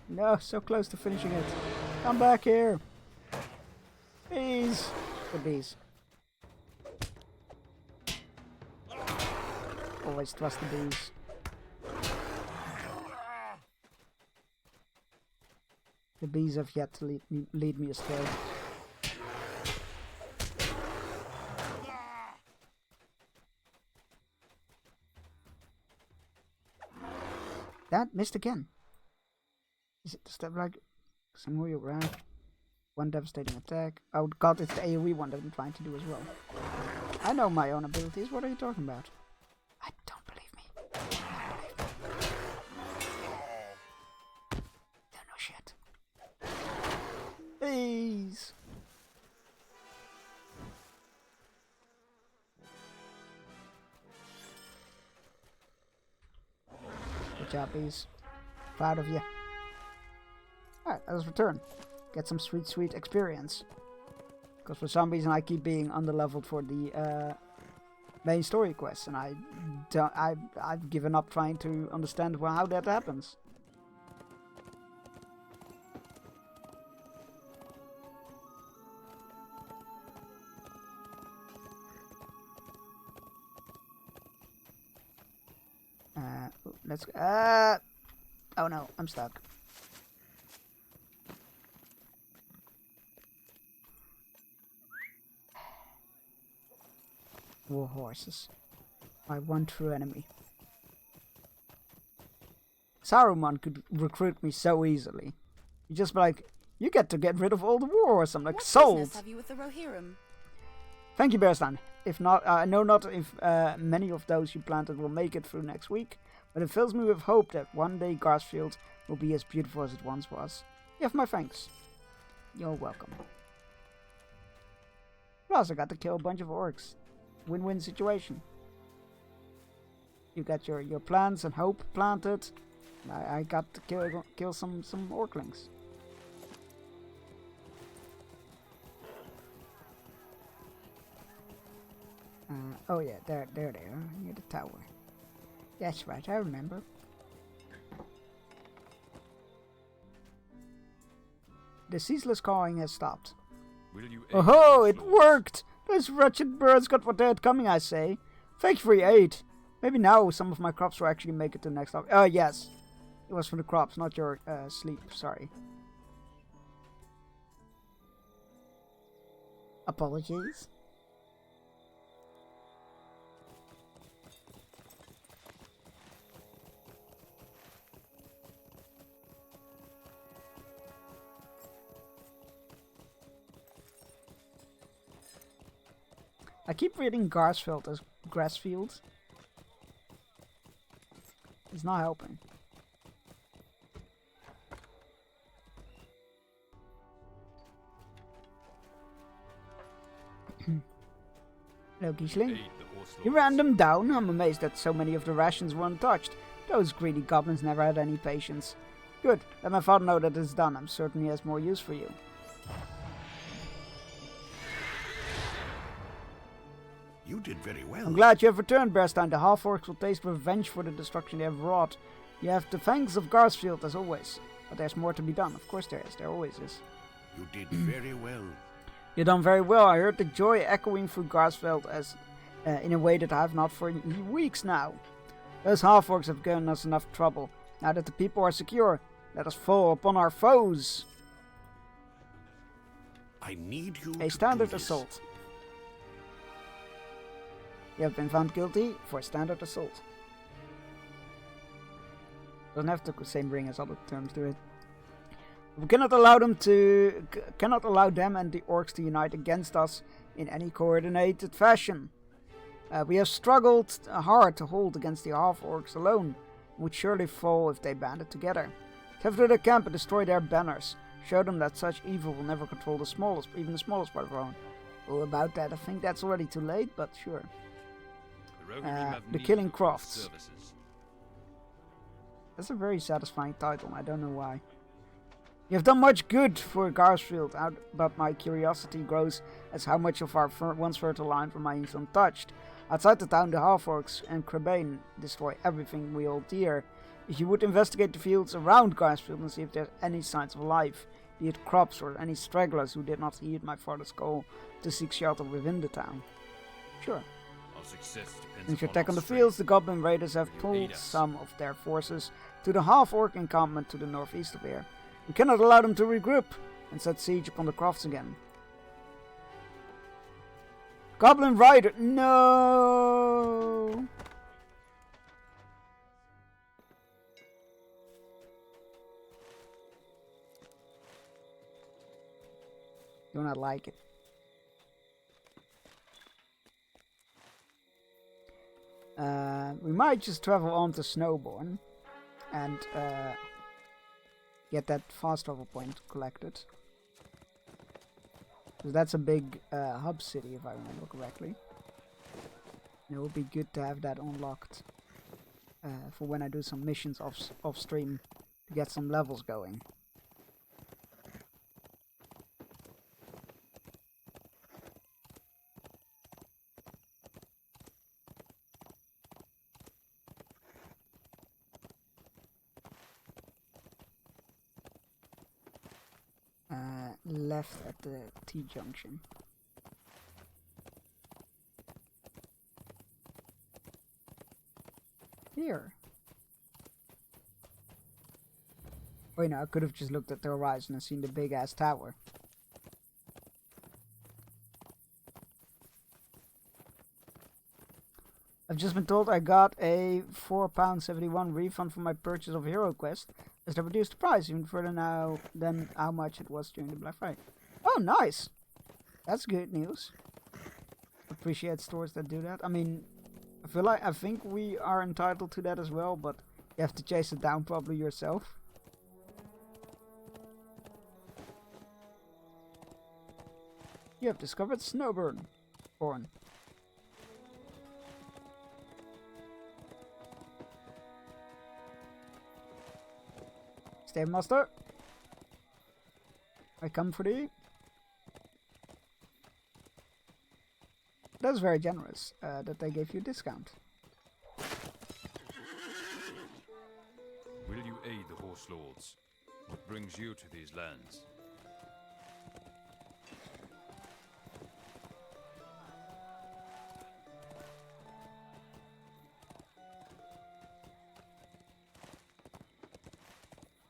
No, so close to finishing it. Come back here. Bees. The bees. Always trust the bees. The bees have yet to lead me astray. That missed again. Is it the step like somewhere you ran? One devastating attack. Oh god, it's the AoE one that I'm trying to do as well. I know my own abilities. What are you talking about? I don't believe me. Don't know shit. Bees. Good job, bees. Proud of you. Alright, let us return. Get some sweet experience. Because for some reason I keep being underleveled for the main story quests, and I've given up trying to understand how that happens. Let's. Oh no, I'm stuck. War horses. My one true enemy. Saruman could recruit me so easily. He'd just be like, you get to get rid of all the war horses. I'm like, what sold! business have you with the Rohirrim? Thank you, Bearstan. If not, I know not if many of those you planted will make it through next week, but it fills me with hope that one day Garsfield will be as beautiful as it once was. You have my thanks. You're welcome. Plus, I got to kill a bunch of orcs. Win-win situation. You got your plans and hope planted. I got to kill some orclings. Oh yeah, there they are, near the tower. That's right, I remember. The ceaseless cawing has stopped. Will you aid Oh-ho, those it lords? worked! Those wretched birds got what they had coming, I say. Thank you for your aid. Maybe now some of my crops will actually make it to the next up. Yes. It was for the crops, not your sleep, sorry. Apologies. I keep reading Garsfeld as Grassfield. It's not helping. Hello, Kiesling. Aid the horse You lords. ran them down. I'm amazed that so many of the rations were untouched. Those greedy goblins never had any patience. Good. Let my father know that it's done. I'm certain he has more use for you. You did very well. I'm glad you have returned, Bearstein. The half-orcs will taste revenge for the destruction they have wrought. You have the thanks of Garsfield, as always. But there's more to be done. Of course there is. There always is. You did very well. You've done very well. I heard the joy echoing through Garsfeld as in a way that I have not for weeks now. Those half-orcs have given us enough trouble. Now that the people are secure, let us fall upon our foes. I need you A to standard do this. assault. You have been found guilty for standard assault. Doesn't have the same ring as other terms to it. We cannot allow them and the orcs to unite against us in any coordinated fashion. We have struggled hard to hold against the half-orcs alone, and would surely fall if they banded together. Take to their camp and destroy their banners. Show them that such evil will never control even the smallest part of our own. Oh, about that, I think that's already too late, but sure. The Rohirrim have The need Killing of your Crofts. services. That's a very satisfying title, I don't know why. You have done much good for Garsfield, but my curiosity grows as how much of our once fertile land remains untouched. Outside the town, the half-orcs and Crebain destroy everything we hold dear. If you would investigate the fields around Garsfield and see if there's any signs of life, be it crops or any stragglers who did not heed my father's call to seek shelter within the town. Sure. Our success depends Since your upon attack our on the strength. fields, the Goblin Raiders have Will you pulled aid us? some of their forces to the half-orc encampment to the northeast of here. We cannot allow them to regroup and set siege upon the crofts again. Goblin Rider! No! Do not like it. We might just travel on to Snowborn and get that fast travel point collected. So that's a big hub city, if I remember correctly. And it would be good to have that unlocked for when I do some missions off stream to get some levels going. Left at the T-junction. Here. Wait, no, I could have just looked at the horizon and seen the big ass tower. I've just been told I got a £4.71 refund for my purchase of Hero Quest, as they reduced the price even further now than how much it was during the Black Friday. Oh, nice! That's good news. Appreciate stores that do that. I mean, I think we are entitled to that as well, but you have to chase it down probably yourself. You have discovered Snowborn. Stave Master. I come for thee. That's very generous that they gave you a discount. Will you aid the Horse Lords? What brings you to these lands?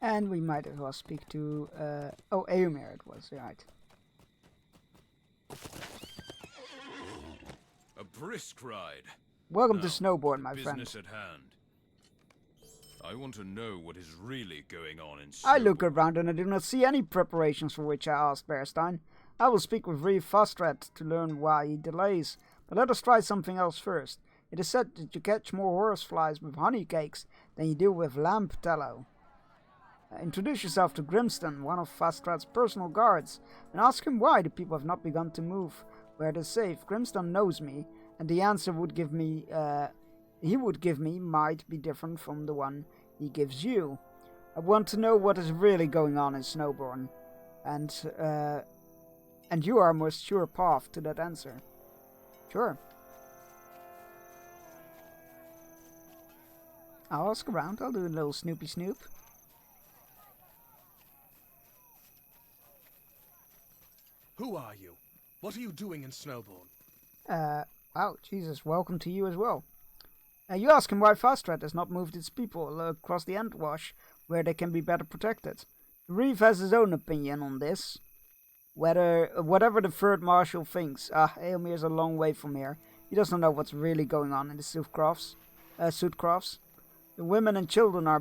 And we might as well speak to, oh, Eomer it was, right. A brisk ride. Welcome Now, to Snowbourn, my friend. business at hand. I want to know what is really going on in I look around and I do not see any preparations for which I asked Bearstein. I will speak with Reeve Fostrat to learn why he delays, but let us try something else first. It is said that you catch more horseflies with honey cakes than you do with lamp tallow. Introduce yourself to Grimston, one of Fastrat's personal guards, and ask him why the people have not begun to move where it is safe. Grimston knows me, and the answer he would give me might be different from the one he gives you. I want to know what is really going on in Snowbourn, and you are a most sure path to that answer. Sure. I'll ask around. I'll do a little snoopy snoop. Who are you? What are you doing in Snowbourn? Wow, Jesus, welcome to you as well. You ask him why Fastrat has not moved its people across the Entwash, where they can be better protected. Reeve has his own opinion on this. Whatever the third marshal thinks, Eomer's a long way from here. He doesn't know what's really going on in the Soothcrofts. The women and children are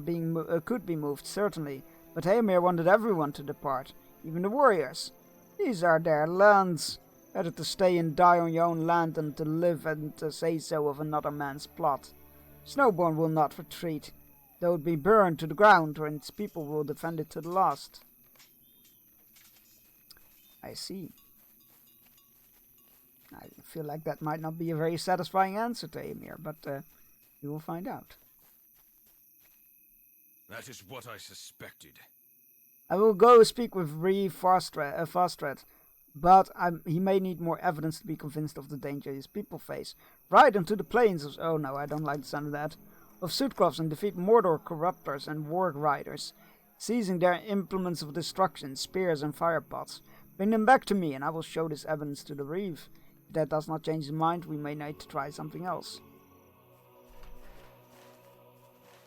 could be moved, certainly, but Eomer wanted everyone to depart, even the warriors. These are their lands. Better to stay and die on your own land than to live and to say so of another man's plot. Snowbourn will not retreat, though it be burned to the ground, or its people will defend it to the last. I see. I feel like that might not be a very satisfying answer to Eomer, but we will find out. That is what I suspected. I will go speak with Reeve Fostrat, but he may need more evidence to be convinced of the danger his people face. Ride into the plains of... Oh no, I don't like the sound of that. Of Soothcrofts and defeat Mordor corruptors and warg riders, seizing their implements of destruction, spears and firepots. Bring them back to me, and I will show this evidence to the Reeve. If that does not change his mind, we may need to try something else.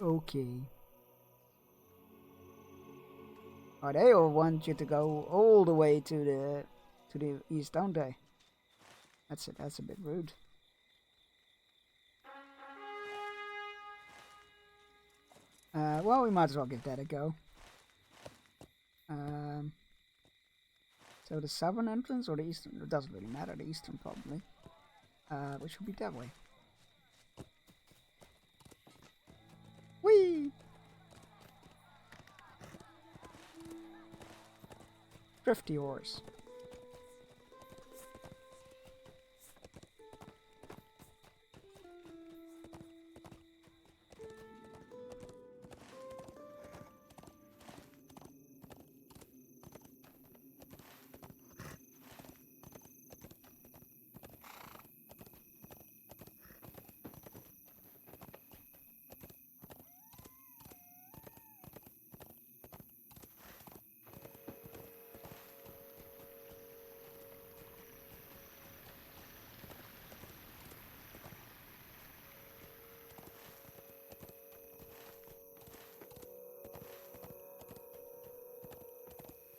Okay. Oh, they all want you to go all the way to the east, don't they? That's a bit rude. Well, we might as well give that a go. So the southern entrance or the eastern? It doesn't really matter. The eastern probably. Which would be that way. Whee! Thrifty horse.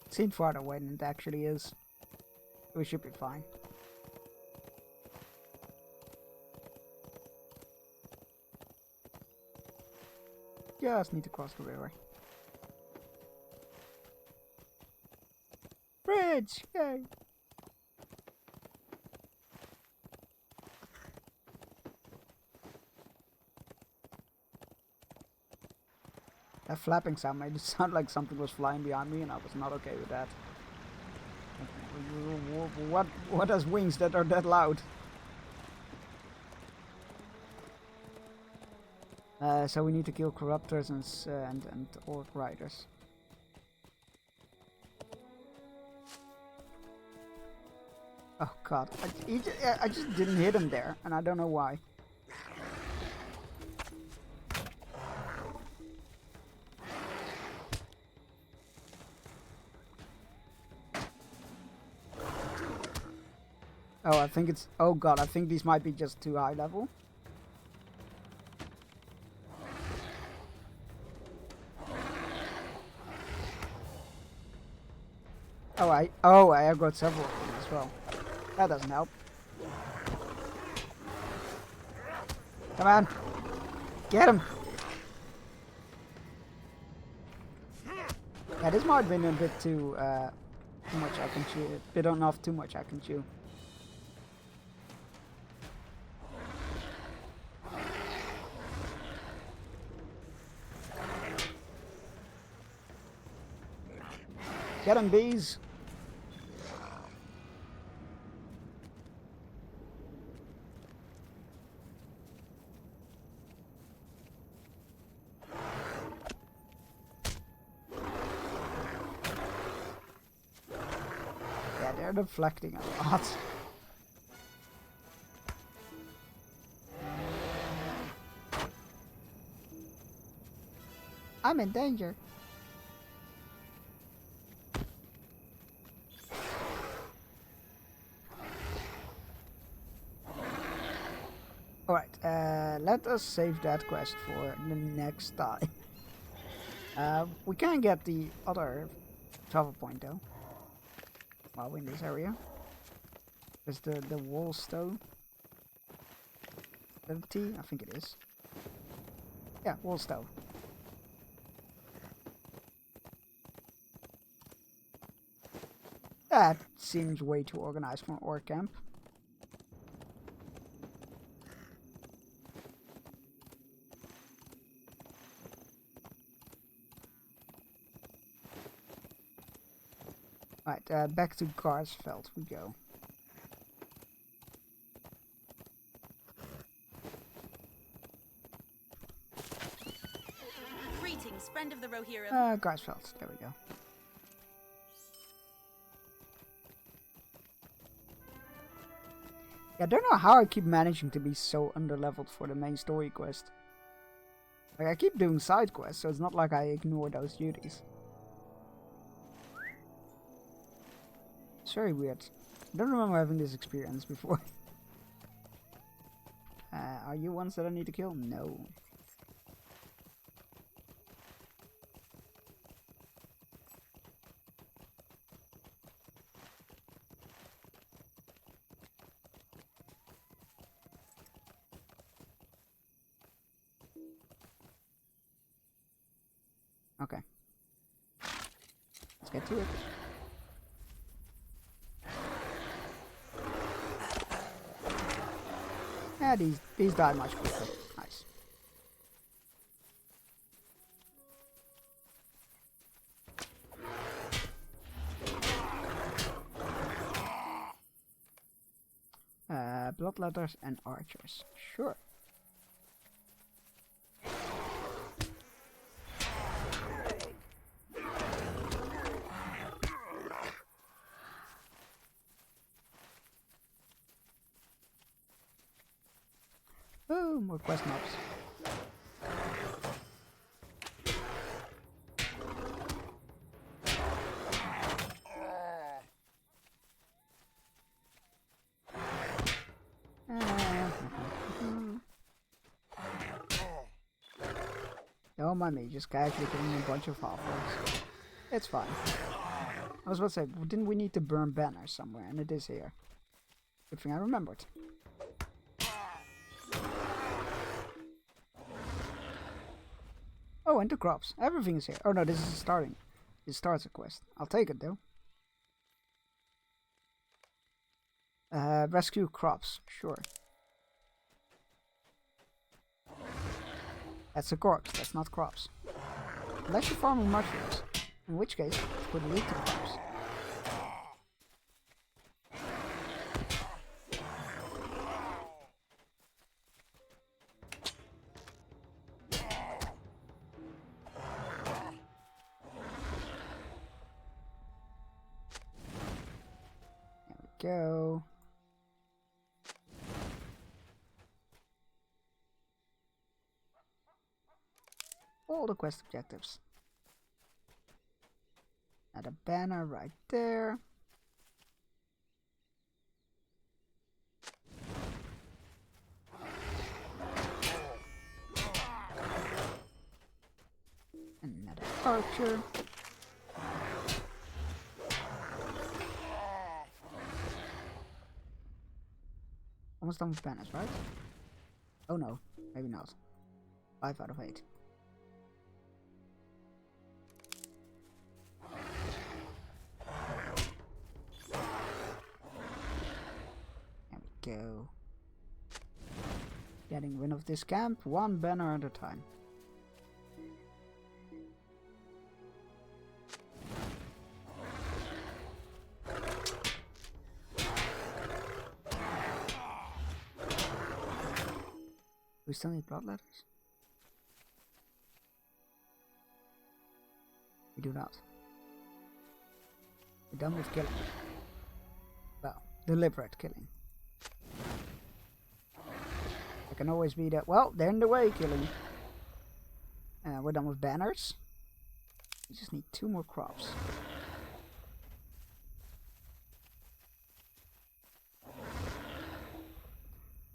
Seems farther away than it actually is. We should be fine. Just need to cross the river. Bridge! Yay! That flapping sound made it sound like something was flying behind me, and I was not okay with that. What has wings that are that loud? So we need to kill corruptors and orc riders. God, I just didn't hit him there, and I don't know why. Oh, I think it's... Oh god, I think these might be just too high level. Oh, I aggroed several of them as well. That doesn't help. Come on. Get him. Yeah, this might have been a bit too much I can chew. A bit enough too much I can chew. Get him, bees! Yeah, they're deflecting a lot. I'm in danger. Alright, let us save that quest for the next time. We can get the other travel point though. While in this area. There's the wall stone. Is that a T? I think it is. Yeah, wall stone. That seems way too organized for an orc camp. Right, back to Garsfeld we go. Greetings, friend of the Rohirrim. Garsfeld, there we go. Yeah, I don't know how I keep managing to be so underleveled for the main story quest. Like, I keep doing side quests, so it's not like I ignore those duties. It's very weird. I don't remember having this experience before. Are you ones that I need to kill? No. Okay. Let's get to it. Yeah, these die much quicker. Nice. Bloodletters and archers. Sure. Oh, more quest maps. Don't mind me, just casually killing a bunch of half-orcs. It's fine. I was about to say, didn't we need to burn banners somewhere? And it is here. Good thing I remembered. Oh, and the crops. Everything is here. Oh no, this is starting. It starts a quest. I'll take it though. Rescue crops. Sure. That's a corpse. That's not crops. Unless you're farming mushrooms. In which case, it could lead to crops. Go. all the quest objectives. And a banner right there. Another archer. Almost done with banners, right? Oh no, maybe not. 5 out of 8. There we go. Getting rid of this camp, 1 banner at a time. We still need blood letters? We do not. We're done with killing. Well, deliberate killing. I can always be that. Well, they're in the way, killing. We're done with banners. We just need 2 more crops.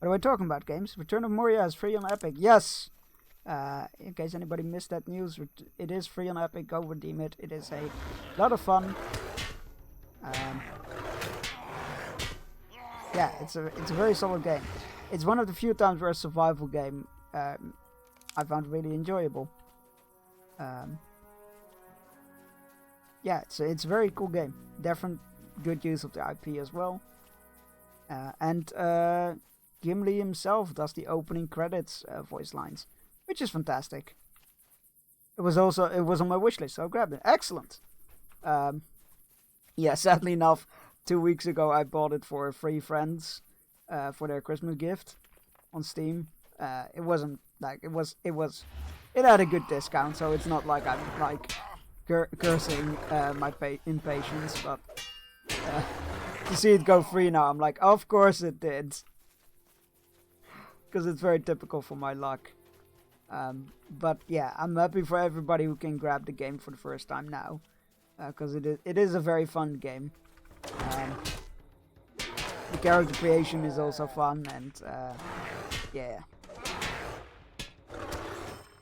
What are we talking about, games? Return of Moria is free on Epic. Yes! In case anybody missed that news, it is free on Epic. Go redeem it. It is a lot of fun. Yeah, it's a very solid game. It's one of the few times where a survival game I found really enjoyable. Yeah, it's a very cool game. Different good use of the IP as well. And Gimli himself does the opening credits voice lines, which is fantastic. It was on my wishlist, so I grabbed it. Excellent. Yeah, sadly enough, 2 weeks ago I bought it for 3 friends for their Christmas gift on Steam. It wasn't like it had a good discount, so it's not like I'm like cursing my impatience, but to see it go free now, I'm like, of course it did. Because it's very typical for my luck. But yeah, I'm happy for everybody who can grab the game for the first time now. Because it is a very fun game. The character creation is also fun, and yeah.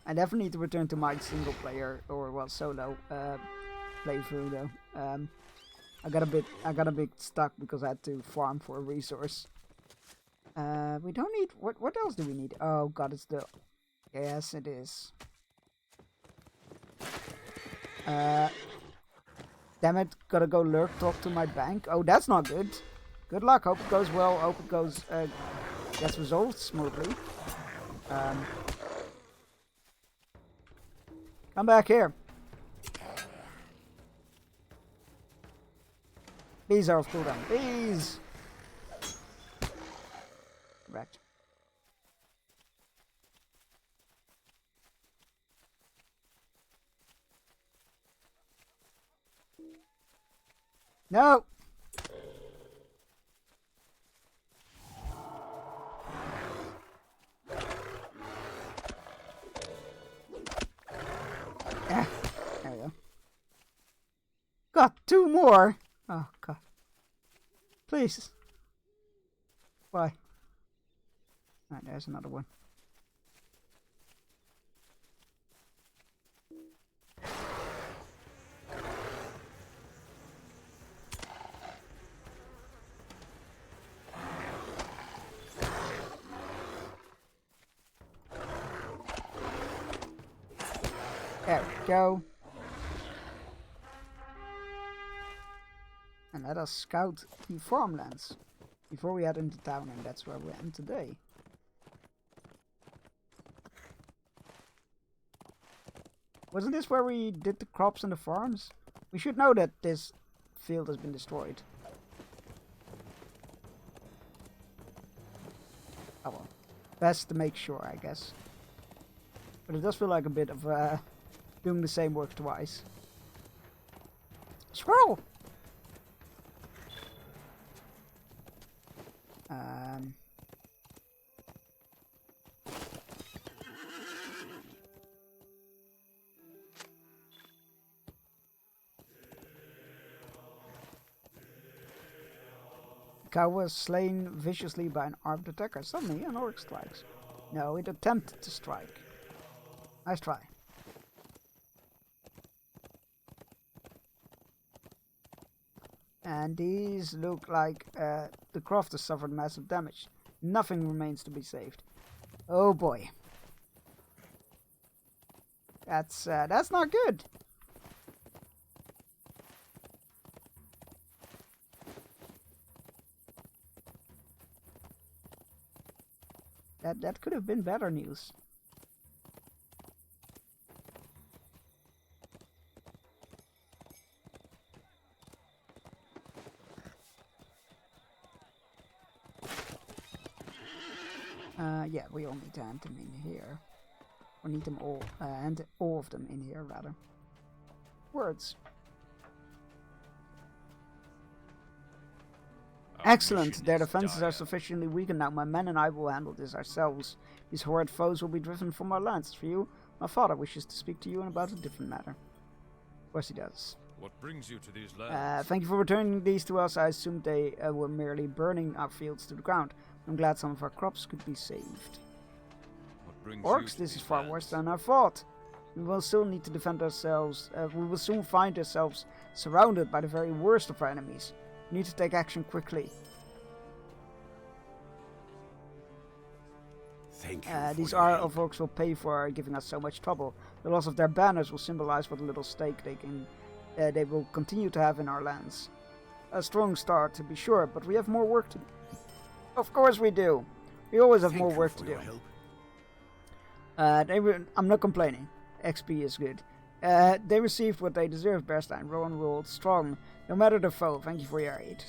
I definitely need to return to my single player, or well, solo playthrough though. I got a bit stuck because I had to farm for a resource. We don't need... What else do we need? Oh god, it's the... Yes, it is. Damn it, gotta go lurk talk to my bank. Oh, that's not good. Good luck, hope it goes well, hope it goes... gets resolved smoothly. Come back here. These are off cooldown. These! Correct. No! Ah, there we go. Got 2 more! Oh, God. Please. Why? Alright, there's another one. There we go. And let us scout the farmlands before we head into town, and that's where we end today. Wasn't this where we did the crops and the farms? We should know that this field has been destroyed. Oh well. Best to make sure, I guess. But it does feel like a bit of doing the same work twice. Squirrel! cow was slain viciously by an armed attacker. Suddenly, an orc strikes. No, it attempted to strike. Nice try. And these look like the craft has suffered massive damage. Nothing remains to be saved. Oh boy. That's not good. That could have been better news. Yeah, we all need to hand them in here. Or need them all, and all of them in here, rather. Words. Excellent! Their defenses are sufficiently weakened now. My men and I will handle this ourselves. These horrid foes will be driven from our lands. For you, my father wishes to speak to you about a different matter. Of course he does. What brings you to these lands? Thank you for returning these to us. I assumed they were merely burning our fields to the ground. I'm glad some of our crops could be saved. Orcs, this is far worse than I thought. We will still need to defend ourselves. We will soon find ourselves surrounded by the very worst of our enemies. We need to take action quickly. Thank you. These Isle Orcs will pay for giving us so much trouble. The loss of their banners will symbolize what little stake they will continue to have in our lands. A strong start, to be sure, but we have more work to do. Of course we do. We always have more work to do. I'm not complaining. XP is good. They received what they deserved, Bearstein. Rowan ruled strong, no matter the foe. Thank you for your aid.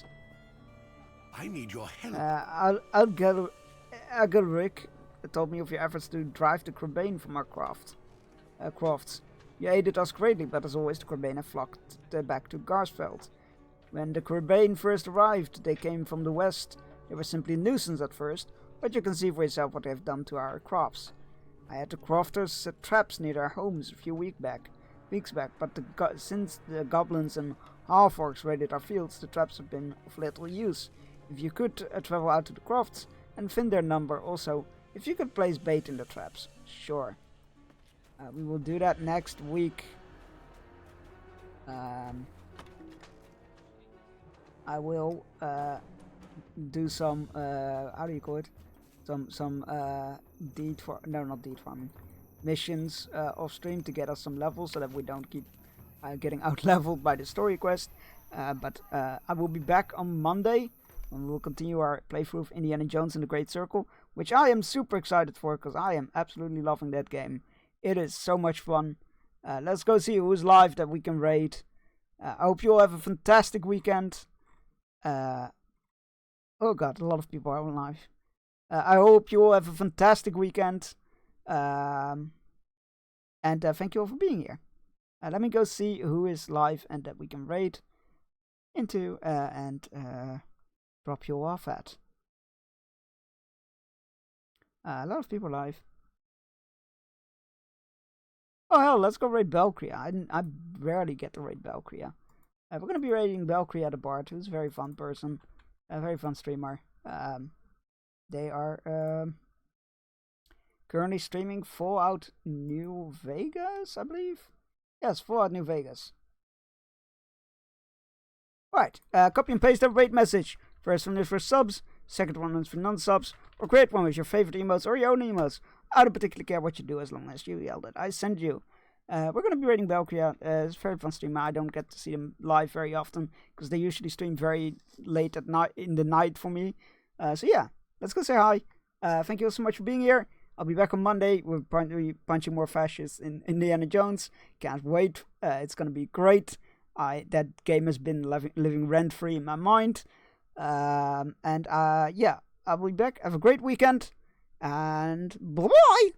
I need your help. Agelric told me of your efforts to drive the Crebain from our crafts. You aided us greatly, but as always, the Crebain have flocked back to Garsfeld. When the Crebain first arrived, they came from the west. They were simply a nuisance at first, but you can see for yourself what they have done to our crops. I had the crafters set traps near their homes a few weeks back, but since the goblins and half-orcs raided our fields, the traps have been of little use. If you could travel out to the crafts and find their number, also, if you could place bait in the traps, sure. We will do that next week. I will do some how do you call it? Some deed farming missions off stream to get us some levels so that we don't keep getting out leveled by the story quest. But I will be back on Monday and we will continue our playthrough of Indiana Jones and the Great Circle, which I am super excited for because I am absolutely loving that game. It is so much fun. Let's go see who's live that we can raid. I hope you all have a fantastic weekend. Oh god, a lot of people are on live. I hope you all have a fantastic weekend. And thank you all for being here. Let me go see who is live and that we can raid into and drop you off at. A lot of people live. Oh hell, let's go raid Belcria. I rarely get to raid Belcria. We're going to be raiding Belcria the Bard, who's a very fun person. A very fun streamer. They are currently streaming Fallout New Vegas, I believe. Yes, Fallout New Vegas. Right, copy and paste that raid message. First one is for subs, second one is for non-subs, or create one with your favorite emotes or your own emotes. I don't particularly care what you do as long as you yelled it. I send you. We're going to be raiding Belcria. It's a very fun streamer. I don't get to see them live very often because they usually stream very late at night in the night for me. So yeah, let's go say hi. Thank you all so much for being here. I'll be back on Monday. We're punching more fascists in Indiana Jones. Can't wait. It's going to be great. That game has been living rent-free in my mind. Yeah, I'll be back. Have a great weekend. And bye-bye!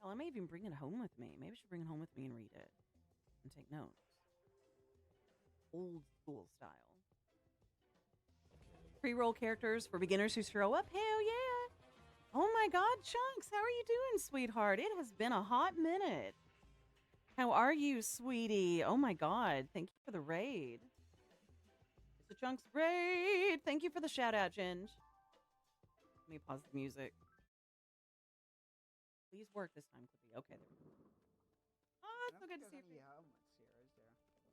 Well, I may even bring it home with me. Maybe I should bring it home with me and read it. And take notes. Old school style. Pre-roll characters for beginners who throw up? Hell yeah! Oh my God, Chunks, how are you doing, sweetheart? It has been a hot minute. How are you, sweetie? Oh my God, thank you for the raid. It's a Chunks raid. Thank you for the shout out, Ginge. Let me pause the music. Please work this time, Clippy. Okay, there we go. Oh, it's so good to see you.